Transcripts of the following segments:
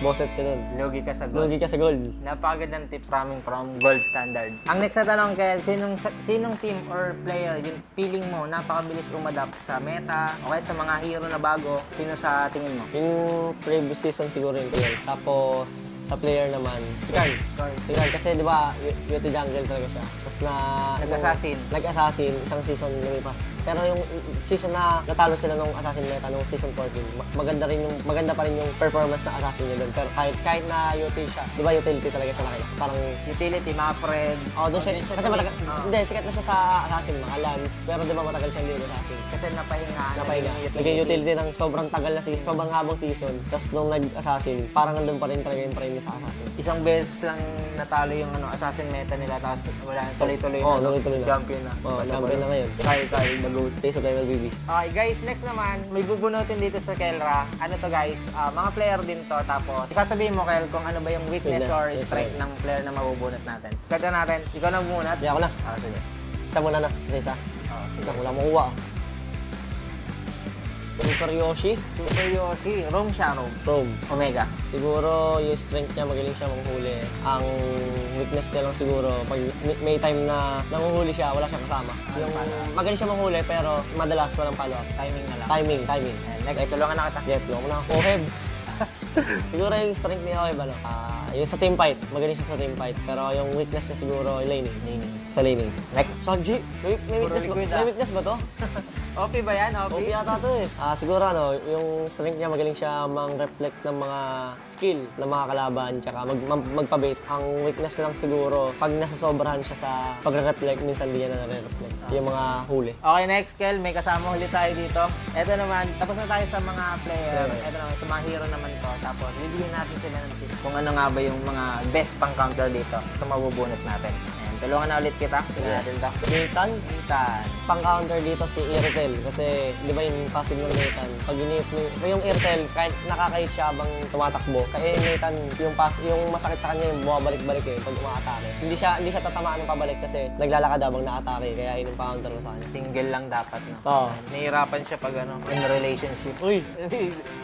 Boset ka nun. Lugi ka sa gold. Lugi ka sa gold. Napakagandang tips coming from gold standard. Ang next na tanong, Kel, sinong team or player yung feeling mo napakabilis umadapt sa meta o kaya sa mga hero na bago? Sino sa tingin mo? Yung previous season siguro yung Kiel. Tapos sa player naman, si Carl kasi di ba UT jungle talaga siya. Tapos Nag-assassin. Nag-assassin, isang season lumipas. Pero yung season na natalo sila nung assassin meta nung season 14, maganda pa rin yung performance na assassin niya doon. Pero kahit na UT siya, di ba utility talaga siya nakita? Parang utility, mga friend. oh, doon siya kasi matagal. Hindi, sikat na siya sa assassin, mga Lance. Pero di ba matagal siya hindi assassin? Kasi napahinga. Naging utility ng sobrang tagal na sobrang habang season. Tapos nung nag-assassin, parang nandun pa rin talaga yung prime niya sa assassin. Isang beses lang natalo yung assassin meta nila, tapos wala na, tuloy-tuloy na. Tuloy-tuloy na. Champion na. Champion na ngayon. Kyle, the GOAT. Taste of MLBB. Okay guys, next naman, may bubunutin dito sa Kelra. Ano to guys, mga player din to. Tapos, isasabihin mo Kel kung ano ba yung weakness or strength ng player na mabubunot natin. Start na natin. Ikaw na bumunot. Di ako na. Sige. Isa muna na. Isa. Sige. Wala makuha. Super Yoshi. Roam siya, Roam. Roam. Omega. Siguro yung strength niya, magaling siya manghuli. Ang weakness niya lang siguro, pag may time na nanguhuli siya, wala siyang kasama. Yung magaling siya manghuli, pero madalas walang follow-up. Timing na lang. Timing. Next, tulungan na kita. Tulungan na. Oheb. Siguro yung strength niya, Oheb, yung sa team fight, magaling siya sa team fight. Pero yung weakness niya siguro, laning. Sa laning. Next. Sanji, may weakness ba to? OP ba yan? OP? OP yata to eh. Siguro yung strength niya magaling siya mang-reflect ng mga skill ng mga kalaban tsaka magpa-bait. Ang weakness lang siguro, pag nasasobrahan siya sa pagre-reflect, minsan hindi niya na nare-reflect. Yung mga huli. Okay, next, Kel. May kasama huli tayo dito. Ito naman, tapos na tayo sa mga player. Ito naman, sa mga hero naman to. Tapos, bibigyan natin sila ng tips kung ano nga ba yung mga best pang-counter dito sa mabubunot natin. Tulungan na ulit kita. Sige natin ito. Nathan. Pang-counter dito si Irtel. Kasi, di ba yung passive ng Nathan? Pag inihit mo, yung Irtel, kahit nakakahit siya habang tumatakbo. Kaya yung Nathan, yung masakit sa kanya yung bumabalik-balik eh pag umaatake. Hindi siya tatamaan ng pabalik kasi naglalakad habang naatake. Kaya yun yung pang-counter mo sa kanya. Single lang dapat, no? Oo. Nahihirapan siya pag in relationship. Uy!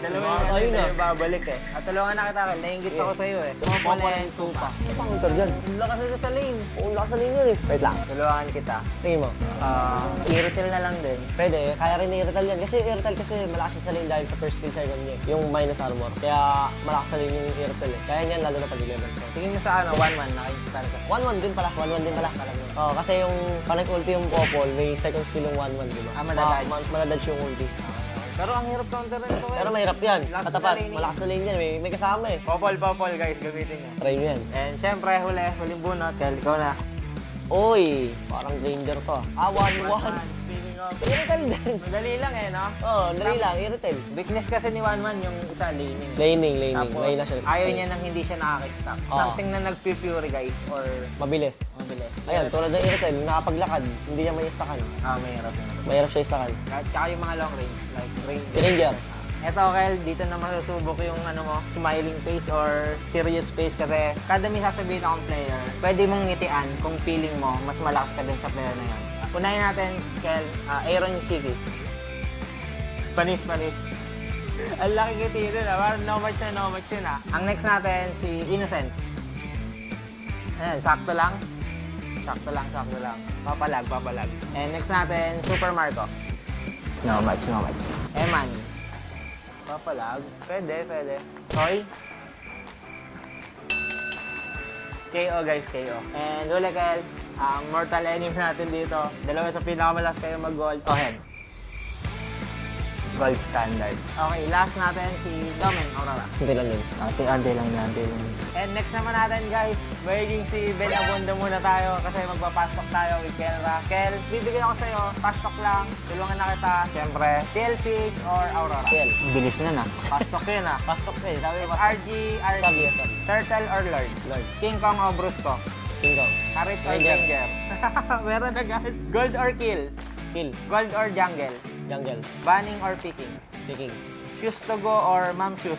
Dalawa yung babalik eh. At tulungan na kita, nainggit ako sa'yo eh. Mga 2 pa. Ano pang-counter dyan? Lakas na sa lane. Lakas sa linya eh. Wait lang. Tulungan kita. Tingin mo. Irrital na lang din. Pwede, kaya rin i-Irrital yan. Kasi Irrital malakas siya sa lane dahil sa first skill second niya. Yung minus armor. Kaya malakas sa lane yung Irrital eh. Kaya niyan lalo na pag-level. So, tingin mo sa 1-1, naka-install ka. 1-1 din pala. 1-1 din pala. Oo, kasi yung pag nag-ulti yung Popol, may second skill yung 1-1, di ba? Maladadge yung ulti. Pero ang hirap counter rin ito. Pero mahirap yan. Katapat, malakas na lane yan. May kasama eh. Popol guys, gamitin niyo. Try nyo yan. And syempre, huling bunot. Kel, ikaw na. Oy, parang danger to. 1-1. Speaking of, Irrital din. madali lang eh, no? Oo, dali lang. Irrital. Weakness kasi ni 1-1 yung isa, laning. Laning. Tapos, Laning na siya. ayaw niya nang hindi siya nakaka-stack. Something na nag-fury guys, or Mabilis. Ayan, tulad ng Irrital, nakapaglakad, hindi niya may istakan. Mahirap yun. Mahirap siya istakan. Tsaka yung mga long range, like range. Ranger. Eto, Kel, dito na masusubok yung smiling face or serious face kasi kada may sasabihin akong player, pwede mong ngitian kung feeling mo mas malakas ka dun sa player na yun. Unahin natin, Kel, Aaron Chiki. Panis. Ang laki ngiti yun, parang no match yun. Ang next natin, si Innocent. Ayan, sakto lang. Papalag. And next natin, Super Marco. No match. Eman. Papalag. Pwede. Toy. KO guys, KO. And huli Kel, ang mortal enemy natin dito. Dalawa sa pinakamalakas kayo mag-gold. Ohen. Gold standard. Okay, last natin si Domen Aurora. Hindi lang yun. Ante lang. And next naman natin guys, magiging si Ben Abunda muna tayo kasi magpapastok tayo with Kelra. Kel, bibigyan ako sa'yo, pastok lang, tulungan na kita. Siyempre, TL Fish or Aurora? TL. Bilis na Pastok yun Pastok eh. Sabi mo, RG. Sabi. Turtle or Lord? King Kong o Brusco? King Kong. Harit or Ranger? Meron agad. Gold or kill? Kill. Gold or jungle? Jungle. Banning or picking? Picking. Shoes to go or mom shoes?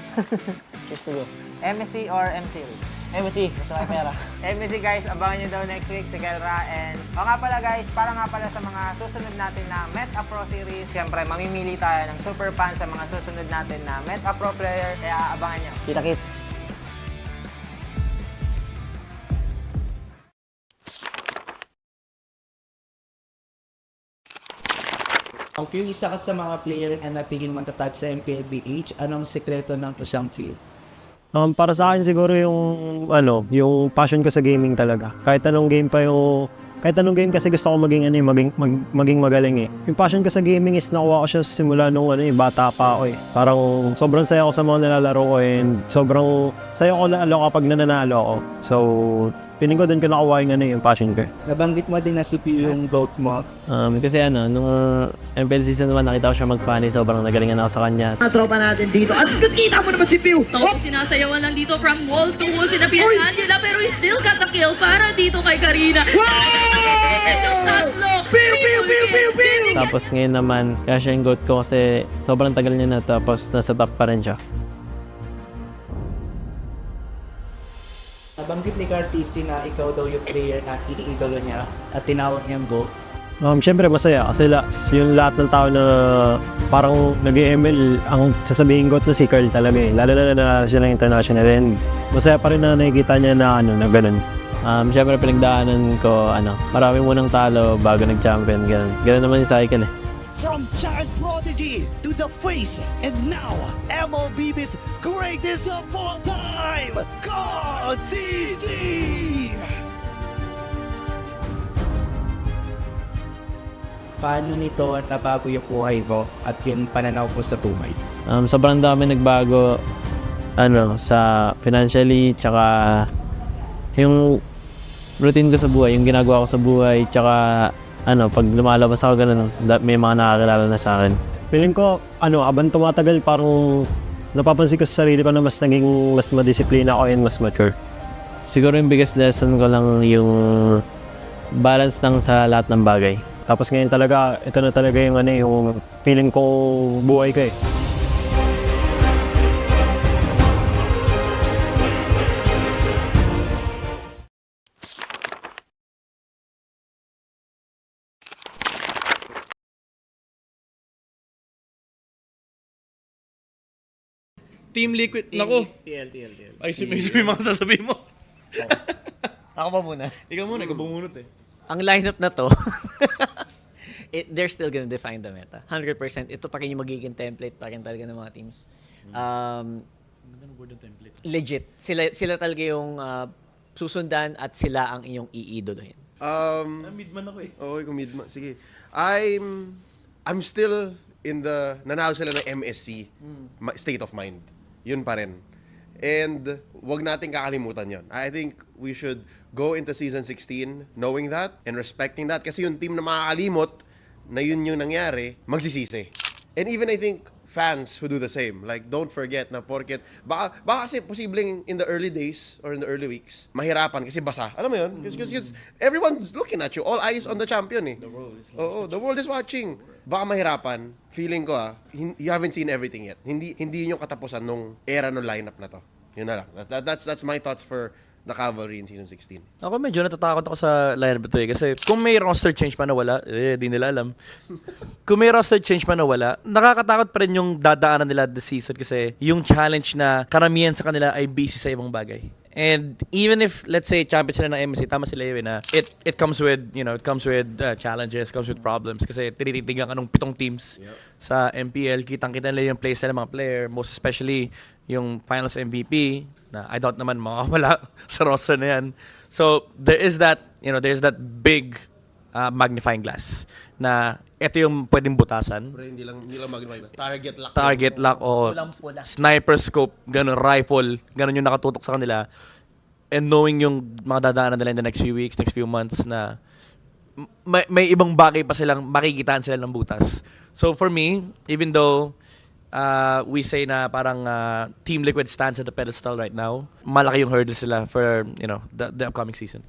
Choose to go. MSC or M-Series? MSC, mas may pera. MSC guys, abangan nyo daw next week si Kelra. And nga pala guys, para nga pala sa mga susunod natin na Meta Pro Series, siyempre mamimili tayo ng super fan sa mga susunod natin na Meta Pro player, kaya abangan nyo. Kita kits. Yung isa ka sa mga player na natigil matatag sa MPLBH, anong sekreto ng isang field? Para sa akin siguro yung passion ko sa gaming talaga. Kahit anong game kasi gusto ko maging magaling eh. Yung passion ko sa gaming is nakuha ko siya simula nung bata pa ako eh. Parang sobrang saya ko sa mga nilalaro ko and sobrang saya ko lalo kapag nananalo ako. So, piling ko doon ko nakuha yung passion ko. Nabanggit mo din na CPU yung GOAT mo. Kasi nung MPL Season 1 nakita ko siya mag-funny, sobrang nagalingan ako sa kanya. Mga tropa natin dito. At nakita mo naman si Pew! Tapos sinasayawan lang dito from wall to wall sinabihan ni Angela pero he still got the kill para dito kay Karina. Yung tatlo! Pew! Tapos ngayon naman, kaya siya yung GOAT ko kasi sobrang tagal niya na tapos nasa top pa rin siya. Nabanggit ni Cartesi na ikaw daw yung player na iniidolo niya at tinawag niyang GOAT. Siyempre masaya kasi yung lahat ng tao na parang nag-ML ang sasabihin ko na si Carl talaga eh. Lalo na siya ng international and masaya pa rin na nakikita niya na ganun. Siyempre pinagdaanan ko, marami munang talo bago nag-champion, ganun. Ganun naman yung cycle eh. From child prodigy to the face, and now MLBB's greatest of all time, KTC! Paano nito nabago yung buhay mo at yung pananaw mo sa buhay? Sobrang dami nagbago sa financially, tsaka yung routine ko sa buhay, yung ginagawa ko sa buhay, tsaka pag lumalabas ako ganun, may mga nakakilala na sa akin. Feeling ko, abang tumatagal parang napapansin ko sa sarili ko na mas madisiplina ako and mas mature. Siguro yung biggest lesson ko lang yung balance lang sa lahat ng bagay. Tapos ngayon talaga, ito na talaga yung feeling ko buhay ko eh. Team Liquid. Nako. TL. Ay, may mga sasabihin mo. Ako pa muna. Ikaw muna, ikaw bumunot eh. Ang lineup na to, they're still gonna define the meta. 100%. Ito pa rin yung magiging template pa rin talaga ng mga teams. Legit. Sila talaga yung susundan at sila ang inyong iidolohin. Midman ako eh. Okay, kung midman. Sige. I'm still in the nanalo sila ng MSC state of mind. Yun pa rin. And wag natin kakalimutan yun. I think we should go into season 16 knowing that and respecting that kasi yung team na makakalimot na yun yung nangyari, magsisisi. And even I think fans who do the same. Like, don't forget na porket baka kasi posibleng in the early days or in the early weeks, mahirapan kasi basa. Alam mo yun? Because everyone's looking at you. All eyes on the champion eh. The world is watching. Baka mahirapan. Feeling ko you haven't seen everything yet. Hindi yun yung katapusan nung era ng lineup na to. Yun na lang. That's my thoughts for the Cavalry in Season 16. Ako medyo natatakot ako sa lineup ito eh. Kasi kung may roster change pa na wala, di nila alam. Kung may roster change pa na wala, nakakatakot pa rin yung dadaanan nila this season kasi yung challenge na karamihan sa kanila ay busy sa ibang bagay. And even if, let's say, champion sila ng MSC, tama sila yun na it comes with, it comes with challenges, comes with problems. Kasi tinititigan ka nung 7 teams sa MPL, kitang-kita nila yung playstyle ng mga player, most especially yung finals MVP, na I doubt naman makakawala sa roster na yan. So, there is that, there's that big magnifying glass na ito yung pwedeng butasan. Pero hindi lang magnifying glass. Target lock o sniper scope, ganun, rifle, ganun yung nakatutok sa kanila. And knowing yung mga dadaanan nila in the next few weeks, next few months na may ibang bagay pa silang makikitaan sila ng butas. So for me, even though we say na parang Team Liquid stands at the pedestal right now, malaki yung hurdle sila for, the upcoming season.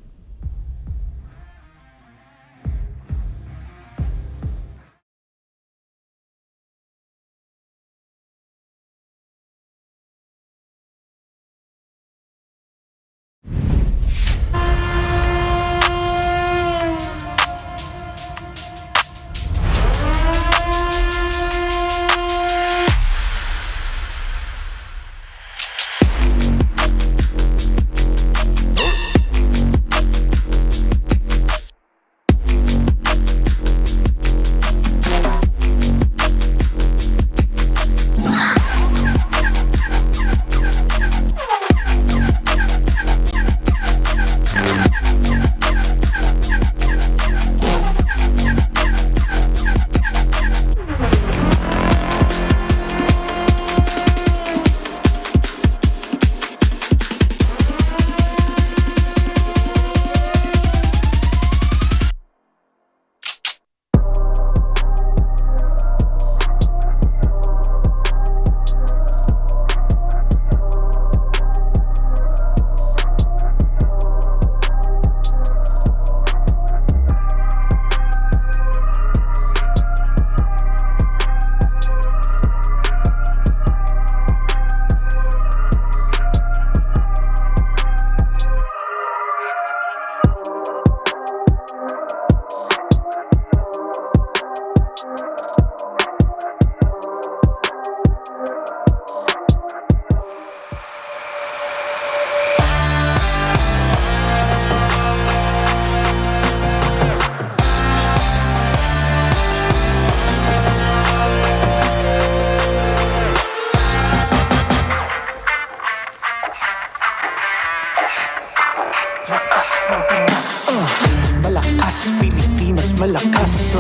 Malakas, Pilipinas, malakas,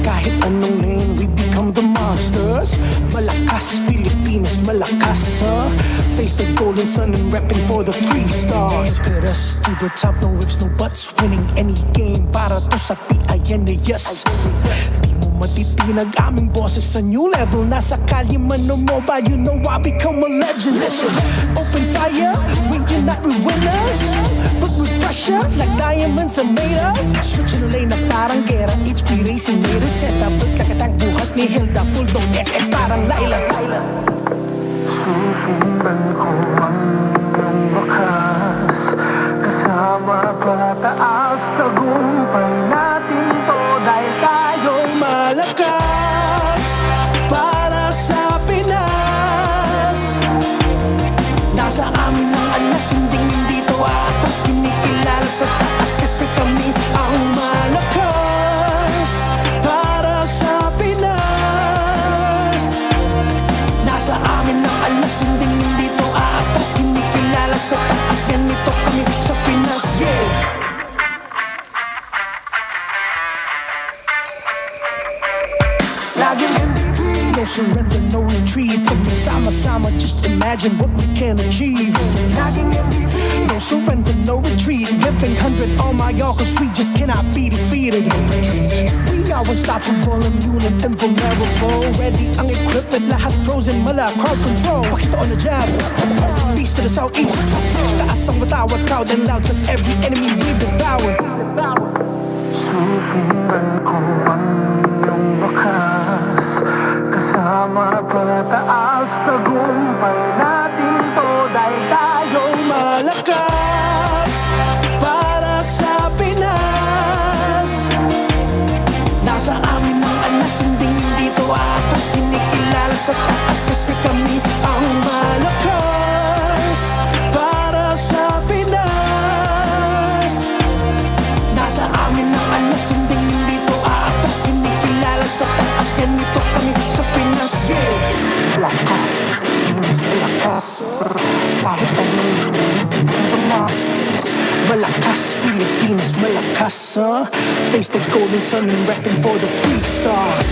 kahit anong lane, we become the monsters. Malakas, Pilipinas, malakas, face the golden sun and repping for the 3 stars. Look at us, to the top, no ifs, no buts, winning any game, para to sa PIN, yes. Di mo matitinag aming boses sa new level, nasa kalye man o mobile, you know I become a legend. Listen, open fire, we cannot be winners, but with pressure, like diamonds are made of. Switching the lane na parang gera, HP racing may reseta, pagkakatang buhat ni Hilda, full dong SS parang Laila. Susundan ko ang iyong bakas, kasama pataas, tagumpay natin to, dahil tayo'y malakas, para sa Pinas. Nasa amin ang alas, hindi to atas, kinikilala sa taas kasi kami ang malakas, para sa Pinas. Nasa amin ang alas, hindi to atas, kinikilala sa taas, ganito kami sa Pinas, yeah. Laging MLBB, no surrender, no retreat. Pag nagsama-sama, just imagine what we can achieve. Laging MLBB, no surrender, no retreat. Giving 100 on my all, cause we just cannot be defeated. No retreat. We are unstoppable, immune and invulnerable. Ready ang equipment, lahat frozen, mala, crowd control. Pakita on the jab, east to the southeast. Taas ang watawat, proud and loud, cause every enemy we devour. Susundan ko ang iyong bakas, kasama pataas, tagumpay natin to, dahil tayo'y malakas, para sa Pinas. Nasa amin ang alas, hindi to atas, kinikilala sa taas kasi kami ang malakas, para sa Pinas. Nasa amin ang alas, hindi to atas, kinikilala sa taas, ganito kami sa Pinas, yeah. Lakas, Pilipinas, malakas, kahit anong monsters. Malakas, Pilipinas, malakas, face the golden sun and repping for the 3 stars.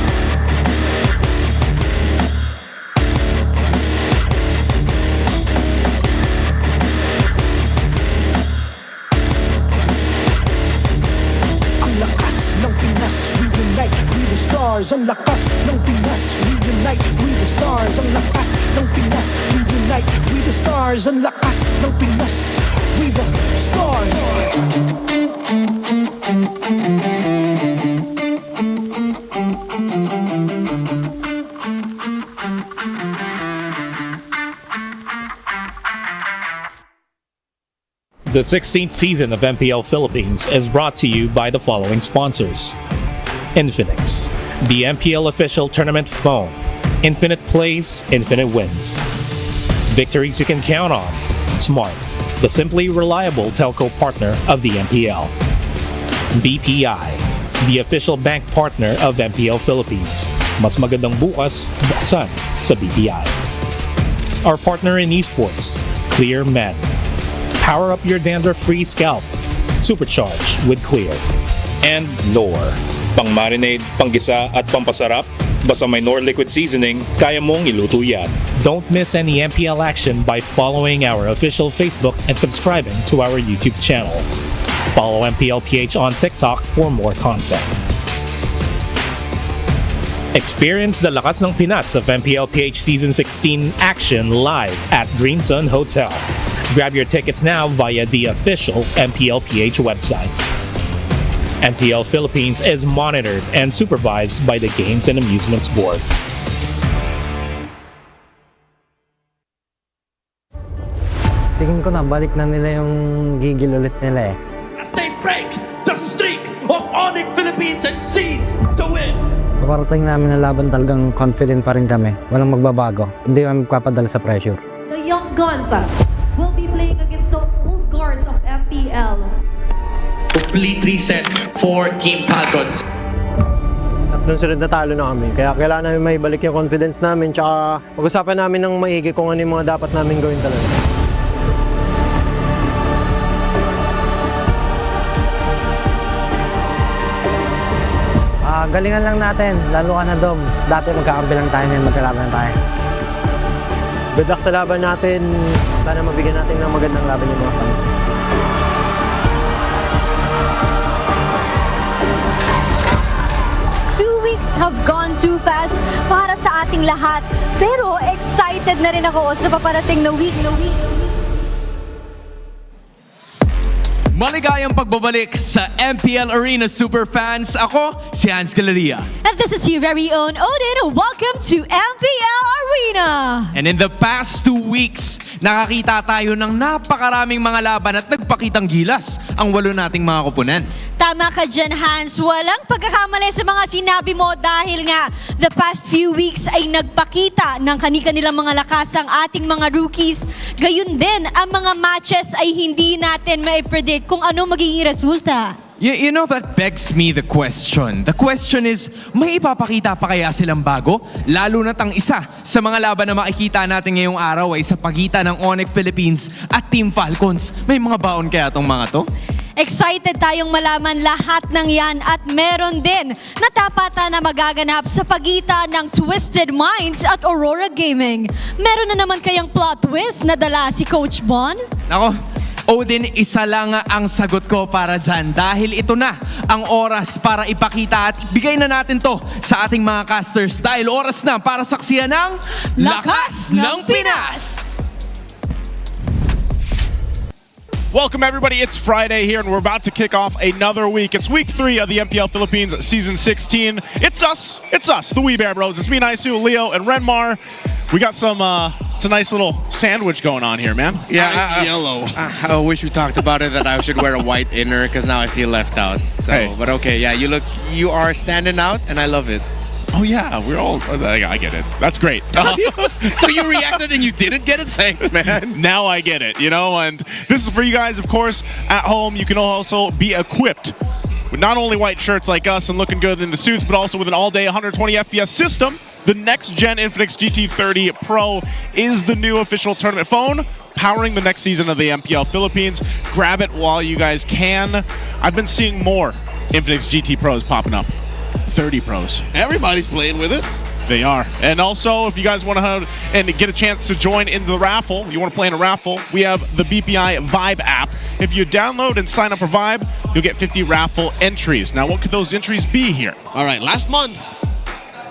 Ang lakas ng Pinas, we unite, we the stars. Ang lakas ng Pinas, we unite, we the stars. Ang lakas ng Pinas, we unite, we the stars. Ang lakas ng Pinas, we the stars. The 16th season of MPL Philippines is brought to you by the following sponsors. Infinix, the MPL official tournament phone. Infinite plays, infinite wins. Victories you can count on. Smart, the simply reliable telco partner of the MPL. BPI, the official bank partner of MPL Philippines. Mas magandang bukas, buksan sa BPI. Our partner in esports, Clear Men. Power up your dander-free scalp. Supercharge with Clear. And Knorr. Pang-marinade, panggisa at pampasarap, basta may Knorr liquid seasoning, kaya mong iluto yan. Don't miss any MPL action by following our official Facebook and subscribing to our YouTube channel. Follow MPL PH on TikTok for more content. Experience the lakas ng Pinas of MPL PH Season 16 action live at Green Sun Hotel. Grab your tickets now via the official MPL PH website. MPL Philippines is monitored and supervised by the Games and Amusements Board. Tingin ko na, balik na nila yung gigil ulit nila eh. As they break the streak of ONIC Philippines and seize to win. Paparating namin na laban, talagang confident pa rin kami. Walang magbabago. Hindi kami magpapadala sa pressure. The young guns will be playing against the old guards of MPL. Complete reset for Team Falcons. Tatlong sunod na talo na kami. Kaya kailangan namin maibalik yung confidence namin. Tsaka pag-usapan namin ng maigi kung ano yung mga dapat namin gawin talaga. galingan lang natin. Lalo ka na, Dom. Dati magkakampi lang tayo ngayon, magkalaban tayo. Good luck sa laban natin. Sana mabigyan natin ng magandang laban yung mga fans. Weeks have gone too fast para sa ating lahat. Pero excited na rin ako sa paparating na week. Maligayang pagbabalik sa MPL Arena Superfans. Ako, si Hans Galeria. And this is your very own Odin. Welcome to MPL Arena. And in the past 2 weeks, nakakita tayo ng napakaraming mga laban at nagpakitang gilas ang 8 nating mga koponan. Tama ka dyan, Hans. Walang pagkakamali sa mga sinabi mo dahil nga the past few weeks ay nagpakita ng kani-kanilang mga lakas ang ating mga rookies. Gayun din, ang mga matches ay hindi natin mai-predict kung ano magiging resulta. You know, that begs me the question. The question is, may ipapakita pa kaya silang bago? Lalo na't ang isa sa mga laban na makikita natin ngayong araw ay sa pagitan ng ONIC Philippines at Team Falcons. May mga baon kaya tong mga to? Excited tayong malaman lahat ng yan at meron din na tapatan na magaganap sa pagitan ng Twisted Minds at Aurora Gaming. Meron na naman kayang plot twist na dala si Coach Bon? Nako, Odin, isa lang ang sagot ko para dyan dahil ito na ang oras para ipakita at ibigay na natin to sa ating mga casters dahil oras na para saksiyan ng Lakas ng Pinas! Welcome everybody, it's Friday here and we're about to kick off another week. It's week 3 of the MPL Philippines Season 16. It's us, the Wee Bear Bros. It's me, Naisu, Leo, and Renmar. We got some, it's a nice little sandwich going on here, man. Yeah, yellow. I wish we talked about it that I should wear a white inner because now I feel left out. So, Hey. But okay, yeah, you are standing out and I love it. Oh yeah, we're all, I get it. That's great. So you reacted and you didn't get it? Thanks, man. Now I get it, you know, and this is for you guys, of course, at home. You can also be equipped with not only white shirts like us and looking good in the suits, but also with an all-day 120 FPS system. The next-gen Infinix GT30 Pro is the new official tournament phone, powering the next season of the MPL Philippines. Grab it while you guys can. I've been seeing more Infinix GT Pros popping up. 30 Pros. Everybody's playing with it. They are. And also, if you guys want to have and get a chance to join in the raffle, you want to play in a raffle, we have the BPI Vibe app. If you download and sign up for Vibe, you'll get 50 raffle entries. Now, what could those entries be here? All right, last month,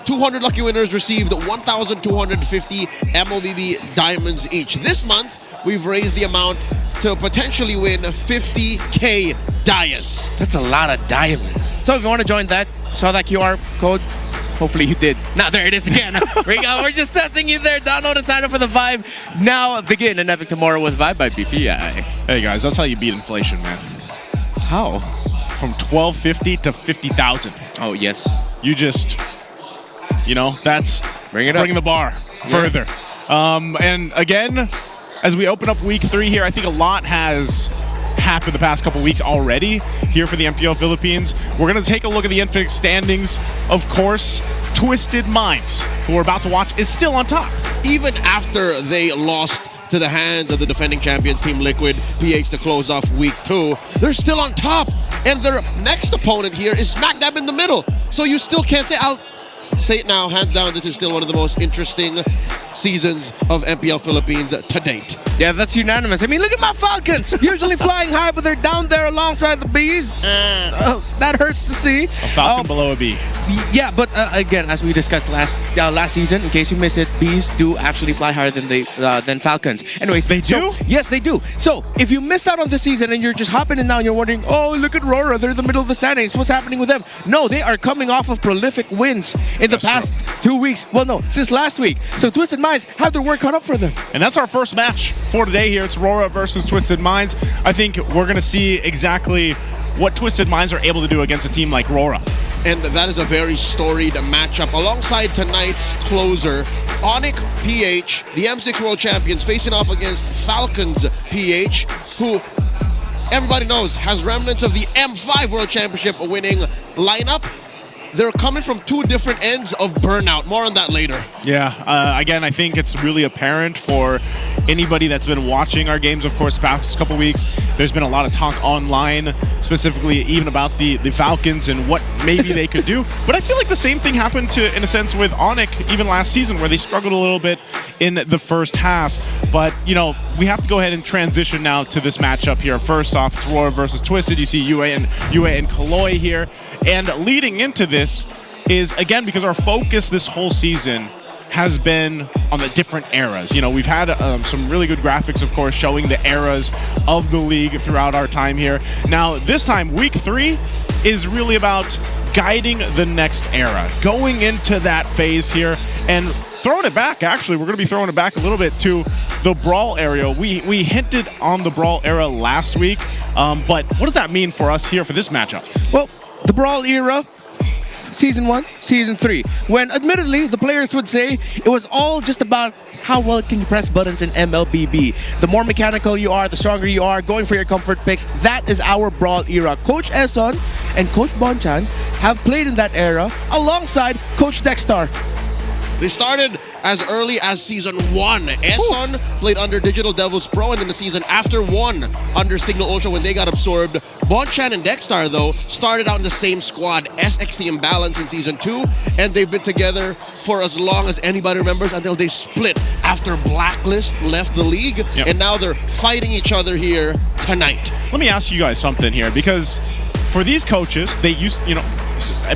200 lucky winners received 1,250 MLBB diamonds each. This month, we've raised the amount to potentially win 50K dias. That's a lot of diamonds. So if you want to join that, saw that QR code, hopefully you did. Now there it is again. We're just testing you there. Download and sign up for the Vibe. Now begin an epic tomorrow with Vibe by BPI. Hey guys, that's how you beat inflation, man. How? From 1,250 to 50,000. Oh, yes. You just, you know, that's bringing the bar further. And again, as we open up week 3 here, I think a lot has happened the past couple weeks already here for the MPL Philippines. We're going to take a look at the Infinix standings. Of course, Twisted Minds, who we're about to watch, is still on top. Even after they lost to the hands of the defending champions, Team Liquid PH, to close off week 2, they're still on top. And their next opponent here is smack dab in the middle. So you still can't say, I'll say it now, hands down, this is still one of the most interesting seasons of MPL Philippines to date. Yeah, that's unanimous. I mean, look at my Falcons. Usually flying high, but they're down there alongside the Bees. That hurts to see. A Falcon below a Bee. Yeah, but again, as we discussed last season, in case you missed it, Bees do actually fly higher than Falcons. Anyways, they do? Yes, they do. So if you missed out on this season and you're just hopping in now and you're wondering, oh, look at RORA, they're in the middle of the standings. What's happening with them? No, they are coming off of prolific wins in the past 2 weeks. Well, no, since last week. So Twisted Minds have their work cut up for them. And that's our first match for today here. It's RORA versus Twisted Minds. I think we're going to see exactly what Twisted Minds are able to do against a team like RORA. And that is a very storied matchup. Alongside tonight's closer, ONIC PH, the M6 World Champions, facing off against Falcons PH, who everybody knows has remnants of the M5 World Championship winning lineup. they're coming from two different ends of burnout. More on that later. Yeah, again, I think it's really apparent for anybody that's been watching our games, of course, the past couple weeks. There's been a lot of talk online, specifically even about the Falcons and what maybe they could do. But I feel like the same thing happened in a sense with ONIC even last season, where they struggled a little bit in the first half. But, you know, we have to go ahead and transition now to this matchup here. First off, it's RORA versus Twisted. You see UA and Kaloy here. And leading into this is, again, because our focus this whole season has been on the different eras. You know, we've had some really good graphics, of course, showing the eras of the league throughout our time here. Now, this time, week 3 is really about guiding the next era, going into that phase here and throwing it back. Actually, we're going to be throwing it back a little bit to the Brawl era. We hinted on the Brawl era last week, but what does that mean for us here for this matchup? Well, the Brawl era, Season 1, Season 3, when admittedly the players would say it was all just about how well can you press buttons in MLBB. The more mechanical you are, the stronger you are, going for your comfort picks. That is our Brawl era. Coach Eson and Coach Bonchan have played in that era alongside Coach Dexstar. They started as early as Season 1. Eson played under Digital Devils Pro, and then the season after 1 under Signal Ultra when they got absorbed. Bonchan and Dexstar, though, started out in the same squad, S16 Balance in Season 2, and they've been together for as long as anybody remembers until they split after Blacklist left the league, and now they're fighting each other here tonight. Let me ask you guys something here, because for these coaches, they used, you know,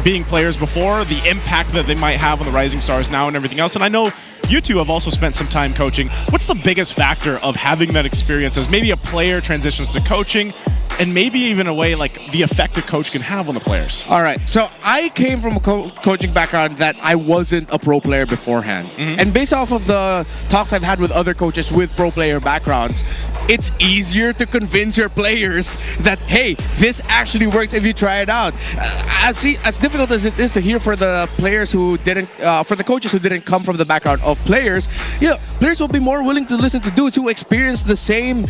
being players before, the impact that they might have on the Rising Stars now and everything else. And I know you two have also spent some time coaching. What's the biggest factor of having that experience as maybe a player transitions to coaching, and maybe even a way like the effect a coach can have on the players? All right, so I came from a coaching background that I wasn't a pro player beforehand. And based off of the talks I've had with other coaches with pro player backgrounds, it's easier to convince your players that, hey, this actually works if you try it out. As difficult as it is to hear for the players who didn't, for the coaches who didn't come from the background of players, you know, players will be more willing to listen to dudes who experienced the same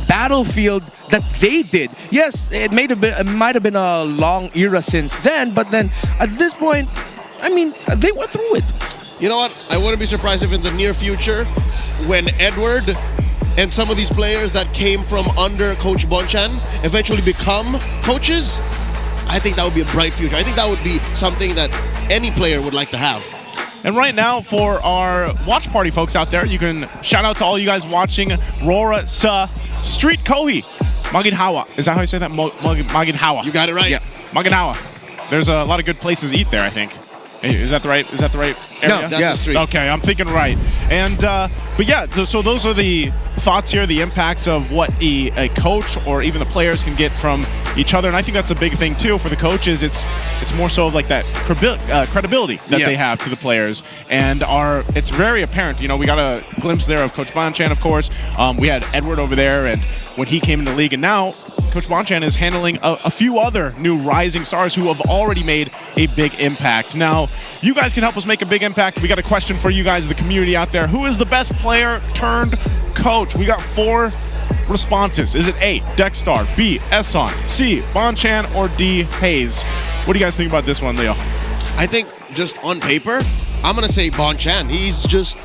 battlefield that they did. Yes, it might have been a long era since then, but then at this point, I mean, they went through it. You know what? I wouldn't be surprised if in the near future, when Edward and some of these players that came from under Coach Bonchan eventually become coaches, I think that would be a bright future. I think that would be something that any player would like to have. And right now, for our watch party folks out there, you can shout out to all you guys watching RORA sa Street Kohi. Maginhawa. Is that how you say that? Maginhawa. You got it right. Yeah. Maginhawa. There's a lot of good places to eat there, I think. Is that the right area? No, that's the street. Okay, I'm thinking right. And but yeah, so those are the thoughts here, the impacts of what a coach or even the players can get from each other. And I think that's a big thing too for the coaches. It's more so of like that credibility that they have to the players, and it's very apparent. You know, we got a glimpse there of Coach Bonchan, of course. We had Edward over there, and when he came into the league, and now Coach Bonchan is handling a few other new rising stars who have already made a big impact. Now, you guys can help us make a big impact. We got a question for you guys in the community out there. Who is the best player turned coach? We got 4 responses. Is it A, Dexstar, B, Eson, C, Bonchan, or D, Hayes? What do you guys think about this one, Leo? I think just on paper, I'm going to say Bonchan. He's just,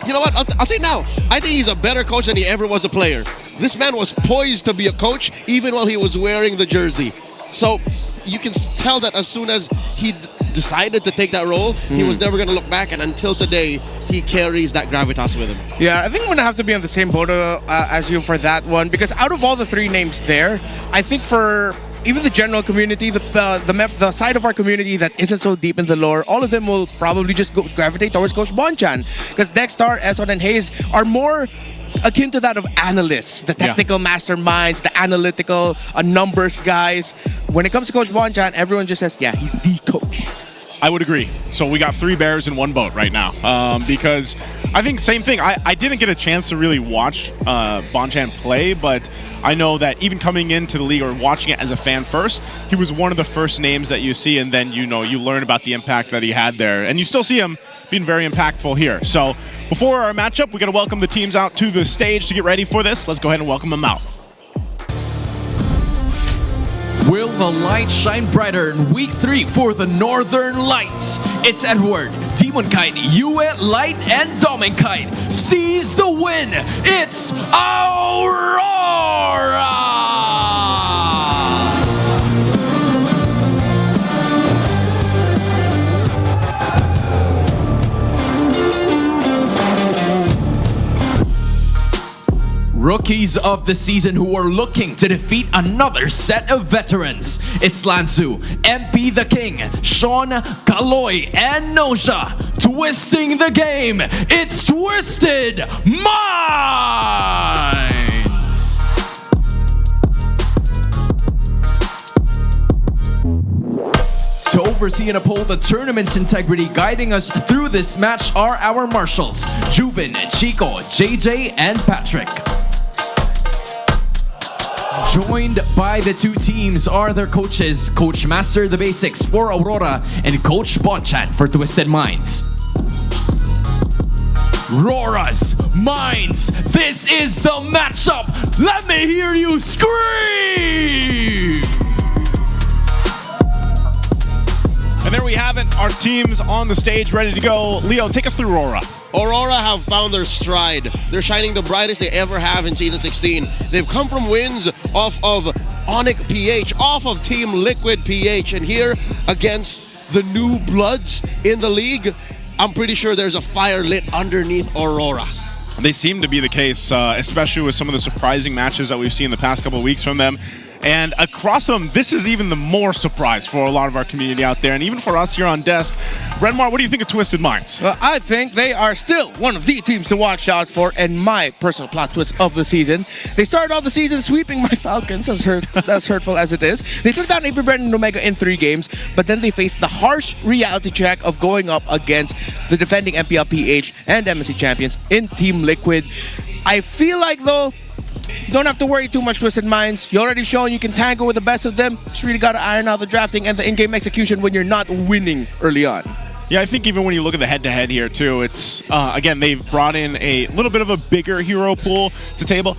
you know what? I'll say it now. I think he's a better coach than he ever was a player. This man was poised to be a coach even while he was wearing the jersey. So you can tell that as soon as he decided to take that role, he was never going to look back, and until today, he carries that gravitas with him. Yeah, I think I'm going to have to be on the same boat as you for that one, because out of all the 3 names there, I think for even the general community, the side of our community that isn't so deep in the lore, all of them will probably just gravitate towards Coach Bonchan, because Dexstar, Eson, and Hayes are more akin to that of analysts, the technical masterminds, the analytical numbers guys. When it comes to Coach Bonchan, everyone just says, yeah, he's the coach. I would agree. So we got 3 bears in one boat right now, because I think same thing. I didn't get a chance to really watch Bonchan play, but I know that even coming into the league or watching it as a fan first, he was one of the first names that you see, and then you learn about the impact that he had there, and you still see him being very impactful here. So before our matchup, we got to welcome the teams out to the stage to get ready for this. Let's go ahead and welcome them out. Will the light shine brighter in week 3 for the Northern Lights? It's Edward, Demon Kite, Yue, Light, and Domin Kite. Seize the win! It's Aurora! Rookies of the season who are looking to defeat another set of veterans. It's Lanzu, MP the King, Sean, Kaloy, and Noja. Twisting the game, it's Twisted Minds! To oversee and uphold the tournament's integrity, guiding us through this match are our marshals, Juven, Chico, JJ, and Patrick. Joined by the two teams are their coaches, Coach Master the Basics for Aurora and Coach Bonchan for Twisted Minds. Rora's Minds, this is the matchup! Let me hear you scream! And there we have it, our teams on the stage ready to go. Leo, take us through Aurora. Aurora have found their stride. They're shining the brightest they ever have in Season 16. They've come from wins off of ONIC PH, off of Team Liquid PH, and here against the new bloods in the league, I'm pretty sure there's a fire lit underneath Aurora. They seem to be the case, especially with some of the surprising matches that we've seen the past couple of weeks from them. And across them, this is even the more surprise for a lot of our community out there, and even for us here on desk. Redmar, what do you think of Twisted Minds? Well, I think they are still one of the teams to watch out for, and my personal plot twist of the season. They started off the season sweeping my Falcons, as hurtful as it is. They took down AP Bren and Omega in 3 games, but then they faced the harsh reality check of going up against the defending MPL PH and MSC champions in Team Liquid. I feel like, though, don't have to worry too much, Twisted Minds. You already shown you can tangle with the best of them. Just really got to iron out the drafting and the in-game execution when you're not winning early on. Yeah, I think even when you look at the head-to-head here, too, it's, again, they've brought in a little bit of a bigger hero pool to table.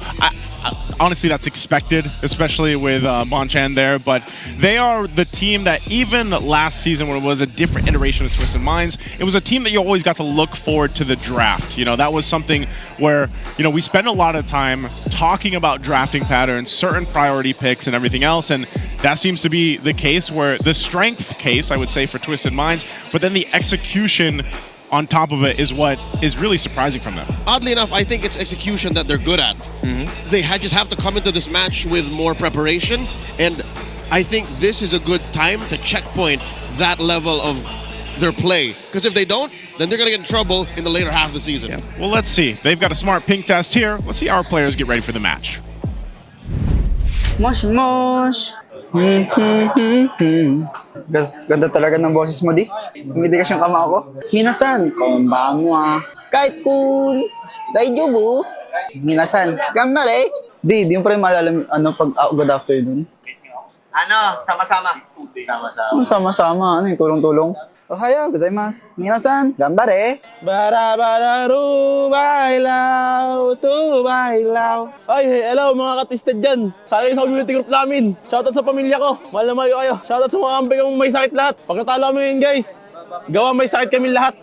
Honestly, that's expected, especially with Bonchan there, but they are the team that even last season, when it was a different iteration of Twisted Minds, it was a team that you always got to look forward to the draft. You know, that was something where, you know, we spend a lot of time talking about drafting patterns, certain priority picks and everything else, and that seems to be the case where the strength case, I would say, for Twisted Minds, but then the execution on top of it is what is really surprising from them. Oddly enough, I think it's execution that they're good at. They just have to come into this match with more preparation, and I think this is a good time to checkpoint that level of their play. Because if they don't, then they're going to get in trouble in the later half of the season. Yeah. Well, let's see. They've got a smart pink test here. Let's see how our players get ready for the match. Mosh, mosh. Ganda talaga ng boses mo, di? Umitigas yung kama ko. Minasan, konbanwa. Kahit kun, daijubu. Minasan, gambare. Di mo pa rin maalala pag good afternoon. Ano, sama-sama. Sama-sama, ano yung tulong-tulong? Ohayo gozaimasu. Minasan, gambare. Bara-bara-ru, bailaw, tu bailaw. Ay, hello mga ka-twisted dyan. Sana yung sa community group namin. Shoutout sa pamilya ko. Mahal na mahal ko kayo. Shoutout sa mga kampi kong may sakit lahat. Pag natalo kami ngayon, guys, gawa may sakit kami lahat.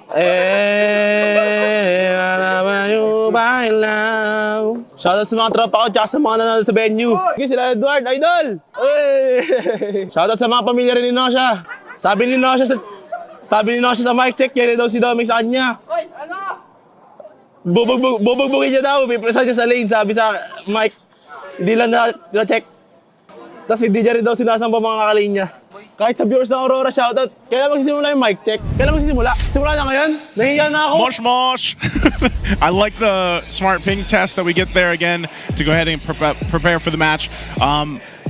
Bara-bara-ru, bailaw. Shoutout sa mga tropa ko tsaka sa mga nanalo sa venue. Okay, sila Edward, idol. Shoutout sa mga pamilya rin ni Nosha. Sabi ni Nosha sa mic check, yan daw si Dominic sa kanya. Oy, ano? Bubugbugin niya daw, pipresan niya sa lane, sabi sa mic. Hindi lang na-check. Tapos hindi niya rin daw sinasamba mga kakalane niya. Kahit sa viewers ng Aurora, shoutout. Kailan magsisimula yung mic check? Kailan magsisimula? Simula na ngayon? Nahiya na ako. Mosh, mosh! I like the smart ping test that we get there again to go ahead and prepare for the match.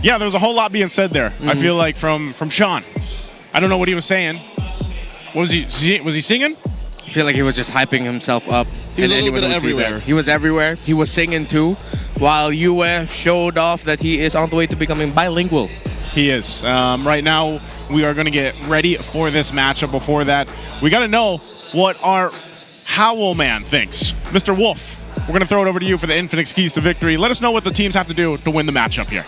Yeah, there was a whole lot being said there, I feel like, from Sean. I don't know what he was saying. What was he singing? I feel like he was just hyping himself up. He was a little bit everywhere. He was everywhere. He was singing too, while Yue showed off that he is on the way to becoming bilingual. He is. Right now, we are going to get ready for this matchup. Before that, we got to know what our Howl Man thinks. Mr. Wolf, we're going to throw it over to you for the Infinix keys to victory. Let us know what the teams have to do to win the matchup here.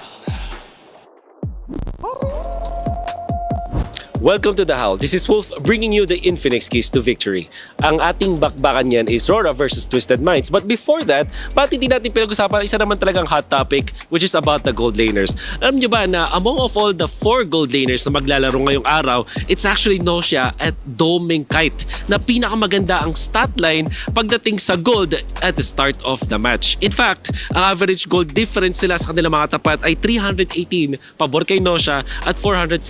Welcome to The Howl. This is Wolf bringing you the Infinix keys to victory. Ang ating bakbakan yan is RORA versus Twisted Minds. But before that, bakit hindi natin pinag-usapan isa naman talagang hot topic which is about the gold laners. Alam nyo ba na among of all the 4 gold laners na maglalaro ngayong araw, it's actually Nosha at Doming Kite na pinakamaganda ang stat line pagdating sa gold at the start of the match. In fact, ang average gold difference nila sa kanilang mga tapat ay 318 pabor kay Nosha at 447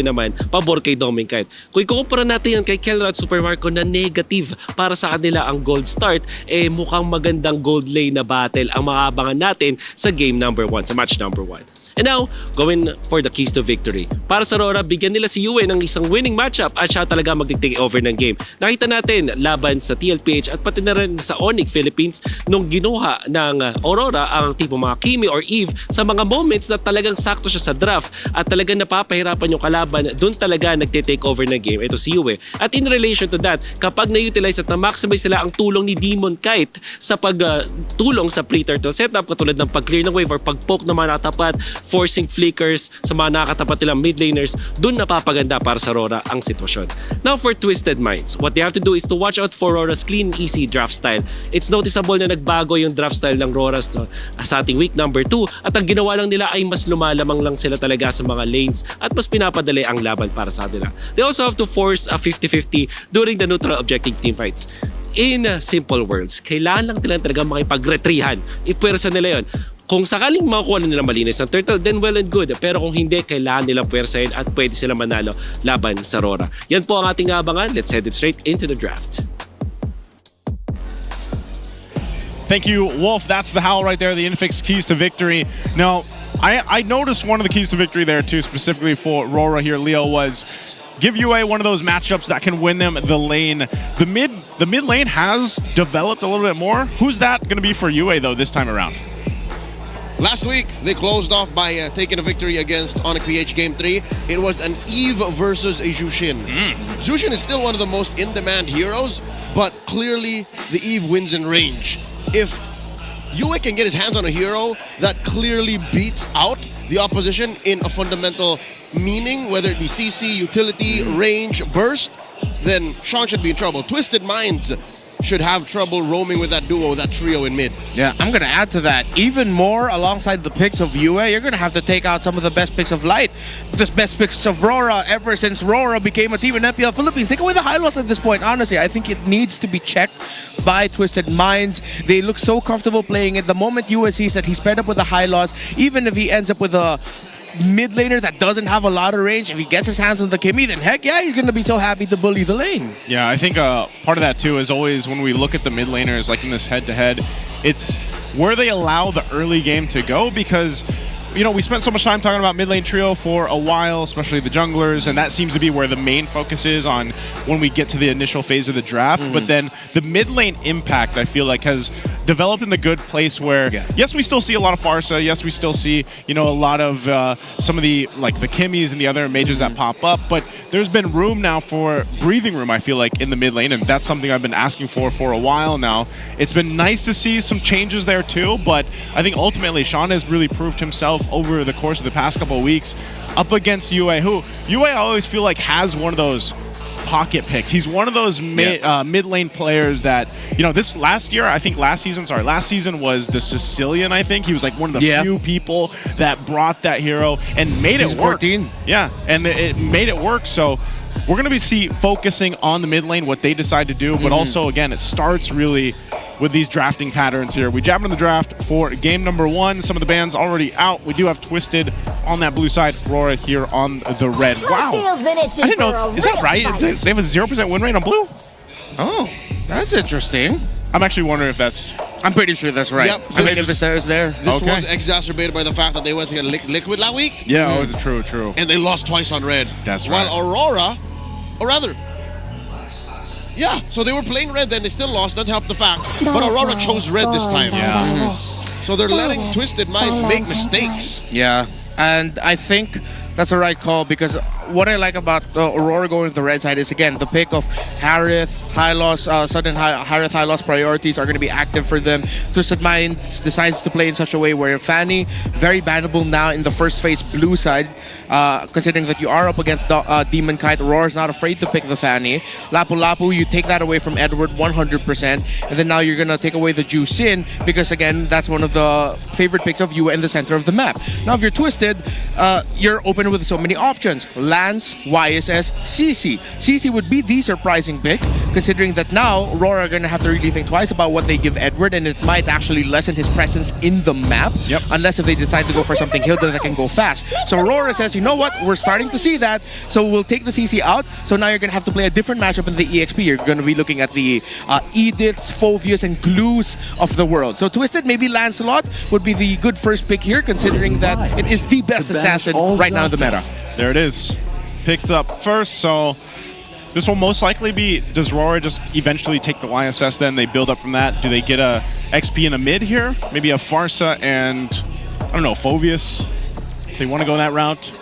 naman pabor kay Doming Kite. Kung ikukumpara natin yan kay Kelra at Supermarco na negative para sa kanila ang gold start, mukhang magandang gold lane na battle ang maabangan natin sa game number 1, sa match number 1. And now, going for the keys to victory. Para sa RORA, bigyan nila si Yue ng isang winning matchup at siya talaga mag-take over ng game. Nakita natin laban sa TLPH at pati na rin sa ONIC Philippines nung ginuha ng Aurora ang tipo mga Kimi or Eve sa mga moments na talagang sakto siya sa draft at talagang napapahirapan yung kalaban, doon talaga nagte-take over ng game. Ito si Yue. At in relation to that, kapag na-utilize at na-maximize sila ang tulong ni Demon Kite sa pagtulong sa pre-turtle setup katulad ng pag-clear ng wave or pag-poke ng mga natapat, forcing flickers sa mga nakatapat nilang mid laners, dun napapaganda para sa RORA ang sitwasyon. Now for Twisted Minds, what they have to do is to watch out for RORA's clean, easy draft style. It's noticeable na nagbago yung draft style ng RORA sa ating week number 2 at ang ginawa lang nila ay mas lumalamang lang sila talaga sa mga lanes at mas pinapadali ang laban para sa kanila. They also have to force a 50-50 during the neutral objective team fights. In simple words, kailangan lang nila talaga makipag-retrihan. Ipwersa nila yon. Kung sakaling makukuha nila malinis ang turtle, then well and good. Pero kung hindi, kailangan nilang pwersahin at pwede sila manalo laban sa RORA. Yan po ang ating abangan. Let's head it straight into the draft. Thank you, Wolf. That's the Howl right there, the Infix keys to victory. Now, I noticed one of the keys to victory there too, specifically for RORA here, Leo, was give UA one of those matchups that can win them the lane. The mid lane has developed a little bit more. Who's that going to be for UA though this time around? Last week, they closed off by taking a victory against ONIC PH Game 3. It was an Eve versus a Jushin. Jushin is still one of the most in-demand heroes, but clearly the Eve wins in range. If Yue can get his hands on a hero that clearly beats out the opposition in a fundamental meaning, whether it be CC, utility, range, burst, then Sean should be in trouble. Twisted Minds should have trouble roaming with that duo, that trio in mid. Yeah, I'm going to add to that. Even more alongside the picks of Yue, you're going to have to take out some of the best picks of Light. The best picks of RORA ever since RORA became a team in MPL Philippines. Take away the high loss at this point. Honestly, I think it needs to be checked by Twisted Minds. They look so comfortable playing it. The moment Yue sees that he's paired up with a high loss, even if he ends up with a mid laner that doesn't have a lot of range, if he gets his hands on the Kimmy, then heck yeah, he's going to be so happy to bully the lane. Yeah, I think part of that too is always when we look at the mid laners, like in this head-to-head, it's where they allow the early game to go, because you know, we spent so much time talking about mid lane trio for a while, especially the junglers, and that seems to be where the main focus is on when we get to the initial phase of the draft. But then the mid lane impact, I feel like, has developed in a good place where, yes, we still see a lot of Farsa, yes, we still see, you know, a lot of some of the, like, the Kimmys and the other mages that pop up, but there's been room now for breathing room, I feel like, in the mid lane, and that's something I've been asking for a while now. It's been nice to see some changes there too, but I think ultimately Sean has really proved himself over the course of the past couple of weeks up against Yue, who Yue I always feel like has one of those pocket picks. He's one of those mid lane players that, you know, last season was the Sicilian, I think. He was like one of the few people that brought that hero and made it work. 14. Yeah, and it made it work. So we're going to be focusing on the mid lane, what they decide to do, but also, again, it starts really with these drafting patterns here. We jab into the draft for game number 1. Some of the bands already out. We do have Twisted on that blue side, RORA here on the red. Wow. I didn't know. Is that right? They have a 0% win rate on blue? Oh, that's interesting. I'm actually wondering if that's... I'm pretty sure that's right. Yep. I mean, if it's there, it's there. This was exacerbated by the fact that they went to get Liquid that week. Yeah, true. And they lost twice on red. That's right. While Aurora, or rather, yeah, so they were playing red, then they still lost. Doesn't help the fact. But Aurora chose red this time. Yeah. So they're letting Twisted Minds make mistakes. Yeah, and I think that's the right call, because what I like about Aurora going to the red side is, again, the pick of Harith, high loss, sudden Harith high loss priorities are going to be active for them. Twisted Minds decides to play in such a way where Fanny, very bannable now in the first phase blue side, considering that you are up against Demon Kite. Aurora is not afraid to pick the Fanny. Lapu Lapu, you take that away from Edward 100%, and then now you're going to take away the Ju Sin, because again, that's one of the favorite picks of you in the center of the map. Now, if you're Twisted, you're open with so many options. Lance, YSS, CC. CC would be the surprising pick, considering that now Aurora are going to have to really think twice about what they give Edward, and it might actually lessen his presence in the map, unless if they decide to go for something Hilda that can go fast. So Aurora says, you know what, we're starting to see that, so we'll take the CC out. So now you're going to have to play a different matchup in the EXP. You're going to be looking at the Ediths, Phovius, and Glues of the world. So Twisted, maybe Lancelot would be the good first pick here, considering that it is the best assassin right now in the meta. There it is. Picked up first, so this will most likely be, does RORA just eventually take the YSS then? They build up from that. Do they get a XP in a mid here? Maybe a Farsa and, I don't know, Phovius? If they want to go that route?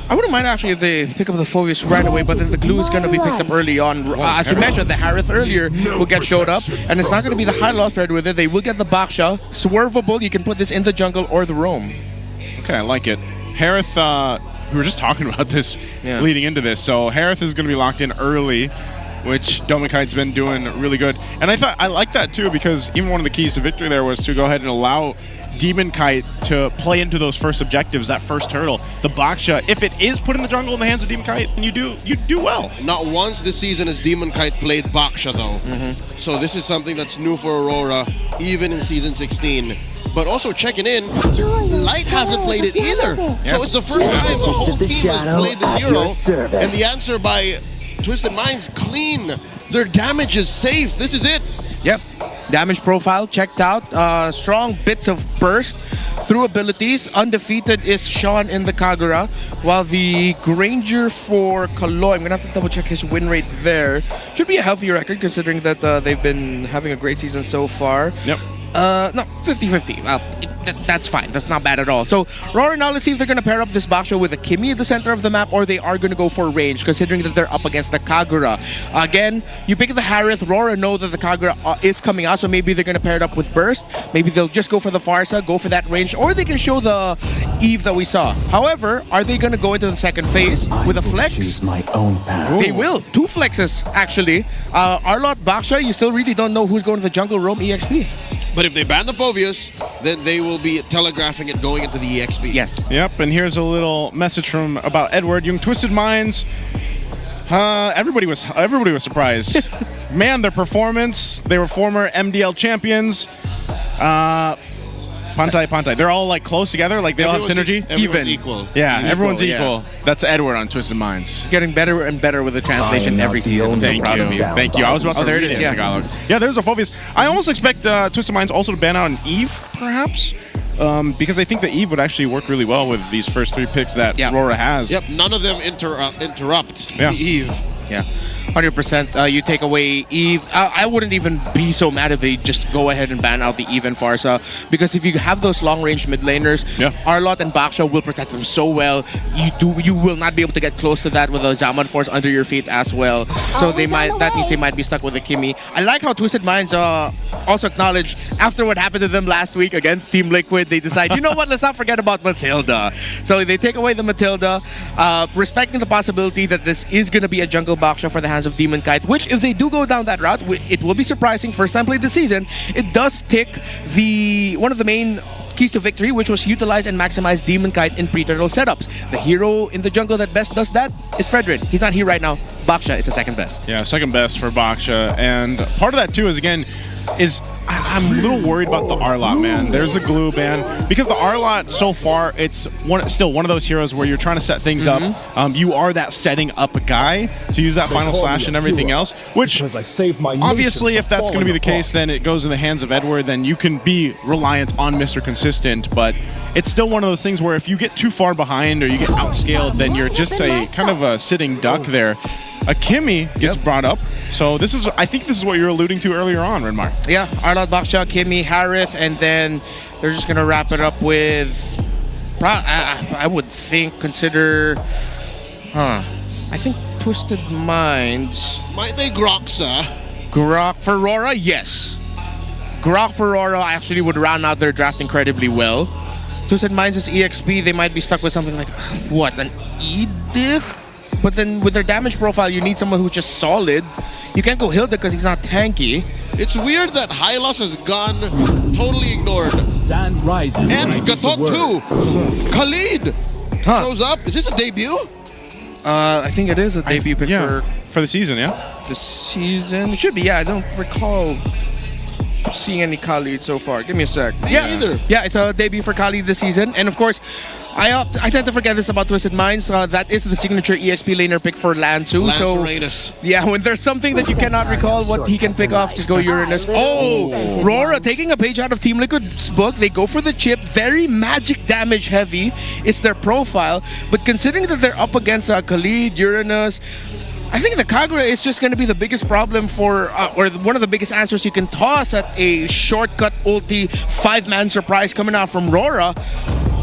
I wouldn't mind actually if they pick up the Phovius right away, but then the glue is going to be picked up early on. As you mentioned, the Harith earlier will get showed up, and it's not going to be the high loss paired with it. They will get the Baksha. Swervable, you can put this in the jungle or the roam. Okay, I like it. Harith, we were just talking about this leading into this. So Harith is going to be locked in early, which Domikite's been doing really good. And I like that too, because even one of the keys to victory there was to go ahead and allow Demon Kite to play into those first objectives, that first turtle. The Baksha, if it is put in the jungle in the hands of Demon Kite, then you do well. Not once this season has Demon Kite played Baksha though. So this is something that's new for Aurora, even in Season 16. But also checking in, Light hasn't played it either. So it's the first time the whole team has played this hero. And the answer by Twisted Minds, clean. Their damage is safe. This is it. Yep. Damage profile checked out. Strong bits of burst through abilities. Undefeated is Sean in the Kagura, while the Granger for Kaloy, I'm going to have to double check his win rate there. Should be a healthy record considering that they've been having a great season so far. Yep. No, 50-50. That's fine. That's not bad at all. So, RORA, now let's see if they're going to pair up this Baksha with a Kimi at the center of the map, or they are going to go for range, considering that they're up against the Kagura. Again, you pick the Harith. RORA know that the Kagura is coming out, so maybe they're going to pair it up with Burst. Maybe they'll just go for the Farsa, go for that range, or they can show the Eve that we saw. However, are they going to go into the second phase with a flex? My own path. They will. 2 flexes, actually. Arlot, Baksha, you still really don't know who's going to the jungle roam EXP. But if they ban the Phovius, then they will be telegraphing it going into the EXP. Yes. Yep, and here's a little message from about Edward. Young Twisted Minds. Everybody was surprised. Man, their performance. They were former MDL champions. Pantai. They're all like close together, like they all have synergy. Everyone's equal. Yeah, everyone's yeah. equal. That's Edward on Twisted Minds. Getting better and better with the translation every season. I'm so proud of you. Thank you. I was about to read it in Tagalog. Yeah, there's a Phobius. I almost expect Twisted Minds also to ban out an Eve, perhaps, because I think the Eve would actually work really well with these first 3 picks that RORA has. Yep, none of them interrupt the Eve. Yeah. 100%. You take away Eve. I wouldn't even be so mad if they just go ahead and ban out the Eve and Farsa, because if you have those long-range mid laners, Arlot and Baksha will protect them so well. You will not be able to get close to that with a Zaman Force under your feet as well. So that means they might be stuck with a Kimi. I like how Twisted Minds also acknowledged after what happened to them last week against Team Liquid, they decide, you know what, let's not forget about Matilda. So they take away the Matilda, respecting the possibility that this is going to be a jungle Baksha for the hands of Demon Kite, which if they do go down that route, it will be surprising. First time played this season, it does tick one of the main keys to victory, which was utilize and maximize Demon Kite in pre-turtle setups. The hero in the jungle that best does that is Fredrin. He's not here right now. Baksha is the second best. Yeah, second best for Baksha. And part of that too is, again, I'm a little worried about the Arlot, man. There's the glue ban, because the Arlot so far, it's still one of those heroes where you're trying to set things up. You are that setting up guy to use that final slash and everything else, which obviously if that's going to be the case, then it goes in the hands of Edward. Then you can be reliant on Mr. Consistent, but it's still one of those things where if you get too far behind or you get outscaled, then you're just a kind of a sitting duck there. A Kimi gets brought up. So I think this is what you're alluding to earlier on, Renmar. Yeah, Arlot, Baksha, Kimi, Harith, and then they're just going to wrap it up with I would consider... I think Twisted Minds... Might they Grok, sir? Grok for RORA, yes. Grok for RORA actually would round out their draft incredibly well. Twisted Minds is EXP, they might be stuck with something like, what, an Edith? But then with their damage profile, you need someone who's just solid. You can't go Hilda because he's not tanky. It's weird that Hylos has gone totally ignored. Sand rises. And Gatot too. Khalid shows up. Is this a debut? I think it is a debut pick for the season, yeah? The season? It should be, yeah. I don't recall seeing any Khalid so far. Give me a sec. Me either. Yeah, it's a debut for Khalid this season. And of course, I tend to forget this about Twisted Minds. That is the signature EXP laner pick for Lansu. Uranus. Yeah, when there's something that you cannot recall what he can pick off, just go Uranus. Oh, RORA taking a page out of Team Liquid's book. They go for the chip. Very magic damage heavy is their profile. But considering that they're up against Khalid, Uranus, I think the Kagura is just going to be the biggest problem for, or one of the biggest answers you can toss at a shortcut ulti 5-man surprise coming out from RORA.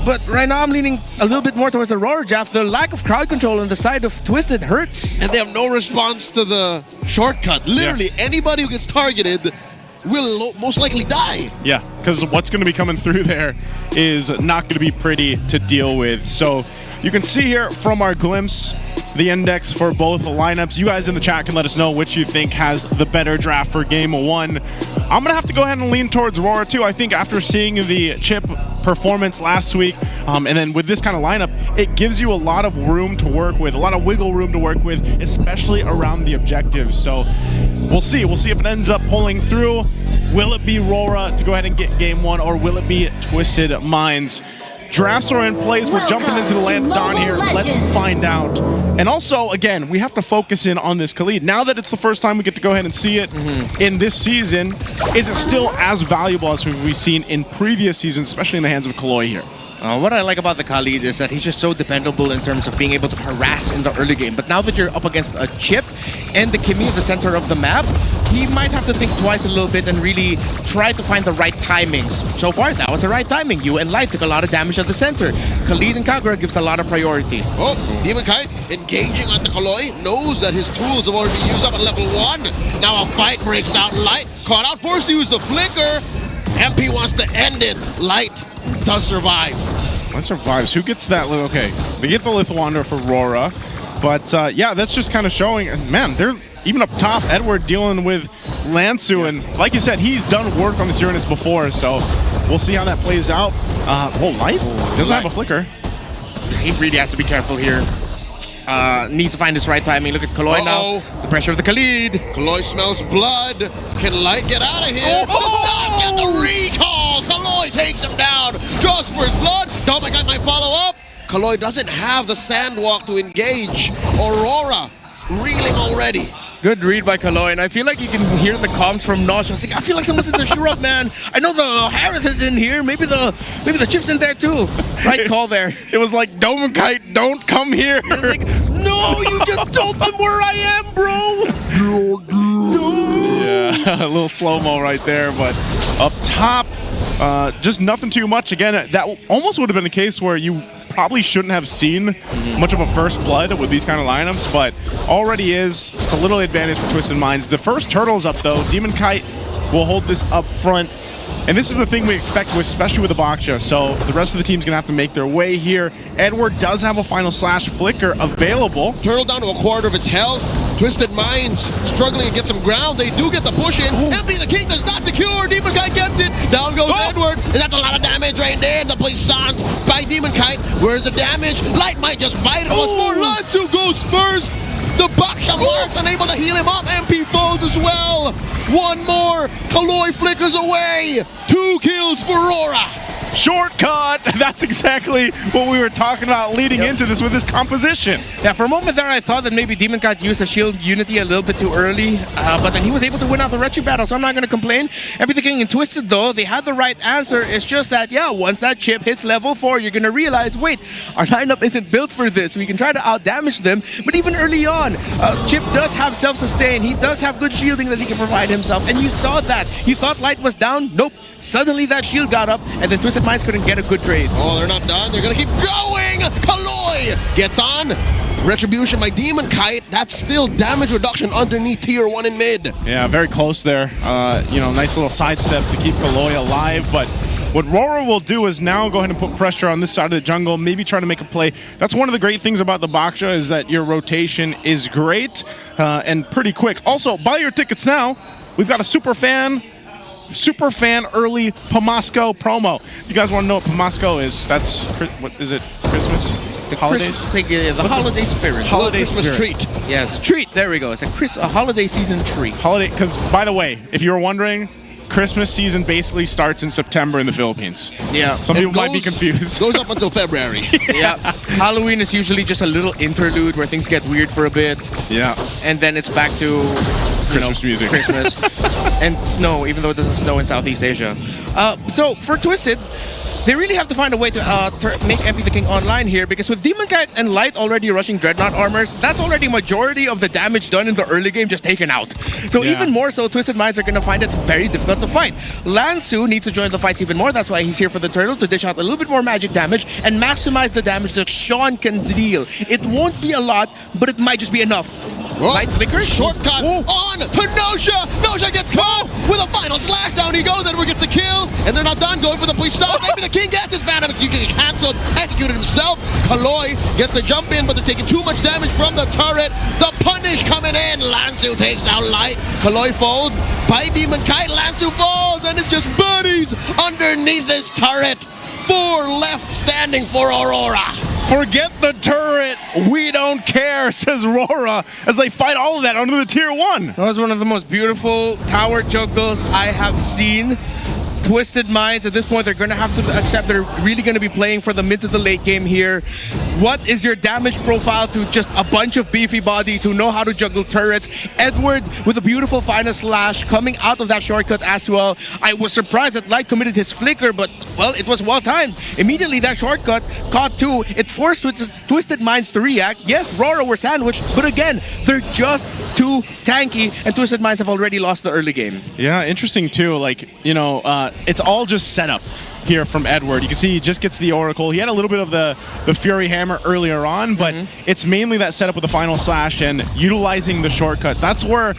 But right now I'm leaning a little bit more towards the RORA draft. The lack of crowd control on the side of Twisted hurts. And they have no response to the shortcut. Literally, anybody who gets targeted will most likely die. Yeah, because what's going to be coming through there is not going to be pretty to deal with. So you can see here from our glimpse the index for both the lineups. You guys in the chat can let us know which you think has the better draft for game 1. I'm going to have to go ahead and lean towards RORA too. I think after seeing the chip performance last week, and then with this kind of lineup, it gives you a lot of room to work with, a lot of wiggle room to work with, especially around the objectives. So we'll see. We'll see if it ends up pulling through. Will it be RORA to go ahead and get game 1, or will it be Twisted Minds? Drafts are in place. We're jumping into the land of Dawn here. Let's find out. And also, again, we have to focus in on this Khalid. Now that it's the first time we get to go ahead and see it in this season, is it still as valuable as we've seen in previous seasons, especially in the hands of Kaloy here? What I like about the Khalid is that he's just so dependable in terms of being able to harass in the early game. But now that you're up against a chip and the Kimi at the center of the map, he might have to think twice a little bit and really try to find the right timings. So far, that was the right timing. You and Light took a lot of damage at the center. Khalid and Kagura gives a lot of priority. Oh, Demon Kite engaging on the Kaloy, knows that his tools have already been used up at level 1. Now a fight breaks out. Light caught out, forced to use the flicker. MP wants to end it. Light does survive. Light survives. Who gets that? Okay, they get the Lithuander for RORA. But yeah, that's just kind of showing, man, they're even up top, Edward dealing with Lansu, and like you said, he's done work on this Uranus before, so we'll see how that plays out. Light doesn't have a flicker. He really has to be careful here. Needs to find his right timing. Look at Kaloy now. The pressure of the Khalid. Kaloy smells blood. Can Light get out of here? Does not get the recall. Kaloy takes him down. Draws for his blood. Oh my god, might follow up. Kaloy doesn't have the sandwalk to engage. Aurora reeling already. Good read by Kaloy, and I feel like you can hear the comms from Nosh. I feel like someone's in the shrub, man. I know the Harith is in here. Maybe the chip's in there too. Right call there. It was like, Domekite, don't come here. It's like, no, you just told them where I am, bro. Yeah, a little slow-mo right there, but up top, just nothing too much. Again, that almost would have been a case where you probably shouldn't have seen much of a first blood with these kind of lineups, but already is. It's a little advantage for Twisted Minds. The first turtle's up though. Demon Kite will hold this up front. And this is the thing we expect, especially with the Baksha. So the rest of the team's gonna have to make their way here. Edward does have a final slash flicker available. Turtle down to a quarter of its health. Twisted Minds struggling to get some ground. They do get the push in. MP the King does not secure. Demon Kite gets it. Down goes Edward. And that's a lot of damage right there. The place sans by Demon Kite. Where's the damage? Light might just bite it once more. Lansu goes first. The Baksha marks unable to heal him up. MP falls as well. One more. Kaloy flickers away. 2 kills for RORA. Shortcut! That's exactly what we were talking about leading into this with this composition. Yeah, for a moment there I thought that maybe Demon Kite used a shield unity a little bit too early, but then he was able to win out the retro battle, so I'm not going to complain. Everything in Twisted though, they had the right answer. It's just that, yeah, once that chip hits level 4, you're going to realize, wait, our lineup isn't built for this. We can try to out-damage them, but even early on, Chip does have self-sustain. He does have good shielding that he can provide himself, and you saw that. You thought Light was down? Nope. Suddenly that shield got up, and then Twisted Minds couldn't get a good trade. Oh, they're not done. They're gonna keep going. Kaloy gets on. Retribution by Demon Kite. That's still damage reduction underneath tier 1 in mid. Yeah, very close there. Nice little sidestep to keep Kaloy alive, but what RORA will do is now go ahead and put pressure on this side of the jungle, maybe try to make a play. That's one of the great things about the Baksha is that your rotation is great and pretty quick. Also, buy your tickets now. We've got a super fan early Pamasco promo. If you guys want to know what Pamasco is, that's, what is it, Christmas? Holidays? The holiday spirit. Holiday Christmas spirit. treat. Yeah, it's a treat. There we go. It's a holiday season treat. Holiday, because by the way, if you were wondering, Christmas season basically starts in September in the Philippines. Yeah. Some people might be confused. Goes up until February. Yeah. Halloween is usually just a little interlude where things get weird for a bit. Yeah. And then it's back to Christmas music. Christmas. And snow, even though it doesn't snow in Southeast Asia. So for Twisted, they really have to find a way to make MP the King online here, because with Demon Kite and Light already rushing Dreadnought armors, that's already majority of the damage done in the early game just taken out. So even more so, Twisted Minds are going to find it very difficult to fight. Lansu needs to join the fights even more. That's why he's here for the turtle, to dish out a little bit more magic damage and maximize the damage that Sean can deal. It won't be a lot, but it might just be enough. Light flicker. Shortcut on to Nosha. Nosha gets caught with a final slash. Down he goes. Edward gets the kill. And they're not done. Going for the police stop. Maybe the King gets his Phantom. You get cancelled. Executed himself. Kaloy gets the jump in, but they're taking too much damage from the turret. The punish coming in. Lansu takes out Light. Kaloy falls by Demon Kite. Lansu falls. And it's just buddies underneath this turret. 4 left standing for Aurora. Forget the turret. We don't care, says RORA, as they fight all of that under the tier 1. That was one of the most beautiful tower juggles I have seen. Twisted Minds, at this point, they're going to have to accept they're really going to be playing for the mid to the late game here. What is your damage profile to just a bunch of beefy bodies who know how to juggle turrets? Edward with a beautiful final slash coming out of that shortcut as well. I was surprised that Light committed his flicker, but, well, it was well timed. Immediately that shortcut caught 2. It forced Twisted Minds to react. Yes, RORA were sandwiched, but again, they're just too tanky, and Twisted Minds have already lost the early game. Yeah, interesting too. Like, it's all just setup here from Edward. You can see he just gets the Oracle. He had a little bit of the Fury Hammer earlier on, but it's mainly that setup with the final slash and utilizing the shortcut. That's where,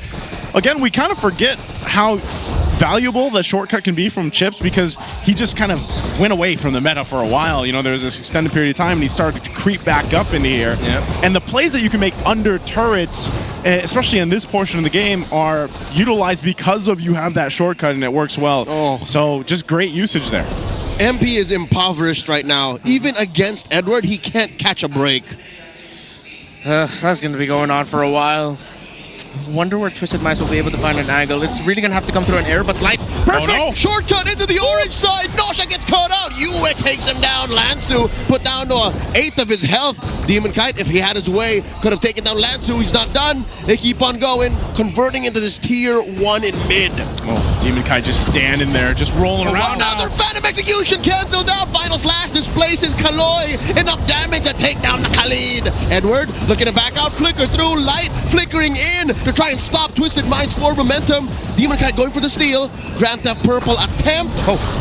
again, we kind of forget how valuable the shortcut can be from Chips, because he just kind of went away from the meta for a while. There was this extended period of time and he started to creep back up into here. Yep. And the plays that you can make under turrets, especially in this portion of the game, are utilized because of you have that shortcut and it works well. So just great usage there. MP is impoverished right now. Even against Edward, he can't catch a break. That's going to be going on for a while. Wonder where Twisted Minds will be able to find an angle. It's really going to have to come through an air, but Light, perfect! Oh, no. Shortcut into the orange side. Nosha gets caught out. Yue takes him down. Lansu put down to 1/8 of his health. Demon Kite, if he had his way, could have taken down Lansu. He's not done. They keep on going, converting into this tier 1 in mid. Oh, Demon Kite just standing there, just rolling around now. Another Phantom Execution canceled out. Final slash displaces Kaloy. Enough damage to take down the Khalid. Edward looking to back out. Flicker through. Light flickering in to try and stop Twisted Minds for momentum. Demon Kite going for the steal. Grand Theft Purple attempt.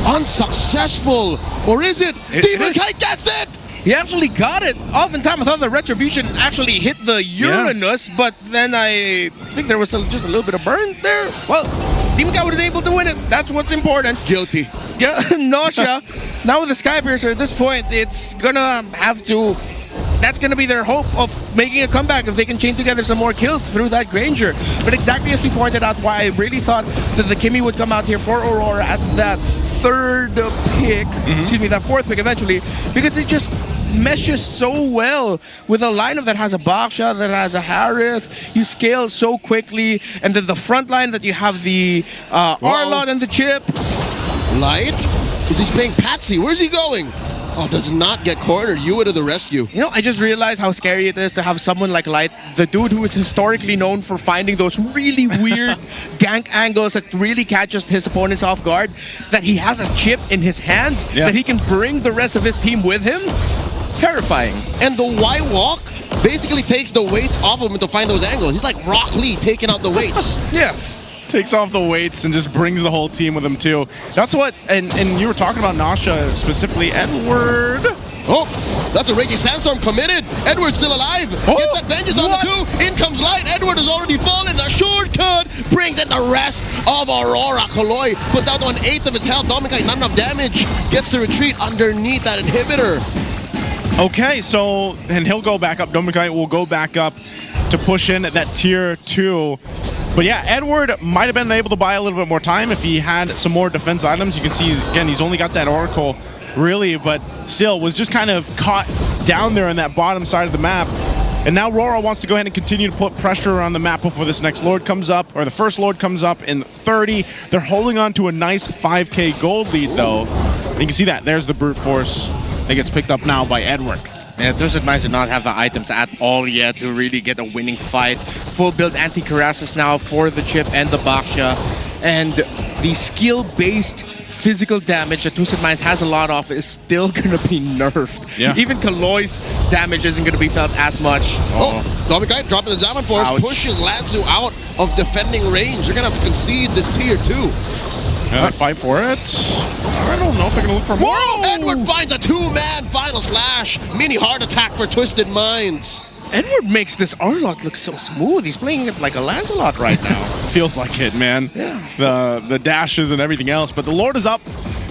Unsuccessful. Or is it? Demon Kite gets it! He actually got it. Oftentimes I thought the Retribution actually hit the Uranus, but then I think there was just a little bit of burn there. Well, Demon Kite was able to win it. That's what's important. Guilty. Yeah, Nosha. Now with the Skypiercer at this point, it's gonna have to... That's going to be their hope of making a comeback if they can chain together some more kills through that Granger. But exactly as we pointed out, why I really thought that the Kimmy would come out here for Aurora as that 3rd pick, that 4th pick eventually, because it just meshes so well with a lineup that has a Baksha, that has a Harith. You scale so quickly, and then the front line that you have the Arlot and the Chip. Light? Is he playing Patsy? Where's he going? Oh, does not get cornered. Yue to the rescue. I just realized how scary it is to have someone like Light, the dude who is historically known for finding those really weird gank angles that really catches his opponents off guard, that he has a chip in his hands that he can bring the rest of his team with him. Terrifying. And the Y walk basically takes the weights off of him to find those angles. He's like Rock Lee taking out the weights. Yeah. Takes off the weights and just brings the whole team with him too. That's what, and you were talking about Nasha specifically. Edward. Oh, that's a Reiki Sandstorm committed. Edward's still alive. Gets that vengeance on the two. In comes Light. Edward has already fallen. The shortcut brings in the rest of Aurora. Kaloy put down 1/8 of his health. Domikai, not enough damage. Gets to retreat underneath that inhibitor. Okay, so, and he'll go back up. Domikai will go back up to push in at that tier 2. But yeah, Edward might have been able to buy a little bit more time if he had some more defense items. You can see, again, he's only got that Oracle, really, but still was just kind of caught down there on that bottom side of the map. And now RORA wants to go ahead and continue to put pressure on the map before this next Lord comes up, or the first Lord comes up in 30. They're holding on to a nice 5k gold lead, though. And you can see that. There's the brute force that gets picked up now by Edward. Yeah, TWIS Minds do not have the items at all yet to really get a winning fight. Full build anti-Karasis now for the chip and the Baksha. And the skill-based physical damage that TWIS Minds has a lot of is still going to be nerfed. Yeah. Even Kaloy's damage isn't going to be felt as much. Oh, Domikai dropping the Zaman Force, pushes Lanzu out of defending range. They're going to have to concede this tier 2. Fight for it. I don't know if they're going to look for more. Whoa! Edward finds a 2-man final slash. Mini heart attack for Twisted Minds. Edward makes this Arlot look so smooth. He's playing it like a Lancelot right now. Feels like it, man. Yeah. The dashes and everything else. But the Lord is up.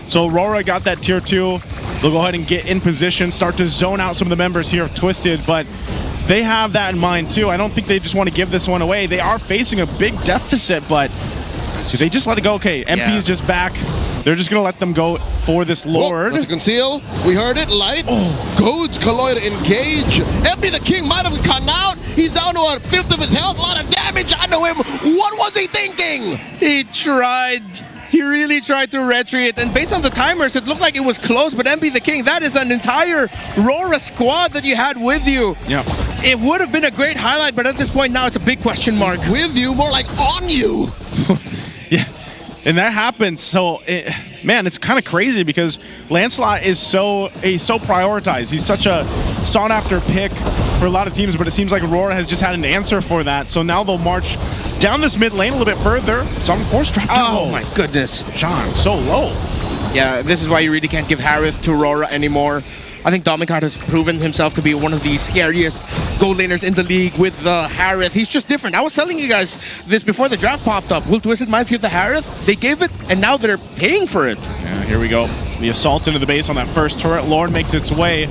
So RORA got that tier 2. They'll go ahead and get in position, start to zone out some of the members here of Twisted. But they have that in mind, too. I don't think they just want to give this one away. They are facing a big deficit, but do they just let it go? Okay, MP is just back. They're just going to let them go for this Lord. That's a conceal. We heard it. Light goads Kaloy to engage. MP the King might have come out. He's down to 1/5 of his health. A lot of damage onto him. What was he thinking? He tried. He really tried to retreat, and based on the timers, it looked like it was close, but MP the King, that is an entire RORA squad that you had with you. Yeah. It would have been a great highlight, but at this point now it's a big question mark. With you, more like on you. Yeah, and that happens. So, man, it's kind of crazy because Lancelot is he's so prioritized. He's such a sought-after pick for a lot of teams, but it seems like Aurora has just had an answer for that. So now they'll march down this mid lane a little bit further. Summon Force drop. Oh my goodness. John, so low. Yeah, this is why you really can't give Harith to Aurora anymore. I think Domikai has proven himself to be one of the scariest gold laners in the league with the Harith. He's just different. I was telling you guys this before the draft popped up. Will Twisted Minds give the Harith? They gave it, and now they're paying for it. Yeah, here we go. The assault into the base on that first turret. Lord makes its way,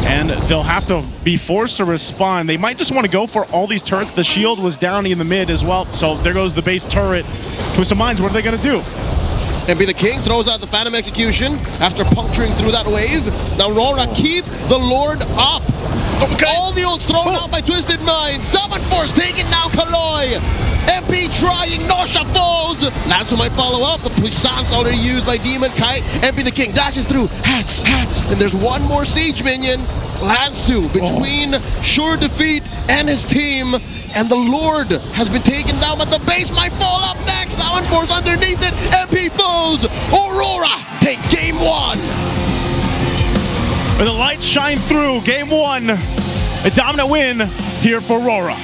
and they'll have to be forced to respond. They might just want to go for all these turrets. The shield was down in the mid as well, so there goes the base turret. Twisted Minds, what are they going to do? MP the King throws out the Phantom Execution after puncturing through that wave. Now RORA keep the Lord up. Okay. All the ults thrown out by Twisted Minds. Summon Force taking down Kaloy. MP trying, Nosha falls. Lanzu might follow up. The puissance already used by Demon Kite. MP the King dashes through. Hats. And there's one more siege minion. Lanzu between sure defeat and his team. And the Lord has been taken down, but the base might fall up next. Now Force underneath it. MP falls. Aurora take game 1. When the lights shine through, game 1. A dominant win here for Aurora.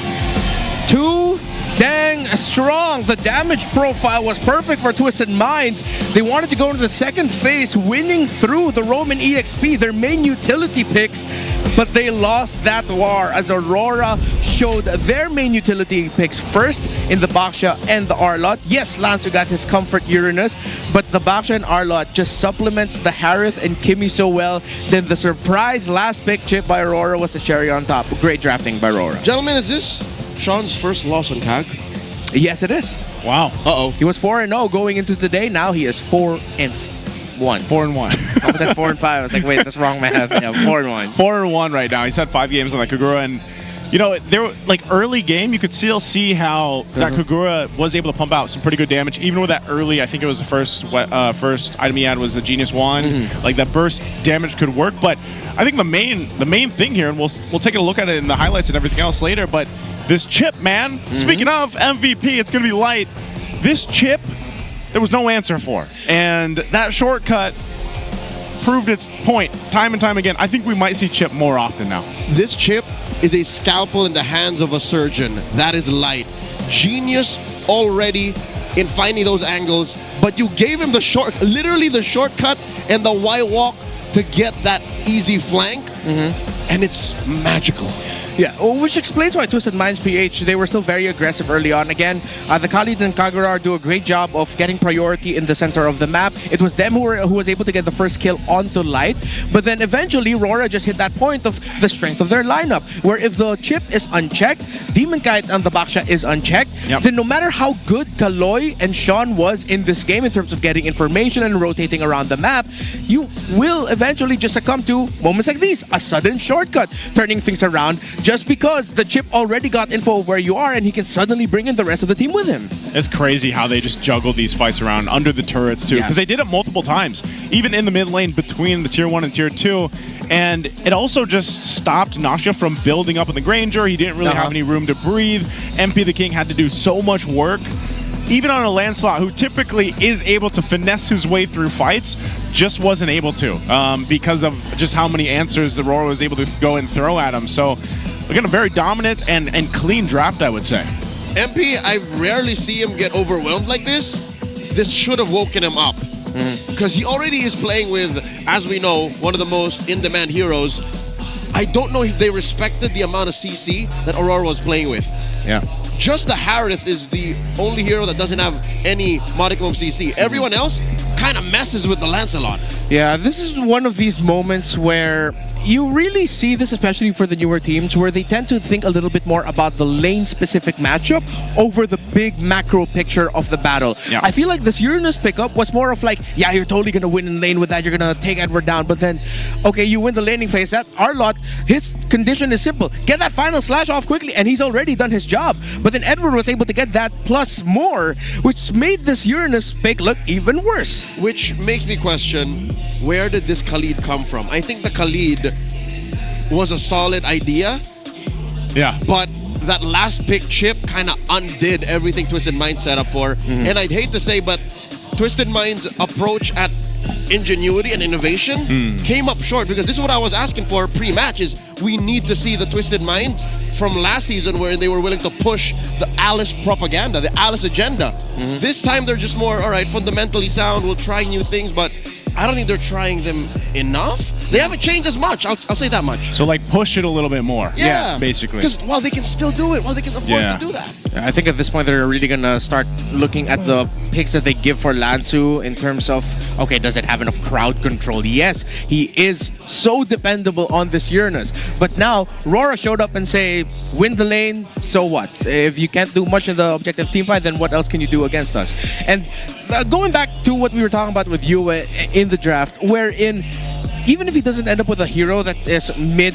Too dang strong. The damage profile was perfect for Twisted Minds. They wanted to go into the second phase, winning through the Roman EXP, their main utility picks, but they lost that war as Aurora showed their main utility picks first in the Baksha and the Arlot. Yes, Lancer got his comfort Uranus, but the Baksha and Arlot just supplements the Harith and Kimmy so well. Then the surprise last pick chip by Aurora was the cherry on top. Great drafting by Aurora. Gentlemen, is this Sean's first loss on CAG? Yes, it is. Wow. Uh-oh. He was 4-0 going into today. Now he is 4-1. 4-1. I was at 4-5. I was like, wait, that's wrong math. Yeah, 4-1. 4-1 right now. He's had 5 games on that Kagura, and you know, there were like early game, you could still see how that Kagura was able to pump out some pretty good damage, even with that early. I think it was the first item he had was the Genius Wand. Like that burst damage could work, but I think the main thing here, and we'll take a look at it in the highlights and everything else later, but this chip, man. Speaking of MVP, it's gonna be Light. This chip, there was no answer for, and that shortcut proved its point time and time again. I think we might see chip more often now. This chip is a scalpel in the hands of a surgeon. That is Light. Genius already in finding those angles, but you gave him literally the shortcut and the Y walk to get that easy flank, and it's magical. Yeah, which explains why Twisted Minds PH, they were still very aggressive early on. Again, the Khalid and Kagura do a great job of getting priority in the center of the map. It was them who was able to get the first kill onto Light, but then eventually RORA just hit that point of the strength of their lineup, where if the chip is unchecked, Demon Kite on the Baksha is unchecked, then no matter how good Kaloy and Sean was in this game in terms of getting information and rotating around the map, you will eventually just succumb to moments like these, a sudden shortcut, turning things around just because the chip already got info of where you are and he can suddenly bring in the rest of the team with him. It's crazy how they just juggle these fights around under the turrets too, because they did it multiple times, even in the mid lane between the tier 1 and tier 2. And it also just stopped Nasha from building up in the Granger. He didn't really have any room to breathe. MP the King had to do so much work. Even on a Lancelot, who typically is able to finesse his way through fights, just wasn't able to because of just how many answers the RORA was able to go and throw at him. So, again, a very dominant and clean draft, I would say. MP, I rarely see him get overwhelmed like this. This should have woken him up. Because he already is playing with, as we know, one of the most in-demand heroes. I don't know if they respected the amount of CC that Aurora was playing with. Yeah. Just the Harith is the only hero that doesn't have any modicum of CC. Everyone else kind of messes with the Lancelot. Yeah, this is one of these moments where you really see this, especially for the newer teams, where they tend to think a little bit more about the lane-specific matchup over the big macro picture of the battle. Yeah. I feel like this Uranus pickup was more of like, yeah, you're totally going to win in lane with that, you're going to take Edward down, but then, okay, you win the laning phase. That Arlott, his condition is simple. Get that final slash off quickly, and he's already done his job. But then Edward was able to get that plus more, which made this Uranus pick look even worse. Which makes me question, where did this Khalid come from? I think the Khalid was a solid idea. Yeah. But that last pick chip kind of undid everything Twisted Minds set up for. And I'd hate to say, but Twisted Minds' approach at ingenuity and innovation came up short, because this is what I was asking for pre-match, is we need to see the Twisted Minds from last season where they were willing to push the Alice propaganda, the Alice agenda. This time they're just more, all right, fundamentally sound, we'll try new things, but I don't think they're trying them enough. They haven't changed as much, I'll say that much. So like push it a little bit more. Yeah, basically. Because while they can still do it, while they can afford to do that. I think at this point they're really gonna start looking at the picks that they give for Lansu in terms of, okay, does it have enough crowd control? Yes, he is so dependable on this Uranus. But now, RORA showed up and say, win the lane, so what? If you can't do much in the objective team fight, then what else can you do against us? And going back to what we were talking about with Yue in the draft, wherein even if he doesn't end up with a hero that is mid,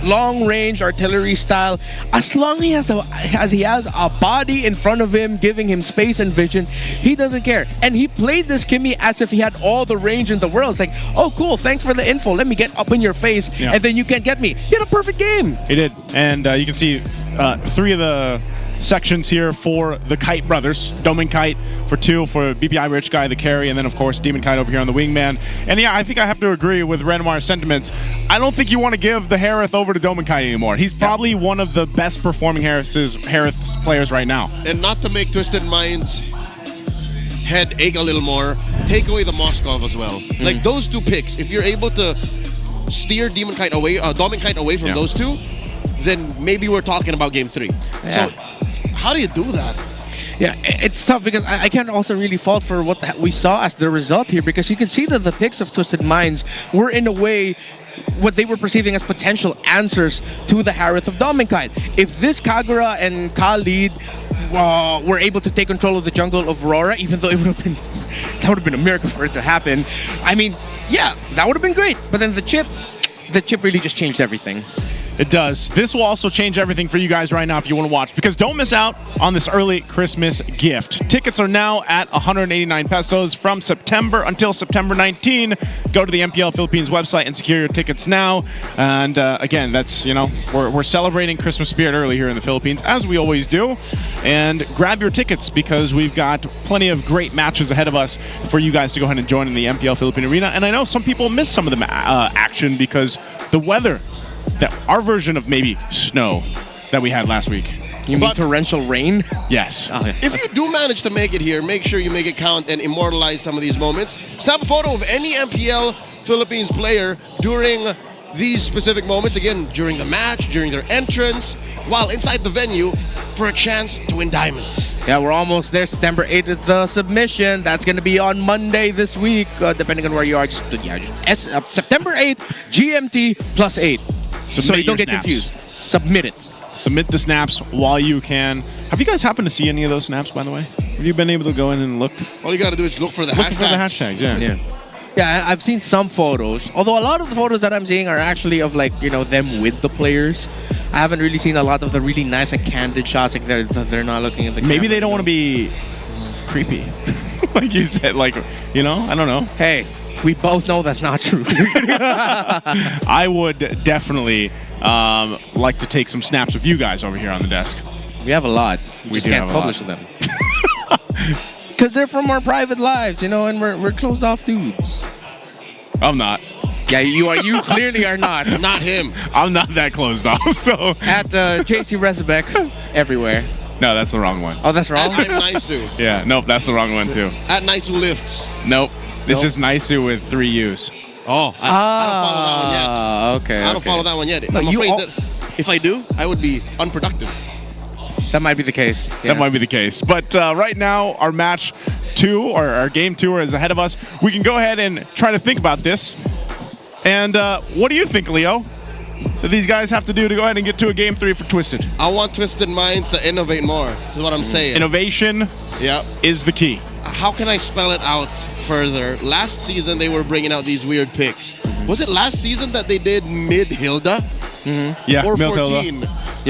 long-range artillery style, as long as he has a body in front of him, giving him space and vision, he doesn't care. And he played this Kimmy as if he had all the range in the world. It's like, oh, cool, thanks for the info. Let me get up in your face, and then you can't get me. He had a perfect game. He did. And you can see 3 of the sections here for the Kite brothers. Domin Kite for 2, for BPI Rich Guy, the carry, and then of course Demon Kite over here on the wingman. And yeah, I think I have to agree with Renoir's sentiments. I don't think you want to give the Harith over to Domin Kite anymore. He's probably one of the best performing Harith players right now. And not to make Twisted Minds head ache a little more, take away the Moskov as well. Like those 2 picks, if you're able to steer Demon Kite away, Domin Kite away from those 2, then maybe we're talking about game 3. So how do you do that? Yeah, it's tough because I can't also really fault for what we saw as the result here, because you can see that the picks of Twisted Minds were in a way what they were perceiving as potential answers to the Harith of Domin Kite. If this Kagura and Khalid were able to take control of the jungle of RORA, even though it would have been that would have been a miracle for it to happen. I mean, yeah, that would have been great. But then the chip really just changed everything. It does. This will also change everything for you guys right now if you want to watch, because don't miss out on this early Christmas gift. Tickets are now at 189 pesos from September until September 19. Go to the MPL Philippines website and secure your tickets now. And again, that's, you know, we're celebrating Christmas spirit early here in the Philippines, as we always do. And grab your tickets, because we've got plenty of great matches ahead of us for you guys to go ahead and join in the MPL Philippine Arena. And I know some people miss some of the action because the weather, that our version of maybe snow that we had last week. You mean torrential rain? Yes. Okay. If you do manage to make it here, make sure you make it count and immortalize some of these moments. Snap a photo of any MPL Philippines player during these specific moments. Again, during the match, during their entrance, while inside the venue for a chance to win diamonds. Yeah, we're almost there. September 8th is the submission. That's going to be on Monday this week, depending on where you are. September 8th, GMT +8. So you don't get confused. Submit it. Submit the snaps while you can. Have you guys happened to see any of those snaps, by the way? Have you been able to go in and look? All you got to do is look for the hashtags. Yeah, I've seen some photos. Although a lot of the photos that I'm seeing are actually of them with the players. I haven't really seen a lot of the really nice and candid shots. Like they're not looking at the Maybe camera. they don't want to be creepy. Like you said, I don't know. Hey, we both know that's not true. I would definitely like to take some snaps of you guys over here on the desk. We have a lot. We just do can't have a publish lot. them. Because they're from our private lives, and we're closed off dudes. I'm not. Yeah, you are. You clearly are not. Not him. I'm not that closed off. So at JC Rezebek everywhere. No, that's the wrong one. Oh, that's wrong. At I'm Naisu. Yeah, nope, that's the wrong one too. At Naisu Lifts. Nope, it's just Naisu with 3 U's. Oh, I don't follow that one yet. Okay. I don't follow that one yet. No, I'm afraid that if I do, I would be unproductive. That might be the case. Yeah. That might be the case. But right now, our match 2 or our game 2 is ahead of us. We can go ahead and try to think about this. And what do you think, Leo, that these guys have to do to go ahead and get to a game 3 for Twisted? I want Twisted Minds to innovate more, is what I'm saying. Innovation is the key. How can I spell it out further? Last season, they were bringing out these weird picks. Was it last season that they did mid-Hilda? Yeah, or Mid-Hilda. 14? I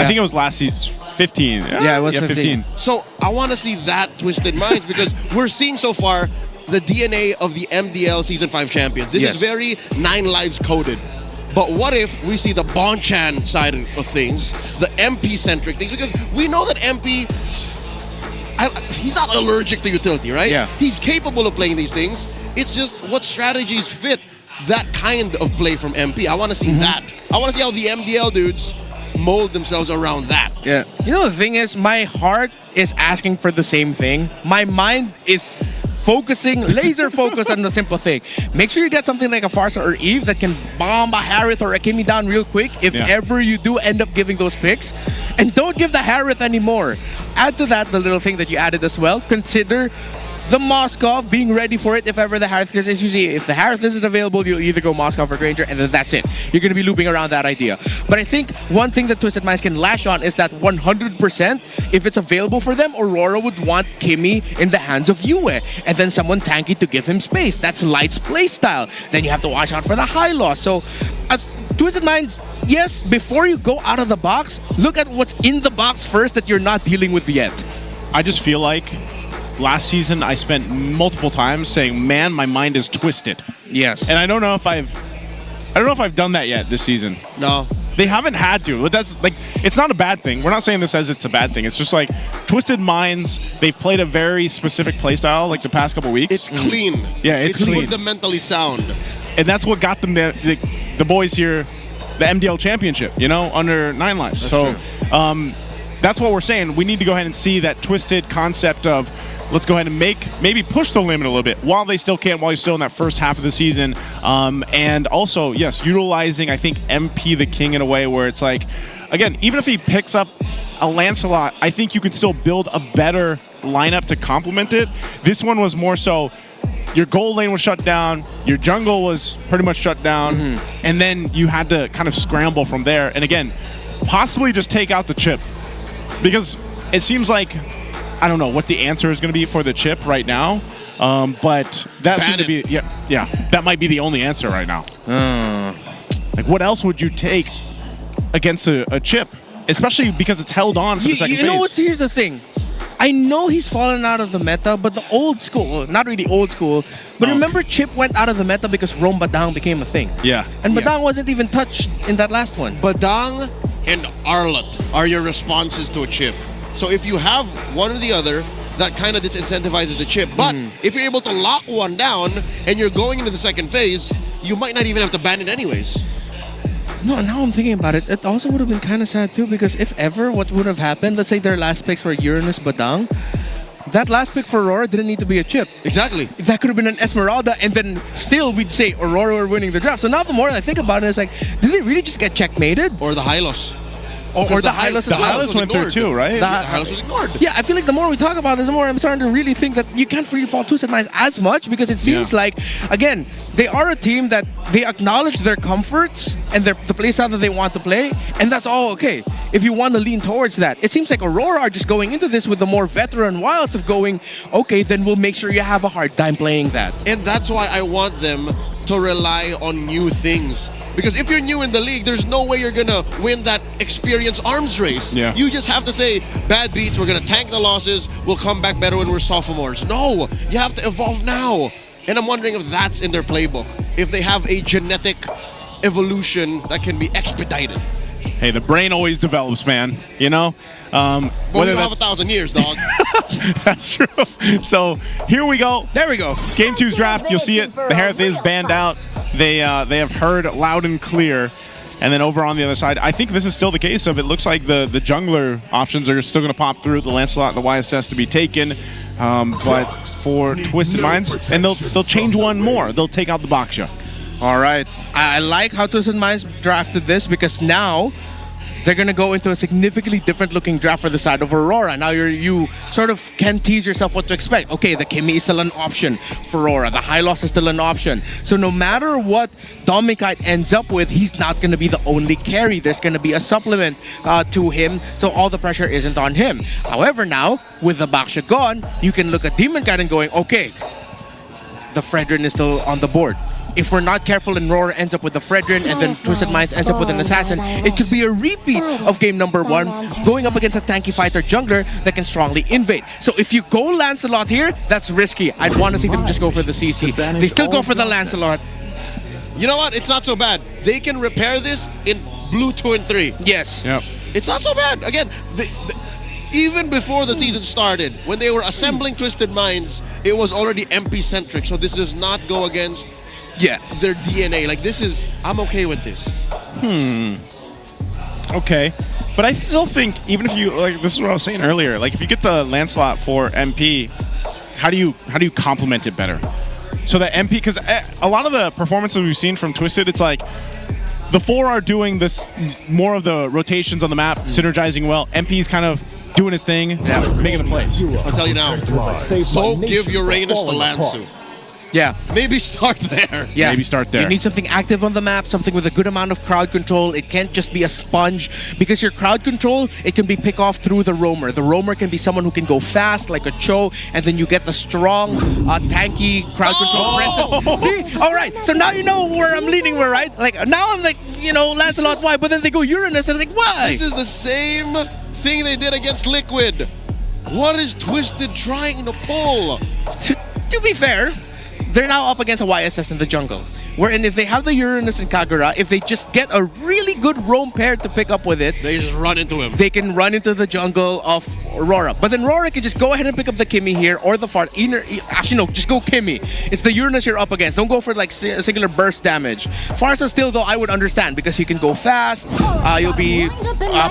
think it was last season. 15. Yeah, it was 15. So I want to see that Twisted Minds because we're seeing so far the DNA of the MDL Season 5 champions. This is very 9 lives coded. But what if we see the Bonchan side of things, the MP-centric things? Because we know that MP, he's not allergic to utility, right? Yeah. He's capable of playing these things. It's just what strategies fit that kind of play from MP. I want to see that. I want to see how the MDL dudes mold themselves around that. Yeah. You know, the thing is, my heart is asking for the same thing. My mind is laser focused on the simple thing. Make sure you get something like a Farsa or Eve that can bomb a Harith or a Kimi down real quick if ever you do end up giving those picks. And don't give the Harith anymore. Add to that the little thing that you added as well. Consider the Moskov being ready for it if ever the Harith, because it's usually if the Harith isn't available, you'll either go Moskov or Granger, and then that's it. You're going to be looping around that idea. But I think one thing that Twisted Minds can lash on is that 100%, if it's available for them, Aurora would want Kimi in the hands of Yue, and then someone tanky to give him space. That's Light's playstyle. Then you have to watch out for the high loss. So, as Twisted Minds, yes, before you go out of the box, look at what's in the box first that you're not dealing with yet. I just feel like last season I spent multiple times saying, "Man, my mind is twisted." Yes. And I don't know if I've done that yet this season. No. They haven't had to, but that's it's not a bad thing. We're not saying this as it's a bad thing. It's just like Twisted Minds, they've played a very specific playstyle the past couple weeks. It's clean. Yeah, it's clean. Fundamentally sound. And that's what got them the boys here, the MDL championship, under 9 lives. That's true. That's what we're saying. We need to go ahead and see that twisted concept of let's go ahead and maybe push the limit a little bit while they still can, while you're still in that first half of the season. And also, yes, utilizing, I think, MP the King in a way where it's like, again, even if he picks up a Lancelot, I think you can still build a better lineup to complement it. This one was more so your gold lane was shut down, your jungle was pretty much shut down, and then you had to kind of scramble from there. And again, possibly just take out the chip. Because it seems like, I don't know what the answer is going to be for the chip right now, but that seems to be, that might be the only answer right now. Like, what else would you take against a chip? Especially because it's held on for the second phase. You know what? Here's the thing. I know he's fallen out of the meta, but the old school, not really old school, but remember Chip went out of the meta because Rome Badang became a thing. Yeah. And Badang wasn't even touched in that last one. Badang and Arlott are your responses to a chip. So if you have one or the other, that kind of disincentivizes the chip. But if you're able to lock one down and you're going into the second phase, you might not even have to ban it anyways. No, now I'm thinking about it. It also would have been kind of sad too, because if ever, what would have happened? Let's say their last picks were Uranus, Badang. That last pick for Aurora didn't need to be a chip. Exactly. That could have been an Esmeralda, and then still we'd say Aurora were winning the draft. So now the more I think about it, it's like, did they really just get checkmated? Or the Hylos. Or the Hylos as well. The Hylos went through too, right? The Hylos was ignored. Yeah, I feel like the more we talk about this, the more I'm starting to really think that you can't really fault Twisted Minds as much, because it seems like, again, they are a team that they acknowledge their comforts and the play style that they want to play, and that's all okay. If you want to lean towards that, it seems like Aurora are just going into this with the more veteran wiles of going, okay, then we'll make sure you have a hard time playing that. And that's why I want them to rely on new things. Because if you're new in the league, there's no way you're gonna win that experience arms race. Yeah. You just have to say, bad beats, we're gonna tank the losses, we'll come back better when we're sophomores. No, you have to evolve now. And I'm wondering if that's in their playbook. If they have a genetic evolution that can be expedited. Hey, the brain always develops, man. You know? Well, we don't have 1,000 years, dog. That's true. So here we go. There we go. Game 2's draft. You'll see it. The Hereth is banned out. They have heard loud and clear. And then over on the other side, I think this is still the case of it looks like the jungler options are still going to pop through. The Lancelot and the YSS to be taken. But for Twisted Minds, and they'll change one more. They'll take out the Baksha. All right. I like how Twisted Minds drafted this, because now they're going to go into a significantly different looking draft for the side of Aurora. Now you sort of can tease yourself what to expect. Okay, the Kimi is still an option for Aurora. The Hylos is still an option. So no matter what Domikite ends up with, he's not going to be the only carry. There's going to be a supplement to him, so all the pressure isn't on him. However, now, with the Baksha gone, you can look at Demon Kite and going, okay, the Fredrin is still on the board. If we're not careful and RORA ends up with the Fredrin and then Twisted Minds ends up with an Assassin, it could be a repeat of game number 1, going up against a tanky fighter jungler that can strongly invade. So if you go Lancelot here, that's risky. I'd want to see them just go for the CC. They still go for the Lancelot. You know what? It's not so bad. They can repair this in blue 2 and 3. Yes. Yep. It's not so bad. Again, even before the season started, when they were assembling Twisted Minds, it was already MP-centric. So this does not go against their DNA. Like, this is, I'm okay with this. Okay. But I still think, even if you, like, this is what I was saying earlier, like, if you get the Lancelot for MP, how do you complement it better? So that MP, because a lot of the performances we've seen from Twisted, it's like, the 4 are doing this, more of the rotations on the map, synergizing well. MP's kind of doing his thing, making the plays. I'll tell you now, don't give Uranus the Lancer. Yeah. Maybe start there. Yeah. Maybe start there. You need something active on the map, something with a good amount of crowd control. It can't just be a sponge, because your crowd control, it can be pick off through the roamer. The roamer can be someone who can go fast, like a Cho, and then you get the strong, tanky crowd control presence. See? All right. So now you know where I'm leaning with, right? Like, now I'm like, you know, Lancelot, why? But then they go Uranus, and I'm like, why? This is the same thing they did against Liquid. What is Twisted trying to pull? To be fair, they're now up against a YSS in the jungle. Wherein if they have the Uranus and Kagura, if they just get a really good roam pair to pick up with it, they just run into him. They can run into the jungle of Aurora. But then RORA can just go ahead and pick up the Kimi here, or the Fart. Actually, no, just go Kimi. It's the Uranus you're up against. Don't go for like singular burst damage. Farsa still, though, I would understand, because you can go fast, you'll be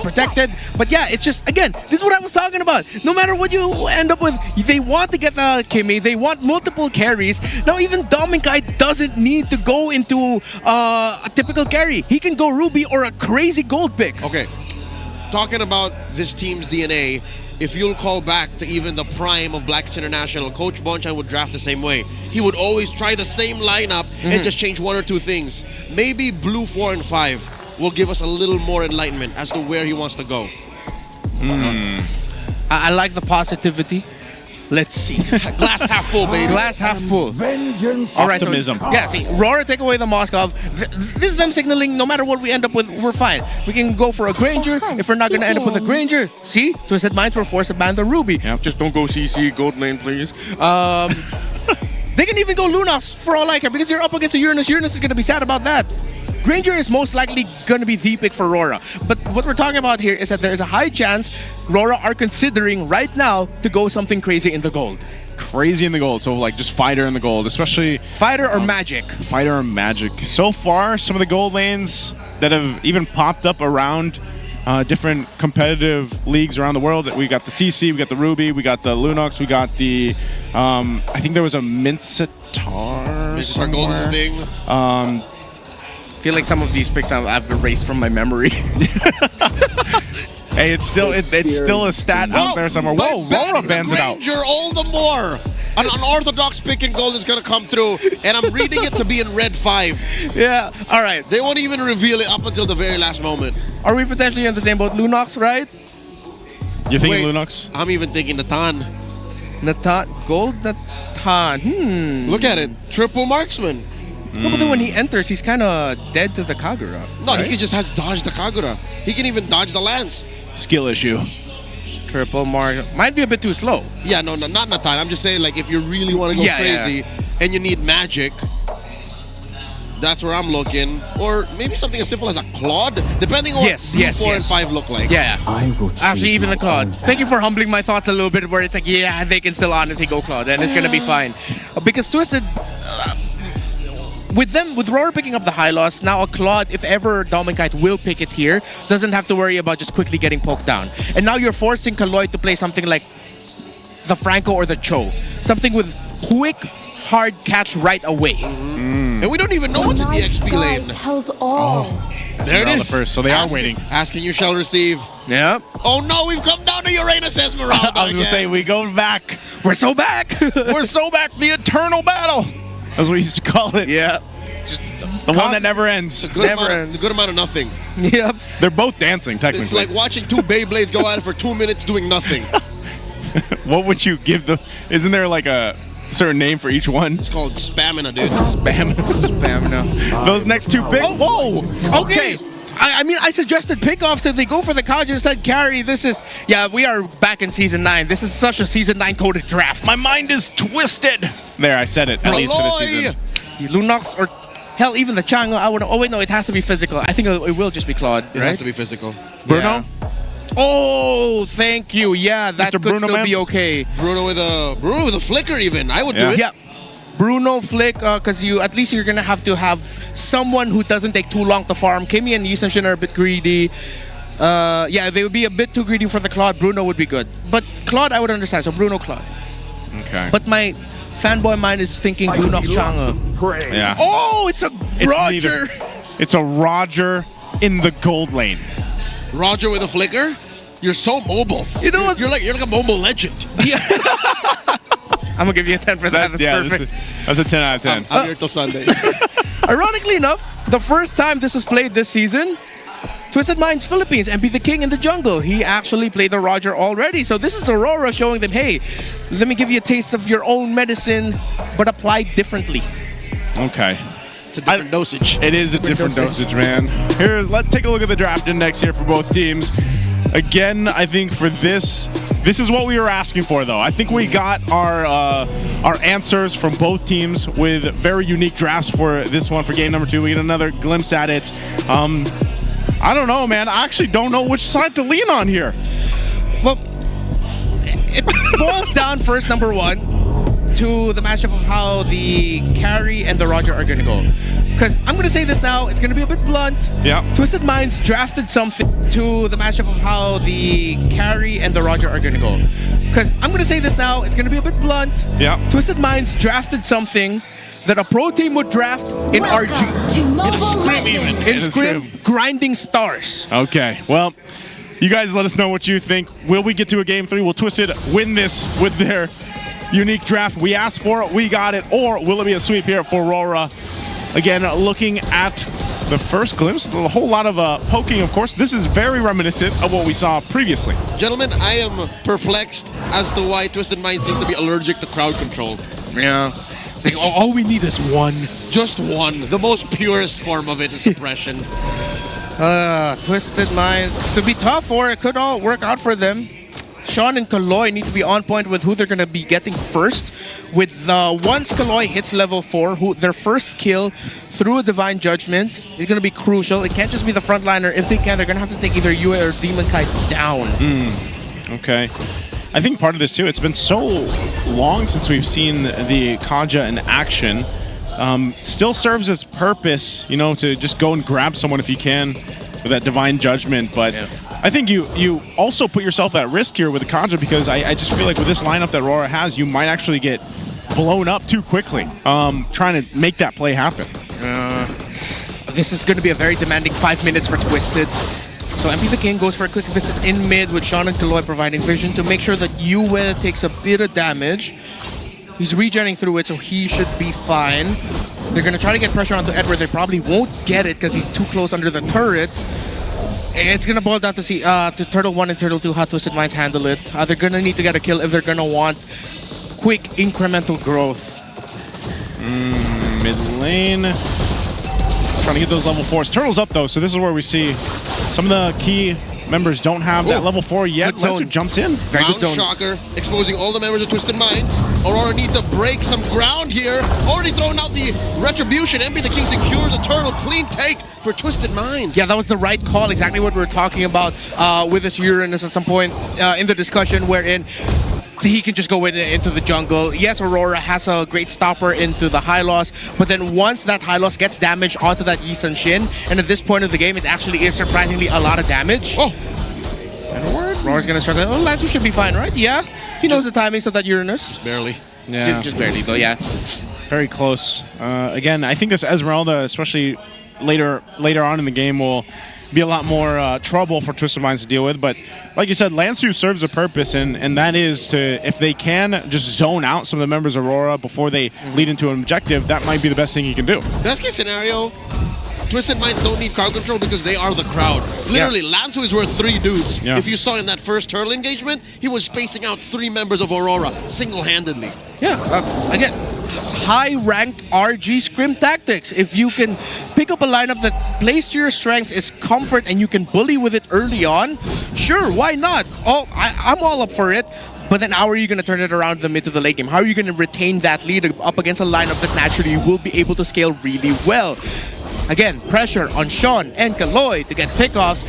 protected. But yeah, it's just, again, this is what I was talking about. No matter what you end up with, they want to get the Kimi, they want multiple carries. Now, even Domikite doesn't need to go into a typical carry. He can go Ruby or a crazy gold pick. Okay, talking about this team's DNA, if you'll call back to even the prime of Blacks International, Coach Bonchan would draft the same way. He would always try the same lineup and just change 1 or 2 things. Maybe blue 4 and 5 will give us a little more enlightenment as to where he wants to go. I like the positivity. Let's see. Glass half full, baby. Glass half full. All right, optimism. So, yeah, see, RORA take away the Moskov. This is them signaling no matter what we end up with, we're fine. We can go for a Granger. If we're not going to end up with a Granger, see, Twisted Minds were forced to ban the Ruby. Just don't go CC, gold lane, please. They can even go Lunox for all I care, because you're up against a Uranus. Uranus is going to be sad about that. Granger is most likely going to be the pick for RORA. But what we're talking about here is that there is a high chance RORA are considering right now to go something crazy in the gold. crazy in the gold. So like just fighter in the gold, especially fighter or magic. Fighter or magic. So far, some of the gold lanes that have even popped up around different competitive leagues around the world. We got the CC, we got the Ruby, we got the Lunox, we got the I think there was a Mincetar gold is a thing. I feel like some of these picks I've erased from my memory. Hey, it's still a stat out there somewhere. Whoa, RORA bans it out. Ranger, all the more. An unorthodox pick in gold is going to come through, and I'm reading it to be in red 5. Yeah, all right. They won't even reveal it up until the very last moment. Are we potentially in the same boat? Lunox, right? You're thinking Lunox? I'm even thinking Natan. Gold Natan. Look at it. Triple marksman. No, but then when he enters, he's kind of dead to the Kagura. No, right? he can just dodge the Kagura. He can even dodge the lance. Skill issue. Triple mark. Might be a bit too slow. Yeah, no, not Natan. I'm just saying, like, if you really want to go crazy and you need magic, that's where I'm looking. Or maybe something as simple as a Claude, depending on what 4 and 5 look like. Yeah. Actually, even the Claude. Thank you for humbling my thoughts a little bit, where it's like, yeah, they can still honestly go Claude, and it's going to be fine. Because Twisted... with RORA picking up the high loss, now a Claude, if ever Dominkite will pick it here, doesn't have to worry about just quickly getting poked down. And now you're forcing Kaloy to play something like the Franco or the Cho. Something with quick, hard catch right away. And we don't even know what's in the XP lane. Tells all. There it is. The first, so they are waiting. Asking you shall receive. Yeah. Oh no, we've come down to Uranus Esmeralda I was going to say, we go back. We're so back. We're so back. The eternal battle. That's what we used to call it. Yeah. Just the one that never ends. It's a good amount of nothing. Yep. They're both dancing, technically. It's like watching two Beyblades go at it for 2 minutes doing nothing. What would you give them? Isn't there like a certain name for each one? It's called Spamina, dude. Spamina. Those next two picks. Whoa! Okay. I mean, I suggested pickoffs if they go for the Kaja instead carry. This is, we are back in Season 9. This is such a Season 9 coded draft. My mind is twisted. There, I said it. At least for this season. Lunox or hell, even the Chango. I would. Oh wait, no, it has to be physical. I think it will just be Claude. It has to be physical. Bruno. Yeah. Oh, thank you. Yeah, that could Bruno, still be okay. Bruno with a flicker even. I would do it. Yeah. Bruno flick, because at least you're gonna have to have someone who doesn't take too long to farm. Kimi and Yusanshin are a bit greedy. Yeah, they would be a bit too greedy for the Claude. Bruno would be good, but Claude I would understand. So Bruno, Claude. Okay. But my fanboy mind is thinking Bruno Changa. Yeah. Oh, it's a Roger. It's a Roger in the gold lane. Roger with a flicker. You're so mobile. You know what? You're like a mobile legend. Yeah. I'm gonna give you a 10 for that. That's perfect. That's a 10 out of 10. I'm here till Sunday. Ironically enough, the first time this was played this season, Twisted Minds Philippines, MP the King in the jungle. He actually played the Roger already. So this is Aurora showing them, hey, let me give you a taste of your own medicine, but applied differently. Okay. It's a different dosage. It is a different dosage, man. Here, let's take a look at the draft index here for both teams. Again, I think for this is what we were asking for, though. I think we got our answers from both teams with very unique drafts for this one, for game number 2. We get another glimpse at it. I don't know, man. I actually don't know which side to lean on here. Well, it boils down first, number 1, to the matchup of how the carry and the Roger are going to go. Because I'm going to say this now, it's going to be a bit blunt. Yeah. Twisted Minds drafted something to the matchup of how the carry and the Roger are going to go. Because I'm going to say this now, it's going to be a bit blunt. Yeah. Twisted Minds drafted something that a pro team would draft in RG. In a scrim even. In scrim, grinding stars. Okay, well, you guys let us know what you think. Will we get to a game 3? Will Twisted win this with their unique draft? We asked for it, we got it. Or will it be a sweep here for RORA? Again, looking at the first glimpse, a whole lot of poking, of course. This is very reminiscent of what we saw previously. Gentlemen, I am perplexed as to why Twisted Minds seem to be allergic to crowd control. Yeah. It's like, all we need is one. Just one. The most purest form of it is suppression. Twisted Minds could be tough, or it could all work out for them. Sean and Kaloy need to be on point with who they're going to be getting first. With once Kaloy hits level 4, their first kill through a Divine Judgment is going to be crucial. It can't just be the frontliner. If they can, they're going to have to take either Yue or Demon Kite down. Okay. I think part of this too, it's been so long since we've seen the Kaja in action. Still serves its purpose, you know, to just go and grab someone if you can with that Divine Judgment, but I think you also put yourself at risk here with the Kaja, because I just feel like with this lineup that RORA has, you might actually get blown up too quickly, trying to make that play happen. This is going to be a very demanding 5 minutes for Twisted. So MP the King goes for a quick visit in mid with Sean and Kaloy providing vision to make sure that Yue takes a bit of damage. He's regenerating through it, so he should be fine. They're going to try to get pressure onto Edward. They probably won't get it because he's too close under the turret. It's going to boil down to see to Turtle 1 and Turtle 2 how Twisted Minds handle it. They're going to need to get a kill if they're going to want quick incremental growth. Mid lane. Trying to get those level 4s. Turtle's up though, so this is where we see some of the key members don't have that level 4 yet. Lancer jumps in. Very good zone. Shocker, exposing all the members of Twisted Minds. Aurora need to break some ground here. Already throwing out the Retribution. MP the King secures a turtle. Clean take for Twisted Minds. Yeah, that was the right call. Exactly what we were talking about with this Uranus at some point in the discussion, wherein he can just go into the jungle. Yes, Aurora has a great stopper into the high loss, but then once that high loss gets damaged onto that Yisun Shin, and at this point of the game, it actually is surprisingly a lot of damage. Oh! Aurora's gonna struggle. Oh, Lancer should be fine, right? Yeah. He knows the timings of that Uranus. Just barely. Yeah. Just barely, though, yeah. Very close. Again, I think this Esmeralda, especially later on in the game, will be a lot more trouble for Twisted Minds to deal with. But like you said, Lansu serves a purpose, and that is to, if they can just zone out some of the members of Aurora before they lead into an objective, that might be the best thing you can do. Best case scenario, Twisted Minds don't need crowd control because they are the crowd. Literally, Lansu is worth 3 dudes. Yeah. If you saw in that first turtle engagement, he was spacing out 3 members of Aurora single-handedly. Yeah, again, high-ranked RG scrim tactics. If you can pick up a lineup that plays to your strengths, is comfort, and you can bully with it early on, sure, why not? I'm all up for it. But then how are you going to turn it around in the mid to the late game? How are you going to retain that lead up against a lineup that naturally will be able to scale really well? Again, pressure on Sean and Kaloy to get pickoffs.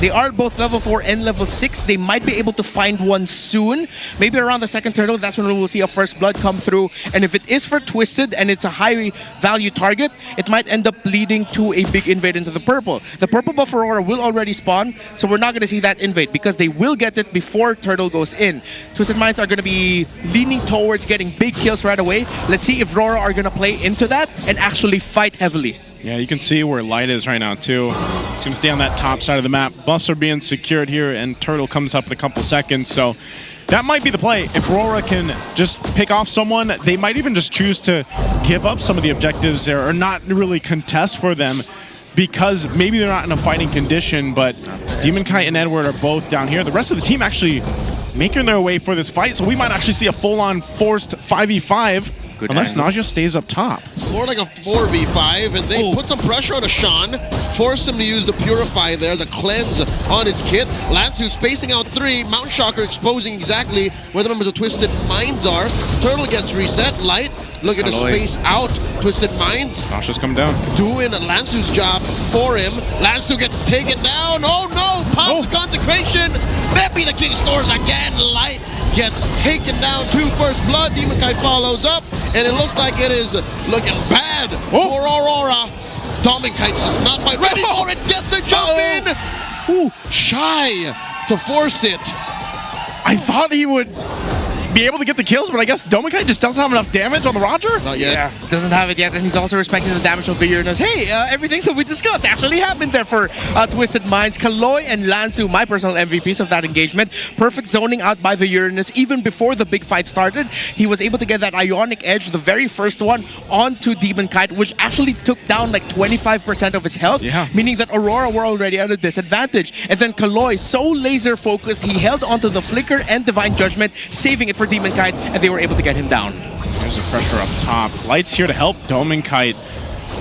They are both level 4 and level 6. They might be able to find one soon. Maybe around the second turtle, that's when we will see a first blood come through. And if it is for Twisted and it's a high value target, it might end up leading to a big invade into the purple. The purple buff Aurora will already spawn, so we're not going to see that invade because they will get it before turtle goes in. Twisted Minds are going to be leaning towards getting big kills right away. Let's see if RORA are going to play into that and actually fight heavily. Yeah, you can see where Light is right now, too. He's going to stay on that top side of the map. Buffs are being secured here, and Turtle comes up in a couple seconds, so that might be the play. If RORA can just pick off someone, they might even just choose to give up some of the objectives there or not really contest for them because maybe they're not in a fighting condition, but Demon Kite and Edward are both down here. The rest of the team actually making their way for this fight, so we might actually see a full-on forced 5v5. Good unless Naja stays up top. More like a 4v5, and they put some pressure on Sean, force him to use the Purify there, the cleanse on his kit. Lansu spacing out 3, Mount Shocker exposing exactly where the members of Twisted Minds are. Turtle gets reset, Light looking to space out Twisted Minds. Nasha's come down. Doing Lansu's job for him. Lansu gets taken down. Oh no, pops the consecration. Beppy the King scores again. Light gets taken down to first blood. Demon Kite follows up, and it looks like it is looking bad for Aurora. Demon Kite's just not quite ready for it. Gets the jump in. Ooh, shy to force it. I thought he would be able to get the kills, but I guess Domikite just doesn't have enough damage on the Roger? Not yet. Yeah, doesn't have it yet, and he's also respecting the damage of the Uranus. Hey, everything that we discussed actually happened there for Twisted Minds. Kaloy and Lansu, my personal MVPs of that engagement. Perfect zoning out by the Uranus. Even before the big fight started, he was able to get that Ionic Edge, the very first one, onto Demon Kite, which actually took down like 25% of his health, meaning that Aurora were already at a disadvantage. And then Kaloy, so laser focused, he held onto the Flicker and Divine Judgment, saving it for Demon Kite, and they were able to get him down. There's the pressure up top. Light's here to help Demon Kite.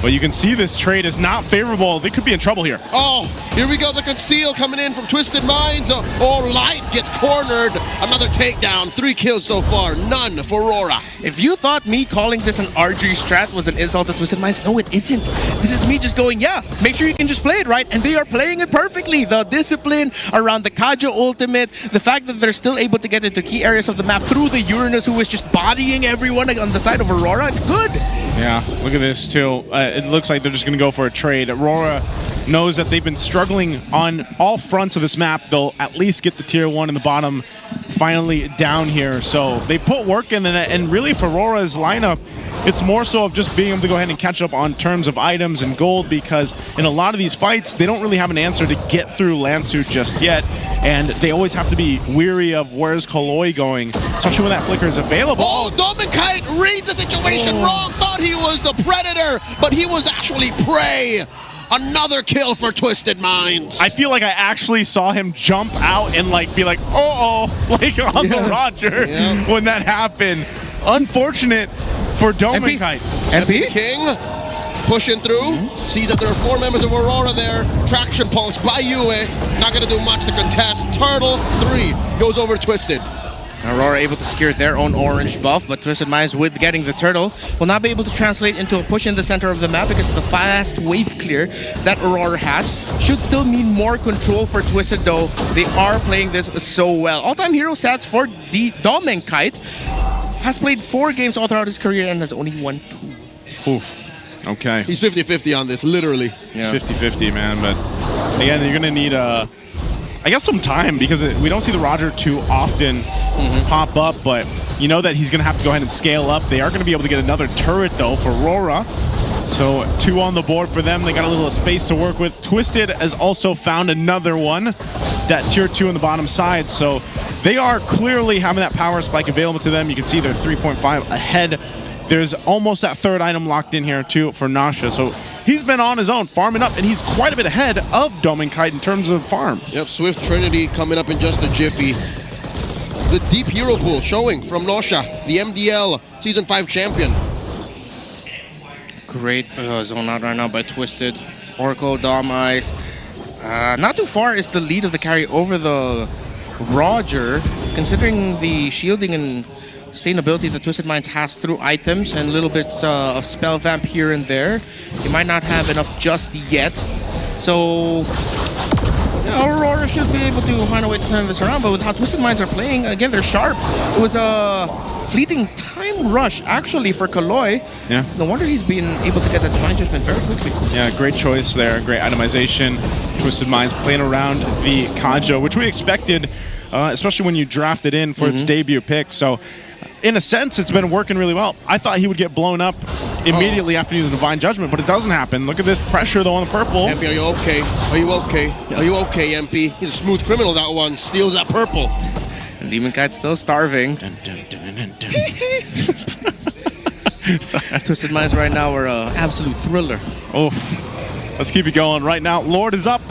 But you can see this trade is not favorable. They could be in trouble here. Oh, here we go. The conceal coming in from Twisted Minds. Oh, Light gets cornered. Another takedown. 3 kills so far. None for RORA. If you thought me calling this an RG strat was an insult to Twisted Minds, no, it isn't. This is me just going, yeah, make sure you can just play it right, and they are playing it perfectly. The discipline around the Kajo ultimate, the fact that they're still able to get into key areas of the map through the Uranus, who is just bodying everyone on the side of Aurora, it's good. Yeah, look at this too. It looks like they're just going to go for a trade. Aurora knows that they've been struggling on all fronts of this map. They'll at least get the tier 1 in the bottom finally down here. So they put work in, and really for Aurora's lineup, it's more so of just being able to go ahead and catch up on terms of items and gold, because in a lot of these fights, they don't really have an answer to get through Lansu just yet. And they always have to be weary of where's Kaloi going, especially when that flicker is available. Oh, Dominkite reads the situation wrong. Thought he was the predator, but he was actually prey. Another kill for Twisted Minds. I feel like I actually saw him jump out and like be like, uh-oh, like on the Roger when that happened. Unfortunate for Dominkite. MP King pushing through. Sees that there are 4 members of Aurora there. Traction pulse by Yue. Not going to do much to contest. Turtle 3 goes over Twisted. Aurora able to secure their own orange buff, but Twisted Minds, with getting the turtle, will not be able to translate into a push in the center of the map because of the fast wave clear that Aurora has. Should still mean more control for Twisted, though. They are playing this so well. All-time hero stats for the Dominkite. Has played 4 games all throughout his career and has only won 2. Oof. Okay. He's 50-50 on this, literally. Yeah. 50-50, man. But again, you're going to need I guess some time, because we don't see the Roger too often pop up, but you know that he's going to have to go ahead and scale up. They are going to be able to get another turret, though, for RORA. So 2 on the board for them. They got a little space to work with. Twisted has also found another one, that tier 2 on the bottom side. So they are clearly having that power spike available to them. You can see they're 3.5 ahead. There's almost that 3rd item locked in here, too, for Nasha. So he's been on his own, farming up, and he's quite a bit ahead of Dominkite in terms of farm. Yep, Swift Trinity coming up in just a jiffy. The deep hero pool showing from Nasha, the MDL Season 5 champion. Great zone out right now by Twisted. Oracle, Dom Ice. Not too far is the lead of the carry over the Roger, considering the shielding and sustainability that Twisted Minds has through items and little bits of spell vamp here and there. He might not have enough just yet. So Aurora should be able to find a way to turn this around, but with how Twisted Minds are playing, again, they're sharp. It was a fleeting time rush, actually, for Kaloi. Yeah. No wonder he's been able to get that Divine Judgment very quickly. Yeah, great choice there. Great itemization. Twisted Minds playing around the Kajo, which we expected, especially when you drafted in for its debut pick. So in a sense, it's been working really well. I thought he would get blown up immediately after using Divine Judgment, but it doesn't happen. Look at this pressure, though, on the purple. MP, are you okay? Are you okay? Are you okay, MP? He's a smooth criminal, that one. Steals that purple. And Demonkite's still starving. Twisted Minds right now are an absolute thriller. Oh, let's keep it going. Right now, Lord is up.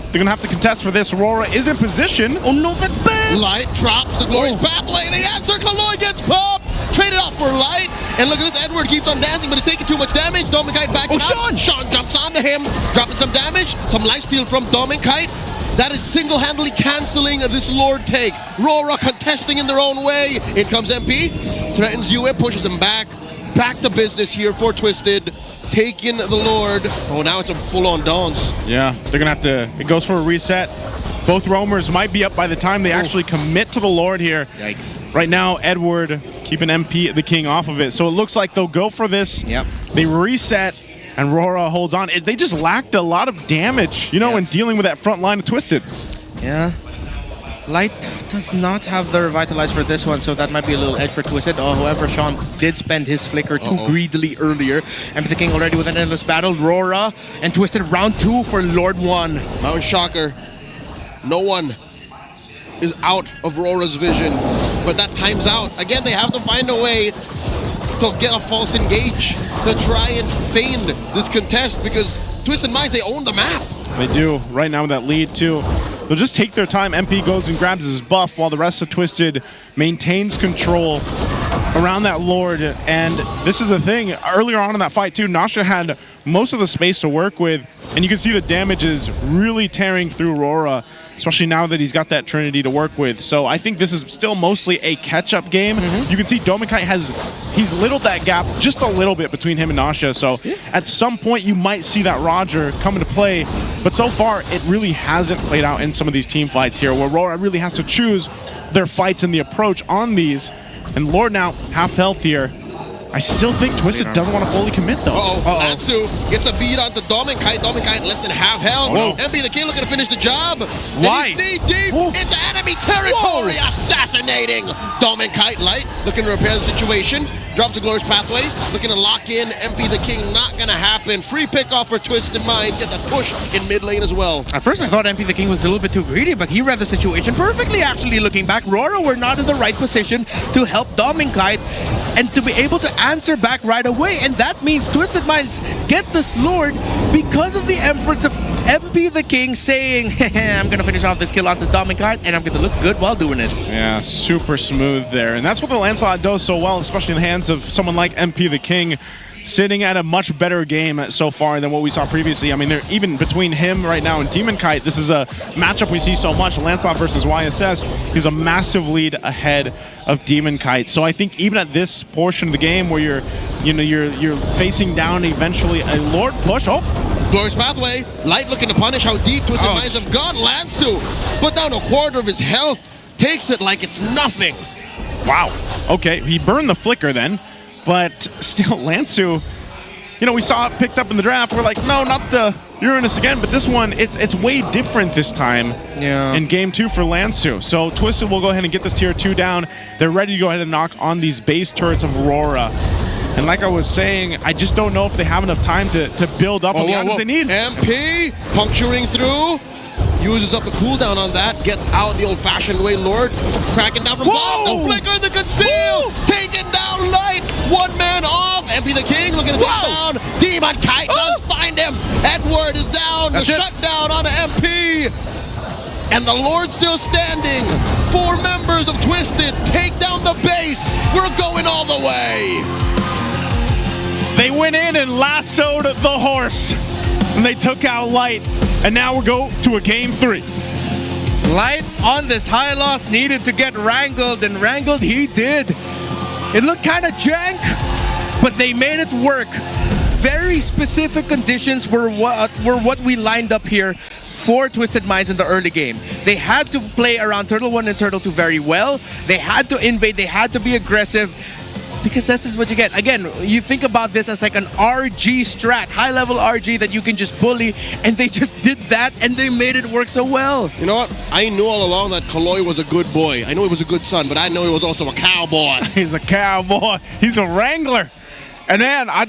They're going to have to contest for this. Aurora is in position. Oh, no, that's bad. Light drops the glorious pathway. The answer, Kaloi gets popped. Traded off for Light. And look at this, Edward keeps on dancing, but he's taking too much damage. Dominkite backing up. Sean! Sean jumps onto him, dropping some damage. Some lifesteal from Dominkite. That is single-handedly canceling this Lord take. RORA contesting in their own way. In comes MP. Threatens Yue, pushes him back. Back to business here for Twisted. Taking the Lord. Oh, now it's a full-on dance. Yeah, they're going to have to... It goes for a reset. Both roamers might be up by the time they actually commit to the Lord here. Yikes. Right now, Edward keeping MP, the King, off of it. So it looks like they'll go for this. Yep. They reset, and RORA holds on. They just lacked a lot of damage, you know, in dealing with that front line of Twisted. Yeah. Light does not have the Revitalize for this one, so that might be a little edge for Twisted. However, Sean did spend his flicker too greedily earlier. And the King already with an endless battle. RORA and Twisted round 2 for Lord 1. Mount Shocker. No one is out of RORA's vision, but that time's out. Again, they have to find a way to get a false engage to try and feign this contest, because Twisted Minds, they own the map. They do. Right now with that lead, too. They'll just take their time. MP goes and grabs his buff while the rest of Twisted maintains control around that Lord, and this is the thing. Earlier on in that fight too, Nasha had most of the space to work with, and you can see the damage is really tearing through RORA, especially now that he's got that Trinity to work with. So I think this is still mostly a catch-up game. You can see Dominkite he's littled that gap just a little bit between him and Nasha, so at some point you might see that Roger come into play, but so far it really hasn't played out in some of these team fights here, where RORA really has to choose their fights and the approach on these. And Lord now half health here. I still think Twisted doesn't want to fully commit though. Natsu gets a beat onto Dominkite. Dominkite less than half health. MP the King looking to finish the job. Why? And he's knee deep into enemy territory, assassinating Dominkite. Light looking to repair the situation. Drops the Glorious Pathway, looking to lock in MP the King. Not gonna happen. Free pick off for Twisted Mind. Get the push in mid lane as well. At first I thought MP the King was a little bit too greedy, but he read the situation perfectly actually. Looking back, RORA were not in the right position to help Dominkite and to be able to answer back right away, and that means Twisted Minds get this Lord because of the efforts of MP the King saying, I'm gonna finish off this kill onto Dominkite and I'm gonna look good while doing it. Yeah, super smooth there, and that's what the Lancelot does so well, especially in the hands of someone like MP the King, sitting at a much better game so far than what we saw previously. I mean, even between him right now and Demonkite, this is a matchup we see so much. Lancelot versus YSS, he's a massive lead ahead of Demonkite. So I think even at this portion of the game where you're facing down eventually a Lord push. Glorious Pathway, Light looking to punish how deep Twisted Minds have gone. Lansu put down a quarter of his health, takes it like it's nothing. Wow. Okay, he burned the flicker then, but still Lansu, we saw it picked up in the draft. We're like, no, not the Uranus again, but this one, it's way different this time in game 2 for Lansu. So Twisted will go ahead and get this tier 2 down. They're ready to go ahead and knock on these base turrets of Aurora. And like I was saying, I just don't know if they have enough time to build up on the items they need. MP puncturing through. Uses up the cooldown on that, gets out the old-fashioned way. Lord cracking down from bottom. The flicker, the conceal, taking down Light. One man off. MP the King looking to take down Demonkite. Does find him. Edward is down. The shutdown on MP. And the Lord still standing. 4 members of Twisted take down the base. We're going all the way. They went in and lassoed the horse. And they took out Light. And now we'll go to a game 3. Light on this high loss needed to get wrangled, and wrangled he did. It looked kind of jank, but they made it work. Very specific conditions were what we lined up here for Twisted Minds in the early game. They had to play around Turtle 1 and Turtle 2 very well. They had to invade, they had to be aggressive, because this is what you get. Again, you think about this as like an RG strat, high-level RG that you can just bully, and they just did that, and they made it work so well. You know what? I knew all along that Kaloy was a good boy. I knew he was a good son, but I know he was also a cowboy. He's a cowboy. He's a wrangler. And man, I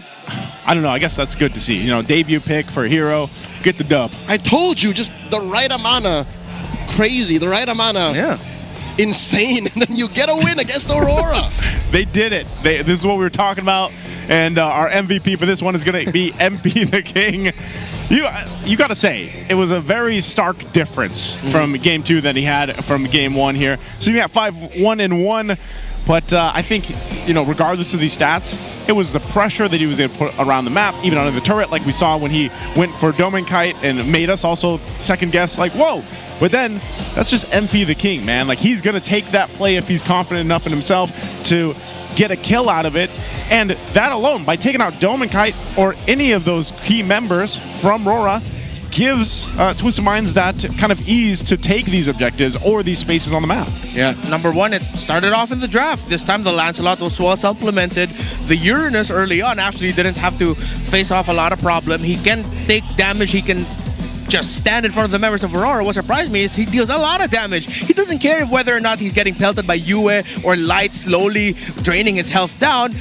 don't know. I guess that's good to see. Debut pick for a hero. Get the dub. I told you, just the right amount of crazy, the right amount of insane, and then you get a win against Aurora. They did it. This is what we were talking about, and our MVP for this one is going to be MP the King. You got to say, it was a very stark difference from game 2 that he had from game 1 here. So you got 5-1-1, but I think, regardless of these stats, it was the pressure that he was going to put around the map, even under the turret, like we saw when he went for Dominkite and made us also second guess, like, whoa. But then, that's just MP the King, man. Like, he's going to take that play if he's confident enough in himself to get a kill out of it. And that alone, by taking out Dominkite or any of those key members from RORA, gives Twisted Minds that kind of ease to take these objectives or these spaces on the map. Yeah, number 1, it started off in the draft. This time the Lancelot was well supplemented. The Uranus early on actually didn't have to face off a lot of problem. He can take damage, he can just stand in front of the members of Aurora. What surprised me is he deals a lot of damage. He doesn't care whether or not he's getting pelted by Yue or Light slowly draining his health down.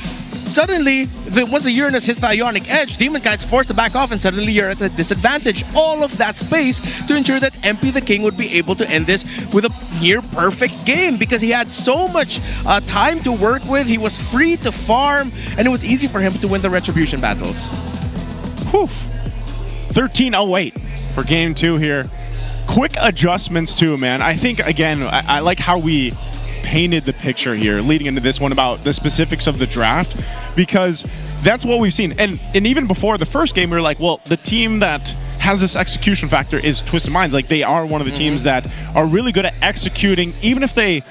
Suddenly, once the Uranus hits the Ionic Edge, Demonkite's forced to back off, and suddenly you're at a disadvantage. All of that space to ensure that MP the King would be able to end this with a near perfect game, because he had so much time to work with. He was free to farm, and it was easy for him to win the Retribution battles. Whew. 13:08 for game 2 here. Quick adjustments too, man. I think, again, I like how we painted the picture here leading into this one about the specifics of the draft, because that's what we've seen. And even before the first game, we were like, well, the team that has this execution factor is Twisted Minds. Like, they are one of the teams that are really good at executing, even if they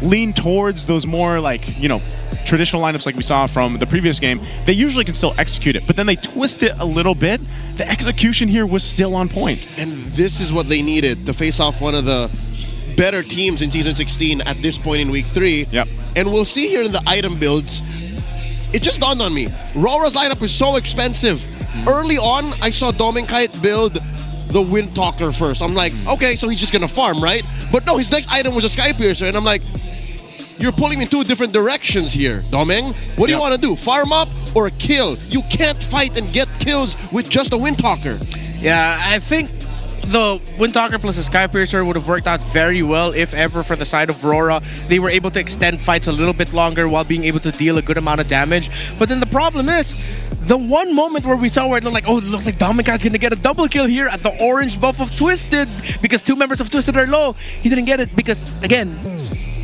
lean towards those more, like, you know, traditional lineups like we saw from the previous game. They usually can still execute it, but then they twist it a little bit. The execution here was still on point. And this is what they needed to face off one of the better teams in Season 16 at this point in Week 3. Yep. And we'll see here in the item builds, it just dawned on me. RORA's lineup is so expensive. Early on, I saw Dominkite build the Wind Talker first. I'm like, okay, so he's just gonna farm, right? But no, his next item was a Sky Piercer, and I'm like, you're pulling me in two different directions here, Domeng. What do you want to do? Farm up or kill? You can't fight and get kills with just a Wind Talker. Yeah, I think the Wind Talker plus a Sky Piercer would have worked out very well if ever for the side of RORA. They were able to extend fights a little bit longer while being able to deal a good amount of damage. But then the problem is, the one moment where we saw where it looked like, oh, it looks like Dominkai's gonna get a double kill here at the orange buff of Twisted, because two members of Twisted are low. He didn't get it because, again,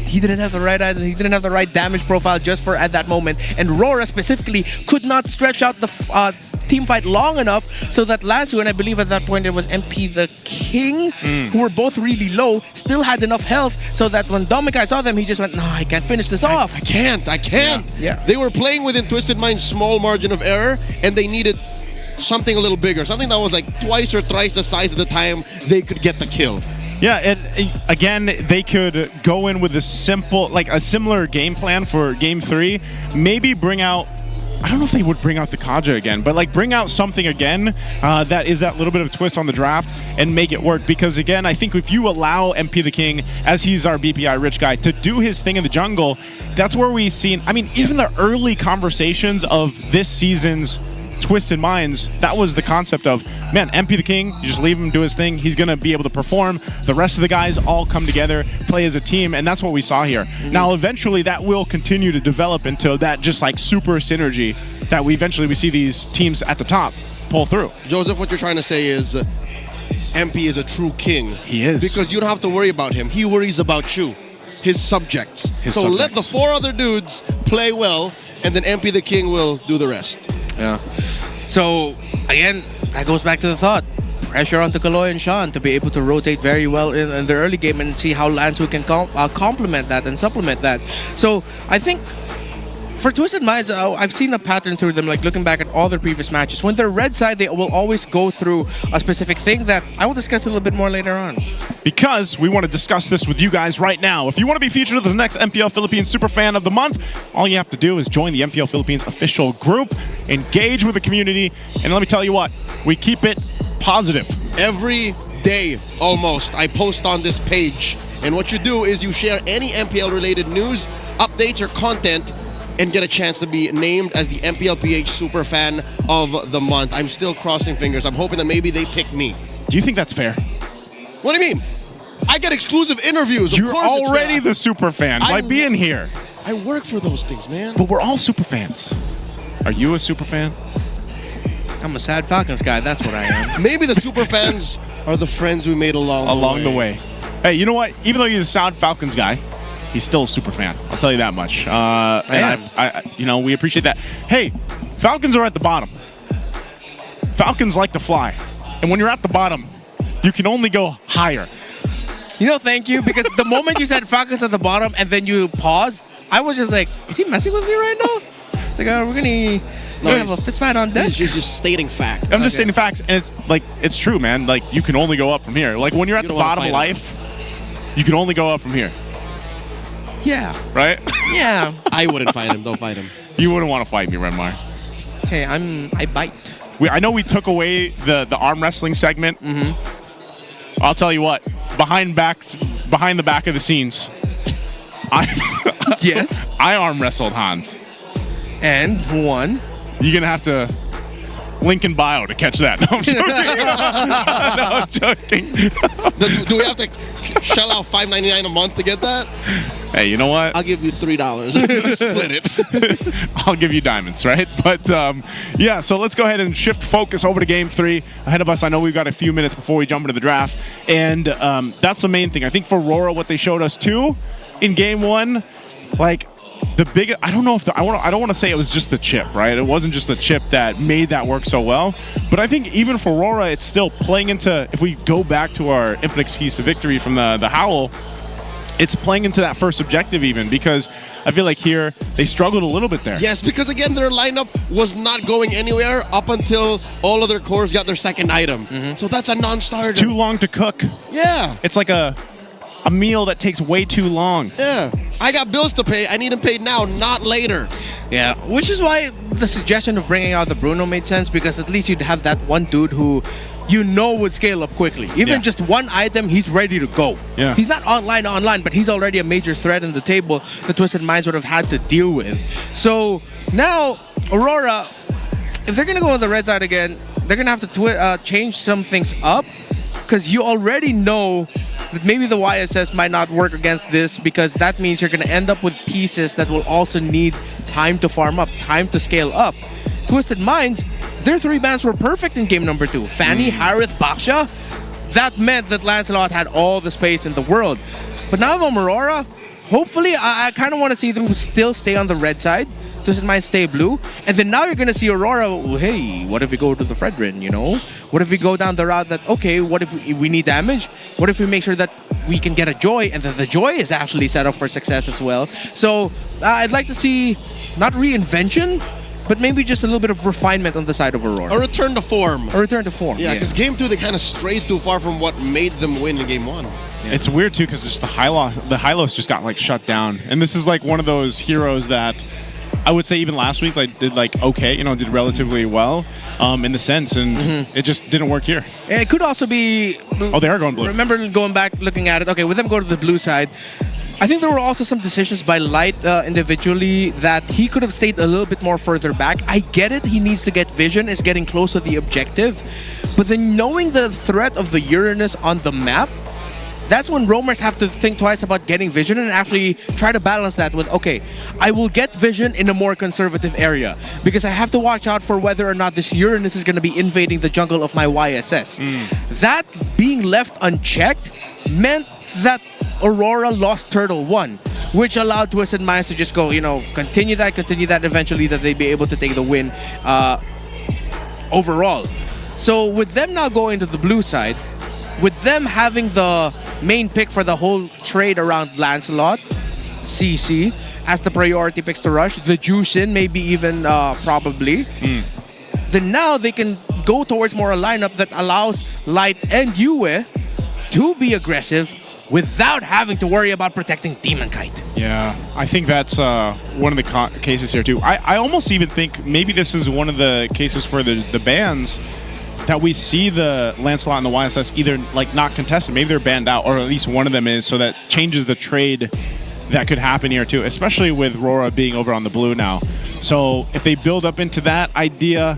he didn't have the right item, he didn't have the right damage profile just for at that moment. And RORA specifically could not stretch out the team fight long enough so that Lanzu, and I believe at that point it was MP the King, who were both really low, still had enough health so that when Dominkai saw them, he just went, no, I can't finish this off. I can't. Yeah. They were playing within Twisted Mind's small margin of error, and they needed something a little bigger, something that was like twice or thrice the size of the time they could get the kill. Yeah, and again, they could go in with a similar game plan for Game 3. Maybe bring out, I don't know if they would bring out the Kaja again, but like bring out something again that is that little bit of a twist on the draft and make it work. Because again, I think if you allow MP the King, as he's our BPI rich guy, to do his thing in the jungle, that's where we've seen, I mean, even the early conversations of this season's Twisted Minds, that was the concept of, man, MP the King, you just leave him do his thing, he's going to be able to perform. The rest of the guys all come together, play as a team, and that's what we saw here. Now, eventually, that will continue to develop into that just like super synergy that we see these teams at the top pull through. Joseph, what you're trying to say is MP is a true king. He is. Because you don't have to worry about him. He worries about you, his subjects. Let the four other dudes play well, and then MP the King will do the rest. Yeah. So, again, that goes back to the thought. Pressure onto Kaloy and Sean to be able to rotate very well in the early game and see how Lanzu can complement that and supplement that. So, I think for Twisted Minds, I've seen a pattern through them, like looking back at all their previous matches. When they're red side, they will always go through a specific thing that I will discuss a little bit more later on. Because we want to discuss this with you guys right now. If you want to be featured as the next MPL Philippines Super Fan of the Month, all you have to do is join the MPL Philippines official group, engage with the community, and let me tell you what, we keep it positive. Every day, almost, I post on this page. And what you do is you share any MPL-related news, updates, or content, and get a chance to be named as the MPLPH Super Fan of the Month. I'm still crossing fingers. I'm hoping that maybe they pick me. Do you think that's fair? What do you mean? I get exclusive interviews. Of You're course it's already fair. the super fan by being here. I work for those things, man. But we're all super fans. Are you a super fan? I'm a sad Falcons guy, that's what I am. Maybe the super fans are the friends we made along the way. Hey, you know what? Even though he's a sad Falcons guy, he's still a super fan. I'll tell you that much. And we appreciate that. Hey, Falcons are at the bottom. Falcons like to fly. And when you're at the bottom, you can only go higher. You know, thank you, because the moment you said Falcons at the bottom and then you paused, I was just like, is he messing with me right now? It's like, we're gonna have a fist fight on desk. He's just stating facts. I'm just stating facts, and it's like, it's true, man. Like, you can only go up from here. Like, when you're at the bottom of life, you can only go up from here. Yeah. Right? Yeah. I wouldn't fight him. Don't fight him. You wouldn't want to fight me, Renmar. Hey, I bite. I know we took away the arm wrestling segment. I'll tell you what. Behind the back of the scenes, Yes. I arm wrestled Hans. And who won? You're gonna have to link in bio to catch that. No, I'm joking. No, I'm joking. Do we have to shell out $5.99 a month to get that? Hey, you know what? I'll give you $3. Split it. I'll give you diamonds, right? But yeah, so let's go ahead and shift focus over to Game 3. Ahead of us, I know we've got a few minutes before we jump into the draft, and that's the main thing. I think for RORA, what they showed us too in game one, like the biggest, I don't know if I don't want to say it was just the chip, right? It wasn't just the chip that made that work so well, but I think even for RORA, it's still playing into, if we go back to our Infinite Keys to Victory from the Howl, it's playing into that first objective even, because I feel like here they struggled a little bit there. Yes, because again, their lineup was not going anywhere up until all of their cores got their second item. So that's a non-starter. Too long to cook. Yeah. It's like a meal that takes way too long. Yeah. I got bills to pay. I need them paid now, not later. Yeah, which is why the suggestion of bringing out the Bruno made sense, because at least you'd have that one dude who you know would scale up quickly. Even just one item, he's ready to go. Yeah. He's not online, but he's already a major threat in the table that Twisted Minds would have had to deal with. So now, Aurora, if they're going to go on the red side again, they're going to have to change some things up, because you already know that maybe the YSS might not work against this, because that means you're going to end up with pieces that will also need time to farm up, time to scale up. Twisted Minds, their 3 bans were perfect in game number 2. Fanny, Harith, Baksha. That meant that Lancelot had all the space in the world. But now from Aurora, hopefully, I kind of want to see them still stay on the red side. Twisted Minds stay blue. And then now you're going to see Aurora, hey, what if we go to the Fredrin, you know? What if we go down the route that, okay, what if we need damage? What if we make sure that we can get a Joy, and that the Joy is actually set up for success as well? So I'd like to see, not reinvention, but maybe just a little bit of refinement on the side of Aurora. A return to form. A return to form. Yeah, because game 2, they kind of strayed too far from what made them win in game 1. Yeah. It's weird too, because just the Hylos just got like shut down, and this is like one of those heroes that I would say even last week like did like okay, you know, did relatively well in the sense, and it just didn't work here. It could also be. Oh, they are going blue. Remember going back, looking at it. Okay, with them going to the blue side, I think there were also some decisions by Light individually that he could have stayed a little bit more further back. I get it, he needs to get vision, is getting close to the objective. But then knowing the threat of the Uranus on the map, that's when roamers have to think twice about getting vision and actually try to balance that with, okay, I will get vision in a more conservative area because I have to watch out for whether or not this Uranus is going to be invading the jungle of my YSS. That being left unchecked meant that Aurora lost Turtle 1, which allowed Twisted Minds to just go, you know, continue that, eventually that they'd be able to take the win overall. So with them now going to the blue side, with them having the main pick for the whole trade around Lancelot, CC, as the priority picks to rush, the Jushin maybe even probably, then now they can go towards more a lineup that allows Light and Yue to be aggressive without having to worry about protecting Demon Kite. Yeah, I think that's one of the cases here too. I almost even think maybe this is one of the cases for the bans that we see the Lancelot and the YSS either like not contested, maybe they're banned out, or at least one of them is, so that changes the trade that could happen here too, especially with RORA being over on the blue now. So if they build up into that idea,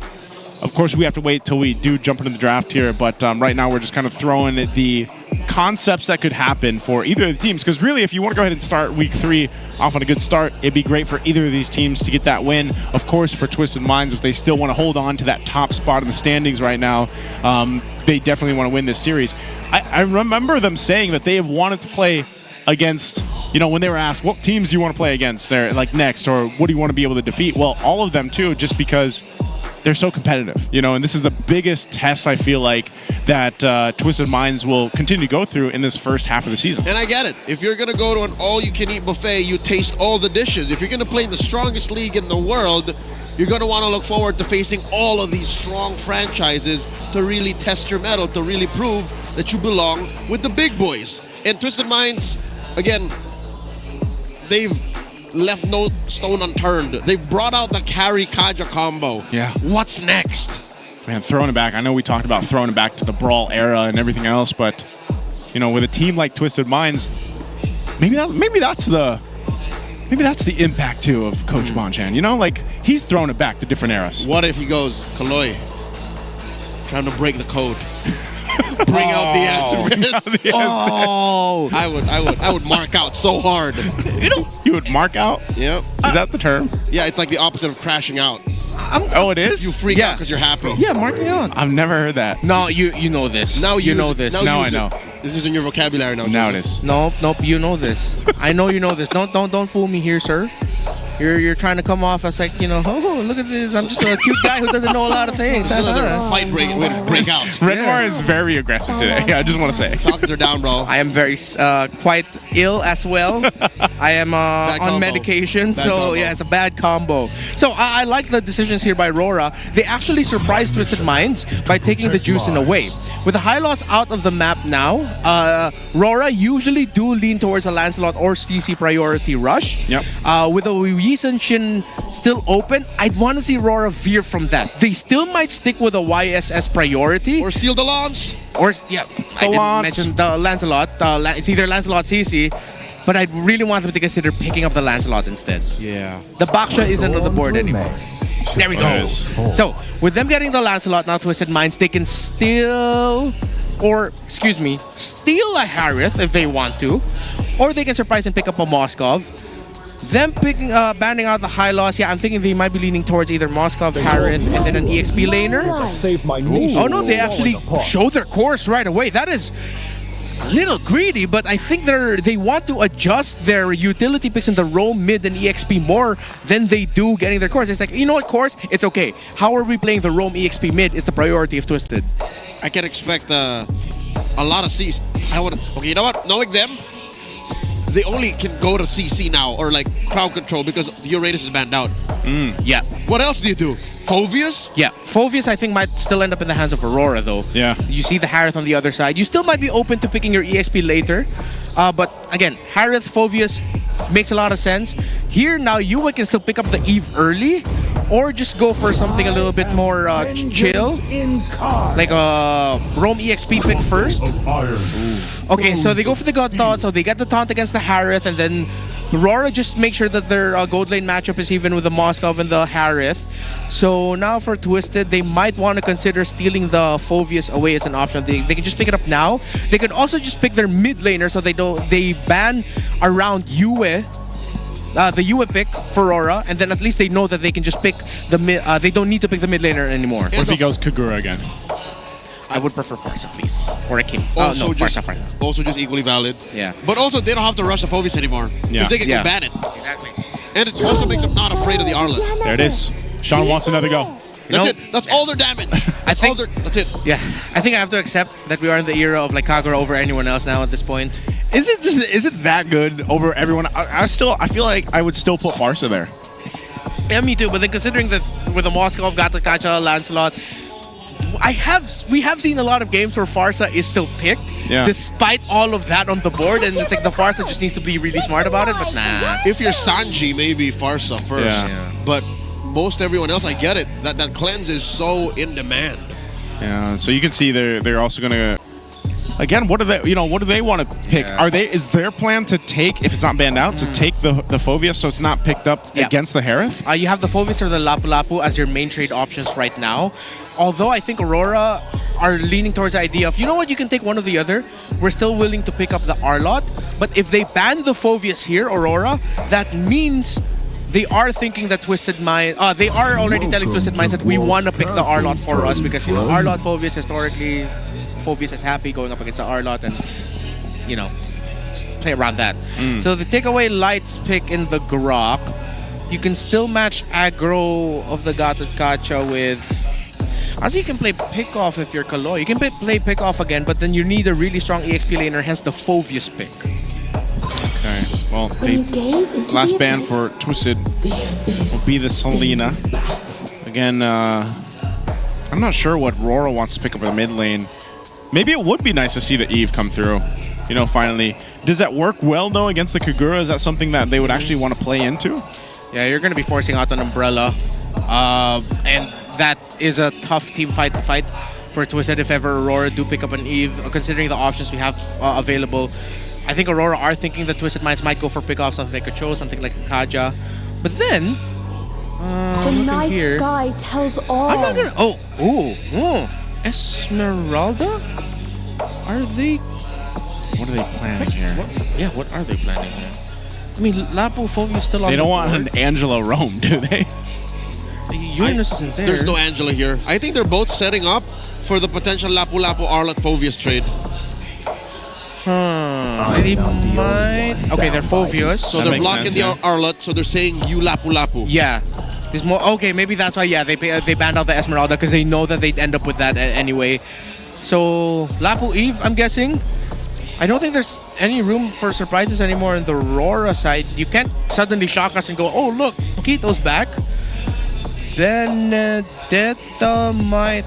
of course we have to wait till we do jump into the draft here, but right now we're just kind of throwing the concepts that could happen for either of the teams, because really if you want to go ahead and start week 3 off on a good start, it'd be great for either of these teams to get that win. Of course for Twisted Minds, if they still want to hold on to that top spot in the standings right now, they definitely want to win this series. I remember them saying that they have wanted to play against, you know, when they were asked what teams do you want to play against there, like next, or what do you want to be able to defeat? Well, all of them too, just because they're so competitive, you know, and this is the biggest test I feel like that Twisted Minds will continue to go through in this first half of the season. And I get it. If you're going to go to an all-you-can-eat buffet, you taste all the dishes. If you're going to play in the strongest league in the world, you're going to want to look forward to facing all of these strong franchises to really test your mettle, to really prove that you belong with the big boys. And Twisted Minds, again, they've left no stone unturned. They brought out the carry Kaja combo. Yeah. What's next? Man, throwing it back. I know we talked about throwing it back to the Brawl era and everything else, but you know, with a team like Twisted Minds, maybe that's the impact too of Coach Bonchan. You know, like he's throwing it back to different eras. What if he goes, Kaloy, trying to break the code? Bring out the Azabeth. Oh, I would mark out so hard. You would mark out? Yep. Is that the term? Yeah, it's like the opposite of crashing out. Oh, it is? You freak out because you're happy. Yeah, marking out. I've never heard that. No, you know this. Now you know this. Now I use know. it. This is in your vocabulary now. Now it is. Nope. You know this. I know you know this. Don't fool me here, sir. You're trying to come off as like, oh, look at this. I'm just a cute guy who doesn't know a lot of things. Still another fight break out. Redmar is very aggressive today. I just want to say. Falcons are down, bro. I am very quite ill as well. I am on medication, so yeah, it's a bad combo. So I like the decisions here by RORA. They actually surprised Twisted Minds by taking the Juicing away. With the high loss out of the map now, RORA usually do lean towards a Lancelot or CC priority rush. Yep. With a Yisun Shin still open, I'd want to see RORA veer from that. They still might stick with a YSS priority. Or steal the launch. Or, yeah, I didn't mention the Lancelot. It's either Lancelot CC, but I really want them to consider picking up the Lancelot instead. Yeah. The Baksha isn't on the board anymore. There we go. So, with them getting the Lancelot, now Twisted Minds, they can steal a Harith if they want to. Or they can surprise and pick up a Moskov. Them banning out the high loss, yeah, I'm thinking they might be leaning towards either Moskov, Harith, and then an EXP laner. Oh no, they actually show their course right away. That is a little greedy, but I think they want to adjust their utility picks in the roam mid and EXP more than they do getting their course. It's like, you know what, course? It's okay. How are we playing the roam EXP mid is the priority of Twisted. I can expect a lot of Cs. Okay, you know what? Knowing them, they only can go to CC now or like crowd control because Uranus is banned out. Yeah. What else do you do? Phovius? Yeah, Phovius I think might still end up in the hands of Aurora though. Yeah. You see the Harith on the other side. You still might be open to picking your EXP later. But again, Harith, Phovius makes a lot of sense. Here now, Yua can still pick up the Eve early or just go for something a little bit more chill. Like a roam EXP pick first. Okay, so they go for the God Taunt, so they get the taunt against the Harith, and then RORA just make sure that their gold lane matchup is even with the Moskov and the Harith. So now for Twisted, they might want to consider stealing the Phovius away as an option. They can just pick it up now. They could also just pick their mid laner so they ban around Yue. The Yue pick for RORA, and then at least they know that they can just pick the mid. They don't need to pick the mid laner anymore. What if he goes Kagura again? I would prefer Farsa, please. Or a Kim. Also, Farsa. Also just equally valid. Yeah. But also, they don't have to rush the Phovius anymore. Yeah. They can ban it. Exactly. And it also makes them not afraid of the Arlet. There it is. Sean wants another go. That's it. That's all their damage. That's it. Yeah. I think I have to accept that we are in the era of like Kagura over anyone else now at this point. Is it that good over everyone? I feel like I would still put Farsa there. Yeah, me too. But then considering that with the Moskov, Gatakacha, Lancelot, we have seen a lot of games where Farsa is still picked, despite all of that on the board, and it's like the Farsa just needs to be really smart about it, but nah. If you're Sanji, maybe Farsa first. Yeah. But most everyone else, I get it. That cleanse is so in demand. Yeah, so you can see they're also gonna. Again, what do they want to pick? Yeah. Is their plan to take, if it's not banned out, to take the Phovius so it's not picked up against the Harith? You have the Phovius or the Lapu Lapu as your main trade options right now. Although I think Aurora are leaning towards the idea of, you know what, you can take one or the other. We're still willing to pick up the Arlot. But if they ban the Phovius here, Aurora, that means they are thinking that Twisted Mind, they are already telling Twisted Minds that we want to pick the Arlot for us because, Arlot, Phovius, historically, Phovius is happy going up against the Arlot and, play around that. So the takeaway Lights pick in the Grok, you can still match aggro of the Gatakacha with... Also, you can play Pick-Off if you're Kaloy. You can play Pick-Off again, but then you need a really strong EXP laner, hence the Phovius pick. Okay, well, the last ban for Twisted will be the Selena. Again, I'm not sure what RORA wants to pick up in the mid lane. Maybe it would be nice to see the Eve come through, finally. Does that work well, though, against the Kagura? Is that something that they would actually want to play into? Yeah, you're going to be forcing out an Umbrella. And that is a tough team fight to fight for Twisted if ever Aurora do pick up an Eve, considering the options we have available. I think Aurora are thinking that Twisted Minds might go for pick-off, something like a Cho, something like a Kaja. But then, the night here, sky tells all. I'm not gonna... Esmeralda? Are they... What are they planning here? What are they planning here? I mean, Lapu Phovius still on They the don't want board. an Angela Roam, do they? Uranus isn't there. There's no Angela here. I think they're both setting up for the potential Lapu Lapu Arlot Phovius trade. They might. Okay, they're Phobius. So they're blocking the Arlot, so they're saying you Lapu Lapu. Yeah. There's more. Okay, maybe that's why. Yeah, they banned out the Esmeralda because they know that they'd end up with that anyway. So Lapu Eve, I'm guessing. I don't think there's any room for surprises anymore in the RORA side. You can't suddenly shock us and go, oh look, Paquito's back. Benedetta might.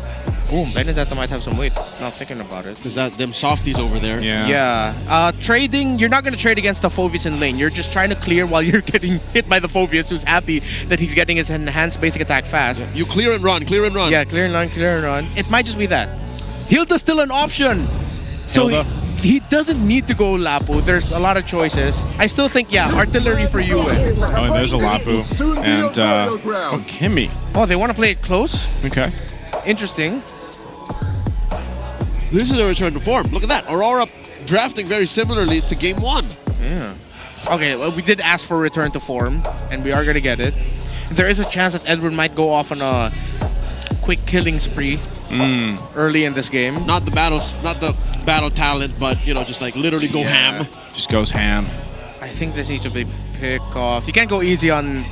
Oh, Benedetta might have some weight. Not thinking about it. Because them softies over there. Yeah. Trading, you're not going to trade against the Phobius in lane. You're just trying to clear while you're getting hit by the Phobius, who's happy that he's getting his enhanced basic attack fast. Yeah. You clear and run, clear and run. Yeah, clear and run, clear and run. It might just be that. Hilda's still an option. So he doesn't need to go Lapu. There's a lot of choices. I still think, yeah, artillery for you. Oh, and there's a Lapu. And, Kimmy. Oh, they want to play it close? Okay. Interesting. This is a return to form. Look at that. Aurora drafting very similarly to game 1. Yeah. Okay, well, we did ask for a return to form, and we are going to get it. There is a chance that Edward might go off on a quick killing spree early in this game. Not the battle talent, but, you know, just like literally go ham. Just goes ham. I think this needs to be pick off. You can't go easy on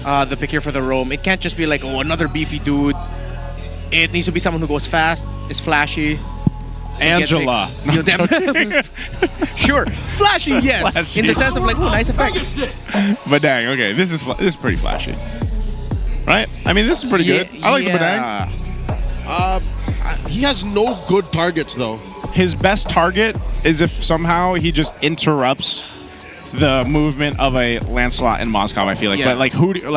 the pick here for the roam. It can't just be like, oh, another beefy dude. It needs to be someone who goes fast, is flashy. Angela. Sure, flashy, yes. Flashy. In the sense of like, oh, nice effects. But dang, okay, this is pretty flashy. Right? I mean, this is pretty good. I like the Badang. He has no good targets, though. His best target is if somehow he just interrupts the movement of a Lancelot in Moscow, I feel like. Yeah. But like,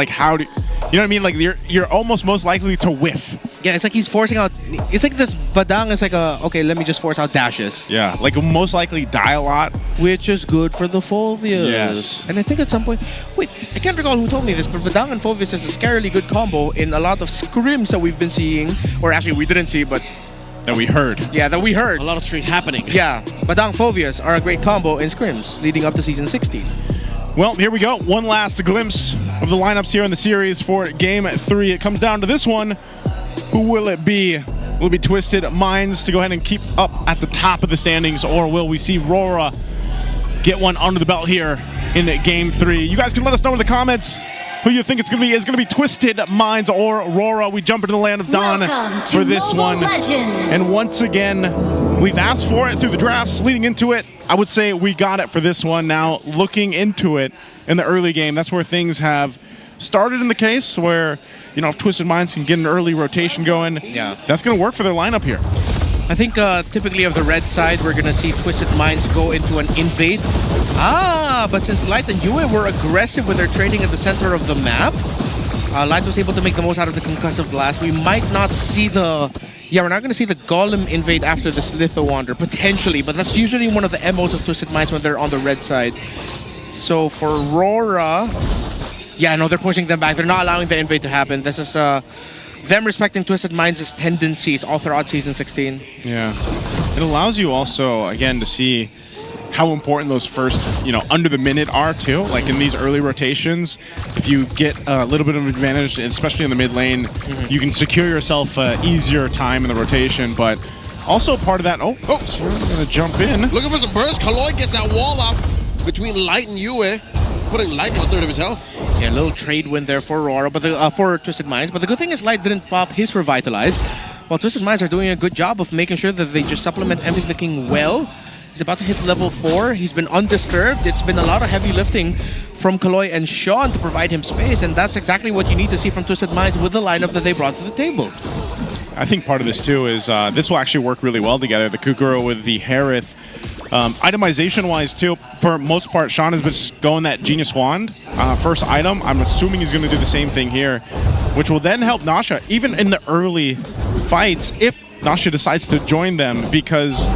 how do you know what I mean? Like, you're almost most likely to whiff. Yeah, it's like he's forcing out. It's like this Badang is like okay, let me just force out dashes. Yeah, like most likely die a lot, which is good for the Phobius. Yes. And I think at some point, wait, I can't recall who told me this, but Badang and Phobius is a scarily good combo in a lot of scrims that we've been seeing, or actually we didn't see, but that we heard. Yeah, that we heard. A lot of street happening. Yeah, Badang Phobius are a great combo in scrims leading up to season 16. Well, here we go. One last glimpse of the lineups here in the series for Game 3. It comes down to this one. Who will it be? Will it be Twisted Minds to go ahead and keep up at the top of the standings, or will we see RORA get one under the belt here in Game 3? You guys can let us know in the comments who you think it's going to be. Is going to be Twisted Minds or RORA? We jump into the land of Dawn for this one. And once again, we've asked for it through the drafts leading into it. I would say we got it for this one. Now, looking into it in the early game, that's where things have started in the case where, you know, if Twisted Minds can get an early rotation going, that's going to work for their lineup here. I think typically of the red side, we're going to see Twisted Minds go into an invade. But since Light and Yue were aggressive with their trading at the center of the map, Light was able to make the most out of the concussive blast. We might not see the... Yeah, we're not going to see the Golem invade after the Slitho Wander, potentially, but that's usually one of the MOs of Twisted Minds when they're on the red side. So for RORA... Yeah, no, they're pushing them back. They're not allowing the invade to happen. This is them respecting Twisted Minds' tendencies all throughout Season 16. Yeah. It allows you also, again, to see how important those first, you know, under the minute are too. Like in these early rotations, if you get a little bit of advantage, especially in the mid lane, you can secure yourself easier time in the rotation. But also part of that, so we're going to jump in. Looking for some burst. Kaloy gets that wall up between Light and Yue, putting Light on 1/3 of his health. Yeah, a little trade win there for RORA, but for Twisted Minds. But the good thing is Light didn't pop his Revitalize, while Twisted Minds are doing a good job of making sure that they just supplement Empty the King well. He's about to hit level 4. He's been undisturbed. It's been a lot of heavy lifting from Kaloy and Sean to provide him space, and that's exactly what you need to see from Twisted Minds with the lineup that they brought to the table. I think part of this too is this will actually work really well together. The Kukuro with the Harith. Itemization-wise too, for most part, Sean has been going that Genius Wand. First item, I'm assuming he's going to do the same thing here, which will then help Nasha, even in the early fights, if Nasha decides to join them, because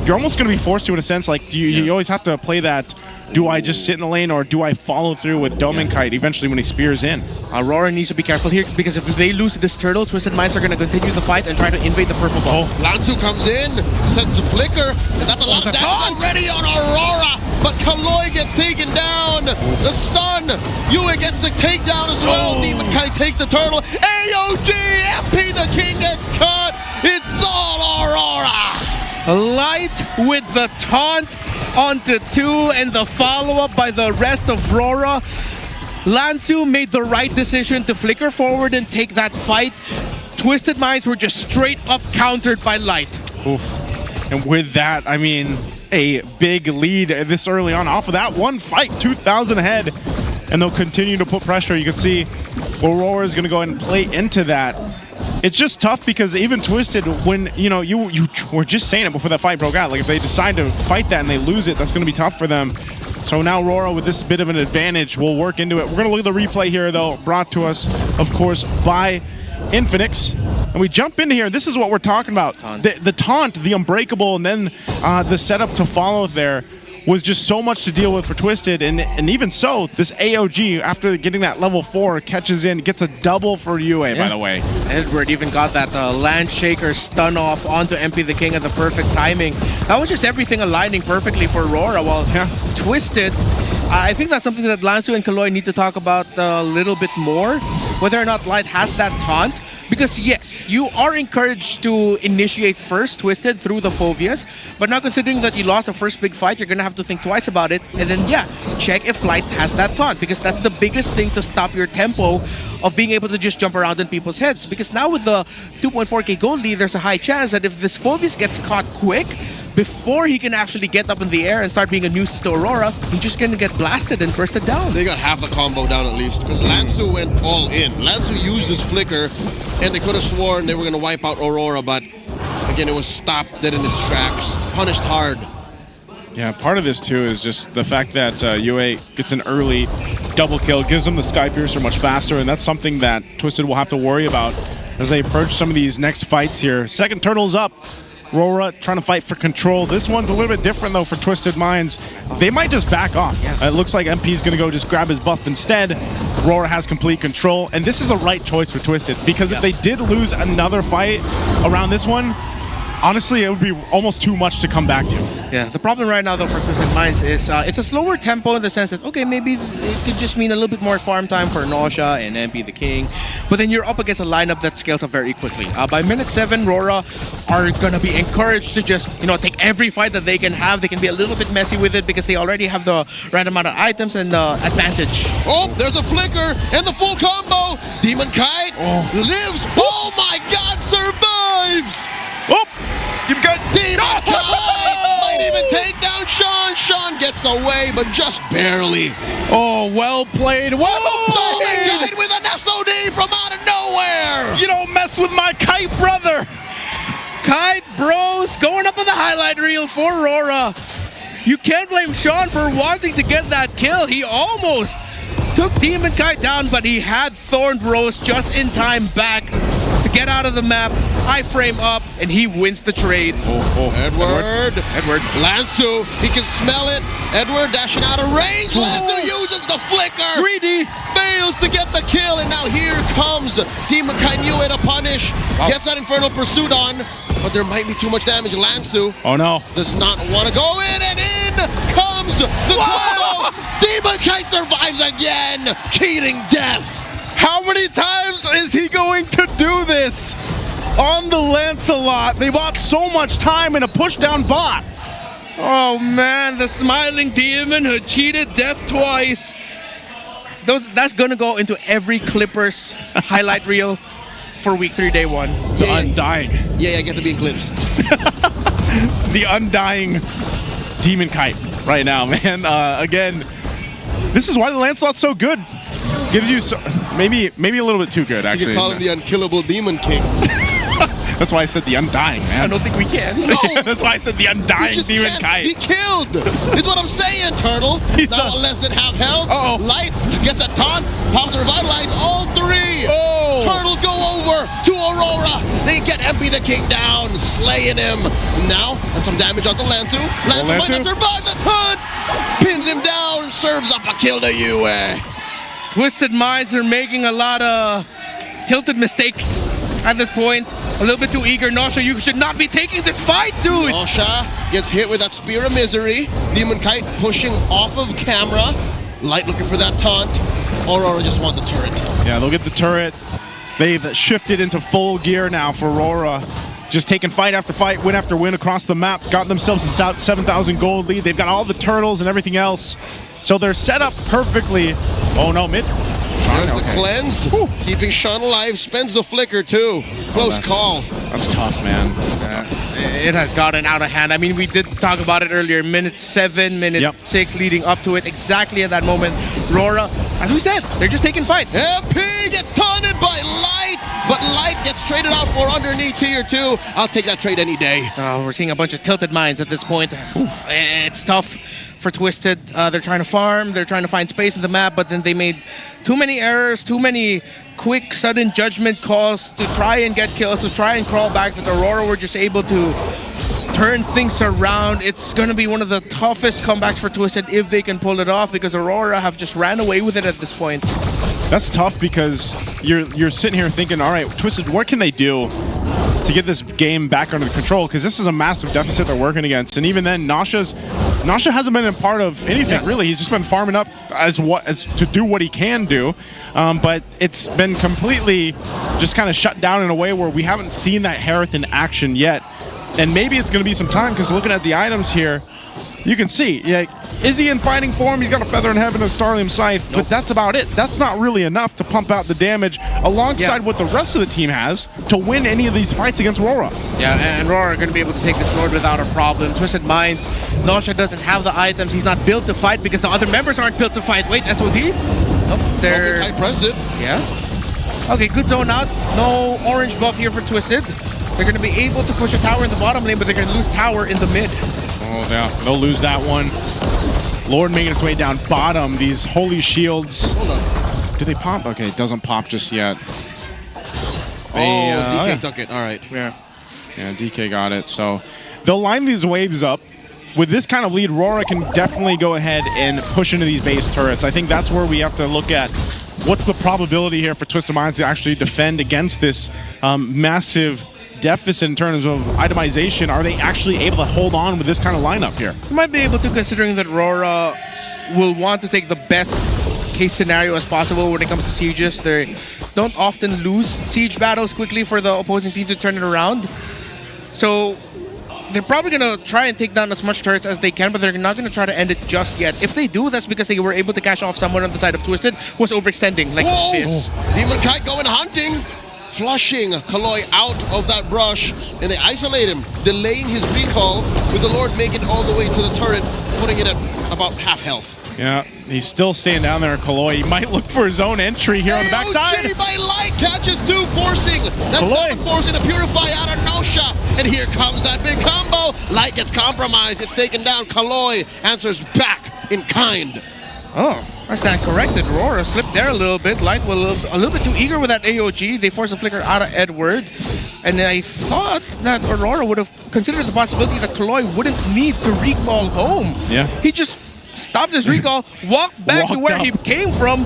you're almost going to be forced to, in a sense, like you always have to play that, do I just sit in the lane or do I follow through with Domenkite eventually when he spears in? Aurora needs to be careful here, because if they lose this turtle, Twisted Minds are going to continue the fight and try to invade the purple ball. Lanzu comes in, sends a flicker, and that's a lot of damage already on Aurora, but Kaloy gets taken down. The stun, Yue gets the takedown as well. Demonkite takes the turtle. AOG, MP the King gets cut. It's all Aurora. Light with the taunt onto 2 and the follow-up by the rest of RORA. Lansu made the right decision to flicker forward and take that fight. Twisted Minds were just straight up countered by Light. Oof. And with that, I mean, a big lead this early on off of that one fight, 2,000 ahead. And they'll continue to put pressure. You can see Aurora is going to go ahead and play into that. It's just tough because even Twisted, when, you know, you were just saying it before that fight broke out, like if they decide to fight that and they lose it, that's going to be tough for them. So now Aurora with this bit of an advantage will work into it. We're going to look at the replay here though, brought to us, of course, by Infinix. And we jump into here. This is what we're talking about. The taunt, the unbreakable, and then the setup to follow there was just so much to deal with for Twisted, and even so, this AOG, after getting that level 4, catches in, gets a double for UA, by the way. Edward even got that land shaker stun off onto MP the King at the perfect timing. That was just everything aligning perfectly for Aurora, while Twisted, I think that's something that Lansu and Kaloy need to talk about a little bit more, whether or not Light has that taunt. Because yes, you are encouraged to initiate first Twisted through the Phobias, but now considering that you lost the first big fight, you're gonna have to think twice about it, and then yeah, check if Light has that taunt, because that's the biggest thing to stop your tempo of being able to just jump around in people's heads. Because now with the 2.4k gold lead, there's a high chance that if this Phobias gets caught quick, before he can actually get up in the air and start being a nuisance to Aurora, he's just gonna get blasted and bursted down. They got half the combo down at least, because Lansu went all in. Lansu used his flicker, and they could have sworn they were gonna wipe out Aurora, but again, it was stopped dead in its tracks. Punished hard. Yeah, part of this too is just the fact that UA gets an early double kill, gives them the Sky Piercer much faster, and that's something that Twisted will have to worry about as they approach some of these next fights here. Second Turtle's up. RORA trying to fight for control. This one's a little bit different though for Twisted Minds. They might just back off. It looks like MP's gonna go just grab his buff instead. RORA has complete control, and this is the right choice for Twisted, because if they did lose another fight around this one, honestly, it would be almost too much to come back to. Yeah, the problem right now though for Twisted Minds is it's a slower tempo in the sense that, okay, maybe it could just mean a little bit more farm time for Nausea and MP the King, but then you're up against a lineup that scales up very quickly. By minute 7, RORA are gonna be encouraged to just, you know, take every fight that they can have. They can be a little bit messy with it because they already have the right amount of items and advantage. Oh, there's a flicker and the full combo. Demon Kite lives. Oh my God, survives. Oh, you've got Demon Kite might even take down Sean. Sean gets away, but just barely. Oh, well played. Whoa! Demon Kite with an SOD from out of nowhere. You don't mess with my Kite brother. Kite Bros going up on the highlight reel for RORA. You can't blame Sean for wanting to get that kill. He almost took Demon Kite down, but he had Thorn Bros just in time back to get out of the map. High frame up, and he wins the trade. Edward. Lansu, he can smell it. Edward dashing out of range. Lansu uses the flicker. Greedy. Fails to get the kill, and now here comes Demon Kite Niue to punish. Gets that Infernal Pursuit on, but there might be too much damage. Lansu does not want to go in, and in comes the combo. Demon Kite survives again. Cheating death. How many times is he going to do this? On the Lancelot, they bought so much time in a push-down bot. Oh man, the smiling demon who cheated death twice. That's gonna go into every Clippers highlight reel for week 3, day 1. The Undying. Yeah, I get to be in clips. The Undying Demon Kite right now, man. Again, this is why the Lancelot's so good. Gives you maybe a little bit too good, actually. You can call him the unkillable Demon King. That's why I said the Undying, man. I don't think we can. No. That's why I said the Undying Demon Kite. Be killed. Is what I'm saying, Turtle. Now less than half health. Light gets a taunt. Pops to revitalize all 3. Turtles go over to Aurora. They get MP the King down, slaying him. Now, and some damage onto Lansu. Lansu might not survive the taunt. Pins him down, serves up a kill to UA. Twisted Minds are making a lot of tilted mistakes at this point. A little bit too eager. Nausea, you should not be taking this fight, dude. Nausea gets hit with that Spear of Misery. Demon Kite pushing off of camera. Light looking for that taunt. Aurora just want the turret. Yeah, they'll get the turret. They've shifted into full gear now for Aurora. just taking fight after fight, win after win across the map. Got themselves a 7,000 gold lead. They've got all the turtles and everything else. So they're set up perfectly. Oh no, mid. There's the cleanse. Keeping Sean alive. Spends the flicker too. Close call. That's tough, man. It has gotten out of hand. I mean, we did talk about it earlier. Minute 7, minute 6 leading up to it. Exactly at that moment, RORA, as we said, they're just taking fights. MP gets taunted by Light, but Light gets traded out for underneath tier 2. I'll take that trade any day. We're seeing a bunch of tilted minds at this point. It's tough for Twisted. They're trying to farm, they're trying to find space in the map, but then they made too many errors, too many quick, sudden judgment calls to try and get kills, to try and crawl back. That Aurora were just able to turn things around. It's going to be one of the toughest comebacks for Twisted if they can pull it off, because Aurora have just ran away with it at this point. That's tough because you're sitting here thinking, all right, Twisted, what can they do to get this game back under control? Because this is a massive deficit they're working against. And even then, Nasha hasn't been a part of anything, really. He's just been farming up as to do what he can do. But it's been completely just kind of shut down in a way where we haven't seen that Harith in action yet. And maybe it's going to be some time, because looking at the items here, you can see, is he in fighting form? He's got a Feather in Heaven and Starlium Scythe, but that's about it. That's not really enough to pump out the damage alongside what the rest of the team has to win any of these fights against RORA. Yeah, and RORA are going to be able to take this Lord without a problem. Twisted Minds, Nosha doesn't have the items. He's not built to fight because the other members aren't built to fight. Wait, SOD? Nope, they're... President. Yeah. Okay, good zone out. No orange buff here for Twisted. They're going to be able to push a tower in the bottom lane, but they're going to lose tower in the mid. Oh, yeah, they'll lose that one. Lord making its way down bottom. These holy shields. Hold on. Do they pop? Okay, it doesn't pop just yet. DK took it. All right. Yeah. Yeah, DK got it. So they'll line these waves up. With this kind of lead, RORA can definitely go ahead and push into these base turrets. I think that's where we have to look at what's the probability here for Twisted Minds to actually defend against this massive deficit in terms of itemization. Are they actually able to hold on with this kind of lineup here? You might be able to, considering that RORA will want to take the best case scenario as possible when it comes to sieges. They don't often lose siege battles quickly for the opposing team to turn it around. So they're probably going to try and take down as much turrets as they can, but they're not going to try to end it just yet. If they do, that's because they were able to cash off someone on the side of Twisted who was overextending like this. Demon Kite going hunting. Flushing Kaloy out of that brush, and they isolate him, delaying his recall, with the Lord making it all the way to the turret, putting it at about half health. Yeah, he's still staying down there, Kaloy. He might look for his own entry here on the backside. AOG by Light catches 2, forcing that seven forcing to purify out of Nosha, and here comes that big combo. Light gets compromised, it's taken down. Kaloy answers back in kind. Oh, I stand corrected. RORA slipped there a little bit. Light was a little bit too eager with that AOG. They forced a flicker out of Edward. And I thought that Aurora would have considered the possibility that Kaloy wouldn't need to recall home. Yeah. He just stopped his recall, walked back to where he came from,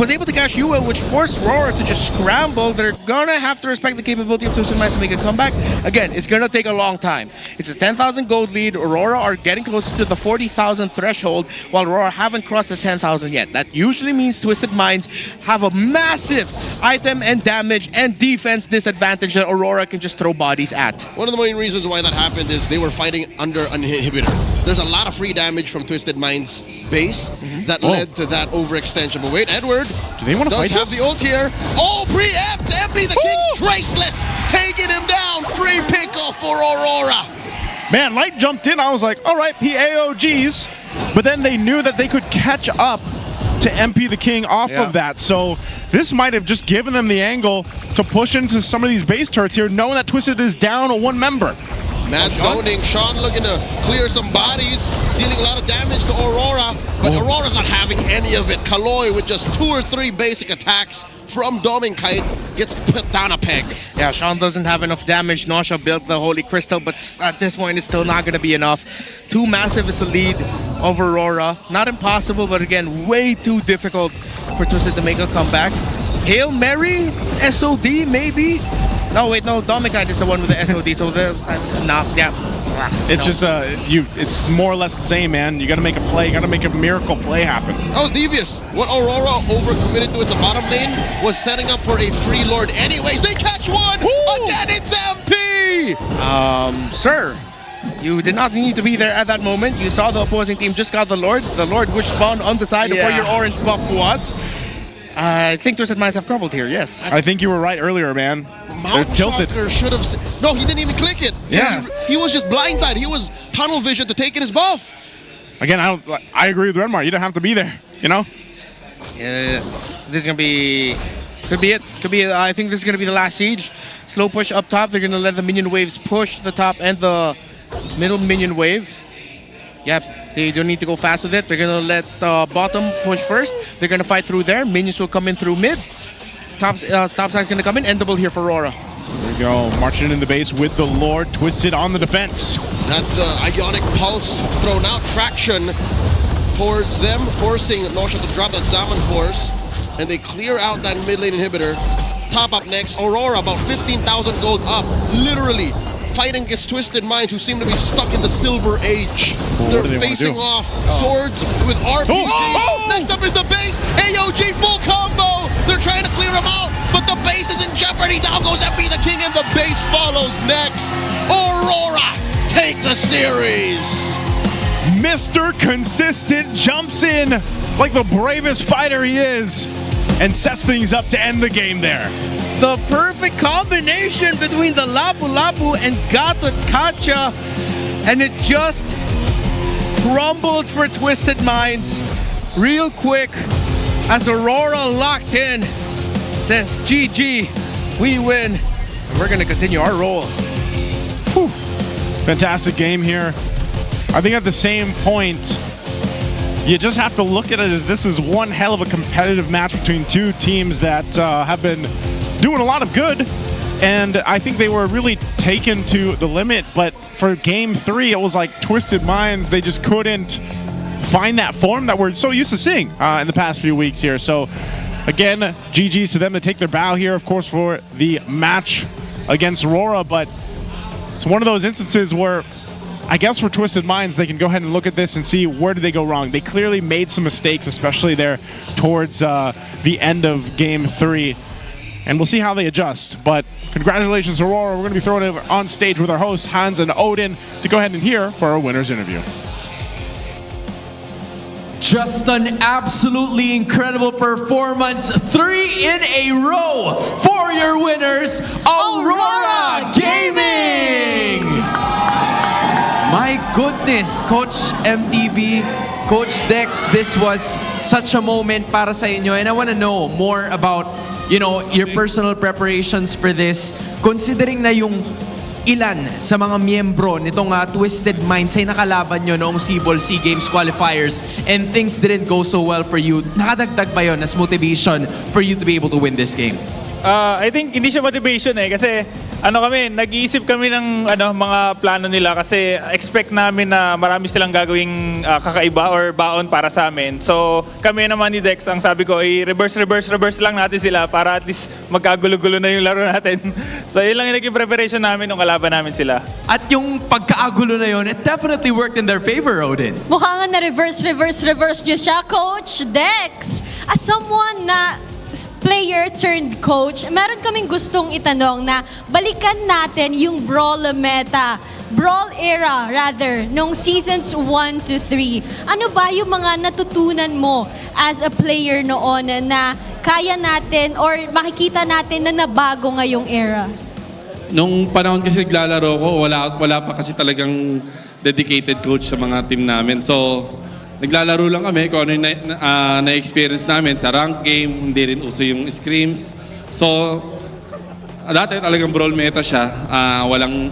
was able to catch Yua, which forced RORA to just scramble. They're gonna have to respect the capability of Twisted Minds to make a comeback. Again, it's gonna take a long time. It's a 10,000 gold lead. Aurora are getting closer to the 40,000 threshold, while RORA haven't crossed the 10,000 yet. That usually means Twisted Minds have a massive item and damage and defense disadvantage that Aurora can just throw bodies at. One of the main reasons why that happened is they were fighting under an inhibitor. There's a lot of free damage from Twisted Minds base that led to that overextension. But wait, Edward do they want to fight have this? the ult here. Oh, preempt! MP the King's Traceless taking him down. Free pickle for Aurora. Man, Light jumped in. I was like, all right, PAOGs. But then they knew that they could catch up to MP the King off of that. So this might have just given them the angle to push into some of these base turrets here, knowing that Twisted is down one member. Mad zoning. Sean looking to clear some bodies, dealing a lot of damage to Aurora, but Aurora's not having any of it. Kaloy with just 2 or 3 basic attacks from Doming Kite gets put down a peg. Yeah, Sean doesn't have enough damage. Nosha built the Holy Crystal, but at this point it's still not going to be enough. Too massive is the lead of Aurora. Not impossible, but again, way too difficult for Twisted to make a comeback. Hail Mary? SOD maybe? No, wait, no, Domikite is the one with the SOD, so it's just it's more or less the same, man. You got to make a play. You got to make a miracle play happen. That was devious. What Aurora overcommitted to at the bottom lane was setting up for a free Lord anyways. They catch one! Again, it's MP! G! Sir, you did not need to be there at that moment. You saw the opposing team just got the Lord. The Lord which spawned on the side of where your orange buff was. I think Twisted Minds have crumbled here, yes. I think you were right earlier, man. They're tilted. Should have. No, he didn't even click it. Yeah. He was just blindsided. He was tunnel vision to take in his buff. Again, I agree with Redmar. You don't have to be there, you know? Yeah, this is gonna be, could be it. Could be. I think this is gonna be the last siege. Slow push up top. They're gonna let the minion waves push the top and the middle minion wave. Yep, they don't need to go fast with it. They're gonna let bottom push first. They're gonna fight through there. Minions will come in through mid. Top side's gonna come in. Endable here for RORA. There we go, marching in the base with the Lord. Twisted on the defense. That's the Ionic Pulse thrown out. Traction towards them, forcing Nosha to drop that Zaman Force. And they clear out that mid lane inhibitor. Top up next, Aurora, about 15,000 gold up. Literally fighting against Twisted Minds, who seem to be stuck in the Silver Age. They're facing off swords with RPG. Next up is the base. AOG full combo. They're trying to clear him out, but the base is in jeopardy. Down goes FB the King, and the base follows next. Aurora take the series. Mr. Consistent jumps in like the bravest fighter he is and sets things up to end the game there. The perfect combination between the Lapu Lapu and Gatot Kacha, and it just crumbled for Twisted Minds real quick as Aurora locked in. Says GG, we win, and we're gonna continue our roll. Whew. Fantastic game here. I think at the same point, you just have to look at it as this is one hell of a competitive match between two teams that have been doing a lot of good, and I think they were really taken to the limit. But for game 3, it was like Twisted Minds, they just couldn't find that form that we're so used to seeing in the past few weeks here. So again, GG's to them to take their bow here, of course, for the match against RORA. But it's one of those instances where I guess for Twisted Minds, they can go ahead and look at this and see where did they go wrong. They clearly made some mistakes, especially there towards the end of game 3. And we'll see how they adjust. But congratulations, Aurora. We're going to be throwing it on stage with our hosts, Hans and Odin, to go ahead and hear for our winner's interview. Just an absolutely incredible performance. 3 in a row for your winners, Aurora Gaming! My goodness, Coach MTB, Coach Dex, this was such a moment para sa inyo, and I want to know more about, you know, your personal preparations for this, considering na yung ilan sa mga miyembro nitong Twisted Minds ay nakalaban nyo noong Cebol SEA Games qualifiers and things didn't go so well for you. Nakadagdag ba yun as motivation for you to be able to win this game? I think hindi siya motivation kasi nag-iisip kami ng mga plano nila kasi expect namin na marami silang gagawing kakaiba or baon para sa amin. So kami naman ni Dex, ang sabi ko ay reverse lang natin sila para at least magkagulo-gulo na yung laro natin. So yun lang yung naging preparation namin nung kalaban namin sila. At yung pagkaagulo na yun, it definitely worked in their favor, Odin. Mukha nga na reverse nyo siya, Coach Dex. As someone na player turned coach, meron kaming gustong itanong na balikan natin yung brawl meta, brawl era rather, nung seasons 1 to 3. Ano ba yung mga natutunan mo as a player noon na kaya natin or makikita natin na nabago ngayong era? Nung panahon kasi naglalaro ko, wala pa kasi talagang dedicated coach sa mga team namin. So, naglalaro lang kami kung ano yung na-experience namin sa rank game, hindi rin uso yung scrims. So, dati talagang brawl meta siya.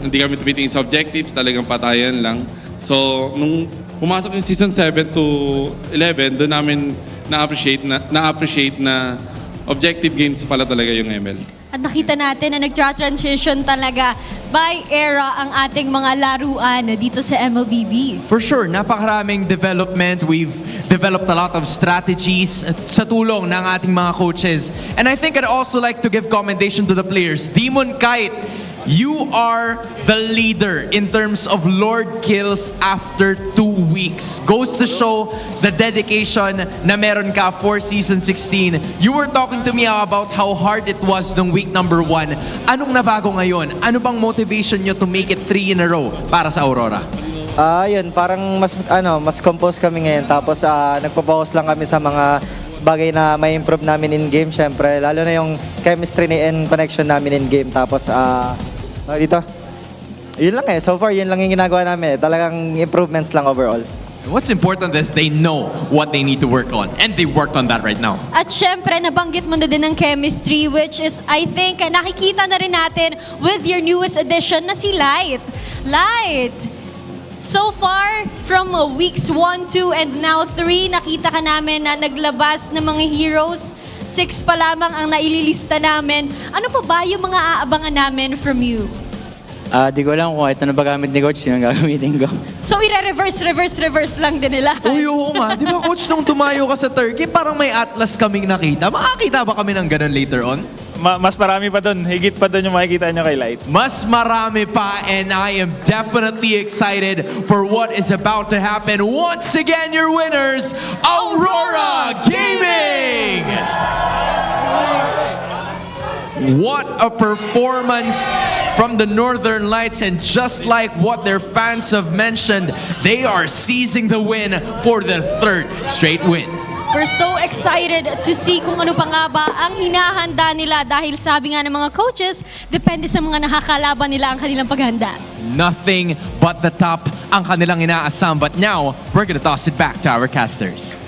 Hindi kami tumitingin sa objectives, talagang patayan lang. So, nung pumasok yung season 7 to 11, doon namin na-appreciate na objective games pala talaga yung ML. At nakita natin na nag-transition talaga by era ang ating mga laruan dito sa MLBB. For sure, napakaraming development. We've developed a lot of strategies sa tulong ng ating mga coaches. And I think I'd also like to give commendation to the players. Demon Kite You are the leader in terms of Lord kills after 2 weeks. Goes to show the dedication na meron ka for Season 16. You were talking to me about how hard it was nung week number 1. Anong nabago ngayon? Ano bang motivation nyo to make it 3 in a row para sa Aurora? Yun, parang mas compose kami ngayon. Tapos nagpo-focus lang kami sa mga bagay na may improve namin in game, syempre. Lalo na yung chemistry and connection namin in game. Tapos dito. Yun lang so far yun lang yung ginagawa namin. Talagang improvements lang overall. What's important is they know what they need to work on, and they worked on that right now. At syempre, nabanggit mo na din ng chemistry, which is, I think, nakikita na rin natin with your newest addition na si Light. Light! So far, from weeks 1, 2, and now 3, nakita ka namin na naglabas ng mga heroes. 6 pa lamang ang naililista namin. Ano pa ba yung mga aabangan namin from you? Di ko alam kung ito na ba gamit ni Coach, yun ang gagamitin ko. So, reverse lang din nila. Uy, oo nga. Di ba, Coach, nung tumayo ka sa Turkey, parang may atlas kaming nakita. Makakita ba kami ng ganun later on? Mas marami pa doon. Higit pa doon yung makikita nyo kay Light. Mas marami pa, and I am definitely excited for what is about to happen. Once again, your winners, Aurora Gaming! What a performance from the Northern Lights, and just like what their fans have mentioned, they are seizing the win for the 3rd straight win. We're so excited to see kung ano pa nga ba ang hinahanda nila dahil sabi nga ng mga coaches, depende sa mga nakakalaban nila ang kanilang paghanda. Nothing but the top ang kanilang inaasam. But now, we're gonna toss it back to our casters.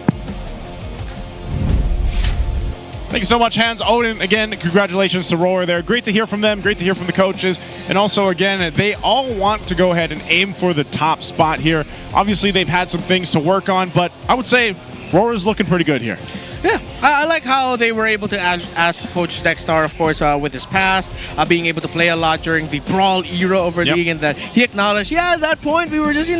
Thank you so much, Hans. Odin, again, congratulations to RORA there. Great to hear from them. Great to hear from the coaches. And also, again, they all want to go ahead and aim for the top spot here. Obviously, they've had some things to work on, but I would say RORA's looking pretty good here. Yeah, I like how they were able to ask Coach Dexter, of course, with his past, being able to play a lot during the Brawl era over league, and that he acknowledged, yeah, at that point, we were just,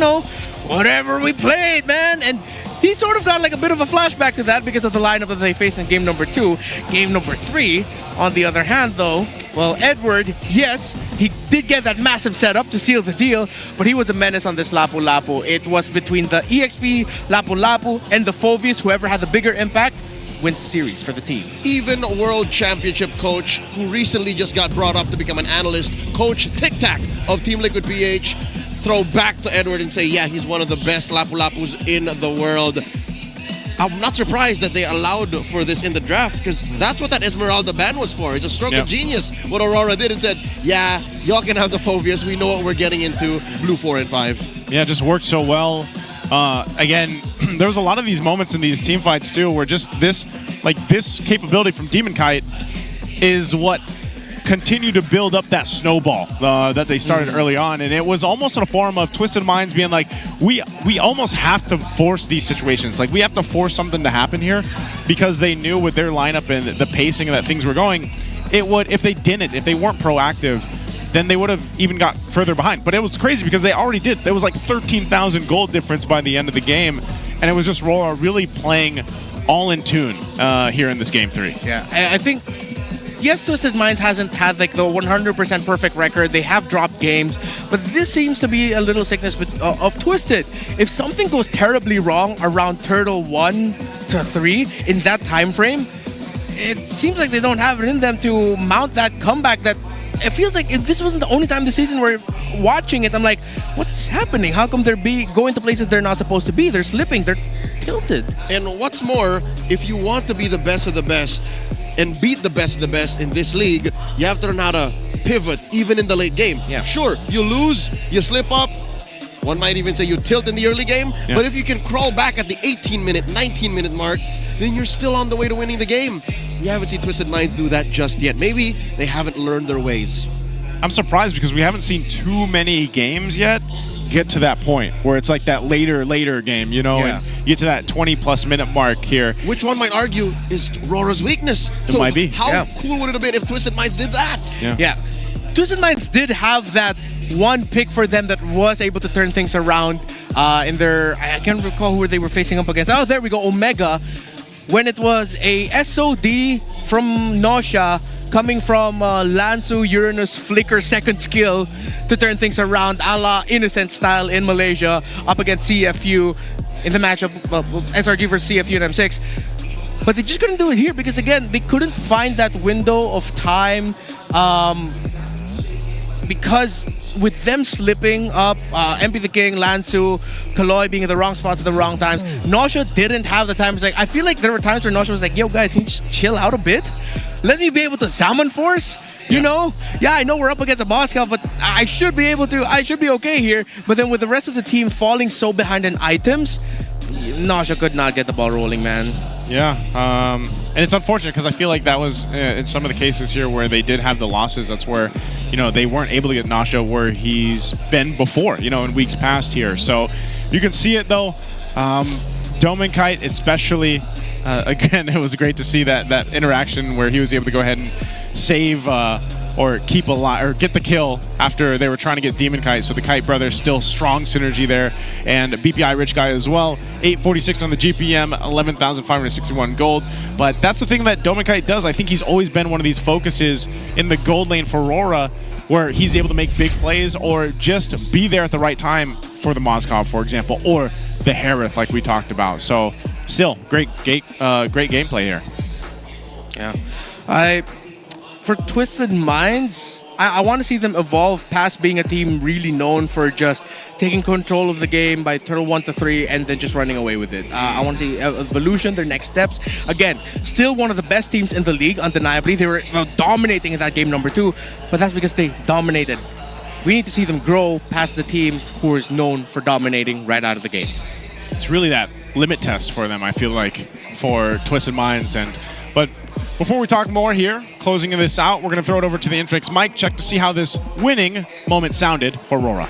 whatever we played, man. And he sort of got like a bit of a flashback to that because of the lineup that they faced in game number 2. Game number 3, on the other hand, though, well, Edward, yes, he did get that massive setup to seal the deal, but he was a menace on this Lapu-Lapu. It was between the EXP, Lapu-Lapu, and the Phovius. Whoever had the bigger impact wins the series for the team. Even World Championship coach who recently just got brought up to become an analyst, Coach Tic Tac of Team Liquid PH, throw back to Edward and say, yeah, he's one of the best Lapu-Lapus in the world. I'm not surprised that they allowed for this in the draft because that's what that Esmeralda ban was for. It's a stroke of genius what Aurora did and said, yeah, y'all can have the Phovius. We know what we're getting into. Blue 4 and 5. Yeah, it just worked so well. Again, there was a lot of these moments in these team fights too where just this capability from Demon Kite is what continue to build up that snowball that they started early on, and it was almost in a form of Twisted Minds being like, we almost have to force these situations. Like, we have to force something to happen here because they knew with their lineup and the pacing that things were going, it would, if they weren't proactive, then they would have even got further behind. But it was crazy because they already did. There was like 13,000 gold difference by the end of the game, and it was just RORA really playing all in tune here in this game 3. Yeah, I think, yes, Twisted Minds hasn't had like the 100% perfect record. They have dropped games, but this seems to be a little sickness of Twisted. If something goes terribly wrong around Turtle 1 to 3 in that time frame, it seems like they don't have it in them to mount that comeback. That it feels like if this wasn't the only time this season we're watching it, I'm like, what's happening? How come they're going to places they're not supposed to be? They're slipping. They're tilted. And what's more, if you want to be the best of the best and beat the best of the best in this league, you have to learn how to pivot even in the late game. Yeah. Sure, you lose, you slip up. One might even say you tilt in the early game. Yeah. But if you can crawl back at the 18-minute, 19-minute mark, then you're still on the way to winning the game. You haven't seen Twisted Minds do that just yet. Maybe they haven't learned their ways. I'm surprised because we haven't seen too many games yet get to that point where it's like that later game, and you get to that 20+ minute mark here. Which one might argue is RORA's weakness. It might be. How cool would it have been if Twisted Minds did that? Yeah. Twisted Minds did have that one pick for them that was able to turn things around in their, I can't recall who they were facing up against. Oh, there we go, Omega. when it was a SOD from Nausea coming from Lansu Uranus Flicker second skill to turn things around a la Innocent style in Malaysia up against CFU in the matchup SRG versus CFU in M6. But they just couldn't do it here because, again, they couldn't find that window of time because with them slipping up, MP the King, Lansu, Kaloy being in the wrong spots at the wrong times, Nausea didn't have the time. It's like, I feel like there were times where Nausea was like, yo guys, can you just chill out a bit? Let me be able to salmon force, you know? Yeah, I know we're up against a Moscow, but I should be okay here. But then with the rest of the team falling so behind in items, Nausea could not get the ball rolling, man. Yeah, and it's unfortunate because I feel like that was in some of the cases here where they did have the losses. That's where, you know, they weren't able to get Nausea where he's been before, you know, in weeks past here. So you can see it though. Dominkite especially, again, it was great to see that interaction where he was able to go ahead and save or keep alive or get the kill after they were trying to get Demon Kite. So the Kite brothers still strong synergy there, and BPI Rich Guy as well. 846 on the GPM, 11,561 gold. But that's the thing that Dominkite does. I think he's always been one of these focuses in the gold lane for RORA, where he's able to make big plays or just be there at the right time for the Mozkov, for example, or the Harith like we talked about. So still great gameplay here. Yeah, for Twisted Minds, I want to see them evolve past being a team really known for just taking control of the game by turtle 1 to 3 and then just running away with it. I want to see evolution, their next steps. Again, still one of the best teams in the league, undeniably. They were dominating in that game number 2, but that's because they dominated. We need to see them grow past the team who is known for dominating right out of the gate. It's really that limit test for them, I feel like, for Twisted Minds. But before we talk more here, closing this out, we're going to throw it over to the Infinix mic check to see how this winning moment sounded for RORA.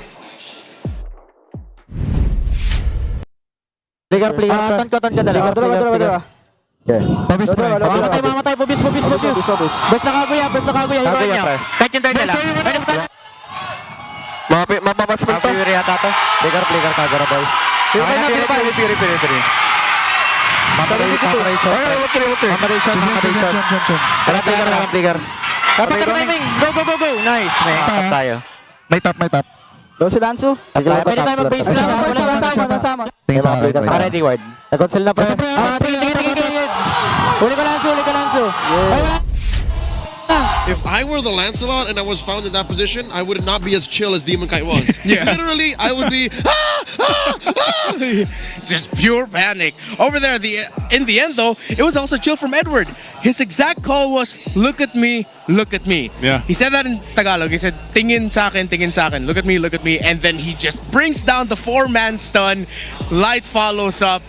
Ligar, please. Ton ka dalawa. Mamatay, bubis. Bes na kaguya. Kahit yung turn nila. Mapapas mo ito. Pure yata ito. Ligar, kagara boy. Pure. Ligar. Kapag timing. Go. Nice. May tayo. May top. Doon si Lansu. Pwede tayo mag-base lang. Walang sama. Ready, ward. Nag-consel na pa. Tigil. Uli ka Lansu. If I were the Lancelot and I was found in that position, I would not be as chill as Demon Kite was. Literally, I would be just pure panic. Over there, in the end though, it was also chill from Edward. His exact call was, look at me. Yeah. He said that in Tagalog. He said, tingin sa akin. Look at me. And then he just brings down the 4-man stun. Light follows up.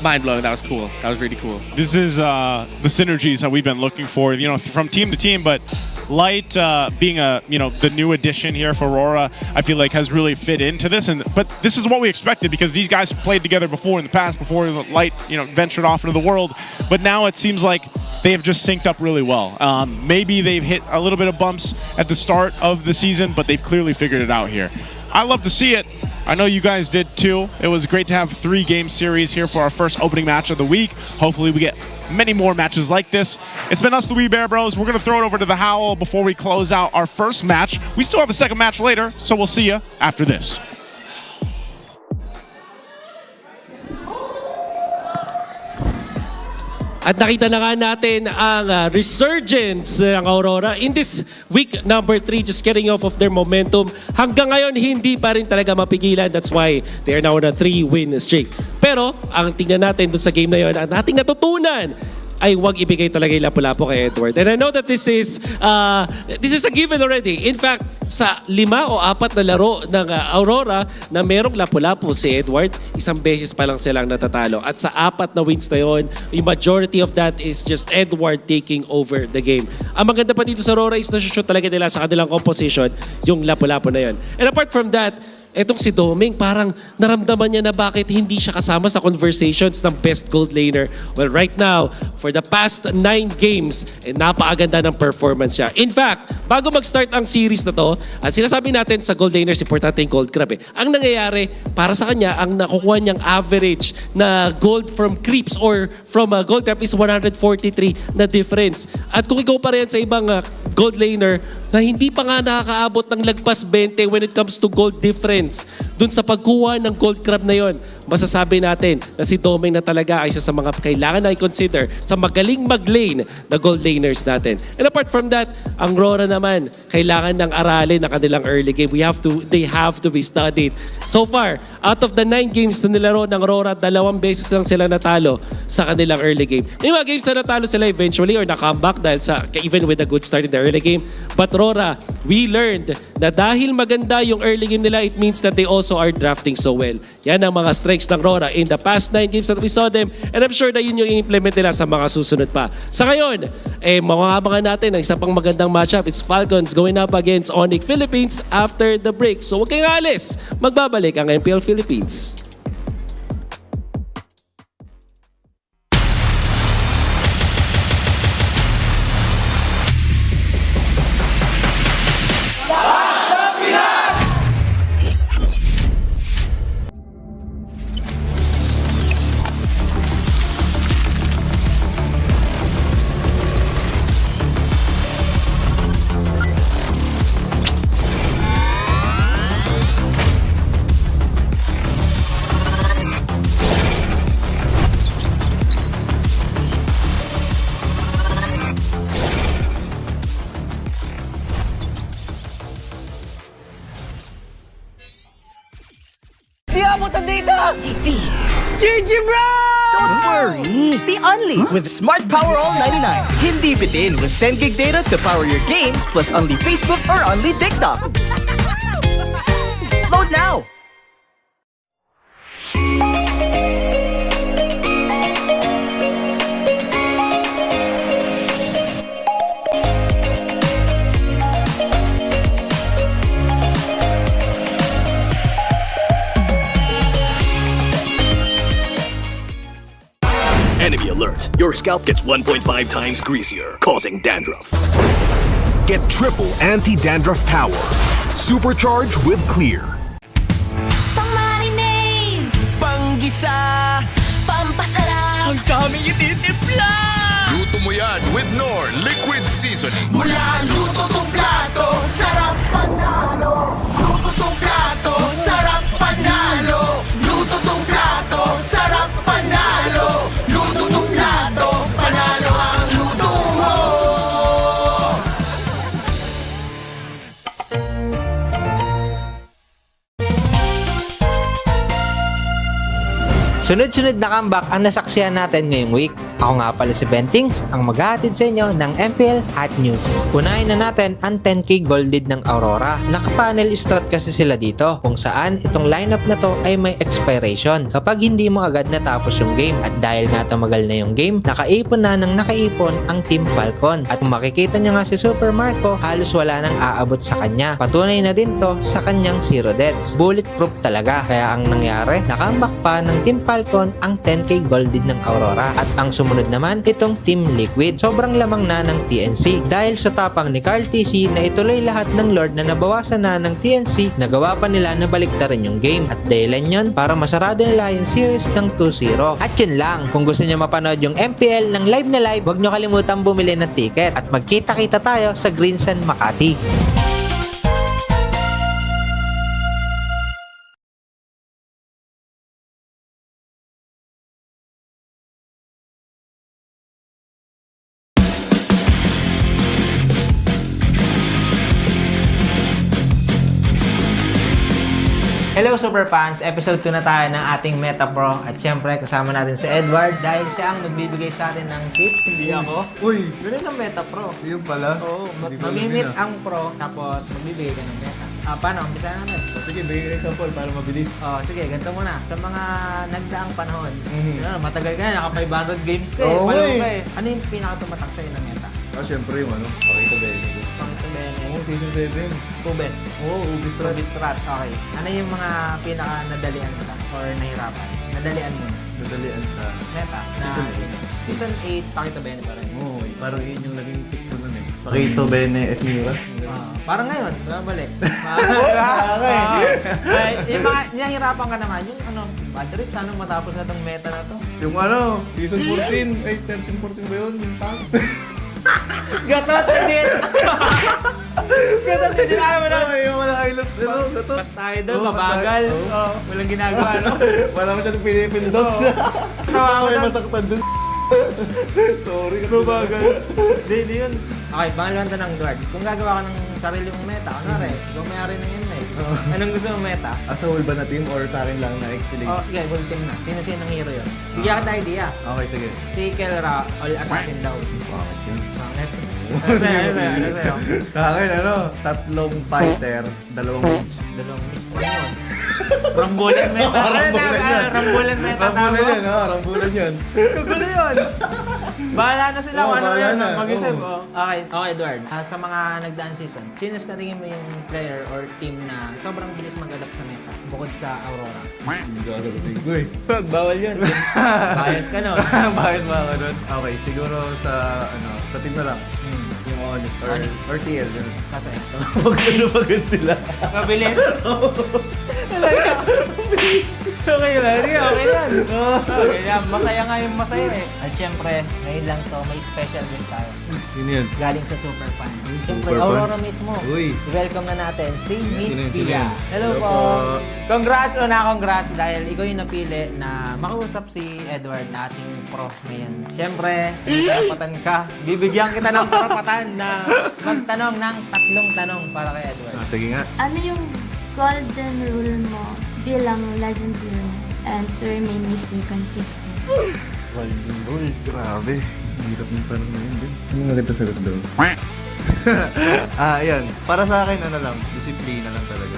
Mind blowing. That was cool. That was really cool. This is the synergies that we've been looking for, you know, from team to team. But Light being the new addition here for RORA, I feel like has really fit into this. But this is what we expected because these guys played together before in the past, before Light, ventured off into the world. But now it seems like they have just synced up really well. Maybe they've hit a little bit of bumps at the start of the season, but they've clearly figured it out here. I love to see it. I know you guys did too. It was great to have 3-game series here for our first opening match of the week. Hopefully we get many more matches like this. It's been us, the Wee Bear Bros. We're going to throw it over to the Howl before we close out our first match. We still have a second match later, so we'll see you after this. At nakita na nga natin ang resurgence ng Aurora in this week number 3, just getting off of their momentum. Hanggang ngayon, hindi pa rin talaga mapigilan. That's why they are now on a 3-win streak. Pero, ang tingnan natin doon sa game na yun, ang ating natutunan ay huwag ibigay talaga yung lapu-lapu kay Edward. And I know that this is a given already. In fact, sa 5 o 4 na laro ng Aurora na merong lapu-lapu si Edward, isang beses pa lang silang natatalo. At sa 4 na wins na yun, yung majority of that is just Edward taking over the game. Ang maganda pa dito sa Aurora is nasushoot talaga nila sa kanilang composition yung lapu-lapu na yun. And apart from that, etong si Doming, parang naramdaman niya na bakit hindi siya kasama sa conversations ng best gold laner. Well, right now, for the past 9 games, napakaganda ng performance siya. In fact, bago mag-start ang series na to, at sinasabi natin sa gold laners, importante yung gold crab eh. Ang nangyayari, para sa kanya, ang nakukuha niyang average na gold from creeps or from gold crab is 143 na difference. At kung ikaw pa rin sa ibang gold laner, na hindi pa nga nakakaabot ng lagpas 20 when it comes to gold difference dun sa pagkuha ng gold crab na yon, masasabi natin na si Doming na talaga ay isa sa mga kailangan na i-consider sa magaling mag-lane na gold laners natin. And apart from that, ang RORA naman, kailangan ng aralin na kanilang early game. They have to be studied. So far, out of the 9 games na nilaro ng RORA, 2 beses lang sila natalo sa kanilang early game. May mga games na natalo sila eventually or na-comeback dahil sa, even with a good start in the early game. But RORA, we learned na dahil maganda yung early game nila, it means that they also are drafting so well. Yan ang mga strengths ng RORA in the past 9 games that we saw them, and I'm sure na yun yung i-implement nila sa mga susunod pa. Sa ngayon, mga natin ang isa pang magandang matchup is Falcons going up against ONIC Philippines after the break. So huwag kayong alis, magbabalik ang MPL Philippines. GG bro! Don't worry! The Only with Smart Power All 99. Hindi bitin with 10 gig data to power your games plus Only Facebook or Only TikTok. Load now! Enemy alert. Your scalp gets 1.5 times greasier, causing dandruff. Get triple anti-dandruff power. Supercharged with Clear. Pang-marinade! Panggisa! Pampasarap! Ang daming ititimpla! Luto mo yan with Knorr Liquid Seasoning. Mula luto tong plato, sarap panalo! Luto tong plato, sarap panalo! Luto tong plato, sarap panalo! Luto tong plato, panalo ang luto mo! Sunod-sunod na comeback ang nasaksihan natin ngayong week. Ako nga pala si Bentings, ang maghahatid sa inyo ng MPL Hot News. Unahin na natin ang 10k golded ng Aurora. Naka-panel strat kasi sila dito, kung saan itong lineup na to ay may expiration kapag hindi mo agad natapos yung game. At dahil nga tumagal na yung game, nakaipon na ng nakaipon ang Team Falcon. At kung makikita nyo nga si Super Marco, halos wala nang aabot sa kanya. Patunay na din to sa kanyang 0 deaths. Bulletproof talaga. Kaya ang nangyari, nakambak pa ng Team Falcon ang 10k golded ng Aurora. At ang sumunod naman, itong Team Liquid. Sobrang lamang na ng TNC. Dahil sa tapang ni Carl TC na ituloy lahat ng Lord na nabawasan na ng TNC, nagawa pa nila na baliktarin yung game. At dahilan yun para masarado nila yung series ng 2-0. At yun lang, kung gusto nyo mapanood yung MPL ng live na live, huwag nyo kalimutan bumili ng ticket. At magkita-kita tayo sa Green Sun Makati. Hello Super Fans! Episode 2 na tayo ng ating Meta Pro at syempre kasama natin si Edward dahil siya ang magbibigay sa atin ng tips, hindi ako. Uy! Ganun ang Meta Pro. Yun pala. Oo, mamimit ang Pro tapos magbibigay ka ng Meta. Paano? Umpisa natin. Sige, bigay example para mabilis. Sige, ganito muna. Sa mga nagdaang panahon, matagal ka na, naka 500 games ka eh. Oo, Palaro ka eh. Ano yung pinaka-tumatak sa'yo ng Meta? Siyempre yung pakita Bene. Pakita Bene. Oo, season 7. Tubet. Oo, Ubistrat. Ubistrat, okay. Ano yung mga pinaka-nadalian ka or nahirapan? Nadalian mo. Nadalian sa Meta. Season Season 8, Pakita Bene pa rin. Oo, parang yun yung naging pick ko nun eh. Pakita Bene, Esmira. Parang ngayon, balik. Okay. Yung mga nahihirapan ka naman, yung Madrid, sana matapos na tong meta na to. Yung season 14, 13, 14 ba yun? Yung tag. Gatot din! Gatot din! Ayaw mo na! Yung wala ayos, gatot. Basta idol, mabagal. Walang ginagawa, no? Wala masyadong pinipindot. Tawa ko May lang. masaktan dun. Sorry. Mabagal. Hindi yun. Okay, pangalawang tanong, Edward. Kung gagawa ka ng sarili mong meta, ikaw may-ari ng yun eh. Anong gusto mong meta? As a whole ba na team or sa akin lang na explain? Yeah, whole team na. Sino-sino ng hero yun? Bigyan ka tayo idea. Okay, sige. Si Kelra, all assassin daw. Bakit yun? Bakit? Ano sa'yo? Sa akin, 3 fighter, 2 mage. 2 mage. Ano yun? Rambulan meta. Rambulan meta. Rambulan yan, rambulan yan. Kagulo yun. Bahala na sila kung ano yun. na. Mag-isip. Okay, Edward. Sa mga nagdaan season, sino sa tingin mo yung player or team na sobrang bilis mag-adapt sa meta bukod sa Aurora? Hindi ko sagutin ko eh. Bawal yun. Bias ka no? Bias ba ako nun? Okay, siguro sa team na lang. Yung ONIC or TL. Kasi? Magkano sila. Mabilis. Okay lang. Okay lang. Okay lang. Masaya nga yung masaya eh. At syempre, ngayon lang to, may special guest tayo. Yun yan. Galing sa Super Fans. Syempre, Super Aurora Fans. mismo. Uy. Welcome na natin si Miss Sino Pia. yan? Hello Hello po. po. Congrats dahil ikaw yung napili na makausap si Edward na ating prof ngayon. Syempre, karapatan ka. Bibigyan kita ng karapatan na magtanong ng 3 tanong para kay Edward. Sige nga. Ano yung golden rule mo bilang Legend Zero and to remain stay consistent? Golden rule. Grabe. Hirap ng tanong na yun din. Ano yung maganda sagot daw? Ayan. Para sa akin, disiplina lang talaga.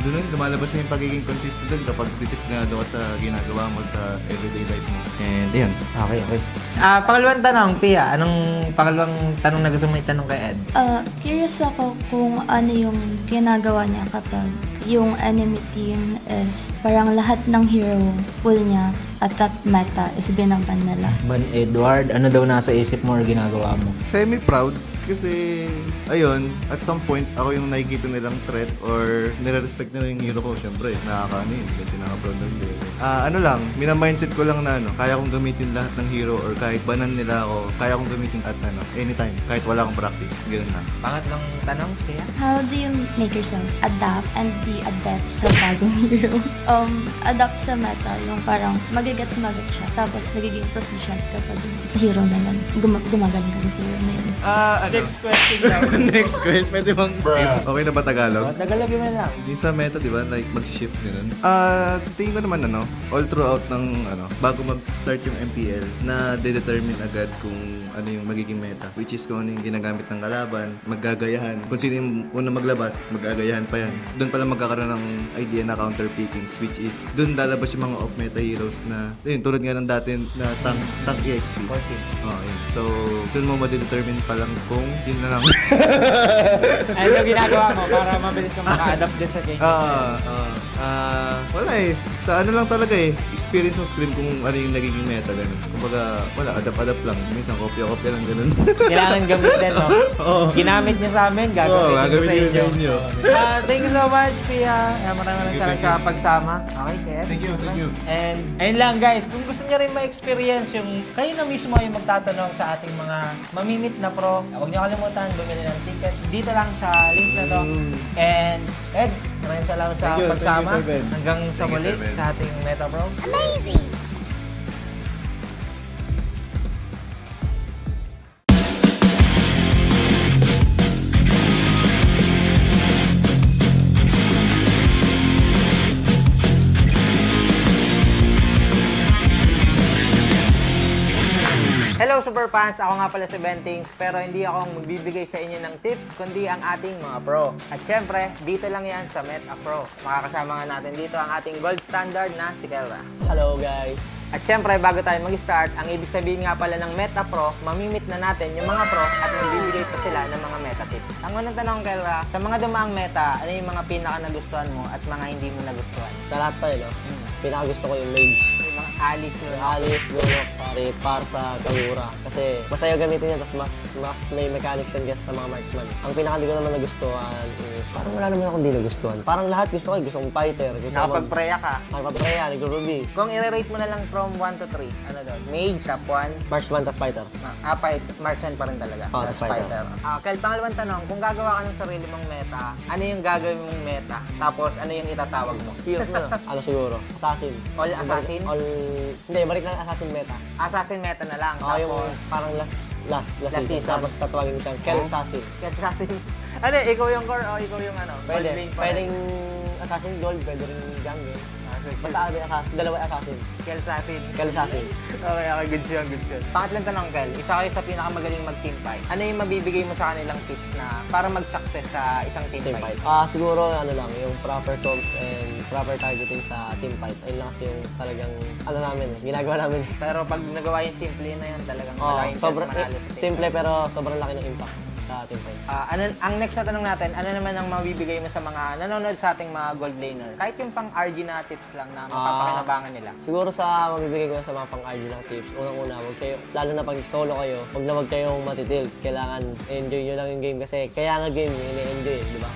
Doon lumalabas na yung pagiging consistent doon kapag disiplinado ka sa ginagawa mo sa everyday life mo. And ayan. Okay. Pangalawang tanong, Pia. Anong pangalawang tanong na gusto mo itanong kay Ed? Curious ako kung ano yung ginagawa niya kapag yung enemy team is parang lahat ng hero pool niya at that meta is binaban nila. Ban Edward, ano daw nasa isip mo or ginagawa mo? Semi-proud kasi, ayun, at some point, ako yung nakikita nilang threat or nire-respect nila yung hero ko. Siyempre, nakakaano yun, kasi naka-proud ng hero. Mina-mindset ko lang na kaya kong gamitin lahat ng hero or kahit banan nila ako, kaya kong gamitin at anytime, kahit wala akong practice. Ganun lang. Pangatlong tanong, Pia? How do you make yourself adapt and be adept sa bagong heroes? Adapt sa meta, yung parang magigets siya, tapos nagiging proficient kapag sa hero na yun. Gumagaling ka sa hero na yun. Next question daw. Next question, pwede bang skip? Okay na ba Tagalog? Tagalog yun lang. Yung sa meta, di ba, like mag-shift ganun. Tingin ko naman all throughout ng bago mag-start yung MPL na de-determine agad kung ano yung magiging meta. Which is kung ano yung ginagamit ng kalaban, maggagayahan. Kung sino yung una maglabas, maggagayahan pa yan. Doon pala magkakaroon ng idea na counter pickings, which is doon lalabas yung mga off-meta heroes na, yun, tulad nga ng dati na tank EXP. 14. Yun. So, doon mo ma-determine pa lang kung yun na lang. Ano yung ginagawa mo para mabilis kang maka-adapt din sa game? Wala eh. Sa ano lang talaga eh. Experience ng screen kung ano yung nagiging meta, ganun. Kumbaga, wala, adapt lang. Minsan, kopya-kopya lang, ganun. Kailangan gamitin, no? Ginamit niya sa amin, gagamitin sa inyo. Thank you so much, Pia. Maraming salamat sa pagsama. Okay, Ted. Thank you. And ayun lang, guys. Kung gusto niyo rin ma-experience yung kayo na mismo yung magtatanong sa ating mga mamimit na pro, huwag niyo kalimutan, bumili ng ticket. Dito lang sa link na to. And Ed, maraming salamat sa pagsama. Thank you, Sir Ben. Hanggang sa muli sa ating Meta Pro. Amazing! Hello Hello Super Fans! Ako nga pala si Bentings, pero hindi ako ang magbibigay sa inyo ng tips, kundi ang ating mga pro. At syempre, dito lang yan sa Meta Pro. Makakasama nga natin dito ang ating gold standard na si Kelra. Hello guys! At syempre, bago tayo mag-start, ang ibig sabihin nga pala ng Meta Pro, mamimit na natin yung mga pro at magbibigay pa sila ng mga meta tips. Ang unang tanong, Kelra, sa mga dumaang meta, ano yung mga pinaka nagustuhan mo at mga hindi mo nagustuhan? Sa lahat pa no? Pinaka gusto ko yung mage. Yung mga Alice, Alice, Lunok, Sari, para sa Kagura. Kasi masaya gamitin yan, tapos mas may mechanics yan kesa sa mga marksman. Ang pinaka hindi ko naman nagustuhan is, parang wala naman akong hindi nagustuhan. Parang lahat gusto ko, gusto kong fighter. Nakapag-preya ka? Nakapag-preya, nagro-ruby. Kung i-rate mo na lang from 1 to 3, ano doon? Mage, top 1? Marksman, tas fighter. Marksman pa rin talaga. Oh, tas fighter. Kel, pangalawang tanong, kung gagawa ka ng sarili mong meta, ano yung gagawin mong meta? Tapos, ano yung itatawag mo? Yun, ano siguro? Assassin. All assassin? Hindi, balik lang assassin meta. Assassin meta na lang. Oo, yung parang last season. Tapos tatawagin mo siyang Kel Assassin. Kel Assassin. Ano, ikaw yung core o ikaw yung ano? Pwedeng assassin gold, pwede rin jungle. Basta dalawa assassin. Kel Assassin. Kel Assassin. Okay, good yun, good yun. Pangatlang tanong, Kel, isa kayo sa pinakamagaling mag-team fight. Ano yung mabibigay mo sa kanilang tips na para mag-success sa isang team fight? Siguro ano lang, yung proper comms and proper targeting sa team fight. Ayun lang kasi yung talagang ano namin ginagawa namin. Pero pag nagawa yung simple na yun, talagang malaking chance manalo sa team simple pero sobrang laki ng impact sa team fight. Ang next na tanong natin, ano naman ang mabibigay mo sa mga nanonood sa ating mga gold laner? Kahit yung pang RG na tips lang na mapapakinabangan nila. Siguro sa mabibigay ko sa mga pang RG na tips, unang-una, wag kayo, lalo na pag solo kayo, wag kayong matitilt. Kailangan enjoy nyo lang yung game kasi kaya nga game, ine-enjoy, di ba?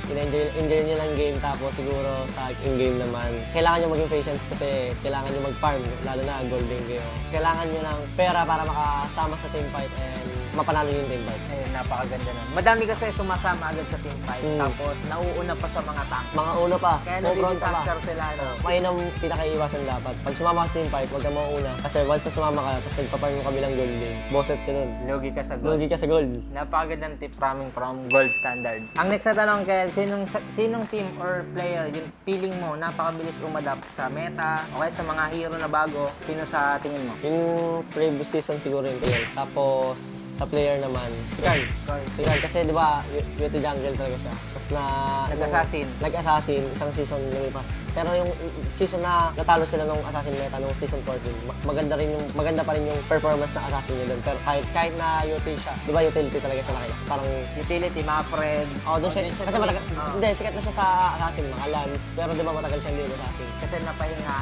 Enjoy nyo lang game, tapos siguro sa in-game naman, kailangan nyo maging patience kasi kailangan nyo mag-farm, lalo na golden kayo. Kailangan nyo ng pera para makasama sa team fight and mapanalo yung team fight. Ayun, napakaganda nun. Madami kasi sumasama agad sa team fight, tapos nauuna pa sa mga tank. Mga uno pa, kaya nadi-disaster sila. No? Ayun ang pinakaiwasan dapat. Pag sumama ka sa team fight, huwag ka mauuna. Kasi once na sumama ka, tapos nagpaparm yung kabilang gold game, bosset ka nun. Lugi ka sa gold. Lugi ka sa gold. Napakagandang tips from gold standard. Ang next na tanong, Kel, sinong team or player yung feeling mo napakabilis umadapt sa meta o kaya sa mga hero na bago? Sino sa tingin mo? Yung previous season siguro yung player. Tapos sa player naman, si Carl. Kasi di ba, UT jungle talaga siya. Tapos nag-assassin, isang season lumipas. Pero yung season na natalo sila nung assassin meta nung season 14, maganda pa rin yung performance na assassin niya doon. Pero kahit na UT siya, di ba utility talaga siya nakita? Parang utility, mga friend. Doon siya. Kasi matagal, hindi, sikat na siya sa assassin, mga lance. Pero di ba matagal siya hindi assassin? Kasi napahinga.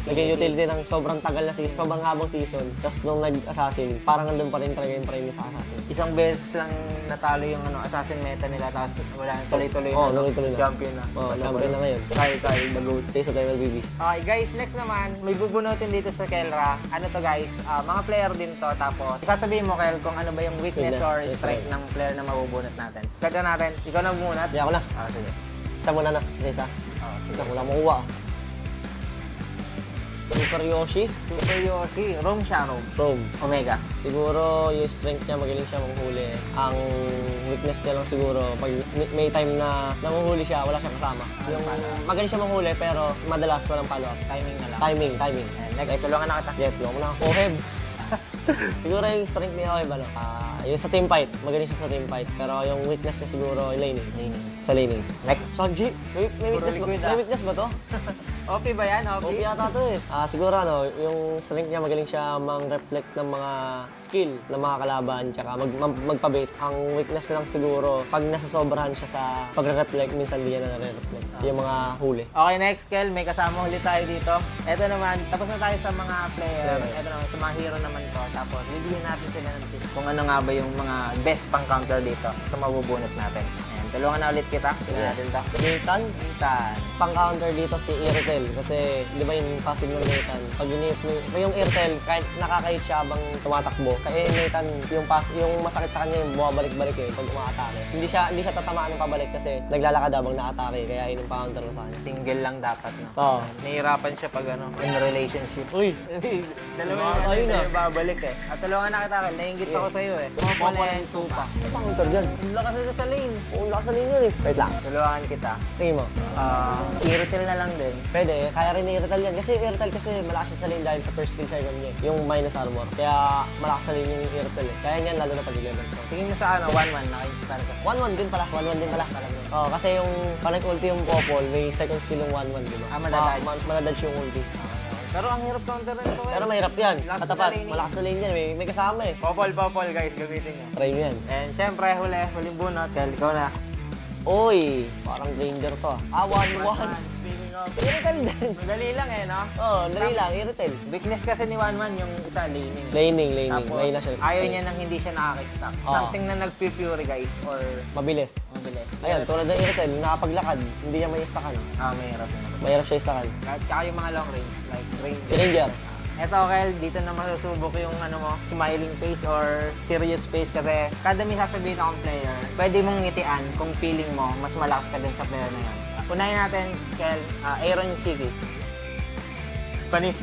Naging utility ng sobrang tagal na season, sobrang habang season. Tapos nung nag-assassin, parang nandun pa rin talaga yung prime sa assassin. Isang beses lang natalo yung assassin meta nila, tapos wala tuloy-tuloy na. Champion na. Champion na ngayon. Kyle, the GOAT. Taste of MLBB. Okay guys, next naman, may bubunutin dito sa Kelra. Ano to guys, mga player din to, tapos sasabihin mo Kel kung ano ba yung weakness or strength ng player na mabubunot natin. Start na natin. Ikaw na bumunot? Ako na. Sige. Isa muna na. Isa. Wala makuha. Super Yoshi, Rome siya, Rome. Omega. Siguro yung strength niya, magaling siya manghuli. Ang weakness niya lang siguro, pag may time na nanguhuli siya, wala siyang kasama. Yung magaling siya manghuli, pero madalas walang follow-up. Timing na lang. Timing. Next, tulungan na kita. Tulungan na. Oheb. Siguro yung strength niya, Oheb, yung sa team fight, magaling siya sa team fight. Pero yung weakness niya siguro, laning. Sa laning. Next. Sanji, may weakness ba to? OP ba yan? OP yata to eh. Siguro yung strength niya magaling siya mang-reflect ng mga skill ng mga kalaban tsaka magpa-bait. Ang weakness lang siguro pag nasasobrahan siya sa pagre-reflect, minsan di niya na nare-reflect. Yung mga huli. Okay, next, Kel. May kasama ulit tayo dito. Ito naman, tapos na tayo sa mga player. Ito naman, sa mga hero naman to. Tapos, bibigyan natin sila ng tips kung ano nga ba yung mga best pang-counter dito sa mabubunot natin. Tulungan na ulit kita. Sige natin ito. Nathan. Pang-counter dito si Irtel. Kasi, di ba yung passive ng Nathan? Pag yung Irtel, kahit nakakahit siya habang tumatakbo, kaya Nathan, yung masakit sa kanya yung bumabalik-balik pag umaatake. Hindi siya tatamaan ng pabalik kasi naglalakad habang naatake. Kaya yun yung pang-counter sa kanya. Single lang dapat, no? Oo. Nahihirapan siya pag in relationship. Uy! Dalawa yung babalik At tulungan na kita, Kel. Nainggit ako sa'yo Makuha yung tupa. Ano pang-counter dyan? Ang lakas na sa lane. malakas sa linya eh. Wait lang. Tulungan kita. Tingin mo? Irrital na lang din. Pwede, kaya rin irrital yan. Kasi irrital kasi malakas siya sa lane dahil sa first skill second niya. Yung minus armor. Kaya malakas sa lane yung irrital eh. Kaya niyan lalo na pag-level. So, Tingin mo sa 1-1, naka-inspire ka. 1-1 din pala. 1-1 din pala. Oo, kasi yung palag-ulti yung Popol, may second skill yung 1-1, di ba? Madadodge. Madadodge yung ulti. Pero ang hirap counter rin ito. Pero mahirap yan. Last Katapat, na lane. malakas na lane yan. May kasama eh. Popol guys, gamitin nyo. Try mo yan. And syempre, huling bunot. Kel, ikaw na. Uy, parang danger to. 1-1. Speaking of, Irrital din. madali lang eh, no? Oo, dali lang. Irrital. Weakness kasi ni 1-1 yung isa, laning. Laning. Tapos, May na siya. ayaw niya nang hindi siya nakaka-stack. Oo. Something na nag-pure guys, or Mabilis. mabilis. Ayun, tulad ng irrital, nakapaglakad, hindi niya may istakan. Mahirap. Mahirap siya istakan. At saka yung mga long range, like range. Ranger. Eto, Kel, dito na masusubok yung smiling face or serious face kasi kada may sasabihin akong player, pwede mong ngitian kung feeling mo mas malakas ka dun sa player na yun. Unahin natin, Kel, Aaron Chiki. Panis.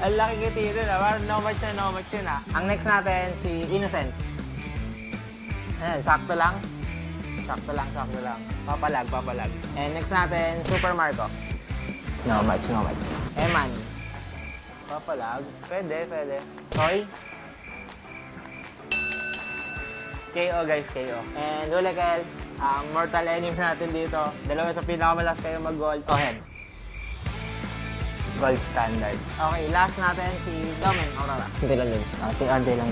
Ang laki ngiti dun, parang no match yun. Ang next natin, si Innocent. Ayan, sakto lang. Papalag. And next natin, Super Marco. No match. Eman. Papalag. Pwede. Toy. KO guys, KO. And huli Kel, mortal enemy natin dito. Dalawa sa pinakamalakas kayo mag-gold. Head. Gold standard. Okay, last natin si Domen Aurora. Hindi lang din. Ante lang.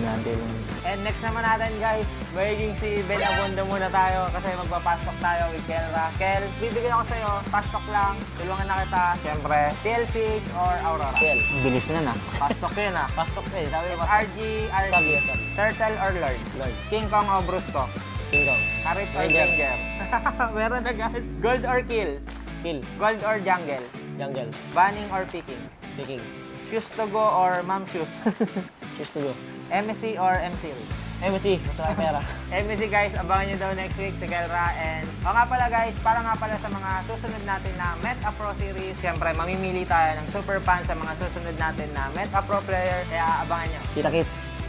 And next naman natin guys, magiging si Ben Abunda muna tayo kasi magpapasok tayo with Kelra. Kel, bibigyan ako sa'yo, pasok lang, tulungan na kita. Siyempre, TLPH or Aurora? TL. Bilis na. Pastok yun Pastok eh. Sabi ko pastok. RG. Sabi. Turtle or Lord? Lord. King Kong o Brusco? King Kong. Harit or Ranger. Ranger? Meron agad. Gold or kill? Kill. Gold or jungle? Jungle. Banning or picking? Picking. Shoes to go or mom shoes? Choose to go. MSC or M-Series? MSC. Masaya pera. MSC guys, abangan nyo daw next week si Kelra. And nga pala guys, para nga pala sa mga susunod natin na Meta Pro Series, siyempre mamimili tayo ng super fan sa mga susunod natin na Meta Pro player. Kaya abangan nyo. Kita kits.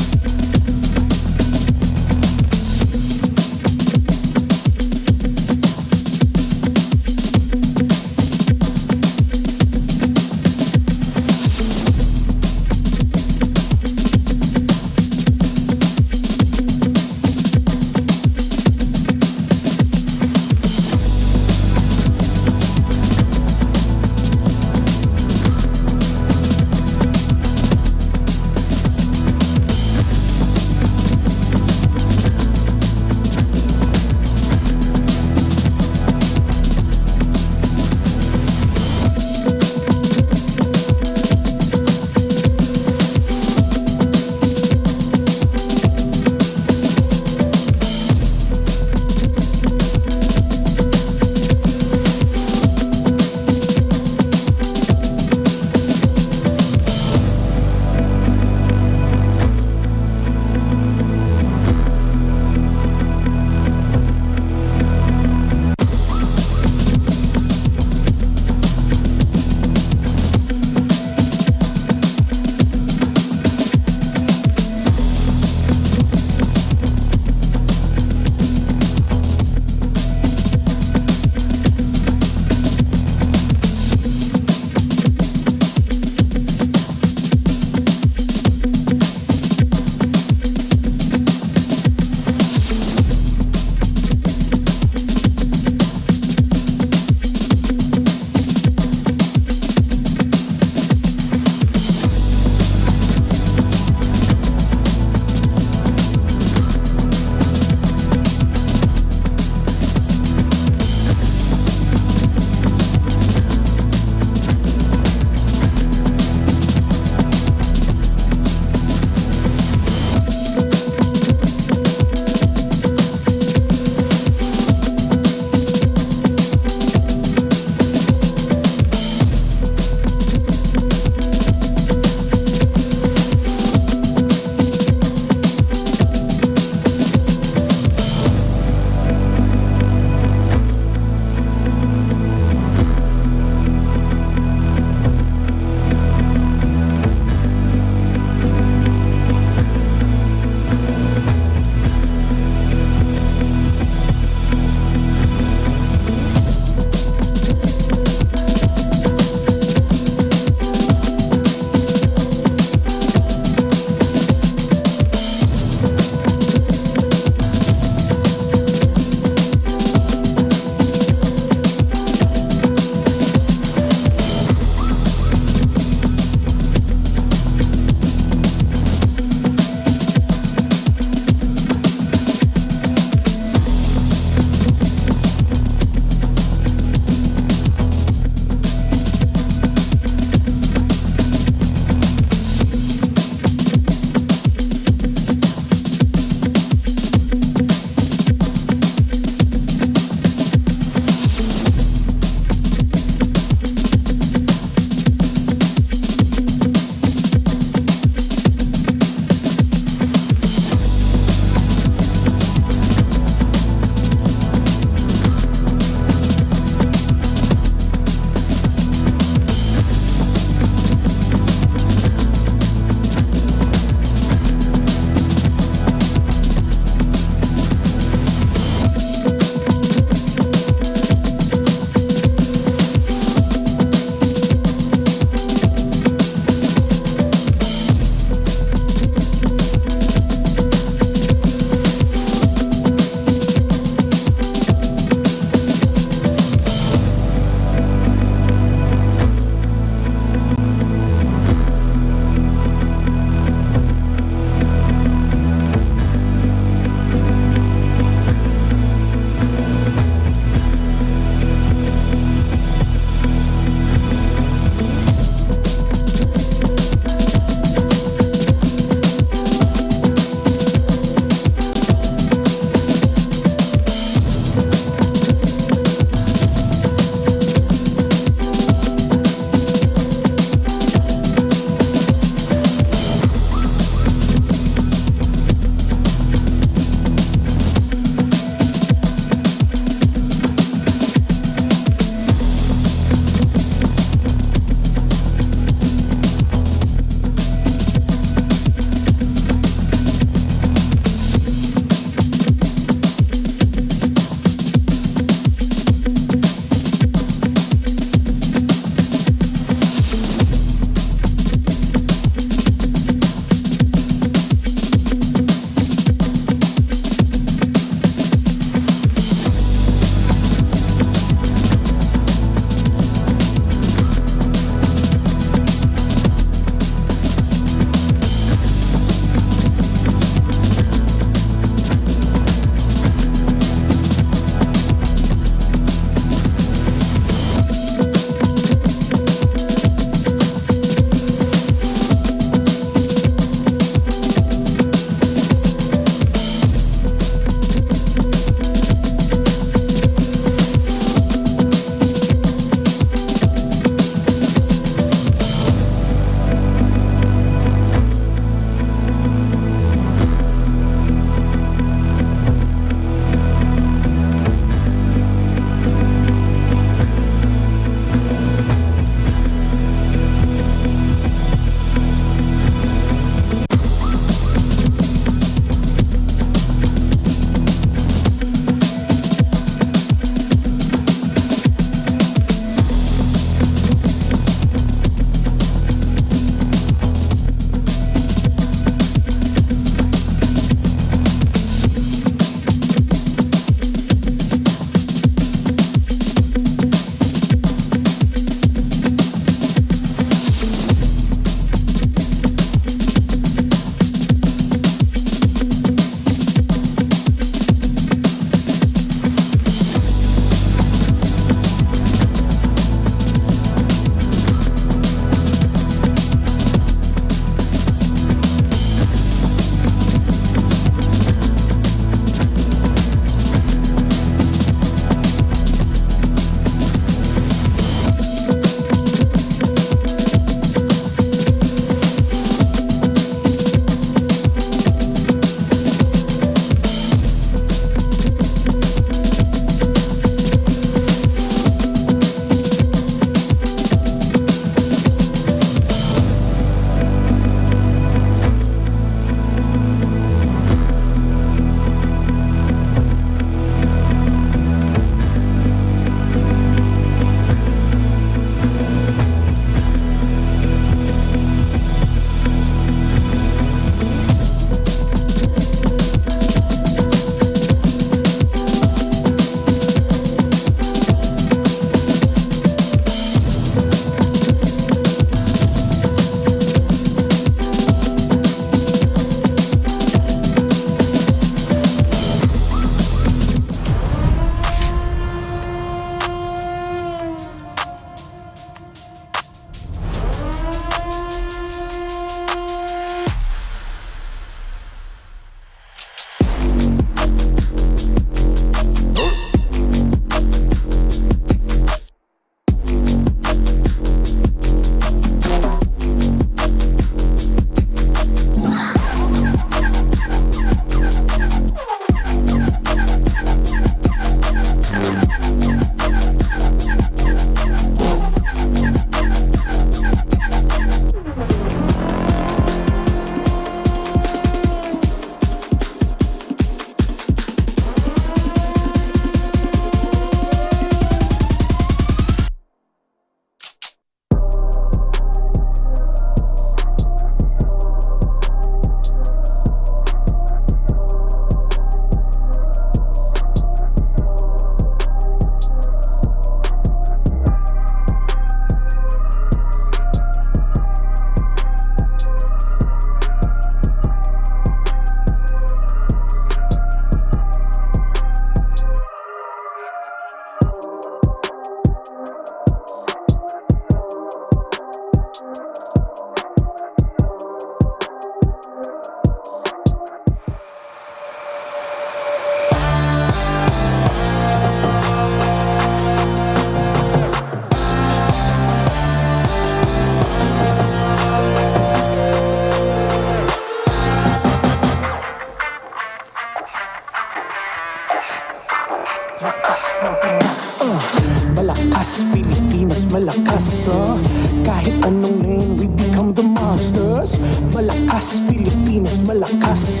monsters. Malakas, Pilipinas, malakas,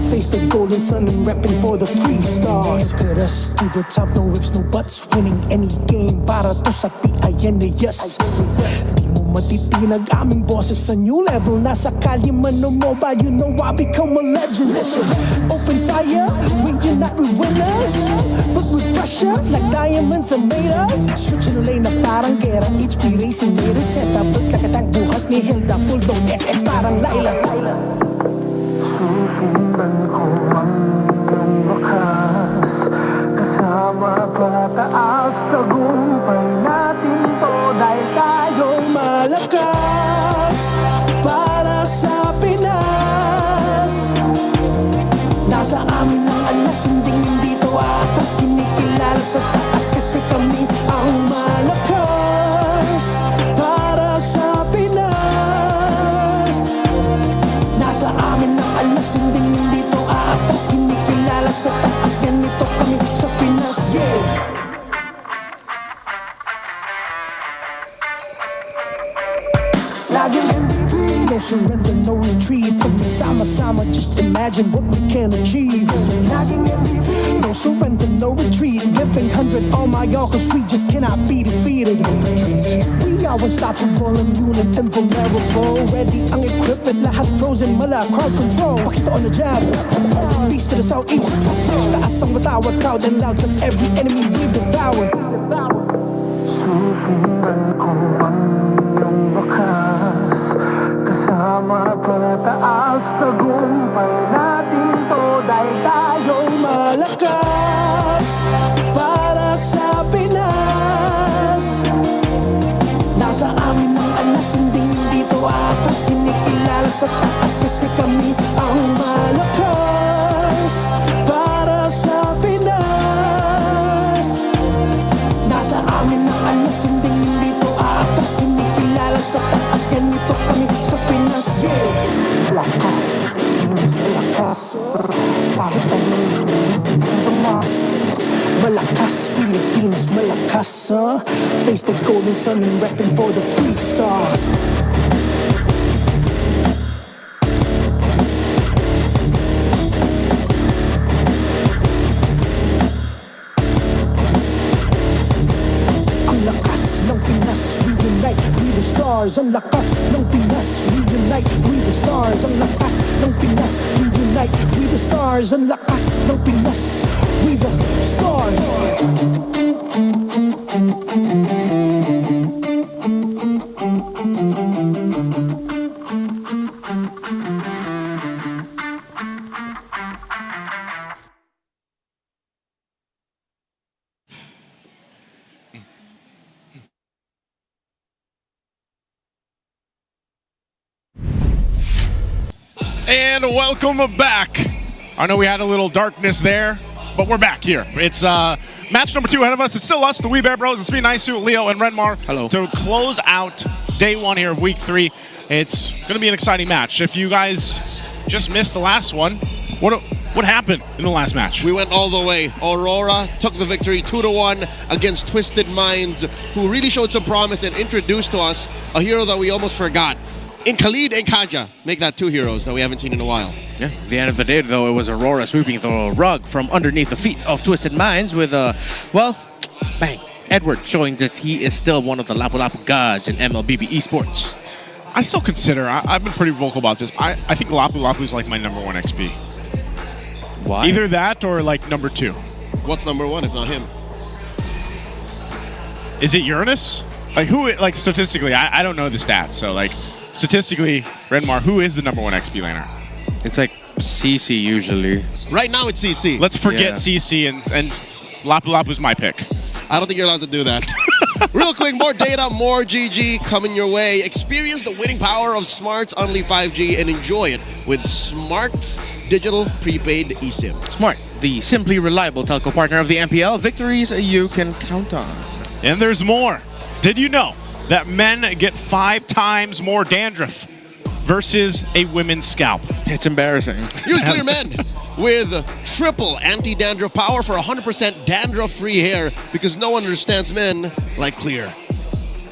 face the golden sun and repping for the 3 stars. Look at us, to the top, no ifs, no buts. Winning any game, para to sa PINAS. Di mo matitinag aming boses sa new level. Nasa kalye man o mobile, you know I become a legend. Listen, open fire, we unite, we winners. But with pressure, like diamonds are made of. Switching the lane na parang gera, HP racing may reseta. Pagkakatang buhat ni Hilda, full dome SS parang Laila. Susundan ko ang wakas, kasama pataas, tagumpay natin to dahil tayo'y malakas para sa Pinas. Nasa amin ang alas, hindi to atas, kinikilala sa taas kasi kami ang malakas para sa Pinas. Nasa amin ang alas, hindi to atas, kinikilala sa taas, ganito kami sa Pinas. Laging MLBB, no surrender, no retreat. Pag nagsama-sama, just imagine what we can achieve. Laging MLBB, no surrender, no retreat. Giving 100 on my all, cause we just cannot be defeated. We are unstoppable, immune and invulnerable. Ready ang equipment, lahat frozen, mala, crowd control. Pakita on the jab, east to the southeast. Taas ang matawag, proud and loud, cause every enemy we devour. Susundan ko ang iyong wakas, kasama pataas, tagumpay natin to dahil tayo'y malakas para sa Pinas. Nasa amin ang alas, hindi to atas, kinikilala sa taas kasi kami ang malakas para sa Pinas. Nasa amin ang alas, hindi to atas, kinikilala sa taas, ganito kami sa Pinas. Lakas, Pilipinas, malakas, kahit anong malakas, Pilipinas, malakas, face the golden sun and repping for the 3 stars. Stars, ang lakas ng Pinas, reunite with the stars. Ang lakas ng Pinas, reunite with the stars. Ang lakas ng Pinas, with the stars. And welcome back. I know we had a little darkness there, but we're back here. It's match number 2 ahead of us. It's still us, the We Bear Bros. It's me, Naisu, Leo, and Renmar. Hello. To close out day 1 here of week 3. It's going to be an exciting match. If you guys just missed the last one, what happened in the last match? We went all the way. Aurora took the victory 2-1 against Twisted Minds, who really showed some promise and introduced to us a hero that we almost forgot. In Khalid and Kaja, make that 2 heroes that we haven't seen in a while. Yeah, at the end of the day, though, it was Aurora sweeping the rug from underneath the feet of Twisted Minds with, well, bang. Edward showing that he is still one of the Lapu-Lapu gods in MLBB esports. I still consider, I've been pretty vocal about this, I think Lapu-Lapu is like my number 1 XP. Why? Either that or like number 2. What's number 1 if not him? Is it Uranus? Like who, like statistically, I don't know the stats, so like statistically, Renmar, who is the number 1 XP laner? It's like CC usually. Right now it's CC. Let's forget CC and Lapu-Lapu's my pick. I don't think you're allowed to do that. Real quick, more data, more GG coming your way. Experience the winning power of Smart's Only 5G and enjoy it with Smart's digital prepaid eSIM. Smart, the simply reliable telco partner of the MPL. Victories you can count on. And there's more. Did you know that men get 5 times more dandruff versus a women's scalp? It's embarrassing. Use Clear Men with triple anti-dandruff power for 100% dandruff-free hair because no one understands men like Clear.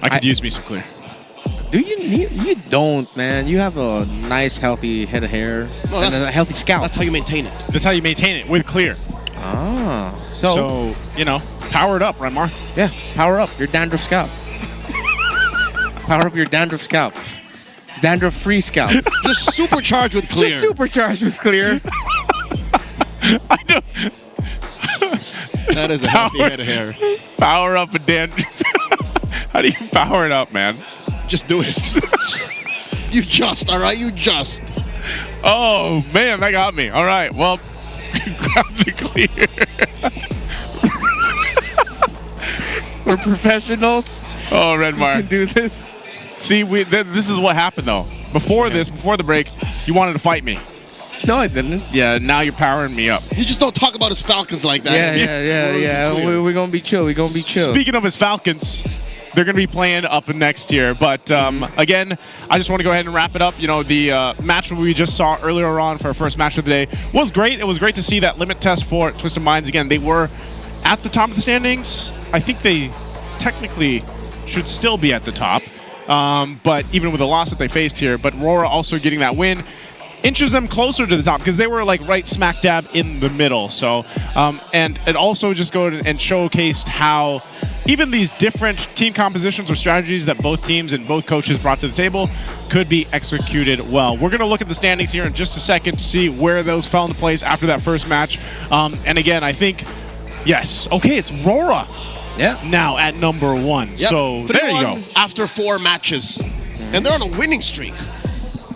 I could use me some Clear. Do you need? You don't, man. You have a nice, healthy head of hair and a healthy scalp. That's how you maintain it. That's how you maintain it with clear. Ah. So you know, power it up, right, Mar? Yeah, power up your dandruff scalp. Power up your dandruff scalp. Dandruff-free scalp. Just supercharged with clear. Just supercharged with clear. That is a healthy head of hair. Power up a dandruff. How do you power it up, man? Just do it. You just, all right? You just. Oh, man, that got me. All right, well, grab the clear. We're professionals. Oh, Redmar. We can do this. See, this is what happened, though. Before the break, you wanted to fight me. No, I didn't. Yeah, now you're powering me up. You just don't talk about his Falcons like that. Yeah. We're going to be chill. We're going to be chill. Speaking of his Falcons, they're going to be playing up next year. But again, I just want to go ahead and wrap it up. You know, the match we just saw earlier on for our first match of the day was great. It was great to see that limit test for Twisted Minds. Again, they were at the top of the standings. I think they technically should still be at the top. But even with the loss that they faced here, but RORA also getting that win inches them closer to the top because they were like right smack dab in the middle. So, and it also just go and showcased how even these different team compositions or strategies that both teams and both coaches brought to the table could be executed well. We're going to look at the standings here in just a second to see where those fell into place after that first match. And again, I think, yes, okay, it's RORA. Yeah. Now at number 1. Yep. So there you go. After 4 matches. And they're on a winning streak.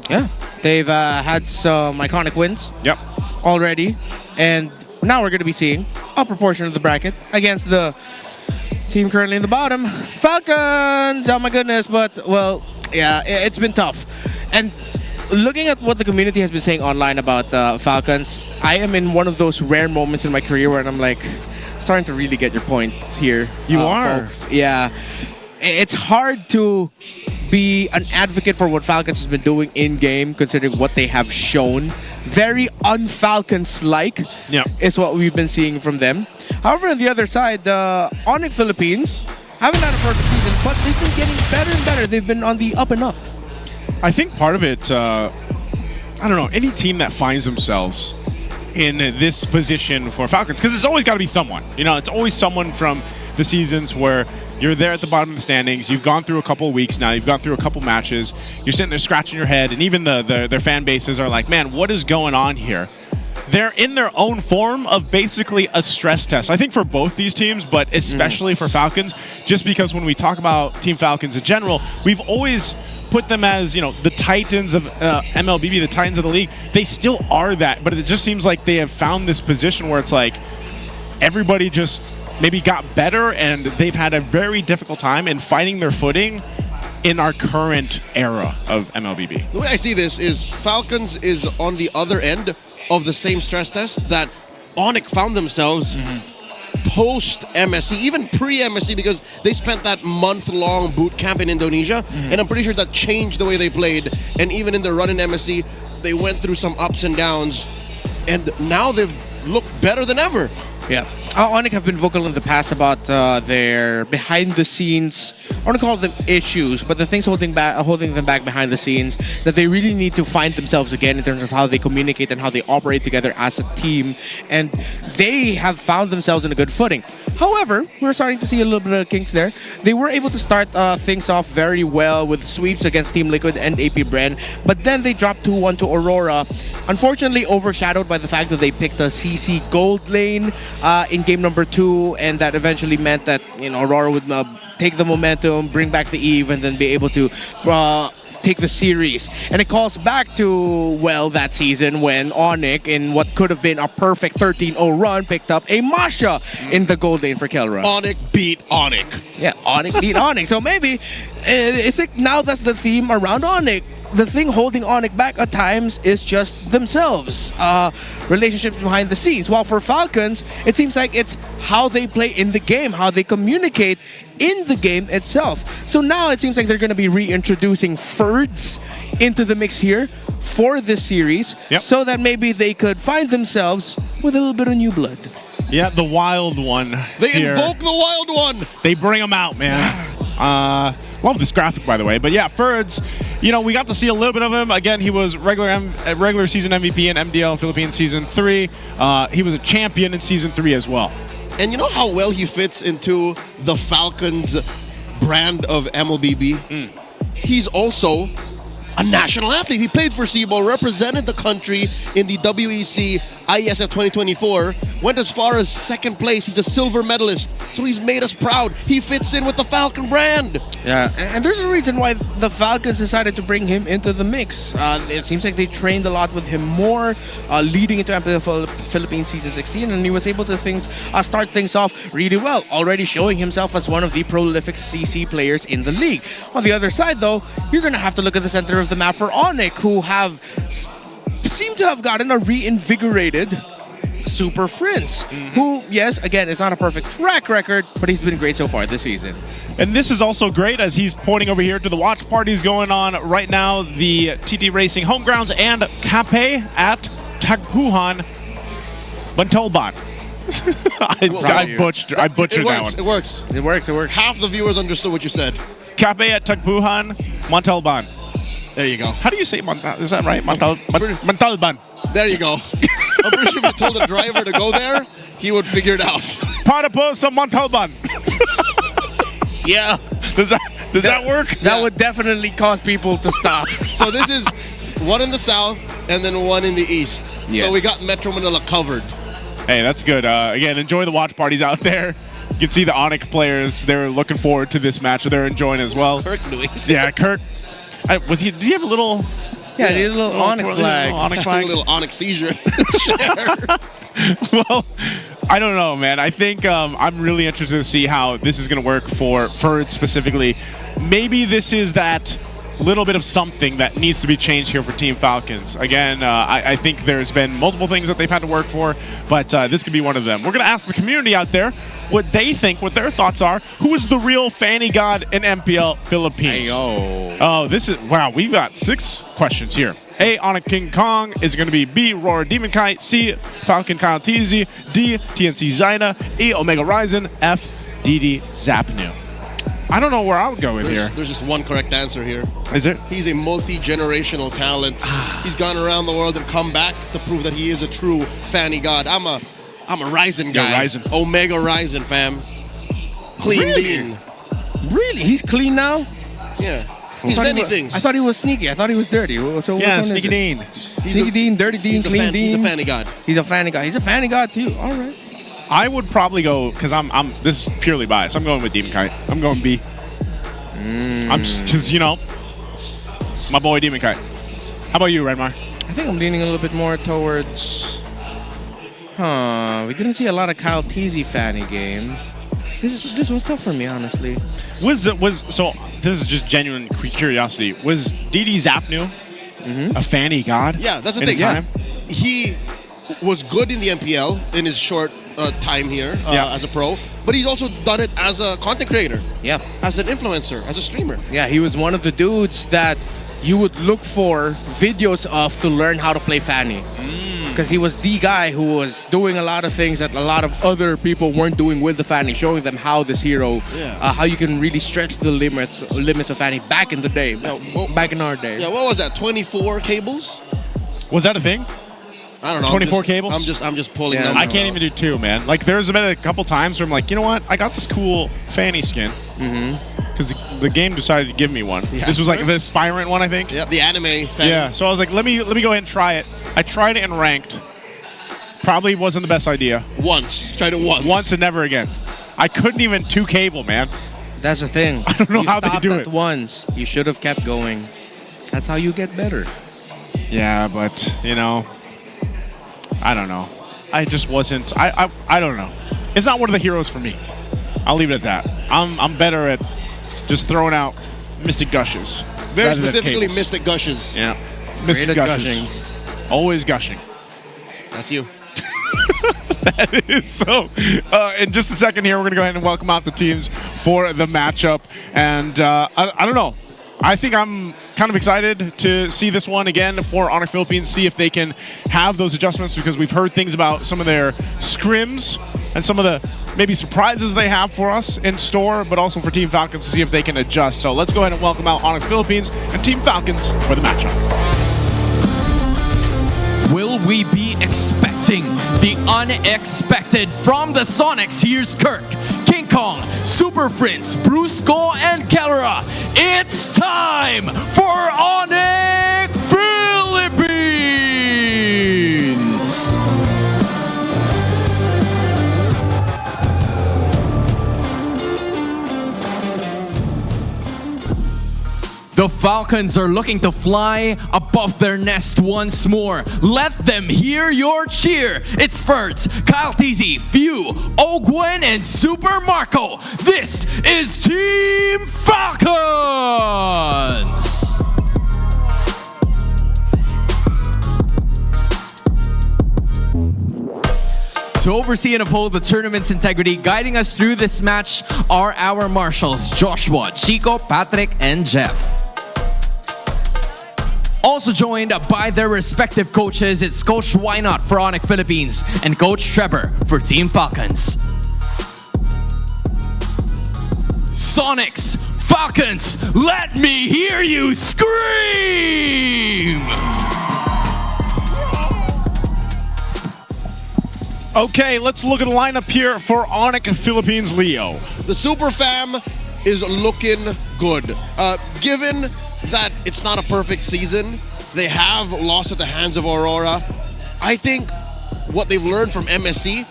Yeah. They've had some iconic wins. Yep. Already. And now we're going to be seeing upper portion of the bracket against the team currently in the bottom. Falcons! Oh my goodness. But, well, yeah, it's been tough. And looking at what the community has been saying online about Falcons, I am in one of those rare moments in my career where I'm like, starting to really get your point here. You are. Folks. Yeah. It's hard to be an advocate for what Falcons has been doing in-game, considering what they have shown. Very un-Falcons-like is what we've been seeing from them. However, on the other side, ONIC Philippines haven't had a perfect season, but they've been getting better and better. They've been on the up and up. I think part of it, I don't know, any team that finds themselves in this position for Falcons, because it's always got to be someone. You know, it's always someone from the seasons where you're there at the bottom of the standings. You've gone through a couple of weeks now. You've gone through a couple matches. You're sitting there scratching your head, and even their fan bases are like, man, what is going on here? They're in their own form of basically a stress test. I think for both these teams, but especially for Falcons, just because when we talk about Team Falcons in general, we've always put them as, you know, the Titans of MLBB, the Titans of the league. They still are that, but it just seems like they have found this position where it's like everybody just maybe got better, and they've had a very difficult time in finding their footing in our current era of MLBB. The way I see this is Falcons is on the other end of the same stress test that ONIC found themselves post-MSC, even pre-MSC, because they spent that month-long boot camp in Indonesia, and I'm pretty sure that changed the way they played. And even in the run in MSC, they went through some ups and downs, and now they've looked better than ever. Yeah. ONIC have been vocal in the past about their behind-the-scenes, I want to call them issues, but the things holding them back behind the scenes, that they really need to find themselves again in terms of how they communicate and how they operate together as a team. And they have found themselves in a good footing. However, we're starting to see a little bit of kinks there. They were able to start things off very well with sweeps against Team Liquid and AP Bren, but then they dropped 2-1 to Aurora, unfortunately overshadowed by the fact that they picked a CC gold lane in game number 2, and that eventually meant that, you know, Aurora would take the momentum, bring back the Eve, and then be able to take the series. And it calls back to, well, that season when ONIC, in what could have been a perfect 13-0 run, picked up a Masha in the gold lane for Kelra. ONIC beat ONIC. Yeah, ONIC beat ONIC. So maybe, it's like now that's the theme around ONIC. The thing holding ONIC back at times is just themselves, relationships behind the scenes. While for Falcons, it seems like it's how they play in the game, how they communicate in the game itself. So now it seems like they're going to be reintroducing Ferds into the mix here for this series, so that maybe they could find themselves with a little bit of new blood. Yeah, the wild one. They invoke the wild one. They bring him out, man. Love this graphic, by the way. But yeah, Ferds, you know, we got to see a little bit of him. Again, he was regular season MVP in MPL Philippines Season 3. He was a champion in Season 3 as well. And you know how well he fits into the Falcons brand of MLBB? He's also a national athlete. He played for Cebu, represented the country in the WEC IESF 2024, went as far as second place. He's a silver medalist, so he's made us proud. He fits in with the Falcon brand. Yeah, and there's a reason why the Falcons decided to bring him into the mix. It seems like they trained a lot with him more, leading into MPL Philippines Season 16, and he was able to start things off really well, already showing himself as one of the prolific CC players in the league. On the other side, though, you're going to have to look at the center of the map for ONIC, who seem to have gotten a reinvigorated Super Prince, who, yes, again, is not a perfect track record, but he's been great so far this season. And this is also great as he's pointing over here to the watch parties going on right now, the TT Racing home grounds and Cape at Tagpuan, Montalban. I butchered that one. It works. It works. Half the viewers understood what you said. Cape at Tagpuan, Montalban. There you go. How do you say Montalban? Is that right? Montalban. There you go. I'm pretty sure if you told the driver to go there, he would figure it out. Para po sa Montalban. Yeah. Does that work? That would definitely cause people to stop. So this is one in the south and then one in the east. Yes. So we got Metro Manila covered. Hey, that's good. Again, enjoy the watch parties out there. You can see the ONIC players. They're looking forward to this match. So they're enjoying as well. Kirk Luis. Yeah, Kirk. Did he have a little... Yeah, he had a little ONIC flag. A little ONIC seizure. Well, I don't know, man. I think I'm really interested to see how this is going to work for Ferds specifically. Maybe this is that little bit of something that needs to be changed here for Team Falcons. Again, I think there's been multiple things that they've had to work for, but this could be one of them. We're going to ask the community out there what they think, what their thoughts are. Who is the real Fanny God in MPL Philippines? Oh, this is, wow, we've got 6 questions here. A, ONIC King Kong. Is it going to be B, RORA Demon Kite? C, Falcon Kyle TZ? D, TNC Zyna? E, Omega Ryzen? F, DD Zapnu. I don't know where I would go with here. There's just one correct answer here. Is it? He's a multi-generational talent. He's gone around the world and come back to prove that he is a true Fanny God. I'm a Ryzen guy. Yeah, Ryzen. Omega Ryzen, fam. Clean bean. Really? He's clean now? Yeah. He's many things. I thought he was sneaky. I thought he was dirty. So Yeah, which one Sneaky is it? Dean. Sneaky Dean, Dirty Dean, Clean Dean. He's a Fanny God. He's a Fanny God. He's a Fanny God too. All right. I would probably go, because this is purely biased. I'm going with Demon Kite. I'm going B. I'm just, because, you know, my boy Demon Kite. How about you, Redmar? I think I'm leaning a little bit more towards... we didn't see a lot of Kyle TZ Fanny games. This was tough for me, honestly. So this is just genuine curiosity. Was DD Zapnu a Fanny God? Yeah, that's the in thing. his time? He was good in the MPL in his short time here as a pro, but he's also done it as a content creator. Yeah. As an influencer, as a streamer. Yeah, he was one of the dudes that you would look for videos of to learn how to play Fanny. Because he was the guy who was doing a lot of things that a lot of other people weren't doing with the Fanny, showing them how this hero, how you can really stretch the limits of Fanny back in the day, back in our day. Yeah, what was that? 24 cables? Was that a thing? I don't know. 24 cables? I'm just pulling them. I can't even do 2, man. Like, there's been a couple times where I'm like, you know what? I got this cool Fanny skin. Because the game decided to give me one. Yeah, this was like the Spirant one, I think. Yep, the anime Fanny. Yeah, so I was like, let me go ahead and try it. I tried it in ranked. Probably wasn't the best idea. Tried it once. Once and never again. I couldn't even 2 cable, man. That's the thing. I don't know how they do it. Once. You should have kept going. That's how you get better. Yeah, but, you know, I don't know. I just wasn't. I don't know. It's not one of the heroes for me. I'll leave it at that. I'm better at just throwing out Mystic Gushes. Very rather than specifically cables. Mystic Gushes. Yeah. Mystic Gushes. Gushing. Always gushing. That's you. That is so. In just a second here, we're going to go ahead and welcome out the teams for the matchup. And I don't know. I think I'm kind of excited to see this one again for ONIC Philippines, see if they can have those adjustments, because we've heard things about some of their scrims and some of the maybe surprises they have for us in store, but also for Team Falcons to see if they can adjust. So let's go ahead and welcome out ONIC Philippines and Team Falcons for the matchup. Will we be expecting the unexpected from the Sonics? Here's Kirk, King Kong, Super Prince, Brusco, and Kellera. It's time for ONIC Philippines! The Falcons are looking to fly above their nest once more. Let them hear your cheer. It's Ferds, Kyle Teasy, Few, Ogwen, and Super Marco. This is Team Falcons! To oversee and uphold the tournament's integrity, guiding us through this match are our marshals, Joshua, Chico, Patrick, and Jeff. Also joined by their respective coaches, it's Coach Why Not for ONIC Philippines and Coach Trevor for Team Falcons. Sonics, Falcons, let me hear you scream! Okay, let's look at the lineup here for ONIC Philippines, Leo. The Super Fam is looking good. Given that it's not a perfect season, they have lost at the hands of Aurora. I think what they've learned from MSC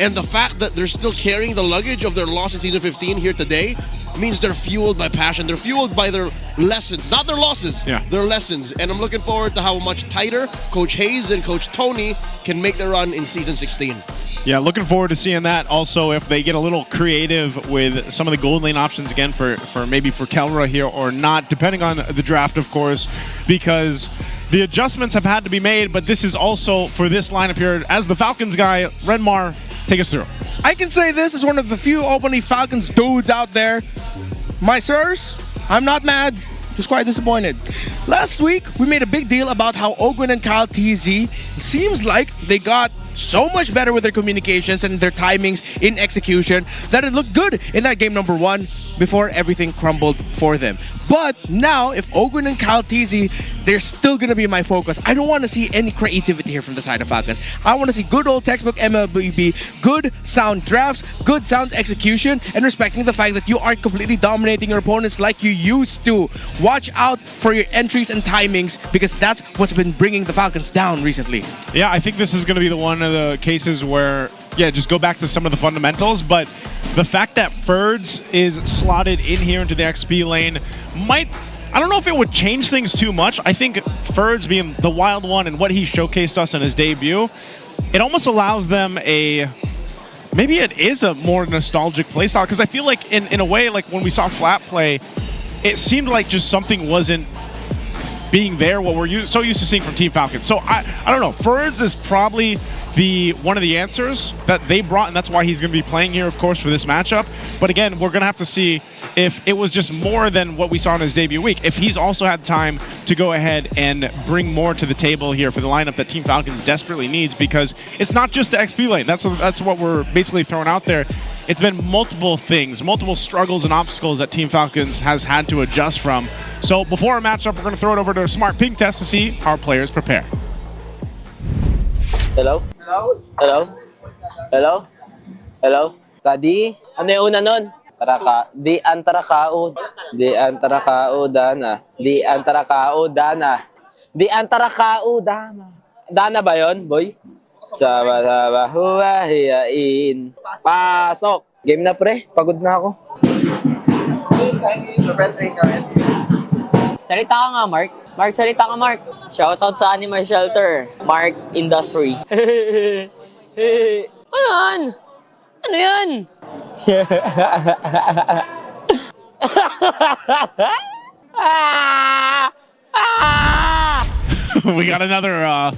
and the fact that they're still carrying the luggage of their loss in Season 15 here today means they're fueled by passion. They're fueled by their lessons, not their losses, their lessons. And I'm looking forward to how much tighter Coach Hayes and Coach Tony can make the run in Season 16. Yeah, looking forward to seeing that. Also, if they get a little creative with some of the gold lane options again for maybe for Kellera here or not, depending on the draft, of course, because the adjustments have had to be made, but this is also for this lineup here. As the Falcons guy, Redmar, take us through. I can say this is one of the few openly Falcons dudes out there. My sirs, I'm not mad, just quite disappointed. Last week, we made a big deal about how Ogwen and Kyle TZ seems like they got so much better with their communications and their timings in execution that it looked good in that game number 1 before everything crumbled for them. But now, if Ogwen and Kyle TZ, they're still going to be my focus. I don't want to see any creativity here from the side of Falcons. I want to see good old textbook MLBB, good sound drafts, good sound execution, and respecting the fact that you aren't completely dominating your opponents like you used to. Watch out for your entries and timings because that's what's been bringing the Falcons down recently. Yeah, I think this is going to be the one of the cases where, just go back to some of the fundamentals, but the fact that Ferds is slotted in here into the XP lane might, I don't know if it would change things too much. I think Ferds being the wild one and what he showcased us in his debut, it almost allows them maybe it is a more nostalgic playstyle, because I feel like in a way, like when we saw Flat play, it seemed like just something wasn't being there, what we're so used to seeing from Team Falcons. So I don't know, Ferds is probably one of the answers that they brought, and that's why he's going to be playing here, of course, for this matchup. But again, we're going to have to see if it was just more than what we saw in his debut week, if he's also had time to go ahead and bring more to the table here for the lineup that Team Falcons desperately needs, because it's not just the XP lane. That's what we're basically throwing out there. It's been multiple things, multiple struggles and obstacles that Team Falcons has had to adjust from. So before our matchup, we're going to throw it over to a smart ping test to see how our players prepare. Hello? Hello? Hello? Hello? Hello? Tadi? Ano yung una nun? Di antara kao dana. Di antara kao dana. Di antara kao dana. Dana ba yun, boy? Saba huwahiyain. Pasok! Game na pre, pagod na ako. Salita ka nga, Mark. Mark, salita ka, Mark. Shoutout sa Animal Shelter. Mark Industry. Ano yan? Ano yan? We got another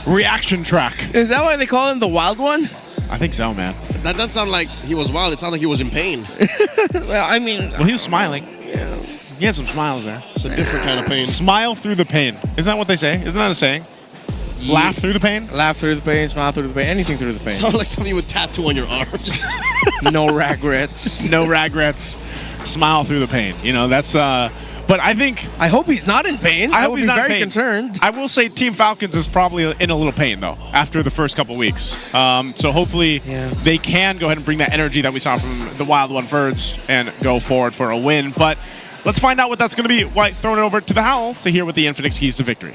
reaction track. Is that why they call him the wild one? I think so, man. That doesn't sound like he was wild. It sounded like he was in pain. Well, I mean... Well, he was smiling. Yeah. He had some smiles there. It's a different kind of pain. Smile through the pain. Isn't that what they say? Isn't that a saying? Laugh through the pain? Laugh through the pain, smile through the pain, anything through the pain. Sounds like something with tattoo on your arm. No regrets. No regrets. Smile through the pain. You know, that's... But I hope he's not in pain. I would be very concerned. I will say Team Falcons is probably in a little pain, though, after the first couple weeks. So hopefully they can go ahead and bring that energy that we saw from the Wild One Birds and go forward for a win. But let's find out what that's going to be. White throwing it over to the Howl to hear what the Infinix keys to victory.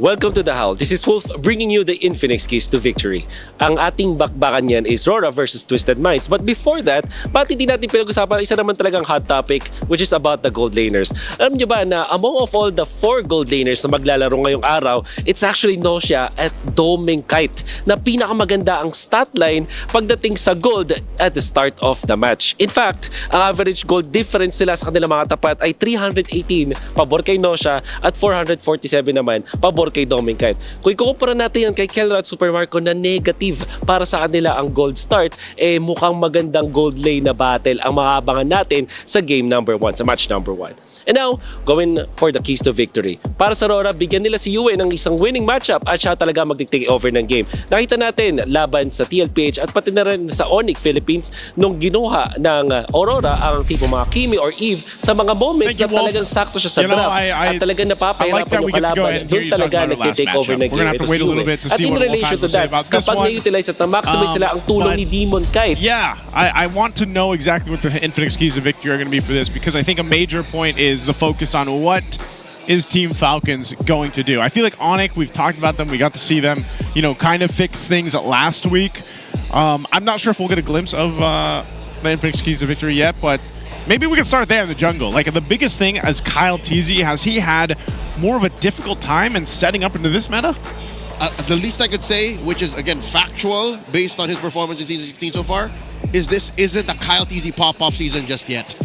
Welcome to the Howl. This is Wolf bringing you the Infinix keys to victory. Ang ating bakbakan yan is RORA versus Twisted Minds. But before that, bakit hindi natin pinag-usapan isa naman talagang hot topic, which is about the gold laners. Alam nyo ba na among of all the 4 gold laners na maglalaro ngayong araw, it's actually Nosha at Doming Kite na pinakamaganda ang stat line pagdating sa gold at the start of the match. In fact, ang average gold difference nila sa kanilang mga tapat ay 318 pabor kay Nosha at 447 naman pabor kay Doming Kite. Kung ikukumpara natin yan kay Kelra at Super Marco na negative para sa kanila ang gold start, mukhang magandang gold lane na battle ang maabangan natin sa game number 1, sa match number 1. And now, going for the keys to victory. Para sa RORA, bigyan nila si Yue ng isang winning matchup at siya talaga mag-take over ng game. Nakita natin laban sa TLPH at pati na rin sa ONIC Philippines nung ginuha ng Aurora ang tipo mga Kimi or Eve sa mga moments na talagang sakto siya sa draft at talagang napapahirapan yung kalaban. Doon talaga nag-take over ng game. At in relation to that, kapag na-utilize at na-maximize sila ang tulong ni Demon Kite. Yeah, I want to know exactly what the Infinix keys of victory are going to be for this, because I think a major point is the focus on what is Team Falcons going to do. I feel like ONIC, we've talked about them, we got to see them, you know, kind of fix things last week. I'm not sure if we'll get a glimpse of the Infinix keys of victory yet, but maybe we can start there in the jungle. Like, the biggest thing as Kyle TZ, has he had more of a difficult time in setting up into this meta? The least I could say, which is, again, factual, based on his performance in Season 16 so far, is this isn't a Kyle TZ pop-off season just yet.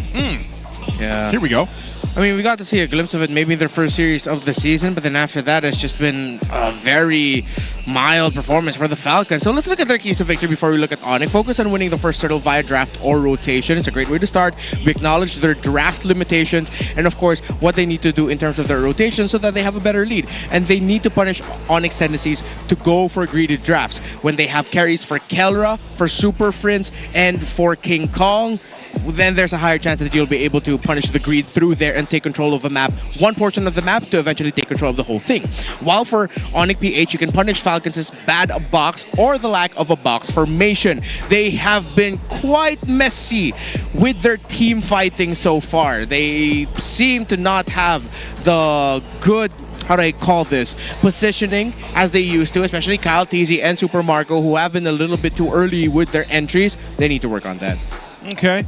Yeah. Here we go. I mean, we got to see a glimpse of it maybe in their first series of the season, but then after that, it's just been a very mild performance for the Falcons. So let's look at their keys to victory before we look at ONIC. Focus on winning the first turtle via draft or rotation. It's a great way to start. We acknowledge their draft limitations and, of course, what they need to do in terms of their rotation so that they have a better lead. And they need to punish ONIC's tendencies to go for greedy drafts. When they have carries for Kelra, for Super Friends, and for King Kong, then there's a higher chance that you'll be able to punish the greed through there and take control of a map, one portion of the map, to eventually take control of the whole thing. While for ONIC PH, you can punish Falcons' bad box or the lack of a box formation. They have been quite messy with their team fighting so far. They seem to not have the good, how do I call this, positioning as they used to, especially Kyle TZ and Super Marco, who have been a little bit too early with their entries. They need to work on that. Okay,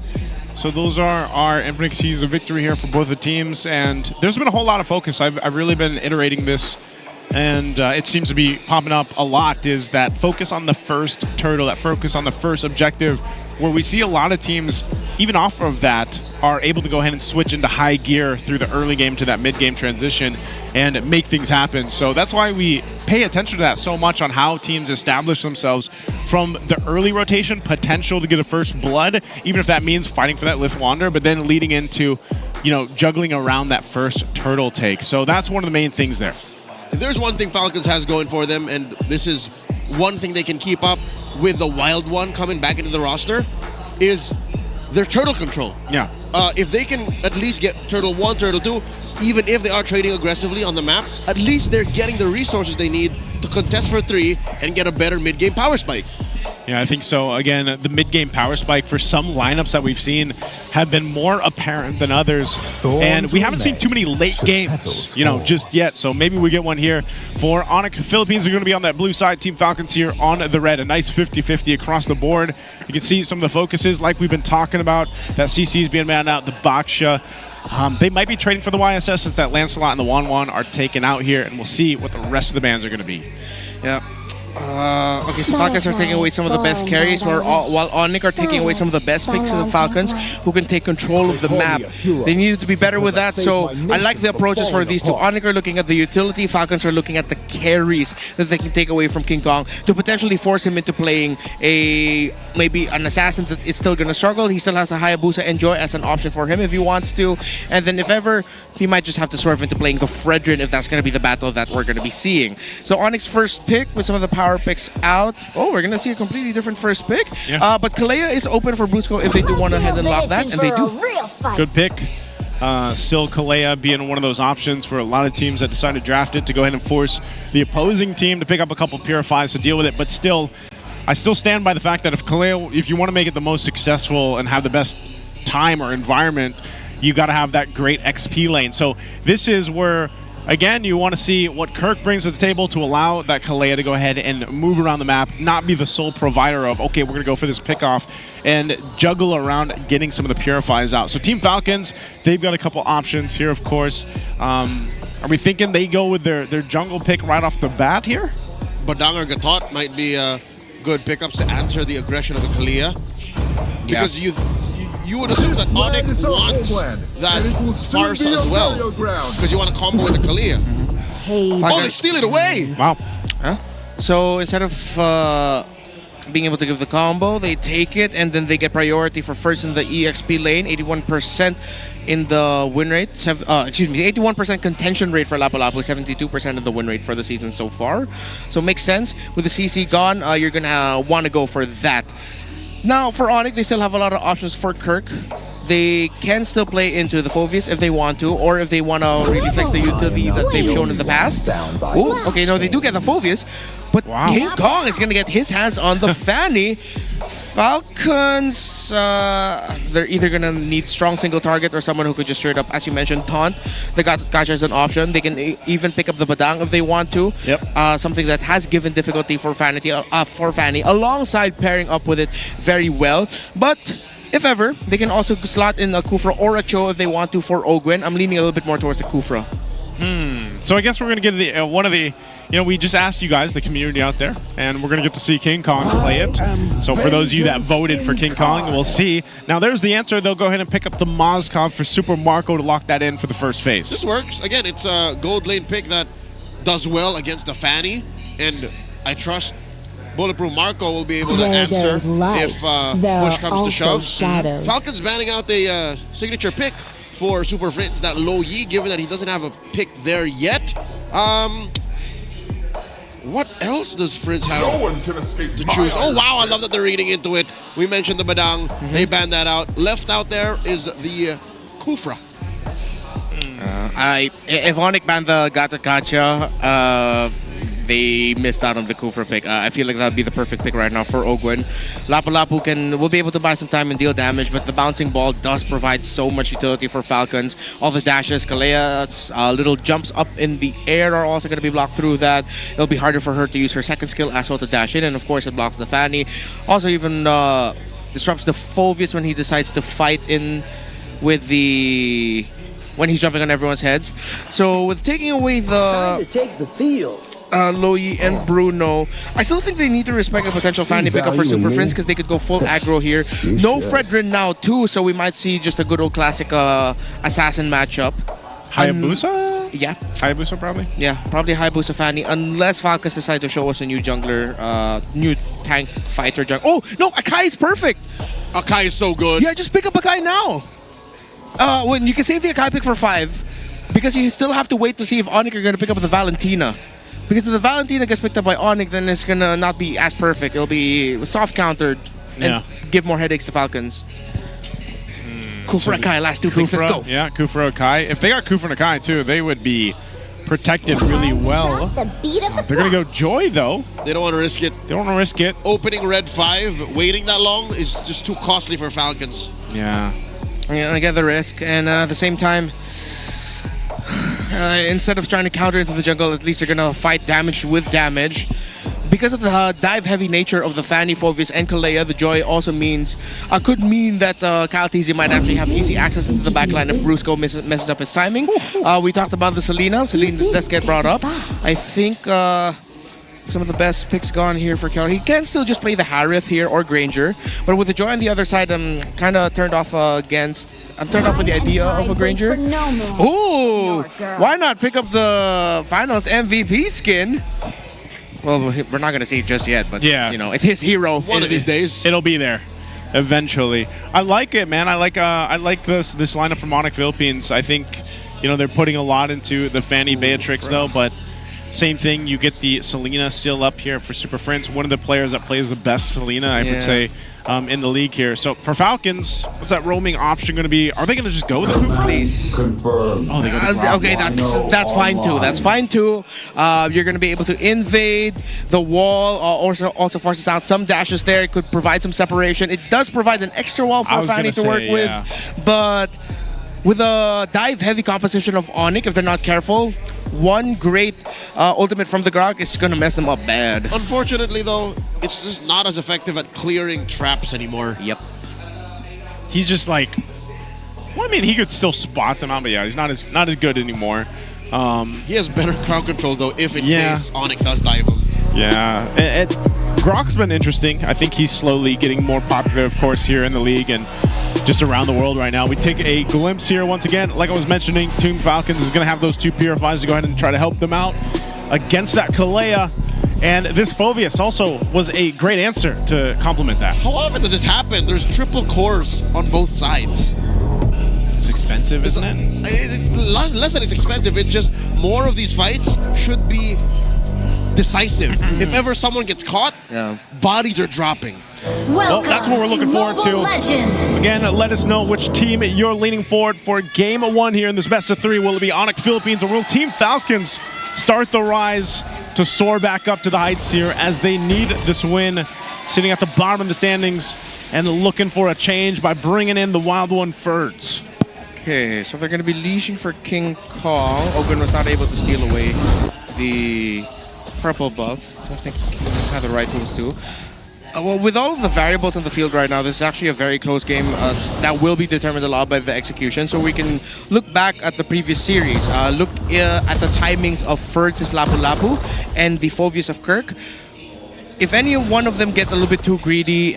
so those are our Infinix keys of victory here for both the teams, and there's been a whole lot of focus. I've really been iterating this, and it seems to be popping up a lot, is that focus on the first turtle, that focus on the first objective, where we see a lot of teams, even off of that, are able to go ahead and switch into high gear through the early game to that mid-game transition and make things happen. So that's why we pay attention to that so much, on how teams establish themselves from the early rotation, potential to get a first blood, even if that means fighting for that Lith Wander, but then leading into, you know, juggling around that first turtle take. So that's one of the main things there. If there's one thing Falcons has going for them, and this is one thing they can keep up with the Wild One coming back into the roster, is their turtle control. Yeah. If they can at least get Turtle 1, Turtle 2, even if they are trading aggressively on the map, at least they're getting the resources they need to contest for 3 and get a better mid-game power spike. Yeah, I think so. Again, the mid-game power spike for some lineups that we've seen have been more apparent than others. And we haven't seen too many late games, you know, just yet. So maybe we get one here for ONIC. Philippines are going to be on that blue side. Team Falcons here on the red. A nice 50-50 across the board. You can see some of the focuses like we've been talking about. That CC is being manned out, the Baksha. They might be trading for the YSS since that Lancelot and the Wan are taken out here. And we'll see what the rest of the bans are going to be. Yeah. Okay, so Falcons are taking away some of the best carries, while ONIC are taking away some of the best picks of the Falcons, who can take control of the map. They needed to be better with that, so I like the approaches for these two. ONIC are looking at the utility, Falcons are looking at the carries that they can take away from King Kong to potentially force him into playing maybe an assassin that is still going to struggle. He still has a Hayabusa Enjoy as an option for him if he wants to, and then if ever, he might just have to swerve into playing the Fredrin if that's going to be the battle that we're going to be seeing. So ONIC's first pick with some of the power picks out. Oh, we're going to see a completely different first pick. Yeah. But Kalea is open for Brusco if they do want to head and lock that, and they do. Good pick. Still Kalea being one of those options for a lot of teams that decide to draft it to go ahead and force the opposing team to pick up a couple Purifies to deal with it. But still, I still stand by the fact that if you want to make it the most successful and have the best time or environment, you got to have that great XP lane. So this is where, again, you want to see what Kirk brings to the table to allow that Kalea to go ahead and move around the map, not be the sole provider of, okay, we're going to go for this pickoff and juggle around getting some of the Purifies out. So Team Falcons, they've got a couple options here, of course. Are we thinking they go with their jungle pick right off the bat here? Badang or Gatot might be good pickups to answer the aggression of the Kalea. Because you would assume that ONIC wants that Farsa as well. Because you want to combo with the Kalea. Oh, they steal it away! Wow. Huh? So instead of being able to give the combo, they take it, and then they get priority for first in the EXP lane, 81% in the win rate, 81% contention rate for Lapu-Lapu, 72% of the win rate for the season so far. So makes sense. With the CC gone, you're gonna want to go for that. Now, for ONIC, they still have a lot of options for Kirk. They can still play into the Phoveus if they want to, or if they want to really flex the utility that they've shown in the past. Ooh, okay, no, they do get the Phoveus, but King Kong is going to get his hands on the Fanny. Falcons, they're either going to need strong single target or someone who could just straight up, as you mentioned, taunt. They got Gacha as an option. They can even pick up the Badang if they want to. Yep. Something that has given difficulty for Fanny, alongside pairing up with it very well. But if ever, they can also slot in a Kufra or a Cho if they want to for Ogwen. I'm leaning a little bit more towards the Kufra. So I guess we're going to get one of the, we just asked you guys, the community out there, and we're going to get to see King Kong play it. So for those of you that voted for King Kong, we'll see. Now there's the answer. They'll go ahead and pick up the Mozcov for Super Marco to lock that in for the first phase. This works. Again, it's a gold lane pick that does well against the Fanny, and I trust Bulletproof Marco will be able to answer if push comes to shove. Falcons banning out the signature pick for Super Fritz, that Low Yi, given that he doesn't have a pick there yet. What else does Fritz have to choose? Oh, wow, I love that they're reading into it. We mentioned the Badang. They banned that out. Left out there is the Kufra. If ONIC banned the Gacha, they missed out on the Kufra pick. I feel like that would be the perfect pick right now for Ogwen. Lapu-Lapu will be able to buy some time and deal damage, but the bouncing ball does provide so much utility for Falcons. All the dashes, Kalea's little jumps up in the air are also going to be blocked through that. It'll be harder for her to use her second skill as well to dash in, and of course it blocks the Fanny. Also even disrupts the Phoveus when he decides to fight in with the... when he's jumping on everyone's heads. So with taking away the... take the field. Loyi and Bruno, I still think they need to respect a potential Fanny pickup for Super Friends because they could go full aggro here. No Fredrin now too, so we might see just a good old classic assassin matchup. Hayabusa? Yeah. Hayabusa probably? Yeah, probably Hayabusa Fanny, unless Falcons decide to show us a new jungler, new tank fighter jungler. Oh, no, Akai is perfect! Akai is so good. Yeah, just pick up Akai now. When you can save the Akai pick for 5, because you still have to wait to see if ONIC are going to pick up the Valentina. Because if the Valentina gets picked up by ONIC, then it's going to not be as perfect. It'll be soft countered and give more headaches to Falcons. Kufra Akai, last 2 picks, let's go. Yeah, Kufra Akai. If they got Kufra and Akai too, they would be protected really well. They're going to go Joy though. They don't want to risk it. They don't want to risk it. Opening red 5, waiting that long is just too costly for Falcons. Yeah. Yeah, I get the risk, and at the same time, instead of trying to counter into the jungle, at least they're gonna fight damage with damage. Because of the dive-heavy nature of the Fanny, Phoveus, and Kalea, the Joy also could mean that Kyle TZ might actually have easy access into the backline if Brusco messes up his timing. We talked about the Selena. Selena does get brought up. I think some of the best picks gone here for Carol. He can still just play the Harith here or Granger, but with the Joy on the other side, I'm kind of turned off with the idea of a Granger. Ooh, why not pick up the Finals MVP skin? Well, we're not gonna see it just yet, but yeah, you know, it's his hero. One of these days, it'll be there. Eventually, I like it, man. I like this lineup from ONIC Philippines. I think, you know, they're putting a lot into the Fanny Beatrix though, but same thing. You get the Selena still up here for Super Friends. One of the players that plays the best Selena, I would say, in the league here. So for Falcons, what's that roaming option going to be? Are they going to just go with the Kufra? Please. Oh, they go okay, that's fine too. That's fine too. You're going to be able to invade the wall. Also forces out some dashes there. It could provide some separation. It does provide an extra wall for Fanny to work with, but with a dive-heavy composition of ONIC, if they're not careful, one great ultimate from the Grok is going to mess them up bad. Unfortunately, though, it's just not as effective at clearing traps anymore. Yep. He's just like, well, I mean, he could still spot them out, but yeah, he's not as good anymore. He has better crowd control, though, if in case ONIC does dive him. Yeah. Grok's been interesting. I think he's slowly getting more popular, of course, here in the league and just around the world right now. We take a glimpse here once again. Like I was mentioning, Team Falcons is going to have those two Purifies to go ahead and try to help them out against that Kalea. And this Phoveus also was a great answer to complement that. How often does this happen? There's triple cores on both sides. It's expensive, isn't it? It's less than it's expensive. It's just more of these fights should be decisive. If ever someone gets caught, bodies are dropping. Well, that's what we're looking forward to. Again, let us know which team you're leaning forward for Game 1 here in this best of 3. Will it be ONIC Philippines or will Team Falcons start the rise to soar back up to the heights here as they need this win, sitting at the bottom of the standings and looking for a change by bringing in the Wild One Ferds? Okay, so they're going to be leashing for King Kong. Ogun was not able to steal away the purple buff, so I think he had the right tools too. Well, with all of the variables on the field right now, this is actually a very close game that will be determined a lot by the execution. So we can look back at the previous series, look at the timings of Ferds' Lapu-Lapu and the Phoveus of Kirk. If any one of them get a little bit too greedy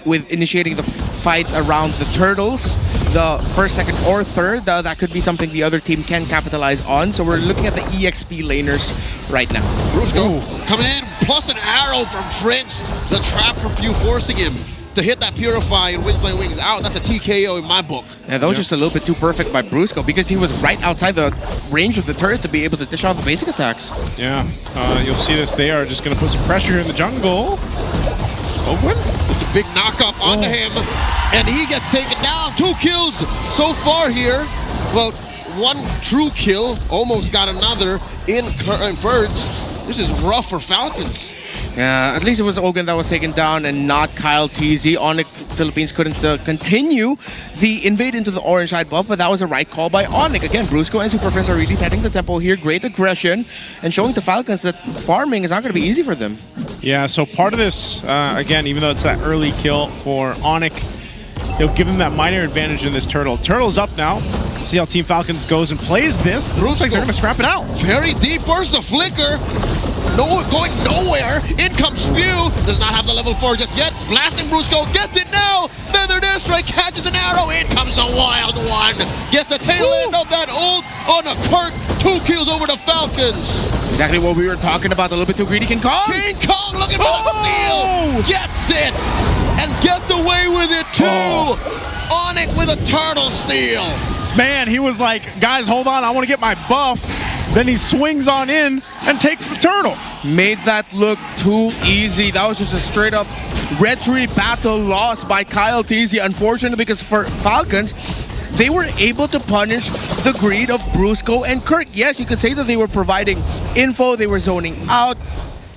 with initiating the fight around the turtles, the first, second, or third, that could be something the other team can capitalize on. So we're looking at the EXP laners right now. Brusco coming in, plus an arrow from Trent. The trap from Pew forcing him to hit that Purify and Winds by Wings out. That's a TKO in my book. Yeah, that was just a little bit too perfect by Brusco because he was right outside the range of the turret to be able to dish out the basic attacks. Yeah, you'll see this. They are just going to put some pressure in the jungle. Ogun? It's a big knock-up onto him, and he gets taken down. 2 kills so far here. Well, 1 true kill, almost got another in Ferds. This is rough for Falcons. Yeah, at least it was Ogun that was taken down and not Kyle TZ. ONIC Philippines couldn't continue the invade into the orange side buff, but that was a right call by ONIC. Again, Brusco and Super Friends are really setting the tempo here. Great aggression and showing to Falcons that farming is not going to be easy for them. Yeah, so part of this, again, even though it's that early kill for ONIC, it'll give them that minor advantage in this turtle. Turtle's up now. See how Team Falcons goes and plays this. It looks like they're going to scrap it out. Very deep. Where's the flicker? No, going nowhere. In comes Spew. Does not have the level 4 just yet. Blasting Brusco. Gets it now. Feathered airstrike. Catches an arrow. In comes the Wild One. Gets the tail end of that ult on a perk. 2 kills over the Falcons. Exactly what we were talking about. A little bit too greedy. King Kong. King Kong looking for the steal. Gets it. And gets away with it too. ONIC with a turtle steal. Man, he was like, guys, hold on. I want to get my buff. Then he swings on in and takes the turtle. Made that look too easy. That was just a straight up red tree battle loss by Kyle TZ. Unfortunately, because for Falcons, they were able to punish the greed of Brusco and Kirk. Yes, you could say that they were providing info, they were zoning out,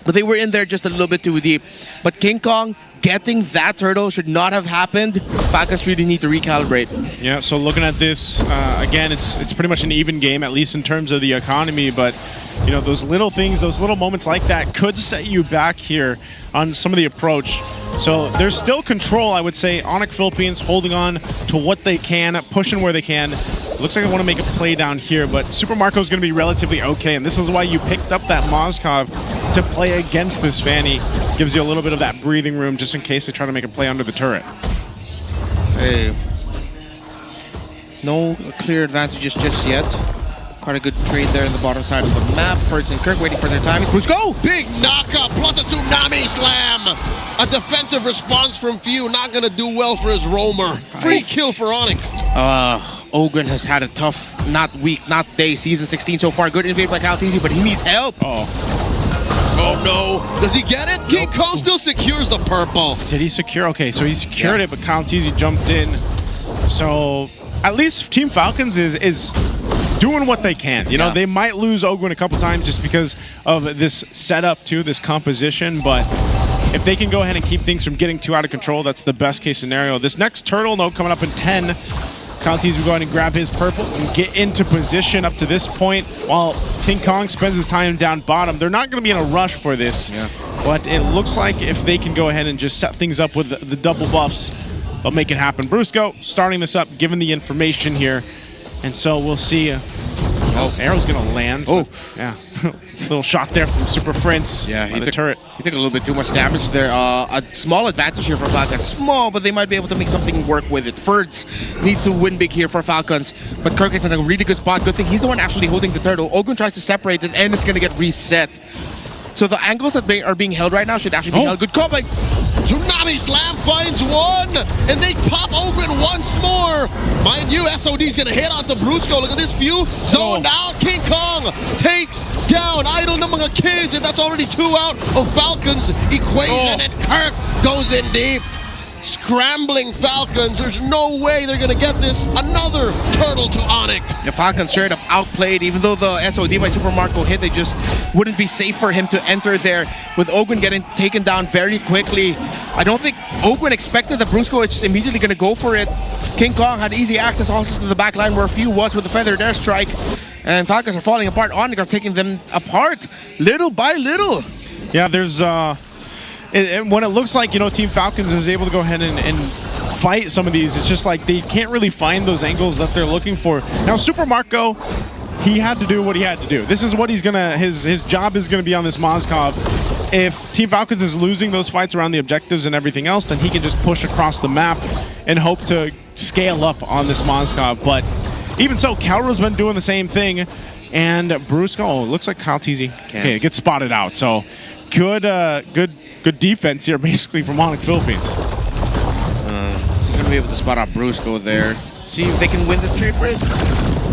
but they were in there just a little bit too deep. But King Kong getting that turtle should not have happened. Falcons really need to recalibrate. Yeah, so looking at this, again, it's pretty much an even game, at least in terms of the economy, but you know, those little things, those little moments like that could set you back here on some of the approach. So there's still control, I would say. ONIC Philippines holding on to what they can, pushing where they can. Looks like I want to make a play down here, but Super Marco's going to be relatively okay, and this is why you picked up that Moskov to play against this Fanny. Gives you a little bit of that breathing room just in case they try to make a play under the turret. Hey. No clear advantages just yet. Quite a good trade there in the bottom side of the map. Ferds and Kirk waiting for their timing. Let's go! Big knockup plus a tsunami slam. A defensive response from Few. Not going to do well for his roamer. Free kill for ONIC. Ogren has had a tough, not week, not day, season 16 so far. Good invade by Caltese, but he needs help. Oh no. Does he get it? King Kong still secures the purple. Did he secure? Okay, so he secured it, but Caltese jumped in. So at least Team Falcons is doing what they can. You know, they might lose Ogwen a couple times just because of this setup too, this composition, but if they can go ahead and keep things from getting too out of control, that's the best case scenario. This next turtle node coming up in 10, Caltese will go ahead and grab his purple and get into position up to this point while King Kong spends his time down bottom. They're not going to be in a rush for this, but it looks like if they can go ahead and just set things up with the double buffs, they'll make it happen. Brusco starting this up, given the information here, and so we'll see. Arrow's gonna land. Oh, yeah. Little shot there from Super Prince. Yeah, he took turret. He took a little bit too much damage there. A small advantage here for Falcons. Small, but they might be able to make something work with it. Ferds needs to win big here for Falcons, but Kirk is in a really good spot. Good thing he's the one actually holding the turtle. Ogun tries to separate it, and it's gonna get reset. So the angles that are being held right now should actually be held. Good call by Tsunami Slam finds one, and they pop open once more. Mind you, SOD's gonna hit onto Brusco. Look at this view. Zoned out. King Kong takes down Idol ng mga kids, and that's already 2 out of Falcons' equation. And Kirk goes in deep. Scrambling Falcons. There's no way they're gonna get this. Another turtle to ONIC. The Falcons straight up outplayed. Even though the SOD by Super Marco hit, they just wouldn't be safe for him to enter there. With Ogwen getting taken down very quickly, I don't think Ogwen expected that Brusco is immediately gonna go for it. King Kong had easy access also to the back line where Few was with the feathered airstrike. And Falcons are falling apart. ONIC are taking them apart little by little. Yeah, there's when it looks like, you know, Team Falcons is able to go ahead and fight some of these, it's just like they can't really find those angles that they're looking for. Now, Super Marco, he had to do what he had to do. This is what he's gonna, his job is gonna be on this Mozkov. If Team Falcons is losing those fights around the objectives and everything else, then he can just push across the map and hope to scale up on this Mozkov. But even so, Calro's been doing the same thing, and Brusco, looks like Caltese, okay, gets spotted out. So good defense here, basically, from ONIC Philippines. He's gonna be able to spot out Brusco there. See if they can win the trade bridge.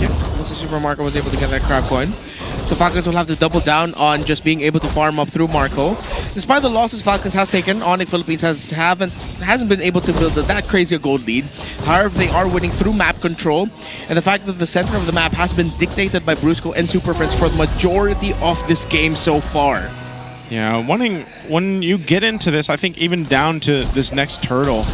Yep, looks like Super Marco was able to get that crab coin. So Falcons will have to double down on just being able to farm up through Marco. Despite the losses Falcons has taken, ONIC Philippines hasn't been able to build that crazy a gold lead. However, they are winning through map control, and the fact that the center of the map has been dictated by Brusco and Super Friends for the majority of this game so far. Yeah, when you get into this, I think even down to this next turtle,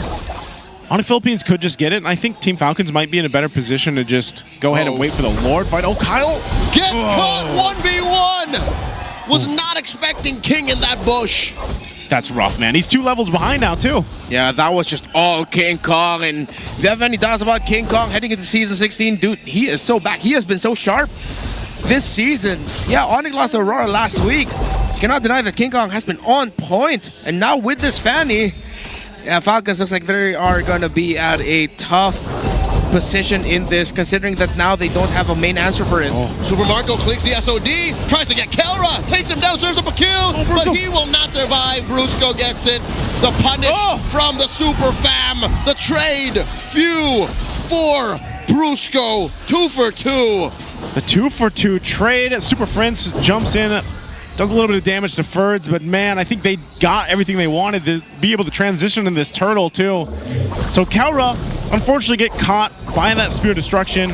ONIC Philippines could just get it, and I think Team Falcons might be in a better position to just go ahead and wait for the Lord fight. Oh, Kyle gets caught 1v1. Was not expecting King in that bush. That's rough, man. He's 2 levels behind now, too. Yeah, that was just all King Kong. And if you have any doubts about King Kong heading into Season 16, dude, he is so back. He has been so sharp this season. Yeah, ONIC lost to Aurora last week. You cannot deny that King Kong has been on point. And now with this Fanny, yeah, Falcons looks like they are going to be at a tough position in this, considering that now they don't have a main answer for it. Super Marco clicks the SOD, tries to get Kelra, takes him down, serves up a kill, but he will not survive. Brusco gets it. The punish from the Super Fam. The trade. Few for Brusco. 2 for 2. The 2 for 2 trade. Super Friends jumps in, does a little bit of damage to Ferds, but man, I think they got everything they wanted to be able to transition in this turtle too. So Kelra, unfortunately, get caught by that Spear Destruction,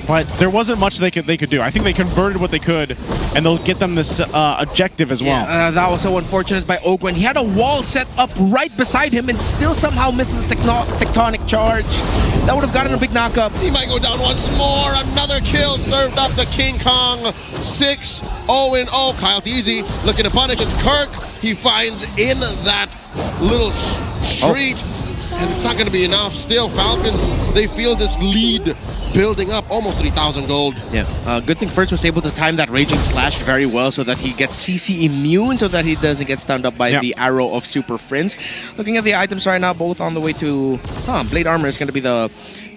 but there wasn't much they could do. I think they converted what they could, and they'll get them this objective as well. Yeah, that was so unfortunate by Ogwen. He had a wall set up right beside him and still somehow missed the tectonic charge. That would have gotten a big knockup. He might go down once more. Another kill served up to King Kong. 6-0-0. Caltese looking to punish. It's Kirk. He finds in that little street. And it's not going to be enough. Still, Falcons, they feel this lead building up, almost 3,000 gold. Yeah, good thing First was able to time that Raging Slash very well so that he gets CC immune so that he doesn't get stunned up by the arrow of Super Friends. Looking at the items right now, both on the way to... Blade Armor is going to be the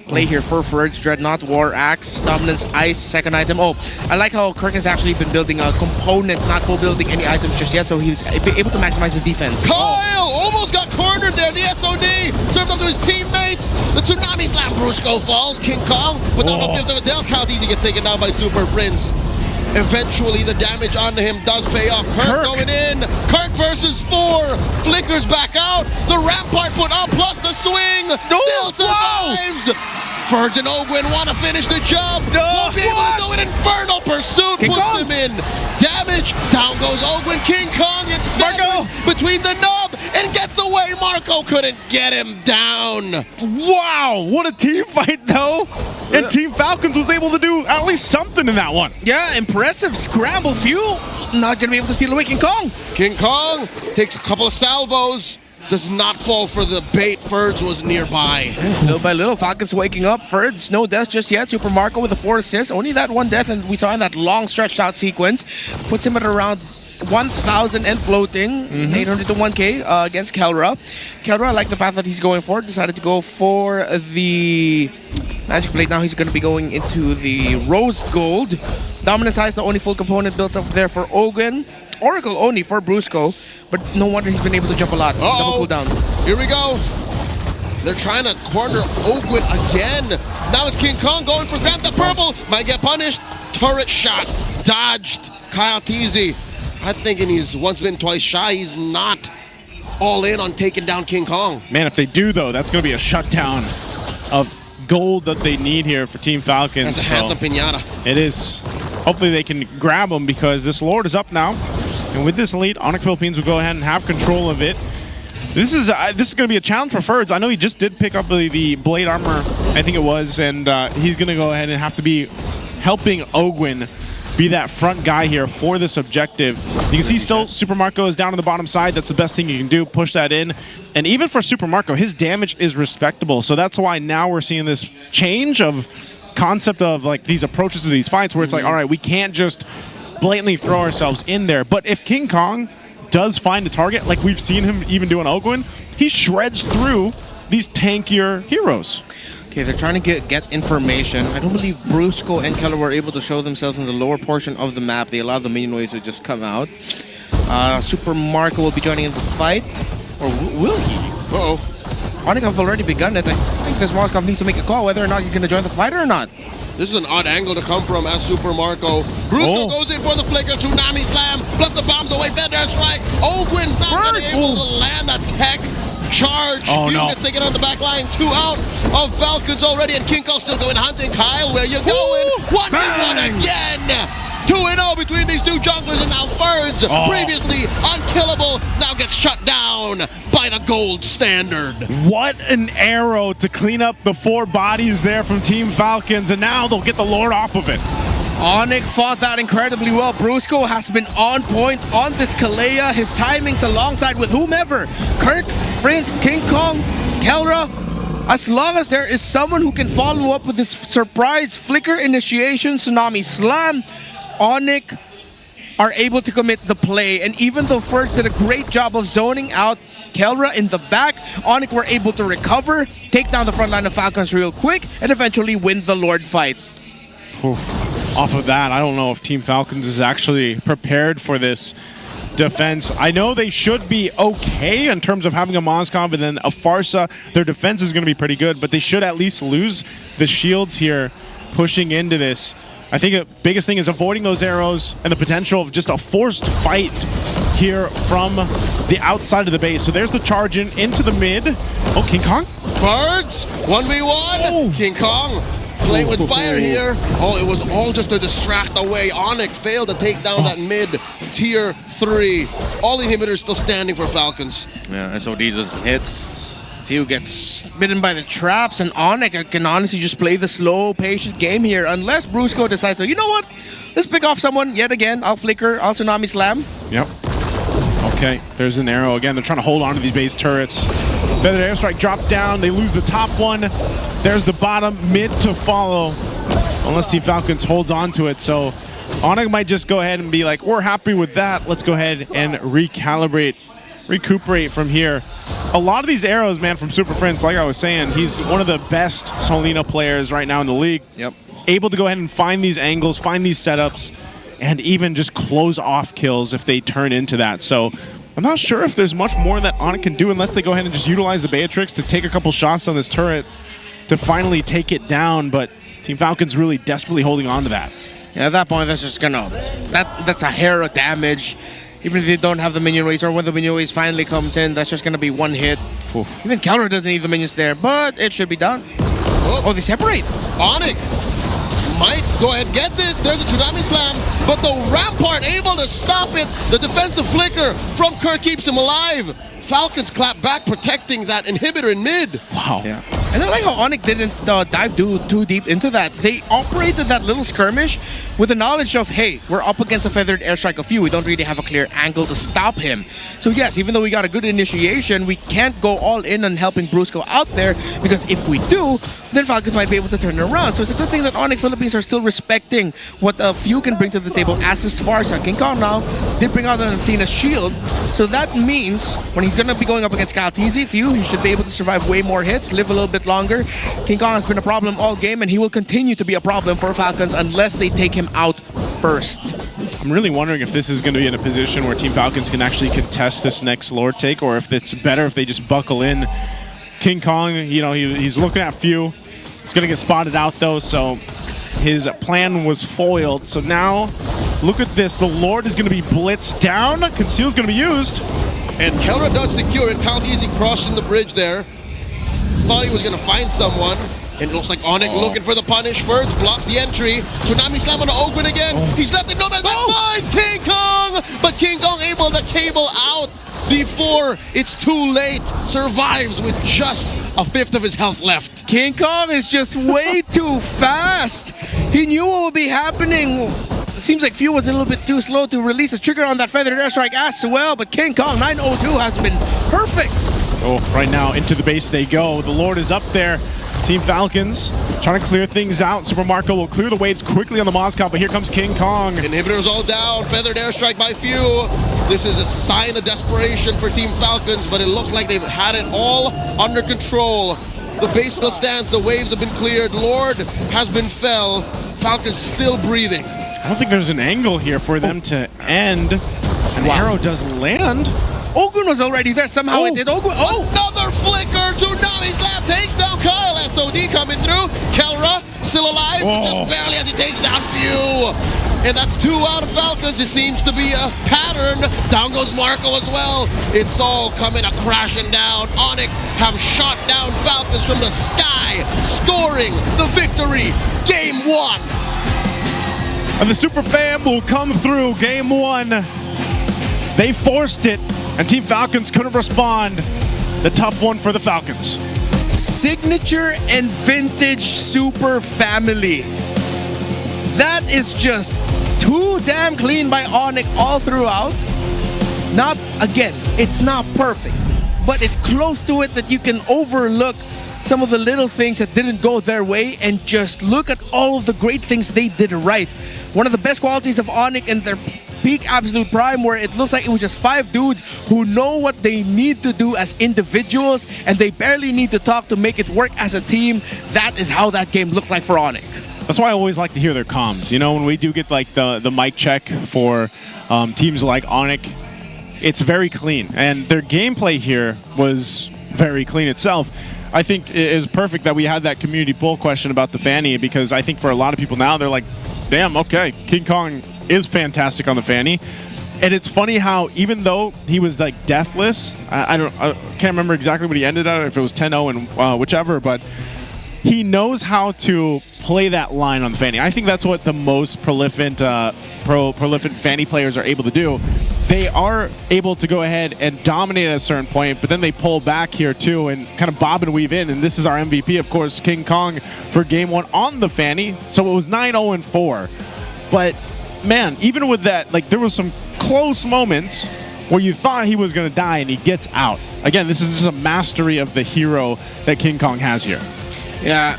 play here for Ferds. Dreadnought, War Axe, Dominance, Ice, second item. Oh, I like how Kirk has actually been building components, not full building any items just yet, so he's able to maximize the defense. Kyle almost got cornered there. The SOD served up to his teammates. The Tsunami Slam. Brusco falls. King Kong without a fifth of a tail count. He gets taken down by Super Prince. Eventually, the damage onto him does pay off. Kirk going in. Kirk versus 4. Flickers back out. The Rampart put up, plus the swing. Still survives. Ferds and Ogwin want to finish the job. Won't be able to do it. Infernal Pursuit puts him in. Damage. Down goes Ogwin. King Kong gets sandwiched between the nub and gets away. Marco couldn't get him down. Wow, what a team fight though. And Team Falcons was able to do at least something in that one. Yeah, impressive scramble. Few not going to be able to steal away King Kong. King Kong takes a couple of salvos. Does not fall for the bait. Ferds was nearby. Little by little, Falcons waking up. Ferds, no death just yet. Super Marco with a 4 assists. Only that 1 death, and we saw in that long stretched out sequence. Puts him at around 1,000 and floating. 800 to 1K against Kelra. Kelra, I like the path that he's going for. Decided to go for the Magic Blade. Now he's going to be going into the Rose Gold. Dominance High is the only full component built up there for Ogun. Oracle only for Brusco, but no wonder he's been able to jump a lot. Double cooldown. Here we go. They're trying to corner Ogwin again. Now it's King Kong going for grab the purple. Might get punished. Turret shot. Dodged. Kyle Teasy. I'm thinking he's once been twice shy. He's not all in on taking down King Kong. Man, if they do though, that's going to be a shutdown of gold that they need here for Team Falcons. That's a handsome pinata. It is. Hopefully they can grab him because this Lord is up now. And with this lead, ONIC Philippines will go ahead and have control of it. This is going to be a challenge for Ferds. I know he just did pick up the Blade Armor, I think it was, and he's going to go ahead and have to be helping Ogwin be that front guy here for this objective. You can see still Super Marco is down on the bottom side. That's the best thing you can do, push that in. And even for Super Marco, his damage is respectable. So that's why now we're seeing this change of concept of like these approaches to these fights where it's like, all right, we can't just blatantly throw ourselves in there. But if King Kong does find a target, like we've seen him even do on Ogwin, he shreds through these tankier heroes. Okay, they're trying to get information. I don't believe Brusco and Keller were able to show themselves in the lower portion of the map. They allowed the minion waves to just come out. Super Marco will be joining in the fight. Or will he? Uh-oh. ONIC have already begun it. I think this Moscow needs to make a call whether or not he's going to join the fight or not. This is an odd angle to come from as Super Marco. Brusco goes in for the flicker. Tsunami Slam. Plus the bombs away. Bender strike. Ogwin's not going to be able to land a tech charge. Gets taken on the back line. 2 out of Falcons already. And King Kong still going hunting. Kyle, where you going? 1v1 again. 2-0 between these two junglers, and now Ferds, previously unkillable, now gets shut down by the gold standard. What an arrow to clean up the 4 bodies there from Team Falcons, and now they'll get the Lord off of it. ONIC fought that incredibly well. Brusco has been on point on this Kalea. His timings alongside with whomever. Kirk, Prince, King Kong, Kelra. As long as there is someone who can follow up with this surprise flicker initiation, Tsunami Slam, ONIC are able to commit the play. And even though First did a great job of zoning out Kelra in the back, ONIC were able to recover, take down the front line of Falcons real quick, and eventually win the Lord fight. Off of that, I don't know if Team Falcons is actually prepared for this defense. I know they should be okay in terms of having a Moscom and then a Farsa. Their defense is going to be pretty good, but they should at least lose the shields here pushing into this. I think the biggest thing is avoiding those arrows and the potential of just a forced fight here from the outside of the base. So there's the charge into the mid. Oh, King Kong? Birds, 1v1. King Kong playing with fire here. Oh, it was all just to distract away. ONIC failed to take down that mid tier 3. All inhibitors still standing for Falcons. Yeah, SOD doesn't hit. Few gets bitten by the traps, and ONIC can honestly just play the slow, patient game here. Unless Brusco decides to, you know what? Let's pick off someone yet again. I'll flicker, I'll Tsunami Slam. Yep. Okay, there's an arrow. Again, they're trying to hold on to these base turrets. Feathered airstrike dropped down. They lose the top one. There's the bottom. Mid to follow. Unless Team Falcons holds on to it. So ONIC might just go ahead and be like, we're happy with that. Let's go ahead and recuperate from here. A lot of these arrows, man, from Super Friends, like I was saying, he's one of the best Solino players right now in the league. Yep. Able to go ahead and find these angles, find these setups, and even just close off kills if they turn into that. So I'm not sure if there's much more that ONIC can do unless they go ahead and just utilize the Beatrix to take a couple shots on this turret to finally take it down, but Team Falcon's really desperately holding on to that. Yeah, at that point, that's just gonna... That's a hair of damage. Even if they don't have the minion race, or when the minion race finally comes in, that's just gonna be one hit. Oof. Even Keller doesn't need the minions there, but it should be done. Oh, they separate. ONIC might go ahead and get this. There's a Tsunami Slam, but the Rampart able to stop it. The defensive flicker from Kerr keeps him alive. Falcons clap back, protecting that inhibitor in mid. Wow. Yeah. And I like how ONIC didn't dive too deep into that. They operated that little skirmish with the knowledge of, hey, we're up against a feathered airstrike of you. We don't really have a clear angle to stop him. So yes, even though we got a good initiation, we can't go all in on helping Bruce go out there, because if we do, then Falcons might be able to turn it around. So it's a good thing that ONIC Philippines are still respecting what a few can bring to the table. As is Farsa, King Kong now did bring out an Athena's shield. So that means when he's going to be going up against Kaltizi, Few, he should be able to survive way more hits, live a little bit longer. King Kong has been a problem all game, and he will continue to be a problem for Falcons unless they take him out first. I'm really wondering if this is going to be in a position where Team Falcons can actually contest this next Lord take, or if it's better if they just buckle in. King Kong, you know, he's looking at Few. He's going to get spotted out, though, so his plan was foiled. So now, look at this. The Lord is going to be blitzed down. Conceal's going to be used. And Kelra does secure it. Kaltizi crossing the bridge there. Thought he was going to find someone. And it looks like ONIC looking for the punish first. Blocks the entry. Tsunami Slam on the Ogun again. He's left it. No man finds King Kong. But King Kong able to cable out before it's too late. Survives with just a fifth of his health left. King Kong is just way too fast. He knew what would be happening. It seems like Few was a little bit too slow to release a trigger on that feathered airstrike as well. But King Kong 902 has been perfect. Oh, right now into the base they go. The Lord is up there. Team Falcons trying to clear things out. Super Marco will clear the waves quickly on the Moscow, but here comes King Kong. Inhibitors all down. Feathered airstrike by Few. This is a sign of desperation for Team Falcons, but it looks like they've had it all under control. The base still stands. The waves have been cleared. Lord has been fell. Falcons still breathing. I don't think there's an angle here for them to end. An arrow does land. Ogun was already there. Somehow it did. Ogun. Oh! Another flicker. Tsunami Slam takes down Kyle. SOD coming through. Kelra still alive. Just barely as he takes down Few. And that's 2 out of Falcons. It seems to be a pattern. Down goes Marco as well. It's all coming a crashing down. ONIC have shot down Falcons from the sky, scoring the victory. Game 1. And the Super Fam will come through game 1. They forced it, and Team Falcons couldn't respond. The tough one for the Falcons. Signature and vintage Super Family. That is just too damn clean by ONIC all throughout. Not, again, it's not perfect, but it's close to it that you can overlook some of the little things that didn't go their way and just look at all of the great things they did right. One of the best qualities of ONIC in their peak absolute prime, where it looks like it was just 5 dudes who know what they need to do as individuals, and they barely need to talk to make it work as a team. That is how that game looked like for ONIC. That's why I always like to hear their comms. You know, when we do get like the mic check for teams like ONIC, it's very clean. And their gameplay here was very clean itself. I think it is perfect that we had that community poll question about the Fanny, because I think for a lot of people now, they're like, damn, okay, King Kong is fantastic on the Fanny. And it's funny how even though he was like deathless, I can't remember exactly what he ended at, if it was 10-0 and whichever, but he knows how to play that line on the Fanny. I think that's what the most prolific Fanny players are able to do. They are able to go ahead and dominate at a certain point, but then they pull back here too and kind of bob and weave in. And this is our MVP, of course, King Kong for game 1 on the Fanny. So it was 9-0-4. But man, even with that, like there was some close moments. where you thought he was going to die and he gets out. Again, this is just a mastery of the hero that King Kong has here. Yeah,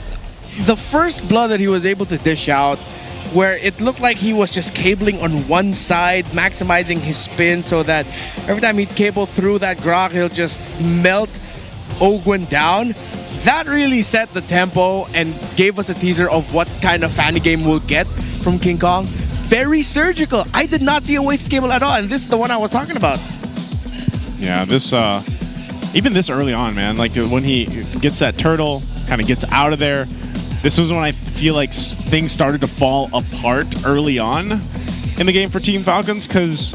the first blood that he was able to dish out, where it looked like he was just cabling on one side, maximizing his spin so that every time he'd cable through that grok, he'll just melt Ogwen down. That really set the tempo and gave us a teaser of what kind of Fanny game we'll get from King Kong. Very surgical. I did not see a wasted cable at all, and this is the one I was talking about. Yeah, this, even this early on, man, like when he gets that turtle, kind of gets out of there, this was when I feel like things started to fall apart early on in the game for Team Falcons, because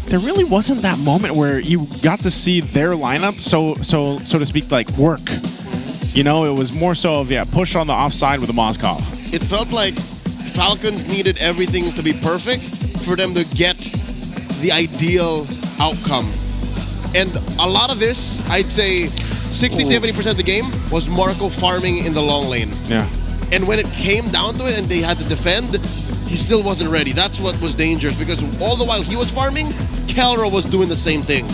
there really wasn't that moment where you got to see their lineup, so to speak, like work. You know, it was more so of, yeah, push on the offside with the Moskov. It felt like Falcons needed everything to be perfect for them to get the ideal outcome. And a lot of this, I'd say 60-70% of the game was Marco farming in the long lane. Yeah. And when it came down to it and they had to defend, he still wasn't ready. That's what was dangerous, because all the while he was farming, Kelro was doing the same thing.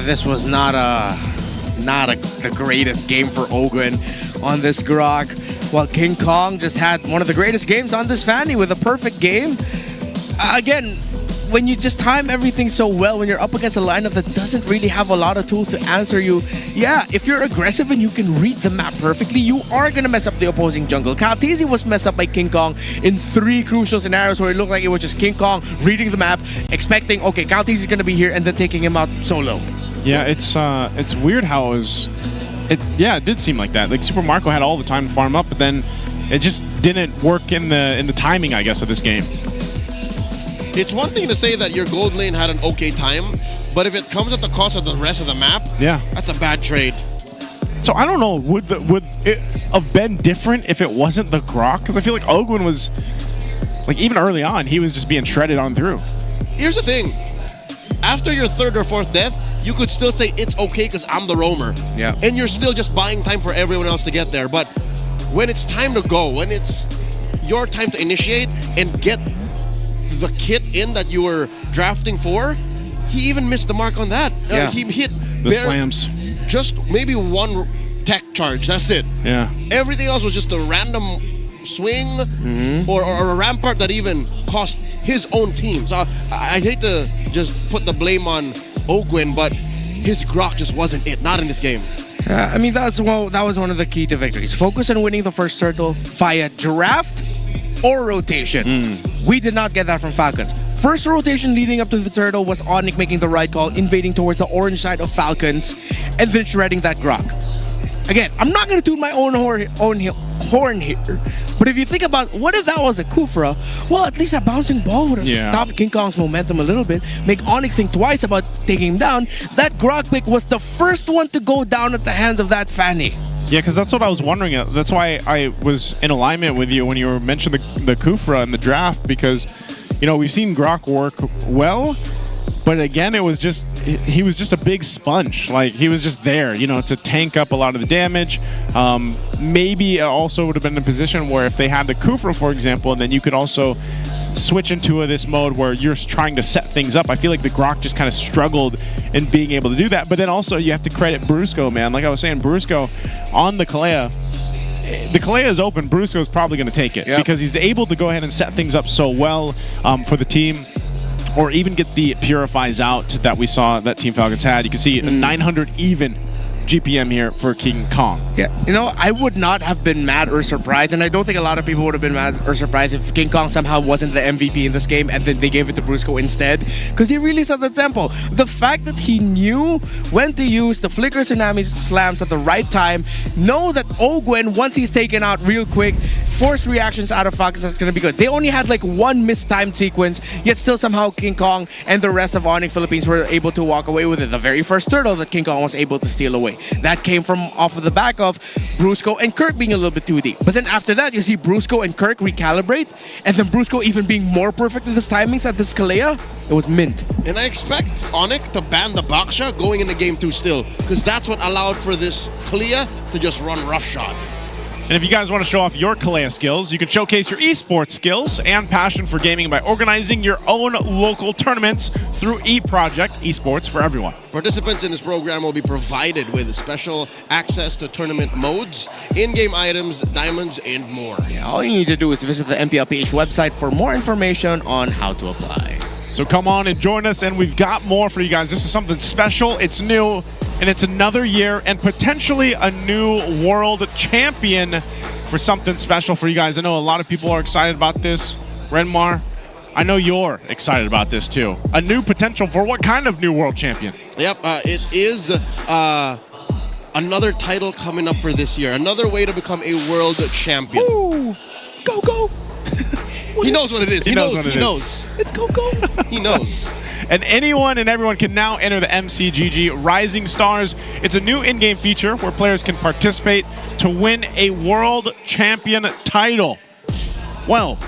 This was not the greatest game for Ogwen on this grok, while King Kong just had one of the greatest games on this Fanny with a perfect game. Again, when you just time everything so well, when you're up against a lineup that doesn't really have a lot of tools to answer you, yeah, if you're aggressive and you can read the map perfectly, you are going to mess up the opposing jungle. Kaltizi was messed up by King Kong in 3 crucial scenarios where it looked like it was just King Kong reading the map, expecting, okay, Kaltizi is going to be here, and then taking him out solo. Yeah, it's weird how it did seem like that. Like Super Marco had all the time to farm up, but then it just didn't work in the timing, I guess, of this game. It's one thing to say that your gold lane had an okay time, but if it comes at the cost of the rest of the map, yeah, that's a bad trade. So I don't know, would it have been different if it wasn't the grok? Because I feel like Ogwen was, like, even early on, he was just being shredded on through. Here's the thing. After your 3rd or 4th death, you could still say it's okay because I'm the roamer. Yeah. And you're still just buying time for everyone else to get there. But when it's time to go, when it's your time to initiate and get the kit in that you were drafting for, he even missed the mark on that. Yeah. He hit the slams. Just maybe one tech charge, that's it. Yeah. Everything else was just a random swing or a rampart that even cost his own team. So I hate to just put the blame on Ogwen, but his grok just wasn't it, not in this game. I mean, that was one of the key to victories. Focus on winning the first turtle via draft or rotation. We did not get that from Falcons. First rotation leading up to the turtle was ONIC making the right call, invading towards the orange side of Falcons, and then shredding that grok. Again, I'm not going to toot my own horn here, but if you think about what if that was a Kufra, well, at least that bouncing ball would have stopped King Kong's momentum a little bit, make ONIC think twice about taking him down. That grok pick was the first one to go down at the hands of that Fanny. Yeah, because that's what I was wondering. That's why I was in alignment with you when you were mentioning the Kufra in the draft, because, you know, we've seen grok work well, but again, he was just a big sponge. Like, he was just there, you know, to tank up a lot of the damage. Maybe it also would have been in a position where if they had the Kufra, for example, and then you could also switch into this mode where you're trying to set things up. I feel like the grok just kind of struggled in being able to do that. But then also you have to credit Brusco, man. Like I was saying, Brusco on the Kalea. The Kalea is open. Brusco is probably going to take it because he's able to go ahead and set things up so well for the team, or even get the Purifies out that we saw that Team Falcons had. You can see a 900 even GPM here for King Kong. Yeah, you know, I would not have been mad or surprised, and I don't think a lot of people would have been mad or surprised if King Kong somehow wasn't the MVP in this game and then they gave it to Brusco instead, because he really set the tempo. The fact that he knew when to use the Flicker Tsunami slams at the right time, know that Ogwen, once he's taken out real quick, force reactions out of Falcons, that's going to be good. They only had like one mistimed sequence, yet still somehow King Kong and the rest of ONIC Philippines were able to walk away with it. The very first turtle that King Kong was able to steal away. That came from off of the back of Brusco and Kirk being a little bit too deep. But then after that, you see Brusco and Kirk recalibrate, and then Brusco even being more perfect with his timings at this Kalea. It was mint. And I expect ONIC to ban the Baksha going into game 2 still, because that's what allowed for this Kalea to just run roughshod. And if you guys want to show off your Kalea skills, you can showcase your esports skills and passion for gaming by organizing your own local tournaments through eProject, Esports for Everyone. Participants in this program will be provided with special access to tournament modes, in-game items, diamonds, and more. Yeah, all you need to do is visit the MPLPH website for more information on how to apply. So come on and join us, and we've got more for you guys. This is something special, it's new, and it's another year and potentially a new world champion for something special for you guys. I know a lot of people are excited about this. Renmar, I know you're excited about this too. A new potential for what kind of new world champion? Yep, it is another title coming up for this year. Another way to become a world champion. Ooh, go, go. He knows what it is. He knows what it is. Let's go, go. He knows. And anyone and everyone can now enter the MCGG Rising Stars. It's a new in-game feature where players can participate to win a world champion title. Well,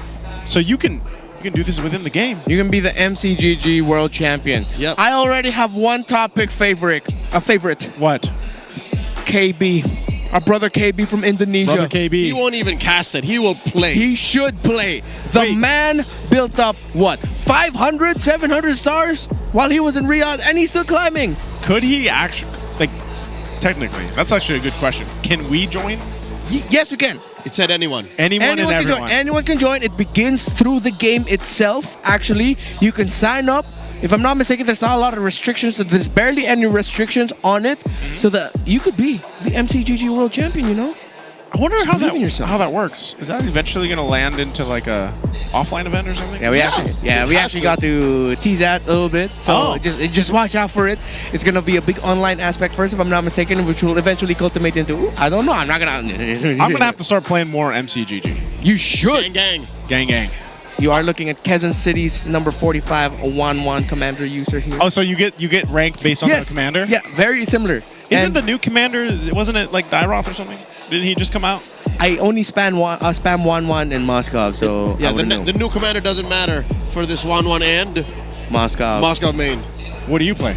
so you can do this within the game. You can be the MCGG world champion. Yep. I already have one topic favorite. What? KB. Our brother KB from Indonesia. Brother KB. He won't even cast it. He will play. He should play. The man built up, what, 500, 700 stars while he was in Riyadh, and he's still climbing. Could he actually, like, technically, that's actually a good question. Can we join? Yes, we can. It said anyone. Anyone and can everyone. join. Anyone can join. It begins through the game itself, actually. You can sign up. If I'm not mistaken, there's not a lot of restrictions. There's barely any restrictions on it. So that you could be the MCGG world champion, you know? I wonder Just how believe in yourself. that works. Is that eventually going to land into like a offline event or something? Yeah, we actually got to tease that a little bit. So just watch out for it. It's gonna be a big online aspect first, if I'm not mistaken, which will eventually cultivate into. I don't know. I'm gonna have to start playing more MCGG. You should. Gang. You are looking at Quezon City's number 45, a 1-1 commander user here. Oh, so you get ranked based on the commander? Yeah, very similar. Isn't the new commander? Wasn't it like Dyroth or something? Didn't he just come out? I only spam 1-1 in Moscow, so Yeah, I wouldn't know. the new commander doesn't matter for this 1-1 and Moscow main. What do you play?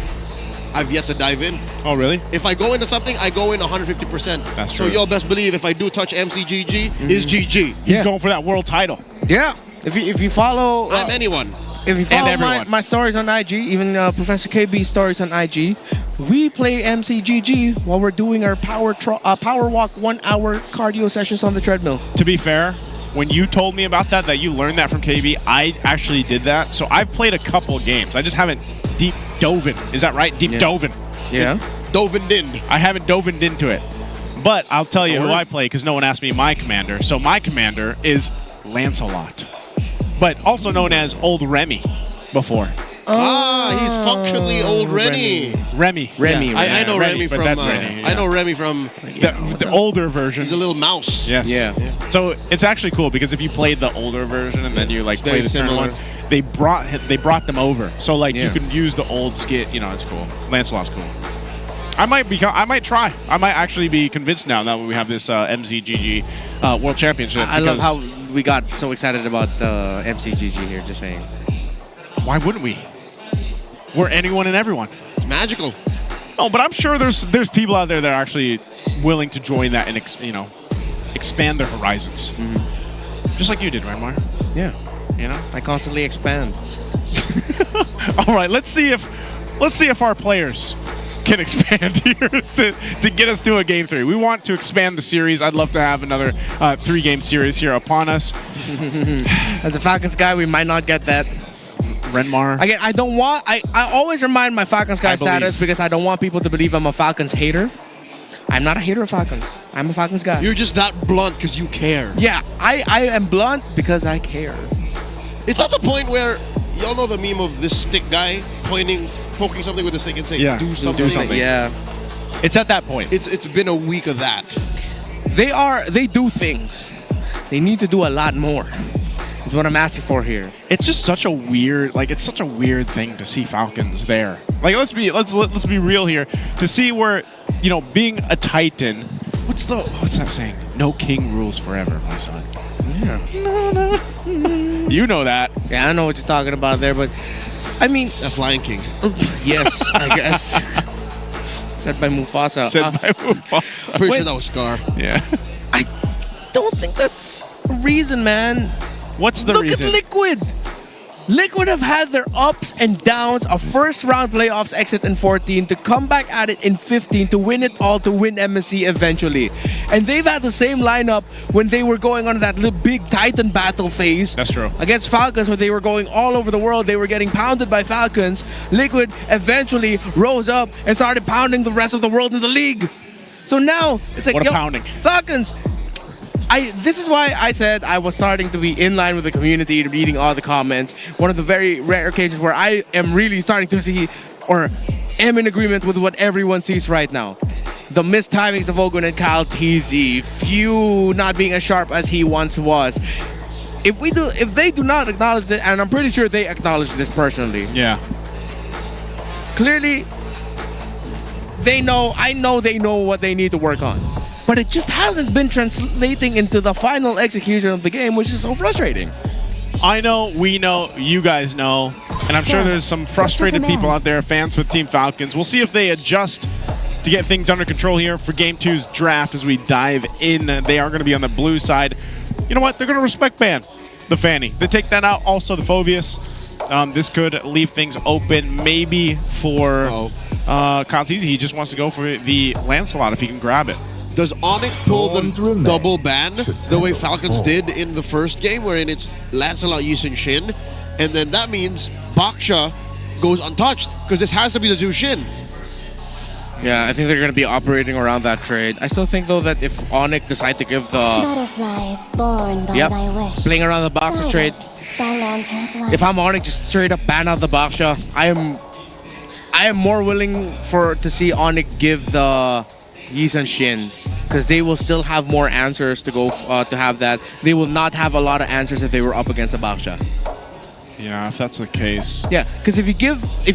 I've yet to dive in. Oh, really? If I go into something, I go in 150%. That's So true. y'all best believe if I do touch MCGG, is GG. He's going for that world title. Yeah. If you follow... I'm anyone. If you follow everyone. my stories on IG, even Professor KB's stories on IG, we play MCGG while we're doing our power walk 1 hour cardio sessions on the treadmill. To be fair, when you told me about that you learned that from KB, I actually did that. So I've played a couple games. I just haven't deep dove in. Is that right? Deep dove in. Yeah. Dove in. I haven't dove into it. But I'll tell you who I play because no one asked me my commander. So my commander is Lancelot, but also known as Old Remy before. He's functionally old Remy. Remy. Yeah, I know Remy but from. that's Remy, I know Remy from the older version. He's a little mouse. Yes. Yeah. So it's actually cool because if you played the older version and then you like It's play very the current similar. one, they brought them over. So like you can use the old skit. You know, it's cool. Lancelot's cool. I might try. I might actually be convinced now that we have this MCGG World Championship. I love how we got so excited about MCGG here, just saying. Why wouldn't we? We're anyone and everyone. It's magical. Oh, but I'm sure there's people out there that are actually willing to join that and expand their horizons. Just like you did, Renmar. Yeah. You know? I constantly expand. All right, let's see if our players can expand here to get us to a game 3. We want to expand the series. I'd love to have another 3-game series here upon us. As a Falcons guy, we might not get that. Renmar. Again, I always remind my Falcons guy status because I don't want people to believe I'm a Falcons hater. I'm not a hater of Falcons. I'm a Falcons guy. You're just that blunt because you care. Yeah, I am blunt because I care. It's at the point where y'all know the meme of this stick guy poking something with a stick and saying, do something. Yeah. It's at that point. It's been a week of that. They do things. They need to do a lot more. Is what I'm asking for here. It's just such a weird, it's such a weird thing to see Falcons there. Like let's be real here. To see where, being a Titan, what's that saying? No king rules forever, my son. Yeah. No. You know that. Yeah, I know what you're talking about there, but I mean, that's Lion King. Yes, I guess. Said by Mufasa. Said by Mufasa. Pretty sure that was Scar. Yeah. don't think that's a reason, man. What's the reason? Look at Liquid. Liquid have had their ups and downs, a first round playoffs exit in 14 to come back at it in 15 to win it all, to win MSC eventually. And they've had the same lineup when they were going on that little big Titan battle phase. That's true. Against Falcons, where they were going all over the world. They were getting pounded by Falcons. Liquid eventually rose up and started pounding the rest of the world in the league. So now, it's like, what a pounding. Falcons, this is why I said I was starting to be in line with the community, reading all the comments. One of the very rare occasions where I am really starting to see, or am in agreement with what everyone sees right now. The missed timings of Ogun and Kyle TZ, Few not being as sharp as he once was. If they do not acknowledge it, and I'm pretty sure they acknowledge this personally. Yeah. Clearly, I know they know what they need to work on. But it just hasn't been translating into the final execution of the game, which is so frustrating. I know, we know, you guys know, and I'm sure there's some frustrated people out there, fans with Team Falcons. We'll see if they adjust to get things under control here for Game 2's draft as we dive in. They are going to be on the blue side. You know what? They're going to respect ban the Fanny. They take that out. Also the Phobius. This could leave things open maybe for Kyle TZ. He just wants to go for the Lancelot if he can grab it. Does ONIC pull the double ban the way Falcons did in the first game, wherein it's Lancelot, Yisun, Shin, and then that means Baksha goes untouched because this has to be the Zhu Shin. Yeah, I think they're going to be operating around that trade. I still think, though, that if ONIC decide to give the... Butterflies born by thy wish. Playing around the Baksha trade. If I'm ONIC, just straight up ban out the Baksha. I am more willing to see ONIC give the Yisun Shin, because they will still have more answers to go to have that. They will not have a lot of answers if they were up against the Baksha. Yeah, if that's the case. Yeah, because if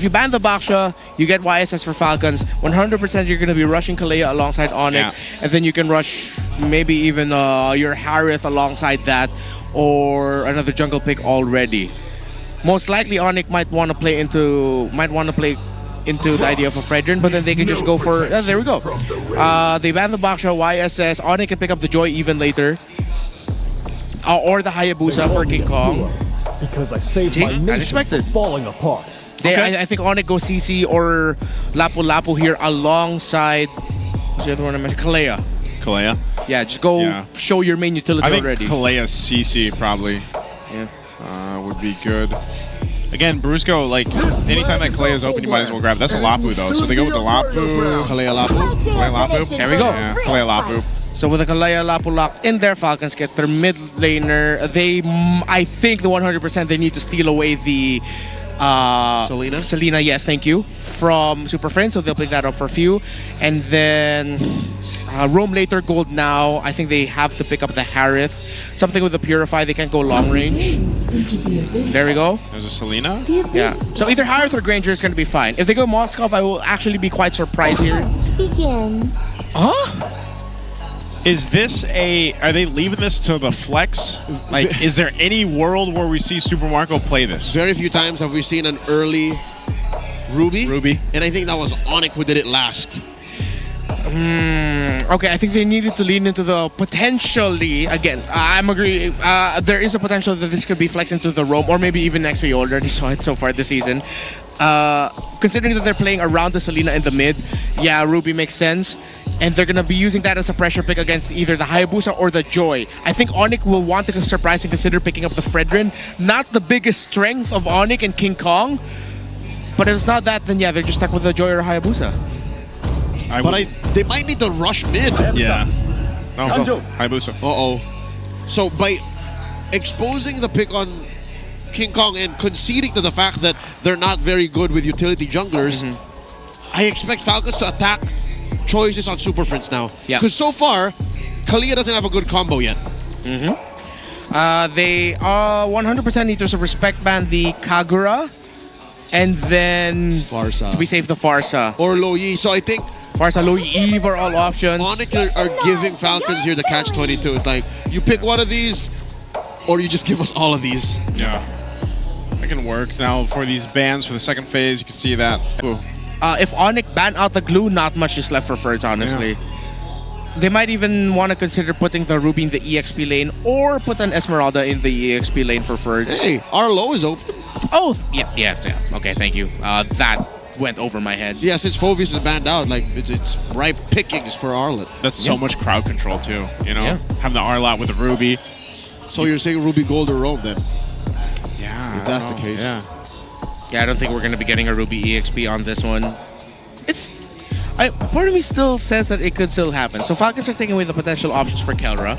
you ban the Baksha, you get YSS for Falcons. 100% you're going to be rushing Kalea alongside ONIC, and then you can rush maybe even your Harith alongside that, or another jungle pick already. Most likely ONIC might want to play into the idea of a Fredrin, but then they can just go for... there we go. They ban the Baksha, YSS. ONIC can pick up the Joy even later. Or the Hayabusa for King Kong. Because I saved my nation from falling apart. I think ONIC go CC or Lapu Lapu here alongside... What's the other one I mentioned? Kalea. Kalea? Yeah, just go show your main utility already. I think Kalea CC probably would be good. Again, Brusco, like, anytime that Kalea is open, you might as well grab it. That's a Lapu, though. So they go with the Lapu. Kalea Lapu. Kalea Lapu. There we go. Yeah, Kalea Lapu. So with the Kalea Lapu locked in there, Falcons gets their mid laner. I think the 100% they need to steal away the... Selena, yes, thank you. From Super Friends, so they'll pick that up for a few. And then... Roam later, gold now. I think they have to pick up the Harith. Something with the Purify, they can't go long range. There we go. There's a Selena? Yeah. So either Harith or Granger is going to be fine. If they go Moskov, I will actually be quite surprised here. Huh? Is this are they leaving this to the flex? Like, is there any world where we see Super Marco play this? Very few times have we seen an early Ruby. And I think that was ONIC who did it last. Okay, I think they needed to lean into the potentially, again, I'm agree, there is a potential that this could be flexed into the roam, or maybe even next week. You already saw it so far this season. Considering that they're playing around the Selena in the mid, yeah, Ruby makes sense. And they're going to be using that as a pressure pick against either the Hayabusa or the Joy. I think ONIC will want to surprise and consider picking up the Fredrin. Not the biggest strength of ONIC and King Kong, but if it's not that, then yeah, they're just stuck with the Joy or Hayabusa. They might need to rush mid. Yeah. No, Hayabusa. Uh-oh. So by exposing the pick on King Kong and conceding to the fact that they're not very good with utility junglers, I expect Falcons to attack choices on Super Friends now. Yeah. Because so far, Kalea doesn't have a good combo yet. They 100% need to respect ban the Kagura. And then Farsa. We save the Farsa. Or Lo Yi. So I think Farsa, Lo Yi, Eve are all options. ONIC are giving Falcons here the catch-22. It's like, you pick one of these, or you just give us all of these. Yeah. That can work. Now for these bans for the second phase, you can see that. If ONIC ban out the glue, not much is left for Ferds, honestly. They might even want to consider putting the Ruby in the EXP lane or put an Esmeralda in the EXP lane for Ferg. Hey, Arlo is open. Oh, yeah. Okay, thank you. That went over my head. Yeah, since Phoveus is banned out, like it's ripe pickings for Arlet. That's so much crowd control too. You know, having the Arlot with the Ruby. So you're saying Ruby Gold or Roam then? Yeah, if that's the case. Yeah, I don't think we're gonna be getting a Ruby EXP on this one. Part of me still says that it could still happen. So Falcons are taking away the potential options for Kelra.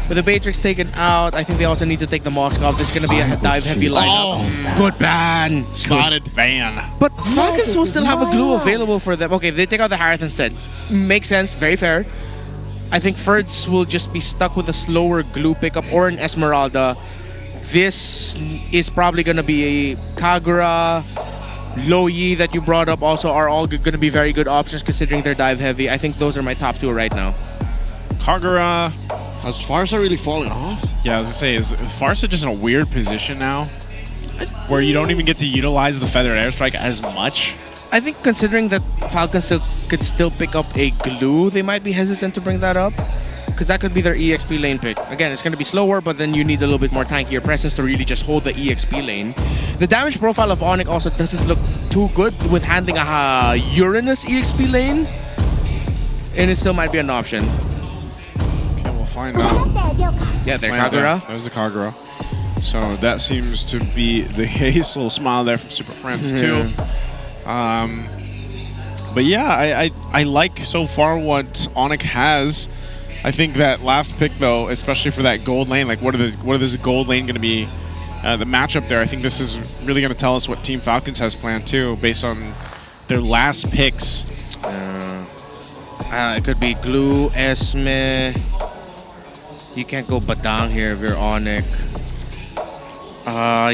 With the Batrix taken out, I think they also need to take the Moskov. This is going to be a dive-heavy lineup. Good ban. Spotted ban. But Falcons will still have a glue available for them. Okay, they take out the Harith instead. Makes sense. Very fair. I think Ferds will just be stuck with a slower glue pickup or an Esmeralda. This is probably going to be a Kagura, Lo Yi that you brought up also are all going to be very good options considering they're dive heavy. I think those are my top two right now. Kagura. Has Farsa really fallen off? Yeah, I was going to say, is Farsa just in a weird position now? Where you don't even get to utilize the Feathered Airstrike as much? I think considering that Falcons could still pick up a glue, they might be hesitant to bring that up. Because that could be their EXP lane pick. Again, it's going to be slower, but then you need a little bit more tankier presence to really just hold the EXP lane. The damage profile of ONIC also doesn't look too good with handling a Uranus EXP lane. And it still might be an option. Okay, we'll find out. Yeah, there, Kagura. There's the Kagura. So that seems to be the case. Little smile there from Super Friends too. But yeah, I like so far what ONIC has. I think that last pick though, especially for that gold lane, like what is the gold lane going to be? The matchup there, I think this is really going to tell us what Team Falcons has planned too, based on their last picks. It could be Glue, Esme. You can't go Badang here if you're ONIC.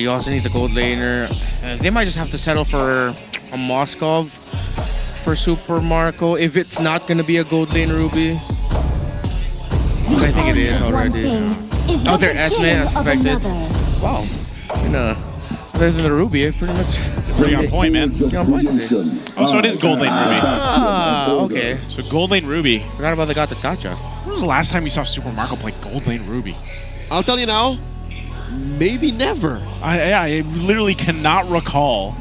You also need the gold laner. They might just have to settle for a Moskov for Super Marco if it's not going to be a gold lane Ruby. I think it is already. Oh, they're Esme as expected. Wow. Other than the Ruby, pretty much. Pretty on point, man. Pretty on point today. Oh, so it is gold lane Ruby. Okay. So gold lane Ruby. Forgot about the Gacha. When was the last time you saw Super Marco play gold lane Ruby? I'll tell you now, maybe never. I literally cannot recall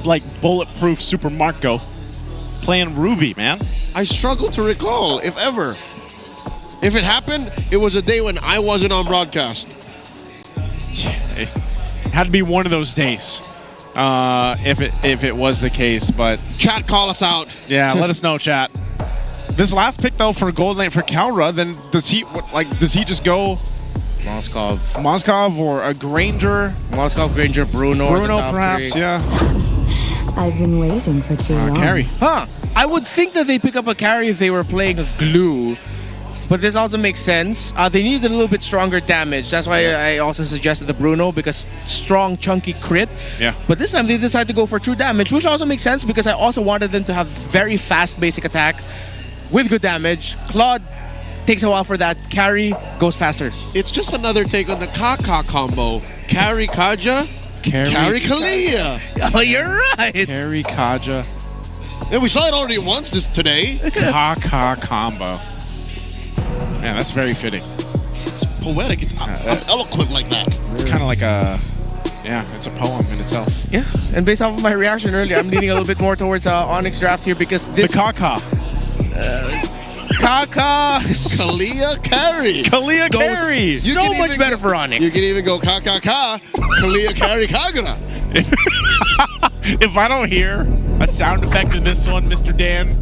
like bulletproof Super Marco playing Ruby, man. I struggle to recall, if ever. If it happened, it was a day when I wasn't on broadcast. It had to be one of those days, if it was the case. But chat, call us out. Yeah, let us know, chat. This last pick though for gold lane for Kalra, then does he just go Moskov or a Granger? Moskov, Granger, Bruno perhaps. Three. Yeah. I've been waiting for too long. Carry. I would think that they pick up a carry if they were playing a glue. But this also makes sense. They need a little bit stronger damage. That's why I also suggested the Bruno, because strong, chunky crit. Yeah. But this time they decided to go for true damage, which also makes sense because I also wanted them to have very fast basic attack with good damage. Claude takes a while for that. Carry goes faster. It's just another take on the Kaka combo. Carry Kaja, carry Kalia. Oh, you're right. Carry Kaja. Yeah, we saw it already once today. Kaka combo. Man, that's very fitting. It's poetic. It's eloquent like that. It's kind of like it's a poem in itself. Yeah, and based off of my reaction earlier, I'm leaning a little bit more towards ONIC draft here because this... The Kaka. Kaka. Kalia carry. Kalia carry. So much better for ONIC. You can even go Kaka. Kalia carry Kagura. If I don't hear a sound effect in this one, Mr. Dan,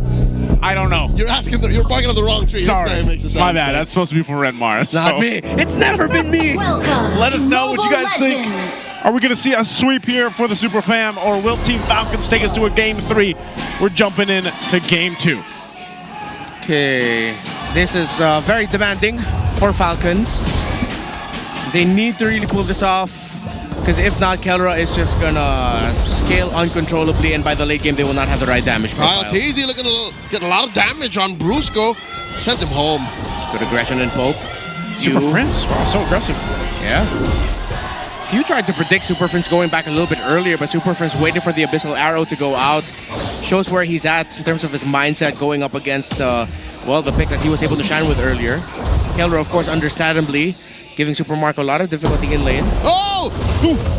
I don't know. You're barking on the wrong tree. Sorry, this guy makes a sound my bad. effect. That's supposed to be from Renmar. It's not me. It's never been me. Welcome Let us to know what you Mobile guys Legends. think. Are we going to see a sweep here for the Super Fam, or will Team Falcons take us to a Game 3? We're jumping in to Game 2. Okay, this is very demanding for Falcons. They need to really pull this off. Because if not, Kelra is just gonna scale uncontrollably, and by the late game, they will not have the right damage profile. Kyle Teasy looking to get a lot of damage on Brusco. Sent him home. Good aggression and poke. Super Prince. Wow, so aggressive. Yeah. Few tried to predict Super Friends going back a little bit earlier, but Super Friends waiting for the Abyssal Arrow to go out. Shows where he's at in terms of his mindset going up against, well, the pick that he was able to shine with earlier. Kelra, of course, understandably, giving Super Marco a lot of difficulty in lane. Oh!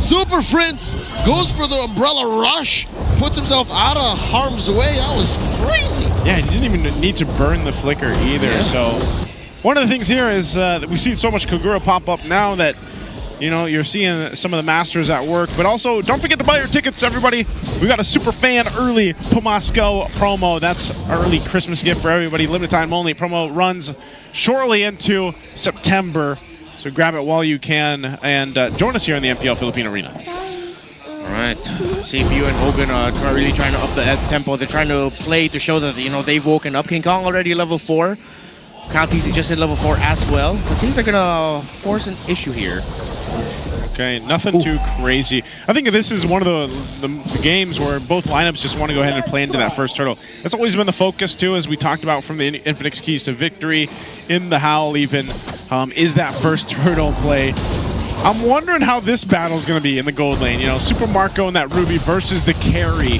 Super Friends goes for the Umbrella Rush, puts himself out of harm's way. That was crazy. Yeah, he didn't even need to burn the flicker either. So one of the things here is that we've seen so much Kagura pop up now that, you know, you're seeing some of the masters at work. But also, don't forget to buy your tickets, everybody. We got a super fan early Pumasco promo. That's our early Christmas gift for everybody. Limited time only. Promo runs shortly into September. So grab it while you can and join us here in the MPL Philippine Arena. All right, CFU and Hogan are really trying to up the tempo. They're trying to play to show that, you know, they've woken up. King Kong already level 4. Calteasy just hit level 4 as well. Let's see if they're gonna force an issue here. Okay, nothing too crazy. I think this is one of the games where both lineups just want to go ahead and play into that first turtle. That's always been the focus too, as we talked about from the Infinix Keys to Victory, in the Howl even, is that first turtle play. I'm wondering how this battle is going to be in the gold lane. You know, Super Marco and that Ruby versus the carry.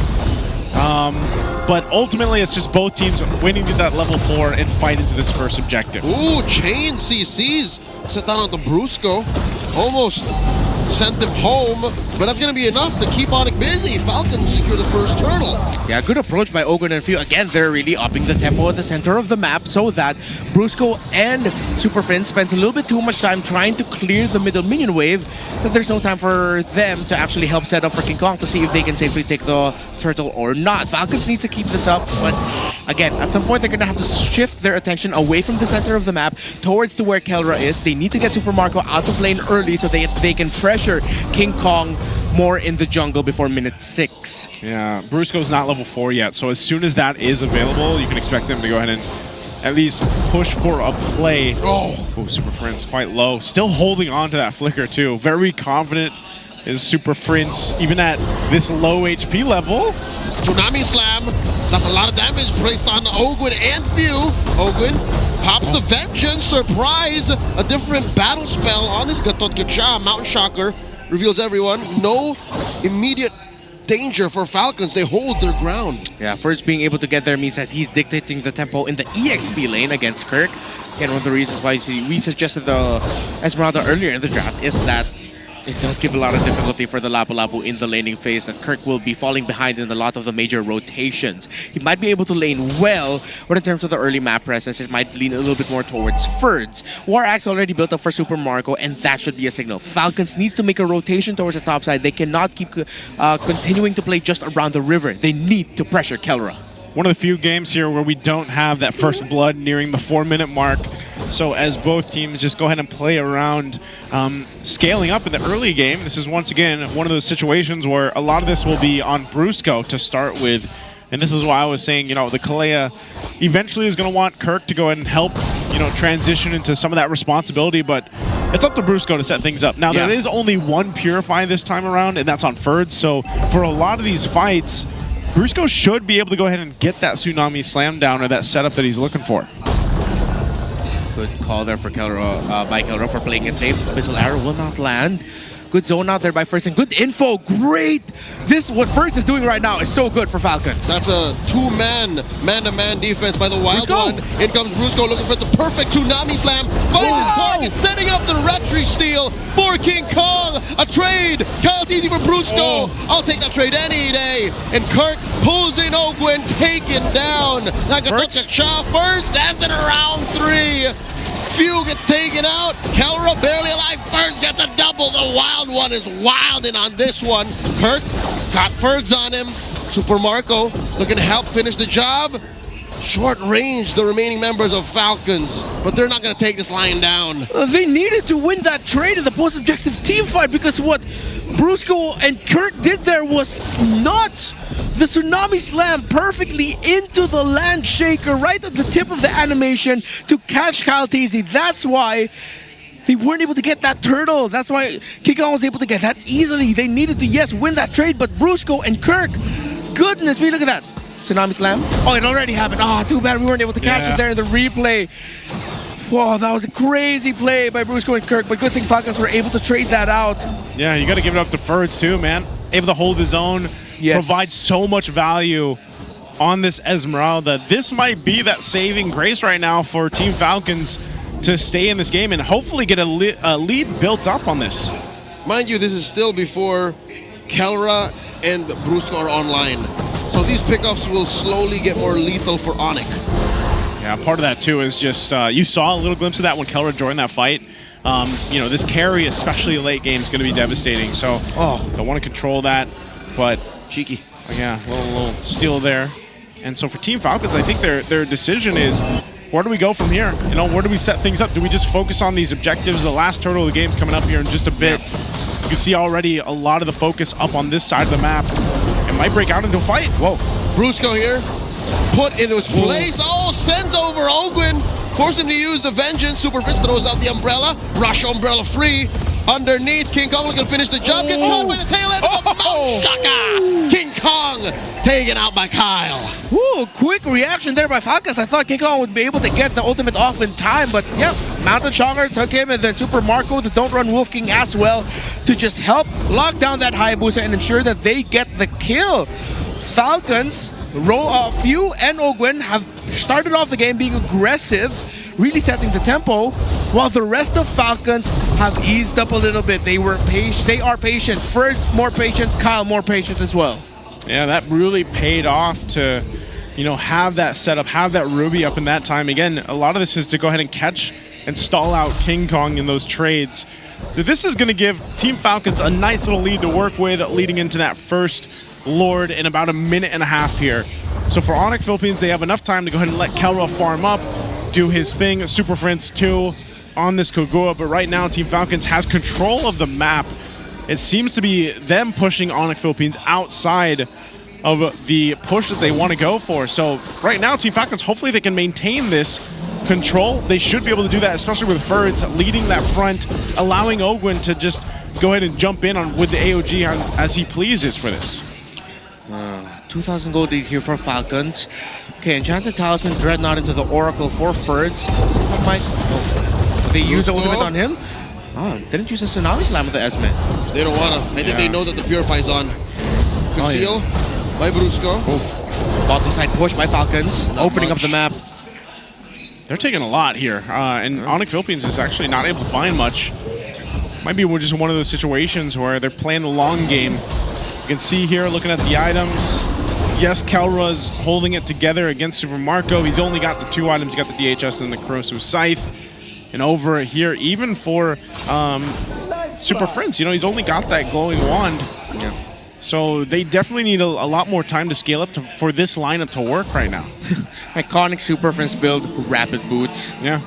But ultimately, it's just both teams winning to that level 4 and fight into this first objective. Ooh, chain CCs set down on the Brusco. Almost sent him home, but that's going to be enough to keep ONIC busy. Falcons secure the first turtle. Yeah, good approach by Ogun and Few. Again, they're really upping the tempo at the center of the map so that Brusco and Super Friends spends a little bit too much time trying to clear the middle minion wave, that there's no time for them to actually help set up for King Kong to see if they can safely take the turtle or not. Falcons needs to keep this up, but again, at some point they're going to have to shift their attention away from the center of the map towards to where Kelra is. They need to get Super Marco out of lane early so they can pressure King Kong more in the jungle before minute 6. Yeah, Brusco's not level 4 yet, so as soon as that is available, you can expect them to go ahead and at least push for a play. Oh, Super Friends quite low. Still holding on to that flicker too. Very confident is Super Friends, even at this low HP level. Tsunami Slam. That's a lot of damage placed on Ogwin and Few. Ogwin pops the Vengeance. Surprise! A different battle spell on this Gatot Kacha. Mountain Shocker reveals everyone. No immediate danger for Falcons. They hold their ground. Yeah, first being able to get there means that he's dictating the tempo in the EXP lane against Kirk. And one of the reasons why we suggested the Esmeralda earlier in the draft is that it does give a lot of difficulty for the Lapu-Lapu in the laning phase, that Kirk will be falling behind in a lot of the major rotations. He might be able to lane well, but in terms of the early map presence, it might lean a little bit more towards Ferds. War Axe already built up for Super Marco, and that should be a signal. Falcons needs to make a rotation towards the top side. They cannot keep continuing to play just around the river. They need to pressure Kelra. One of the few games here where we don't have that first blood nearing the 4-minute mark. So as both teams just go ahead and play around scaling up in the early game, this is once again one of those situations where a lot of this will be on Brusco to start with. And this is why I was saying, you know, the Kalea eventually is going to want Kirk to go ahead and help, you know, transition into some of that responsibility, but it's up to Brusco to set things up. Now, there is only one Purify this time around, and that's on Ferds. So for a lot of these fights, Brusco should be able to go ahead and get that Tsunami Slam down or that setup that he's looking for. Good call there for Kelra, by Kelra for playing it safe. Abyssal Arrow will not land. Good zone out there by First and good info. Great! What First is doing right now is so good for Falcons. That's a man-to-man defense by the Wild One. In comes Brusco looking for the perfect Tsunami Slam. Finds his target, setting up the retry steal for King Kong. A trade. Calteasy for Brusco. I'll take that trade any day. And Kirk pulls in Ogwin, taken down. Nagatot Kacha first, dancing around 3. Few gets taken out. Kelra barely alive. Fergs gets a double. The Wild One is wilding on this one. Kirk got Fergs on him. Super Marco looking to help finish the job. Short range, the remaining members of Falcons, but they're not going to take this line down. They needed to win that trade in the post-objective team fight, because what Brusco and Kirk did there was nuts. The Tsunami Slam perfectly into the Land Shaker right at the tip of the animation to catch Calteasy. That's why they weren't able to get that turtle. That's why King Kong was able to get that easily. They needed to, yes, win that trade, but Brusco and Kirk, goodness me, look at that. Tsunami Slam. Oh, it already happened. Ah, too bad we weren't able to catch it there in the replay. Whoa, that was a crazy play by Brusco and Kirk, but good thing Falcons were able to trade that out. Yeah, you got to give it up to Ferds too, man. Able to hold his own, provide so much value on this Esmeralda. This might be that saving grace right now for Team Falcons to stay in this game and hopefully get a lead built up on this. Mind you, this is still before Kelra and Brusco are online. So these pickups will slowly get more lethal for ONIC. Yeah, part of that too is just, you saw a little glimpse of that when Kelra joined that fight. You know, this carry, especially late game, is going to be devastating. So, don't want to control that, but cheeky. Yeah, a little steal there. And so for Team Falcons, I think their decision is, where do we go from here? You know, where do we set things up? Do we just focus on these objectives? The last turtle of the game's coming up here in just a bit. You can see already a lot of the focus up on this side of the map. It might break out into a fight. Whoa. Brusco here, put into his place. Oh, sends over Ogwin. Force him to use the Vengeance. Super Fist throws out the Umbrella. Rush Umbrella free. Underneath, King Kong looking to finish the job. Gets caught by the tail end of the Mount Shaka. King Kong taken out by Kyle. Ooh, quick reaction there by Falcons. I thought King Kong would be able to get the ultimate off in time, but yeah, Mountain Shocker took him, and then Super Marco, the Don't Run Wolf King as well, to just help lock down that Hayabusa and ensure that they get the kill. Falcons, Few and Ogwin have started off the game being aggressive, really setting the tempo, while the rest of Falcons have eased up a little bit. They were patient. They are patient. First, more patient. Kyle, more patient as well. Yeah, that really paid off to, you know, have that setup, have that Ruby up in that time. Again, a lot of this is to go ahead and catch and stall out King Kong in those trades. So this is going to give Team Falcons a nice little lead to work with leading into that first Lord in about a minute and a half here. So for ONIC Philippines, they have enough time to go ahead and let Kelra farm up, do his thing, Super Friends 2 on this Kogua, but right now Team Falcons has control of the map. It seems to be them pushing ONIC Philippines outside of the push that they want to go for. So right now, Team Falcons, hopefully they can maintain this control. They should be able to do that, especially with Ferds leading that front, allowing Ogwin to just go ahead and jump in on with the AOG as he pleases for this. 2,000 gold lead here for Falcons. Okay, Enchanted Talisman, Dreadnought into the Oracle for Ferds. They use the ultimate on him. Oh, didn't use a Tsunami Slam with the Esme. They don't want to. I think they know that the Purify's on. Conceal by Brusco. Bottom side push by Falcons, opening up the map. They're taking a lot here, and ONIC Philippines is actually not able to find much. Might be just one of those situations where they're playing the long game. You can see here, looking at the items, yes, Kelra's holding it together against Super Marco. He's only got the 2 items. He got the DHS and the Corrosive Scythe. And over here, even for Super Friends, you know, he's only got that glowing wand. Yeah. So they definitely need a lot more time to scale up for this lineup to work right now. Iconic Super Friends build, Rapid Boots. Yeah.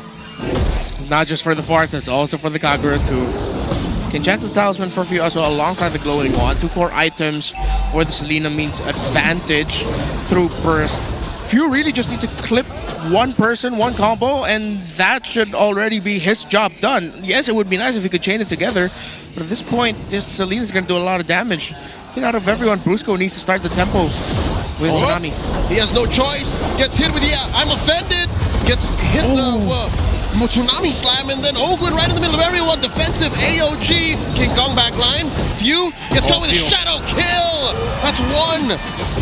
Not just for the Forest, it's also for the Kagura too. Enchanted Talisman for Few as well, alongside the glowing wand. 2 core items for the Selena means advantage through burst. Few really just needs to clip one person, one combo, and that should already be his job done. Yes, it would be nice if he could chain it together, but at this point, this Selena's going to do a lot of damage. I think out of everyone, Brusco needs to start the tempo with Tsunami. He has no choice. Gets hit with the I'm offended. Gets hit the Tsunami Slam, and then Ogwin right in the middle of everyone. Defensive AOG. King Kong backline. Few gets caught with a shadow kill. That's 1.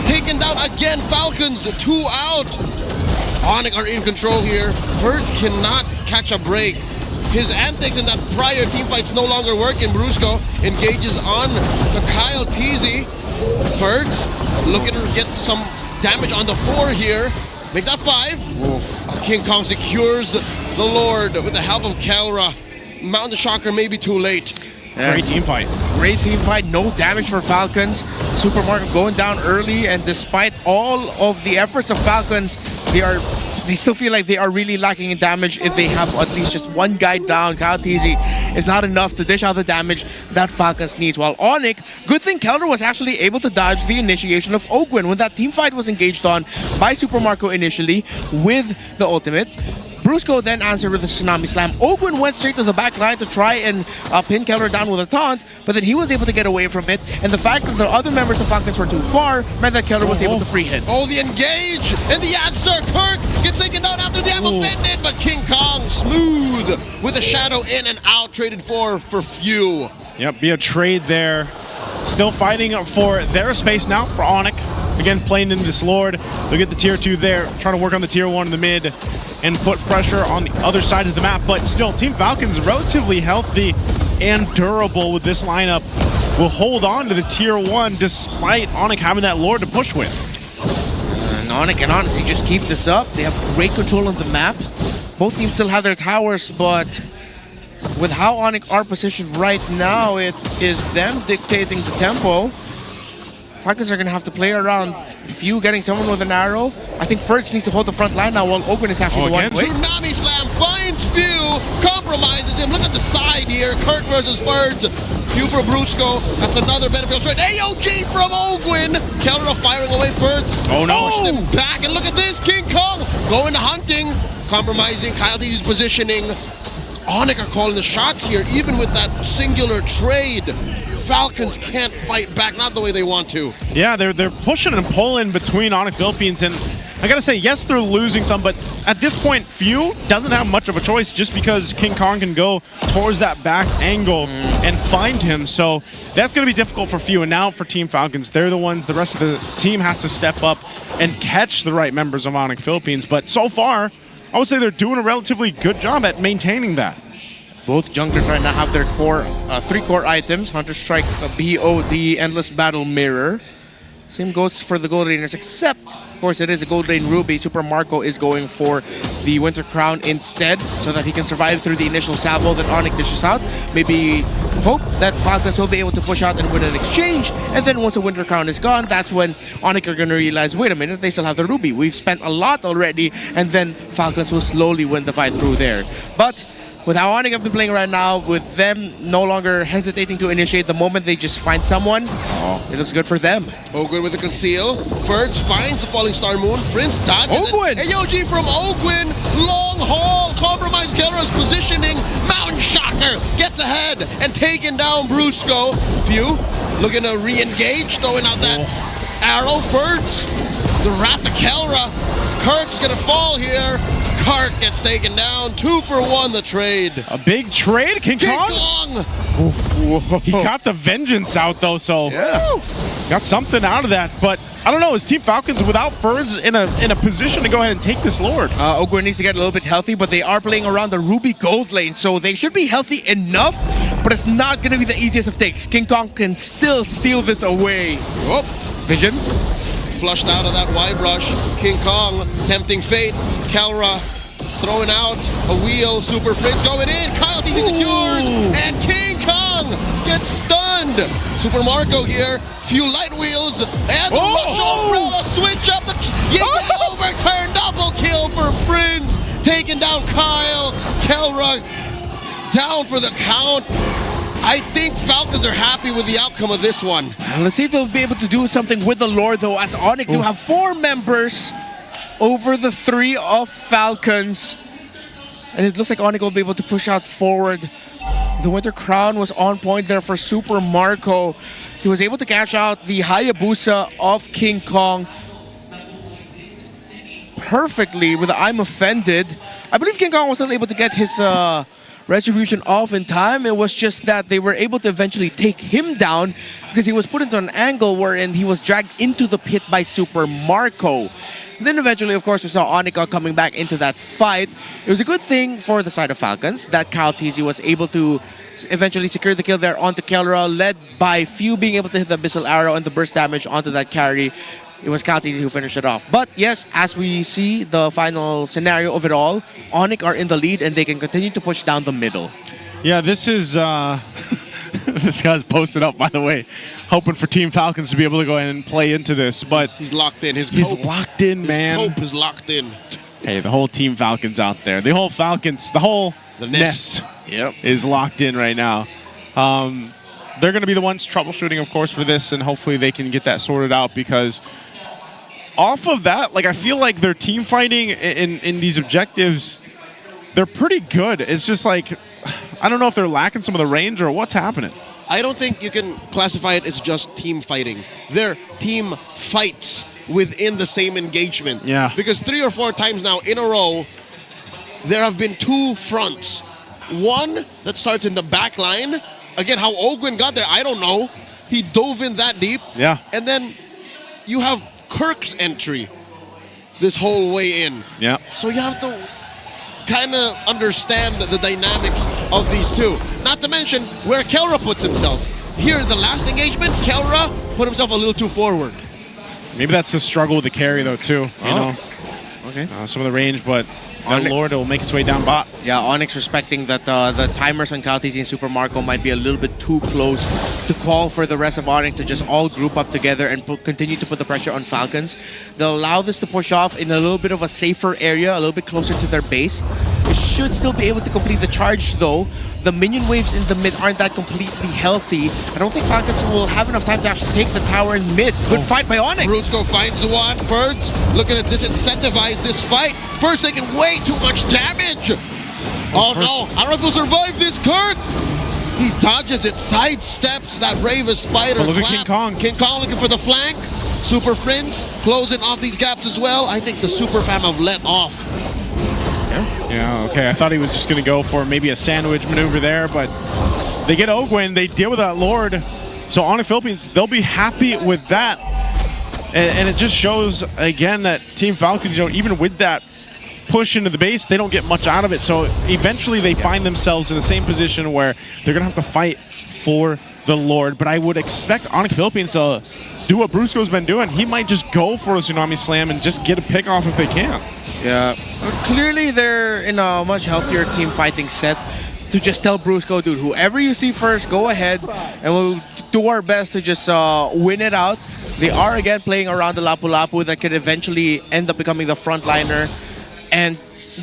Taken down again. Falcons 2 out. ONIC are in control here. Ferds cannot catch a break. His antics in that prior team fight's no longer working. Brusco engages on the Kyle Teasy. Ferds looking to get some damage on the 4 here. Make that 5. King Kong secures the Lord with the help of Kelra. Mountain Shocker may be too late. Yeah. Great team fight. Great team fight. No damage for Falcons. Super Marco going down early, and despite all of the efforts of Falcons, they still feel like they are really lacking in damage. If they have at least just one guy down, Kyle Teasy is not enough to dish out the damage that Falcons needs. While ONIC, good thing Kelra was actually able to dodge the initiation of Ogwin when that team fight was engaged on by Super Marco initially with the ultimate. Brusco then answered with a Tsunami Slam. Ogwin went straight to the back line to try and pin Kelra down with a taunt, but then he was able to get away from it, and the fact that the other members of Falcons were too far meant that Kelra was able to free hit. Oh, the engage! And the answer! Kirk gets taken down counter, they have offended, but King Kong smooth with a shadow in and out, traded for few. Yep, be a trade there. Still fighting for their space now for ONIC. Again, playing into this Lord. They'll get the tier 2 there, trying to work on the tier 1 in the mid and put pressure on the other side of the map. But still, Team Falcons relatively healthy and durable with this lineup. Will hold on to the tier 1 despite ONIC having that Lord to push with. And ONIC can honestly just keep this up. They have great control of the map. Both teams still have their towers, but with how ONIC are positioned right now, it is them dictating the tempo. Falcons are going to have to play around Few getting someone with an arrow. I think Ferds needs to hold the front line now while Ogun is actually the one. Tsunami Slam finds Few, compromises him. Look at the side here. Kirk versus Ferds. Few for Brusco. That's another Battlefield trade. AOG from Ogun. Keldra firing away Ferds. Oh no. Pushed him back. And look at this. King Kong going to hunting. Compromising Kyle D's positioning. ONIC are calling the shots here, even with that singular trade. Falcons can't fight back, not the way they want to. Yeah, they're pushing and pulling between ONIC Philippines, and I gotta say, yes, they're losing some, but at this point, Few doesn't have much of a choice just because King Kong can go towards that back angle and find him. So that's gonna be difficult for Few, and now for Team Falcons, they're the ones, the rest of the team has to step up and catch the right members of ONIC Philippines. But so far, I would say they're doing a relatively good job at maintaining that. Both junglers right now have their core, 3 core items: Hunter Strike, BOD, Endless Battle Mirror. Same goes for the Gold Laners, except, of course, it is a Gold Lane Ruby. Super Marco is going for the Winter Crown instead, so that he can survive through the initial salvo that ONIC dishes out. Maybe hope that Falcons will be able to push out and win an exchange, and then once the Winter Crown is gone, that's when ONIC are going to realize, wait a minute, they still have the Ruby. We've spent a lot already, and then Falcons will slowly win the fight through there. But with how ONIC have been playing right now, with them no longer hesitating to initiate the moment they just find someone, it looks good for them. Ogun with the conceal. Ferds finds the Falling Star Moon. Prince dodges Ogun! it. AOG from Ogun. Long haul. Compromised Kelra's positioning. Mountain Shocker gets ahead and taken down Brusco. Few looking to re-engage, throwing out that arrow. Ferds, the Wrath of Kelra. Kirk's gonna fall here. Kark gets taken down. 2 for 1, the trade. A big trade, King Kong? He got the vengeance out though, so got something out of that. But I don't know, is Team Falcons without Ferds in a position to go ahead and take this Lord? Ogun needs to get a little bit healthy, but they are playing around the Ruby Gold lane, so they should be healthy enough, but it's not going to be the easiest of takes. King Kong can still steal this away. Oh, Vision. Flushed out of that wide rush. King Kong tempting fate. Kelra throwing out a wheel. Super Fridge going in. Kyle D secures. And King Kong gets stunned. Super Marco here. Few light wheels. And the rush umbrella switch up. The overturn. Double kill for Frinz. Taking down Kyle. Kelra down for the count. I think Falcons are happy with the outcome of this one. Let's see if they'll be able to do something with the Lord, though, as ONIC do have 4 members over the 3 of Falcons. And it looks like ONIC will be able to push out forward. The Winter Crown was on point there for Super Marco. He was able to cash out the Hayabusa of King Kong perfectly with the I'm Offended. I believe King Kong was not able to get his Retribution off in time. It was just that they were able to eventually take him down because he was put into an angle wherein he was dragged into the pit by Super Marco. Then eventually, of course, we saw ONIC coming back into that fight. It was a good thing for the side of Falcons that Kyle TZ was able to eventually secure the kill there onto Kelra, led by Few being able to hit the Abyssal Arrow and the burst damage onto that carry. It was Kyle TZ who finished it off. But yes, as we see the final scenario of it all, ONIC are in the lead and they can continue to push down the middle. Yeah, this is... this guy's posted up, by the way, hoping for Team Falcons to be able to go ahead and play into this, but... He's locked in. He's locked in, man. His cope is locked in. Hey, the whole Team Falcons out there. The whole Falcons, the whole nest is locked in right now. They're going to be the ones troubleshooting, of course, for this, and hopefully they can get that sorted out because... Off of that, like I feel like their team fighting in these objectives, they're pretty good. It's just like, I don't know if they're lacking some of the range or what's happening. I don't think you can classify it as just team fighting. They're team fights within the same engagement. Yeah. Because 3 or 4 times now in a row, there have been two fronts. One that starts in the back line. Again, how Ogwin got there, I don't know. He dove in that deep. Yeah. And then you have Kirk's entry this whole way in. Yeah. So you have to kind of understand the dynamics of these two. Not to mention where Kelra puts himself. Here in the last engagement, Kelra put himself a little too forward. Maybe that's the struggle with the carry, though, too. You know, Okay. some of the range, but that Lord will make its way down bot. Yeah, ONIC respecting that the timers on Kaltese and Super Marco might be a little bit too close to call for the rest of ONIC to just all group up together and continue to put the pressure on Falcons. They'll allow this to push off in a little bit of a safer area, a little bit closer to their base. They should still be able to complete the charge, though. The minion waves in the mid aren't that completely healthy. I don't think Falcons will have enough time to actually take the tower in mid. Good fight by ONIC. Brusco finds one. Ferds looking to disincentivize this fight. Ferds taking way too much damage. Oh no, I don't know if he'll survive this, Kirk. He dodges it, sidesteps that bravest fighter. But look at King Kong. King Kong looking for the flank. Super Friends closing off these gaps as well. I think the Super Fam have let off. Yeah, okay. I thought he was just going to go for maybe a sandwich maneuver there, but they get Ogwin. They deal with that Lord. So ONIC Philippines, they'll be happy with that. And it just shows, again, that Team Falcons, you know, even with that push into the base, they don't get much out of it. So eventually they find themselves in the same position where they're going to have to fight for the Lord. But I would expect ONIC Philippines to do what Brusco's been doing. He might just go for a Tsunami Slam and just get a pick off if they can. Yeah, clearly they're in a much healthier team fighting set to just tell Brusco, dude, whoever you see first, go ahead, and we'll do our best to just win it out. They are again playing around the Lapu Lapu that could eventually end up becoming the frontliner and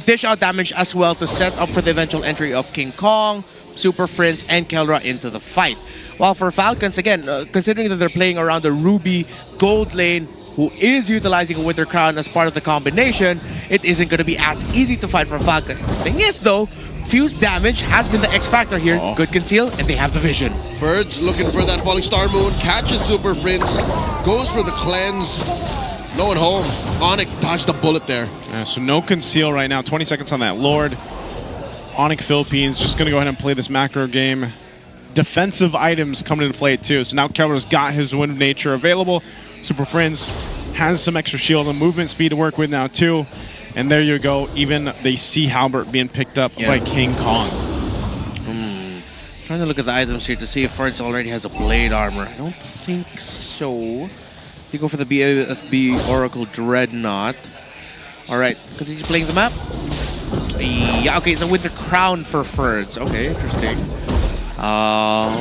dish out damage as well to set up for the eventual entry of King Kong, Super Friends, and Kelra into the fight. While for Falcons, again, considering that they're playing around the Ruby gold lane, who is utilizing a Winter Crown as part of the combination, it isn't going to be as easy to fight for Falcons. The thing is, though, Fuse damage has been the X factor here. Good conceal, and they have the vision. Ferds looking for that Falling Star Moon, catches Super Friends, goes for the cleanse. No one home. ONIC dodged a bullet there. Yeah, so no conceal right now. 20 seconds on that Lord. ONIC Philippines just going to go ahead and play this macro game. Defensive items coming into play too. So now Kelra's got his Wind of Nature available. Super Friends has some extra shield and movement speed to work with now too. And there you go. Even they see Halbert being picked up by King Kong. Trying to look at the items here to see if Ferds already has a blade armor. I don't think so. You go for the BFB Oracle Dreadnought. Alright, continue playing the map. Yeah, okay, it's a Winter Crown for Ferds. Okay, interesting.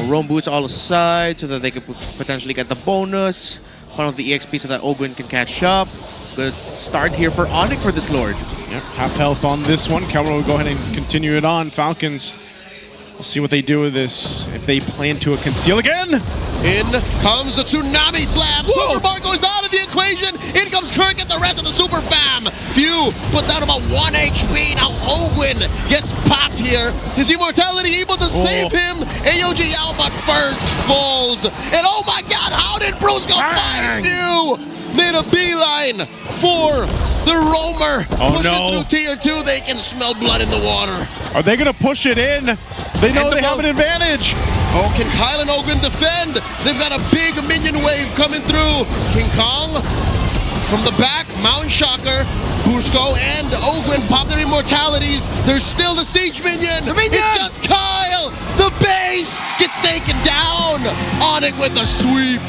Roam Boots all aside so that they can potentially get the bonus. One of the EXP so that Ogwin can catch up. Good start here for ONIC for this Lord. Yep, half health on this one. Kelra will go ahead and continue it on. Falcons, we'll see what they do with this. If they plan to conceal again. In comes the Tsunami Slam. Super Marco is out of the equation. In comes Kirk and the rest of the Super Fam. Few puts down about 1 HP. Now Ogwin gets popped here. His immortality able to save him. AOG out, but first falls. And oh my god, how did Brusco find Few? Made a beeline for the Roamer. Oh Push no. it through tier 2. They can smell blood in the water. Are they going to push it in? They know they have an advantage. Oh, can Kyle and Ogwin defend? They've got a big minion wave coming through. King Kong from the back, Mount Shocker, Brusco and Ogwin pop their immortalities. There's still the siege minion. It's just Kyle. The base gets taken down. ONIC with a sweep.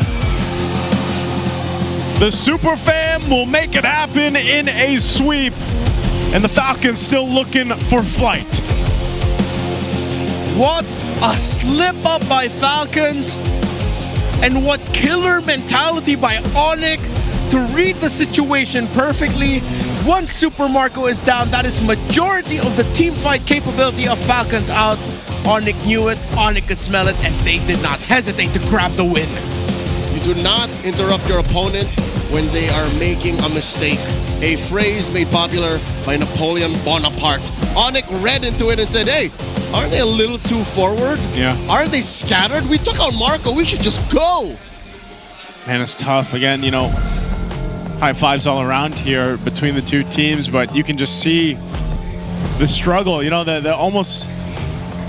The Super Fam will make it happen in a sweep. And the Falcons still looking for flight. What a slip up by Falcons. And what killer mentality by ONIC to read the situation perfectly. Once Super Marco is down, that is majority of the team fight capability of Falcons out. ONIC knew it, ONIC could smell it, and they did not hesitate to grab the win. You do not interrupt your opponent when they are making a mistake. A phrase made popular by Napoleon Bonaparte. ONIC read into it and said, hey, aren't they a little too forward? Yeah. Aren't they scattered? We took out Marco, we should just go. Man, it's tough. Again, you know, high fives all around here between the two teams, but you can just see the struggle. You know, the almost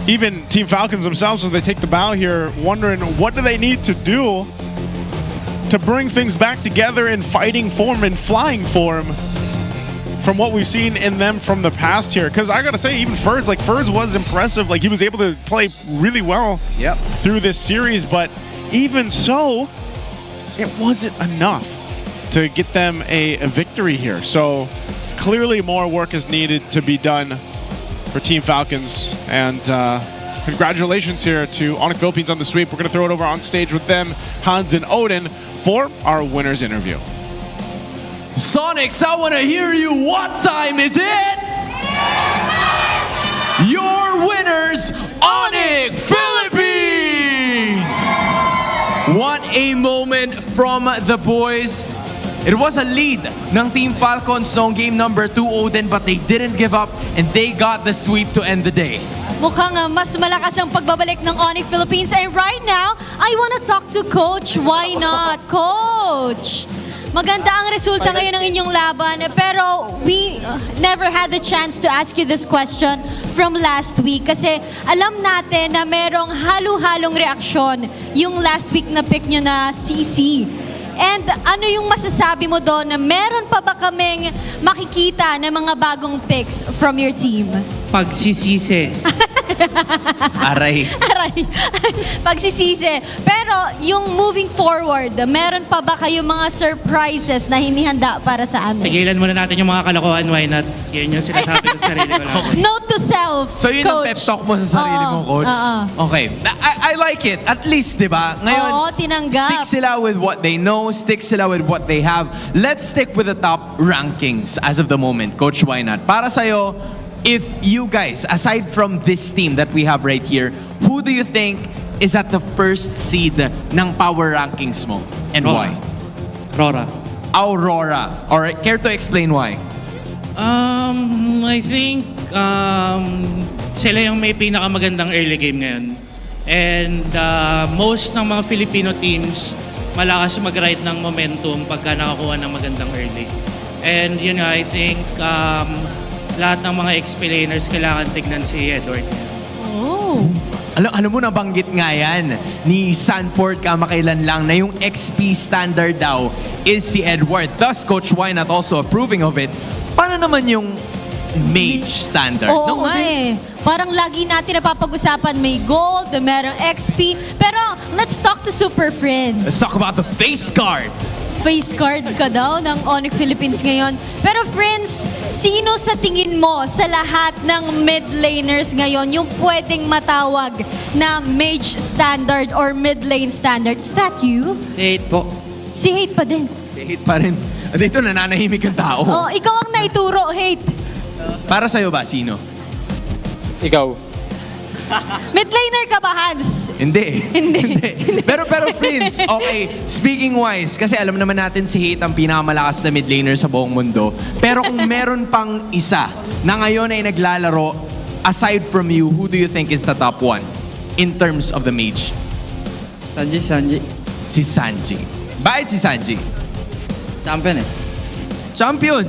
even Team Falcons themselves, as they take the bow here, wondering what do they need to do to bring things back together in fighting form and flying form from what we've seen in them from the past here. Because I gotta say, even Ferds was impressive. Like, he was able to play really well through this series, but even so, it wasn't enough to get them a victory here. So clearly more work is needed to be done for Team Falcons, and congratulations here to ONIC Philippines on the sweep. We're going to throw it over on stage with them, Hans and Odin, for our winners interview. Sonics, I want to hear you. What time is it? Your winners, ONIC Philippines! What a moment from the boys. It was a lead ng Team Falcons noong game number 2, Odin, but they didn't give up and they got the sweep to end the day. Mukhang mas malakas ang pagbabalik ng ONIC Philippines. And right now, I want to talk to Coach. Why not? Coach! Maganda ang resulta ngayon ng inyong laban, pero we never had the chance to ask you this question from last week kasi alam natin na merong halo-halong reaksyon yung last week na pick nyo na CC. And ano yung masasabi mo doon na meron pa ba kaming makikita ng mga bagong picks from your team? Pagsisisi. Aray. Pagsisisi. Pero yung moving forward, meron pa ba kayong mga surprises na hinihanda para sa amin? Tigilan muna natin yung mga kalokohan, why not? Yan yung sinasabi ko sa sarili ko lang. Note to self, So yun ang pep talk mo sa sarili mo, Coach? Okay. I like it. At least, di ba? Ngayon, Oo, tinanggap. stick sila with what they know, stick sila with what they have. Let's stick with the top rankings as of the moment. Coach, why not? Para sa'yo, if you guys, aside from this team that we have right here, who do you think is at the first seed ng power rankings mo? And why? RORA. Aurora. Alright, care to explain why? I think sila yung may pinakamagandang early game ngayon. And most ng mga Filipino teams malakas mag-ride ng momentum pagka nakakuha ng magandang early. And yun nga, I think lahat ng mga XP-laners kailangan tignan si Edward. Oh. Alam mo, nabanggit nga yan ni Sanford kamakailan lang na yung XP standard daw is si Edward. Thus, Coach, why not also approving of it? Paano naman yung mage standard? Oo nga eh. Parang lagi natin napapag-usapan may gold, merong XP. Pero let's talk to Super Friends. Let's talk about the face card. Face card ka daw ng ONIC Philippines ngayon. Pero friends, sino sa tingin mo sa lahat ng mid laners ngayon yung pwedeng matawag na mage standard or mid lane standard? Is that you? Si 8 po. Si Hate pa din. Si Hate pa rin. Dito nananahimik ang tao. Oh, ikaw ang naituro, Hate. Para sa'yo ba, sino? Ikaw. Mid laner ka ba, Hans? Hindi. Hindi. Pero friends, okay, speaking wise, kasi alam naman natin si Hate ang pinakamalakas na mid laner sa buong mundo. Pero kung meron pang isa na ngayon ay naglalaro, aside from you, who do you think is the top one in terms of the mage? Sanji. Si Sanji. Bakit si Sanji? Champion eh. Champion!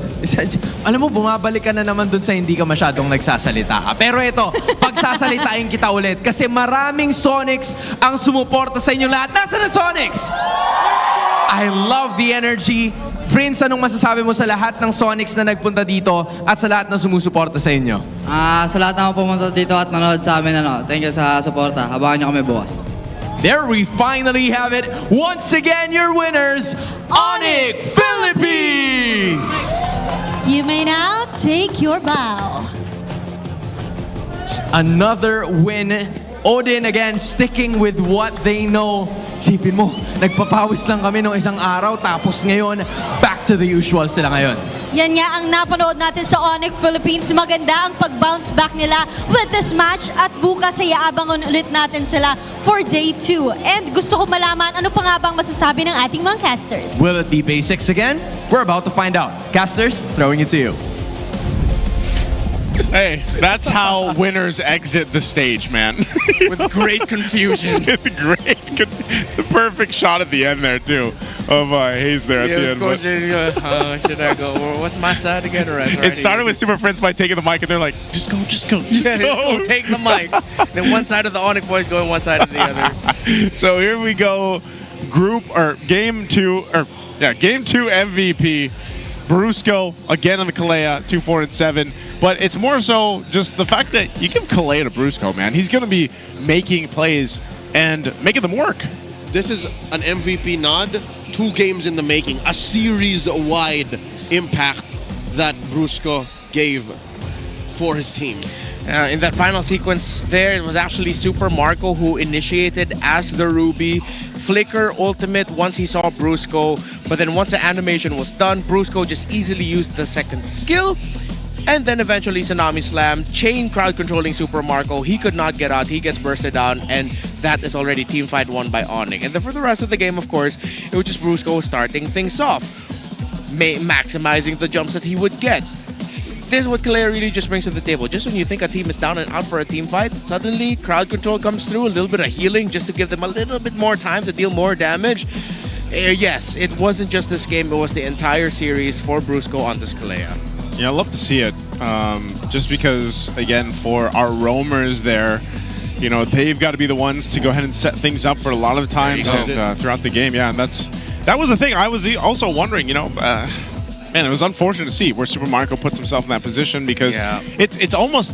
Alam mo, bumabalik ka na naman dun sa hindi ka masyadong nagsasalita ka. Pero ito, pagsasalitain kita ulit kasi maraming Sonics ang sumuporta sa inyo lahat. Nasaan na Sonics? I love the energy. Friends, anong masasabi mo sa lahat ng Sonics na nagpunta dito at sa lahat na sumusuporta sa inyo? Sa lahat ng pumunta dito at nanood sa amin, thank you sa suporta. Abangan nyo kami bukas. There we finally have it. Once again, your winners, ONIC Philippines! You may now take your bow. Just another win. Odin again sticking with what they know. Sipin mo, nagpapawis lang kami nung isang araw tapos ngayon, back to the usual sila ngayon. Yan nga ang napanood natin sa ONIC Philippines. Maganda ang pag-bounce back nila with this match at bukas ay aabangon ulit natin sila for day 2. And gusto ko malaman, ano pa nga bang masasabi ng ating mga casters? Will it be basics again? We're about to find out. Casters, throwing it to you. Hey, that's how winners exit the stage, man. with great confusion. The perfect shot at the end there too of Hayes there at the end. Should I go? What's my side again? Or it started with Super Friends by taking the mic, and they're like, just go. Take the mic. Then one side of the ONIC boys going one side of the other. So here we go, game two MVP. Brusco again on the Kalea, 2-4-7. But it's more so just the fact that you give Kalea to Brusco, man. He's going to be making plays and making them work. This is an MVP nod, 2 games in the making, a series-wide impact that Brusco gave for his team. In that final sequence there, it was actually Super Marco who initiated as the Ruby. Flicker ultimate once he saw Brusco, but then once the animation was done, Brusco just easily used the second skill, and then eventually Tsunami Slam, chain crowd controlling Super Marco. He could not get out, he gets bursted down, and that is already team fight won by ONIC. And then for the rest of the game, of course, it was just Brusco starting things off, maximizing the jumps that he would get. This is what Kalea really just brings to the table. Just when you think a team is down and out for a team fight, suddenly crowd control comes through, a little bit of healing just to give them a little bit more time to deal more damage. Yes, it wasn't just this game, it was the entire series for Brusco on this Kalea. Yeah, I love to see it. Just because, again, for our roamers there, you know, they've got to be the ones to go ahead and set things up for a lot of the times and, throughout the game. Yeah, and that was the thing. I was also wondering, you know, man, it was unfortunate to see where Super Marco puts himself in that position because it's almost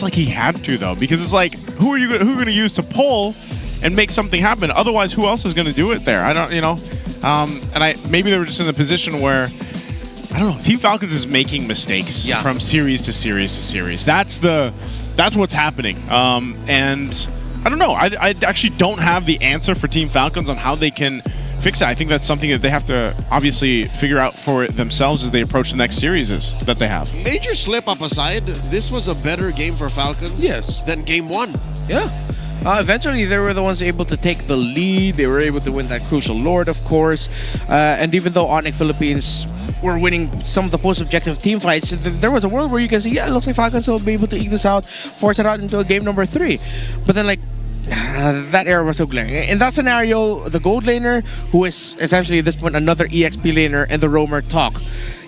like he had to though, because it's like who are going to use to pull and make something happen? Otherwise, who else is going to do it there? I don't, you know, maybe they were just in a position where I don't know. Team Falcons is making mistakes from series to series to series. That's what's happening. And I don't know. I actually don't have the answer for Team Falcons on how they can fix it. I think that's something that they have to obviously figure out for themselves as they approach the next series that they have. Major slip-up aside, this was a better game for Falcons than Game 1. Yeah. Eventually, they were the ones able to take the lead. They were able to win that crucial Lord, of course. And even though ONIC Philippines were winning some of the post-objective team fights, there was a world where you can see, yeah, it looks like Falcons will be able to eke this out, force it out into a game number 3. But then, like, that error was so glaring. In that scenario, the gold laner, who is essentially at this point another EXP laner, and the roamer talk.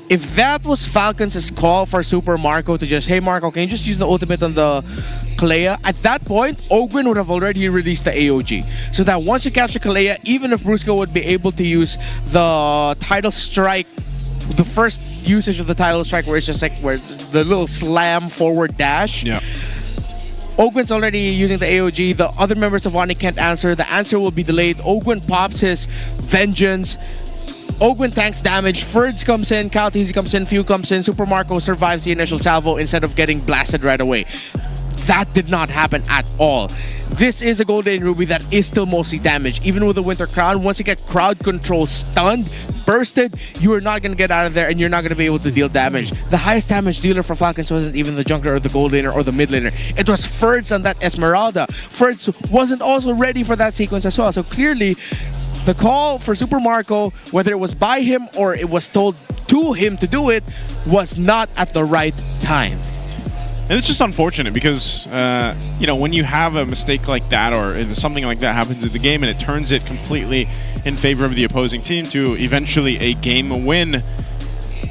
If that was Falcons' call for Super Marco to just, hey Marco, can you just use the ultimate on the Kalea? At that point, Ogwin would have already released the AOG. So that once you capture Kalea, even if Brusco would be able to use the Tidal Strike, the first usage of the Tidal Strike where it's just like, where it's the little slam forward dash. Yeah. Ogwin's already using the AOG. The other members of ONIC can't answer. The answer will be delayed. Ogwin pops his Vengeance. Ogwin tanks damage. Ferds comes in. Kaltizi comes in. Few comes in. Super Marco survives the initial salvo instead of getting blasted right away. That did not happen at all. This is a Golden Ruby that is still mostly damaged. Even with the Winter Crown, once you get crowd control stunned, bursted, you are not going to get out of there and you're not going to be able to deal damage. The highest damage dealer for Falcons wasn't even the jungler or the gold laner or the mid laner. It was Ferds on that Esmeralda. Ferds wasn't also ready for that sequence as well. So clearly, the call for Super Marco, whether it was by him or it was told to him to do it, was not at the right time. And it's just unfortunate because, you know, when you have a mistake like that or something like that happens in the game and it turns it completely in favor of the opposing team to eventually a game win,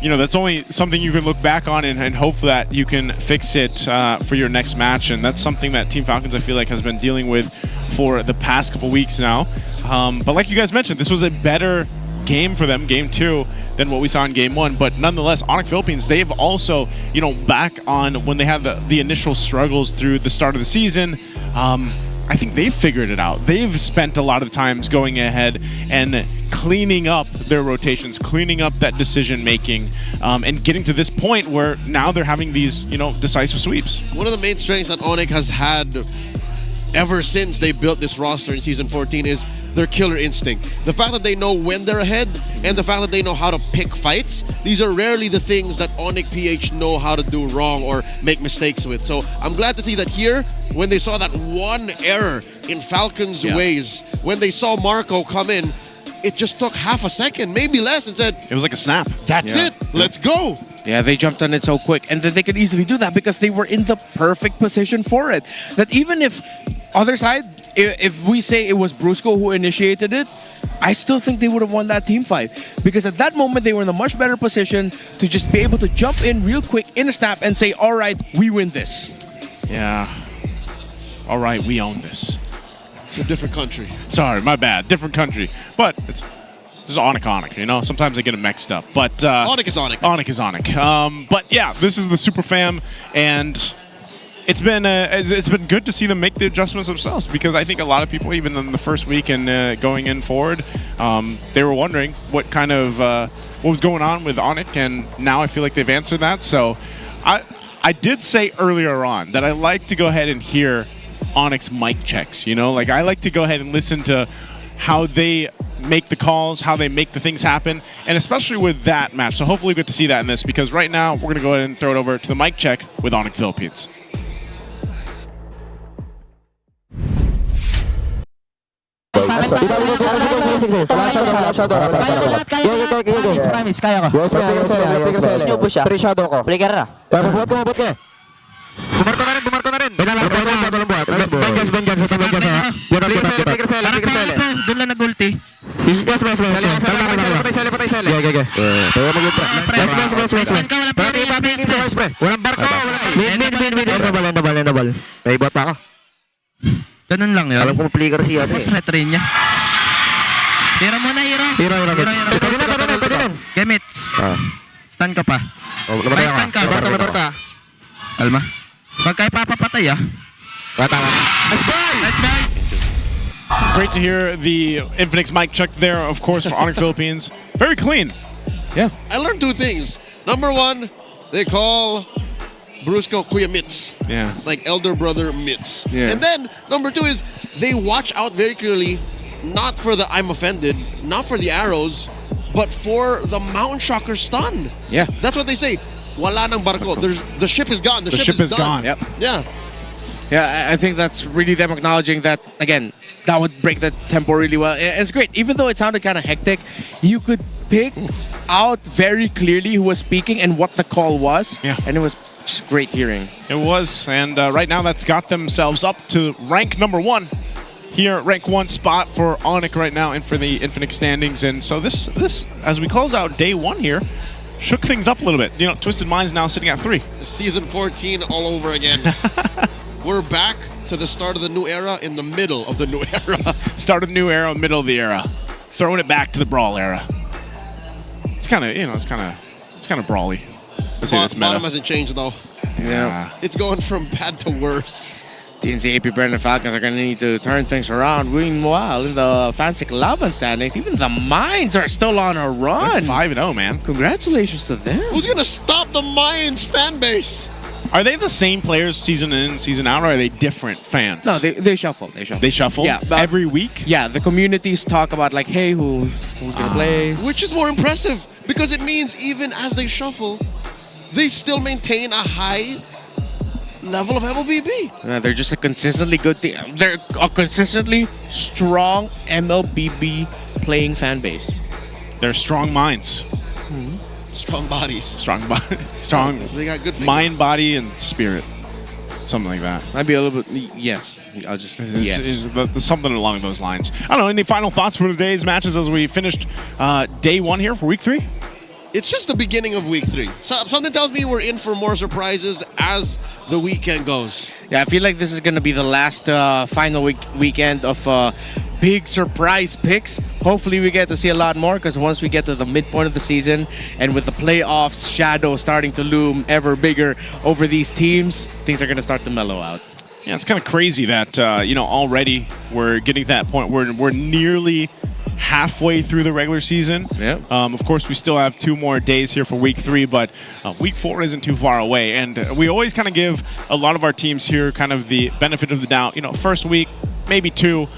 you know, that's only something you can look back on and hope that you can fix it for your next match. And that's something that Team Falcons, I feel like, has been dealing with for the past couple weeks now. But like you guys mentioned, this was a better game for them, Game 2, than what we saw in Game 1. But nonetheless, ONIC Philippines, they've also, you know, back on when they had the initial struggles through the start of the season, I think they've figured it out. They've spent a lot of times going ahead and cleaning up their rotations, cleaning up that decision making, and getting to this point where now they're having these, you know, decisive sweeps. One of the main strengths that ONIC has had ever since they built this roster in Season 14 is their killer instinct. The fact that they know when they're ahead and the fact that they know how to pick fights, these are rarely the things that ONIC PH know how to do wrong or make mistakes with. So I'm glad to see that here, when they saw that one error in Falcons' ways, when they saw Marco come in, it just took half a second, maybe less, and said, it was like a snap. That's it. Let's go. Yeah, they jumped on it so quick. And then they could easily do that because they were in the perfect position for it. That even if other side, if we say it was Brusco who initiated it, I still think they would have won that team fight. Because at that moment, they were in a much better position to just be able to jump in real quick in a snap and say, all right, we win this. Yeah. All right, we own this. It's a different country. Sorry, my bad. Different country. But it's ONIC, you know? Sometimes I get them mixed up. But ONIC is ONIC. ONIC is ONIC. But yeah, this is the Super Fam, and it's been good to see them make the adjustments themselves, because I think a lot of people, even in the first week and going in forward, they were wondering what kind of what was going on with ONIC, and now I feel like they've answered that. So I did say earlier on that I like to go ahead and hear ONIC's mic checks, you know? Like, I like to go ahead and listen to how they make the calls, how they make the things happen, and especially with that match. So hopefully we get to see that in this, because right now we're going to go ahead and throw it over to the mic check with ONIC Philippines. Doon lang nag-ulti. Ganun lang yun. Alam ko flicker siya. Tapos retrain niya. Hero muna, hero. Hero. Gemits. Stun ka pa. May stun ka. Barta. Alma. Pag kayo papapatay Nice buy! Great to hear the Infinix mic check there, of course, for ONIC Philippines. Very clean. Yeah. I learned two things. Number one, they call Brusco Kuya Mitz. Yeah. It's like elder brother Mitz. Yeah. And then number two is they watch out very clearly, not for the I'm offended, not for the arrows, but for the Mountain Shocker stun. Yeah. That's what they say. Wala ng barko. The ship is gone. The ship is gone. done. Yep. Yeah. Yeah, I think that's really them acknowledging that, again, that would break the tempo really well. It's great. Even though it sounded kind of hectic, you could pick out very clearly who was speaking and what the call was. Yeah. And it was just great hearing. It was, and right now that's got themselves up to rank number 1. Here, rank 1 spot for ONIC right now and for the Infinix standings. And so this, as we close out day 1 here, shook things up a little bit. You know, Twisted Mind's now sitting at 3. Season 14 all over again. We're back to the start of the new era in the middle of the new era. Start of the new era, middle of the era. Throwing it back to the Brawl era. It's kind of, it's kind of brawly. Let's say this meta. Bottom hasn't changed though. Yeah. It's going from bad to worse. TNC, AP, Brandon Falcons are going to need to turn things around. Meanwhile, in the Fancy Kalaban standings, even the Mines are still on a run. 5-0, man. Congratulations to them. Who's going to stop the Mines fan base? Are they the same players season in, season out, or are they different fans? No, they shuffle. They shuffle? Yeah. Every week? Yeah, the communities talk about like, hey, who's going to play? Which is more impressive because it means even as they shuffle, they still maintain a high level of MLBB. They're just a consistently good team. They're a consistently strong MLBB playing fan base. They're strong minds. Strong bodies. Strong body. Strong. They got good fingers. Mind, body, and spirit. Something like that. Might be a little bit. Yes. I'll just. Yes. Something along those lines. I don't know. Any final thoughts for today's matches as we finished day 1 here for week 3? It's just the beginning of week 3. So, something tells me we're in for more surprises as the weekend goes. Yeah, I feel like this is going to be the last final weekend of big surprise picks. Hopefully we get to see a lot more, because once we get to the midpoint of the season and with the playoffs shadow starting to loom ever bigger over these teams, things are going to start to mellow out. Yeah, it's kind of crazy that, already we're getting to that point where we're nearly halfway through the regular season. Yeah. Of course, we still have 2 more days here for week 3, but week 4 isn't too far away. And we always kind of give a lot of our teams here kind of the benefit of the doubt. First week, maybe 2.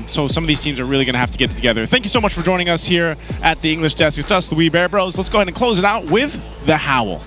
So some of these teams are really going to have to get it together. Thank you so much for joining us here at the English Desk. It's us, the Wee Bear Bros. Let's go ahead and close it out with the Howl.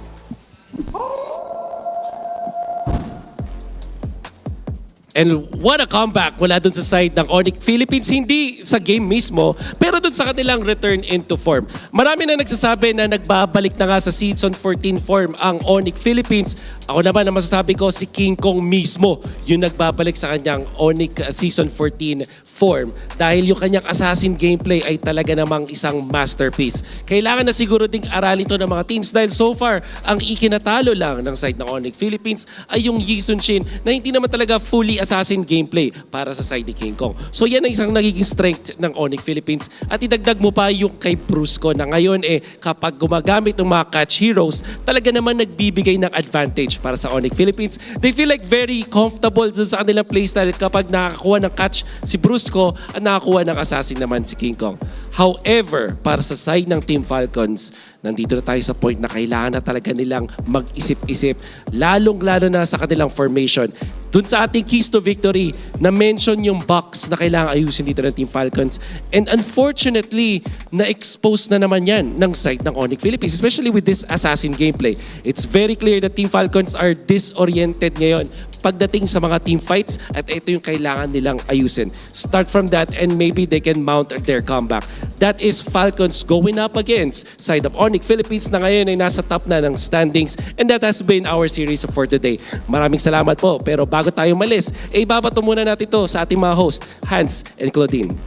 And what a comeback mula dun sa side ng ONIC Philippines. Hindi sa game mismo, pero dun sa kanilang return into form. Marami na nagsasabi na nagbabalik na nga sa Season 14 form ang ONIC Philippines. Ako naman na masasabi ko, si King Kong mismo yung nagbabalik sa kanyang ONIC Season 14 form dahil yung kanyang assassin gameplay ay talaga namang isang masterpiece. Kailangan na siguro ding aralin to ng mga teams dahil so far, ang ikinatalo lang ng side ng ONIC Philippines ay yung Yi Sun-shin na hindi naman talaga fully assassin gameplay para sa side ni King Kong. So yan ang isang nagiging strength ng ONIC Philippines at idagdag mo pa yung kay Brusco na ngayon kapag gumagamit ng mga catch heroes, talaga naman nagbibigay ng advantage para sa ONIC Philippines. They feel like very comfortable sa kanilang playstyle kapag nakakuha ng catch si Brusco at nakakuha ng assassin naman si King Kong. However, para sa side ng Team Falcons, nandito na tayo sa point na kailangan na talaga nilang mag-isip-isip, lalong-lalo na sa kanilang formation. Dun sa ating keys to victory, na-mention yung box na kailangan ayusin dito ng Team Falcons. And unfortunately, na-expose na naman yan ng side ng ONIC Philippines, especially with this assassin gameplay. It's very clear that Team Falcons are disoriented ngayon pagdating sa mga team fights at ito yung kailangan nilang ayusin. Start from that and maybe they can mount their comeback. That is Falcons going up against side of ONIC Philippines na ngayon ay nasa top na ng standings, and that has been our series for today. Maraming salamat po. Pero bago tayo malis, ibabato muna natin ito sa ating mga host, Hans and Claudine.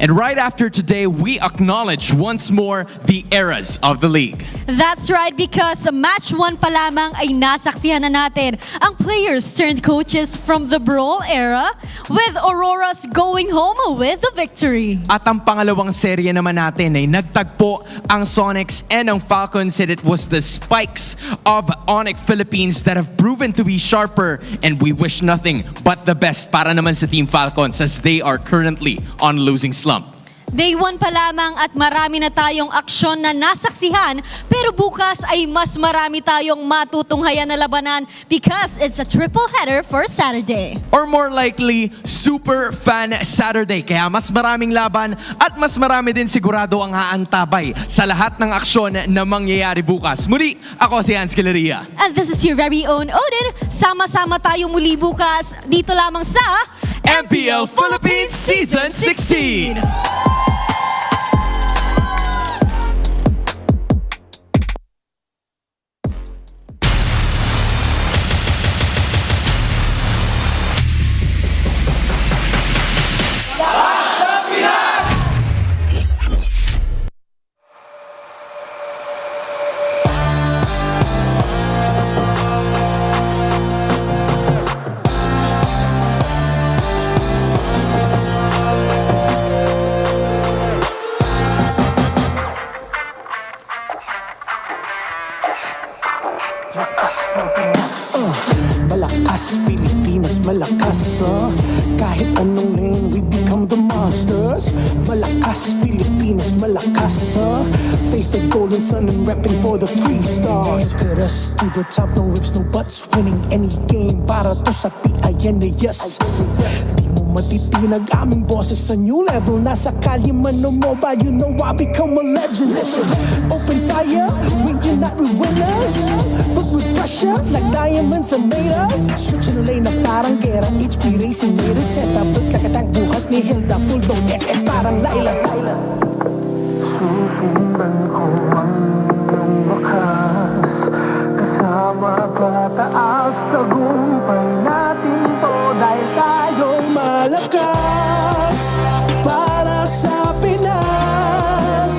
And right after today, we acknowledge once more the eras of the league. That's right, because sa match 1 pa lamang ay nasaksihan na natin ang players turned coaches from the Brawl era, with Auroras going home with the victory. At ang pangalawang serye naman natin ay nagtagpo ang Sonics and ang Falcons, and it was the spikes of ONIC Philippines that have proven to be sharper, and we wish nothing but the best para naman sa Team Falcons as they are currently on losing slump. Day 1 pa lamang at marami na tayong aksyon na nasaksihan, pero bukas ay mas marami tayong matutunghayan na labanan because it's a triple header for Saturday. Or more likely, Super Fan Saturday. Kaya mas maraming laban at mas marami din sigurado ang haantabay sa lahat ng aksyon na mangyayari bukas. Muli, ako si Hans Galeria. And this is your very own Odin. Sama-sama tayo muli bukas dito lamang sa MPL Philippines Season 16. Malakas, Pilipinas, malakas, kahit anong lane, we become the monsters. Malakas, Pilipinas, malakas, face the golden sun and repping for the 3 stars. Get us to the top, no ifs, no buts, winning any game para to sa PIN, yes. Di mo matitinag aming boses sa new level. Nasa kalye man o mobile, you know I become a legend. Listen, open fire, we unite, we winners. But with pressure, like diamonds are made of. Switching the lane na parang gera, HP racing made a setup. Look like a tank, buhat ni Hilda, full dome SS parang Laila. Susundan ko ang iyong wakas, kasama pataas, tagumpay natin to dahil tayo'y malakas para sa Pinas.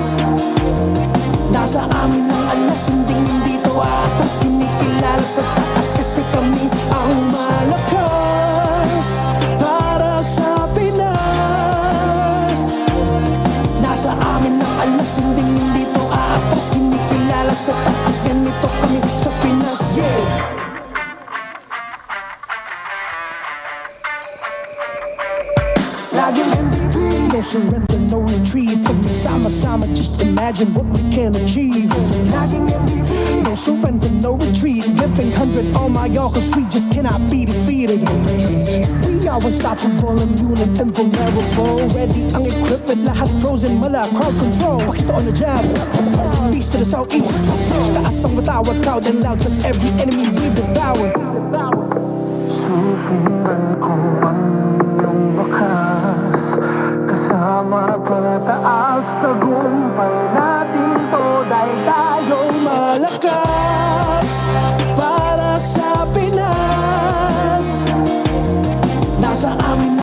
Nasa amin ang alas, hindi to atas, kinikilala sa taas kasi kami ang malakas para sa Pinas. Nasa amin ang alas, hindi to atas, kinikilala sa taas, ganito kami sa Pinas, yeah. Laging MLBB, no surrender, no retreat. Pag nagsama-sama, just imagine what we can achieve. Laging MLBB, no no surrender, no retreat. Giving 100 on my all, cause we just cannot be defeated. We are unstoppable, immune and invulnerable. Ready, unequipped, lahat frozen, mala, crowd control. Pakita on the jab, east to the southeast. Taas ang matawag, proud and loud, cause every enemy we devour. Susundan ko ang iyong bakas, kasama pataas, tagumpay na.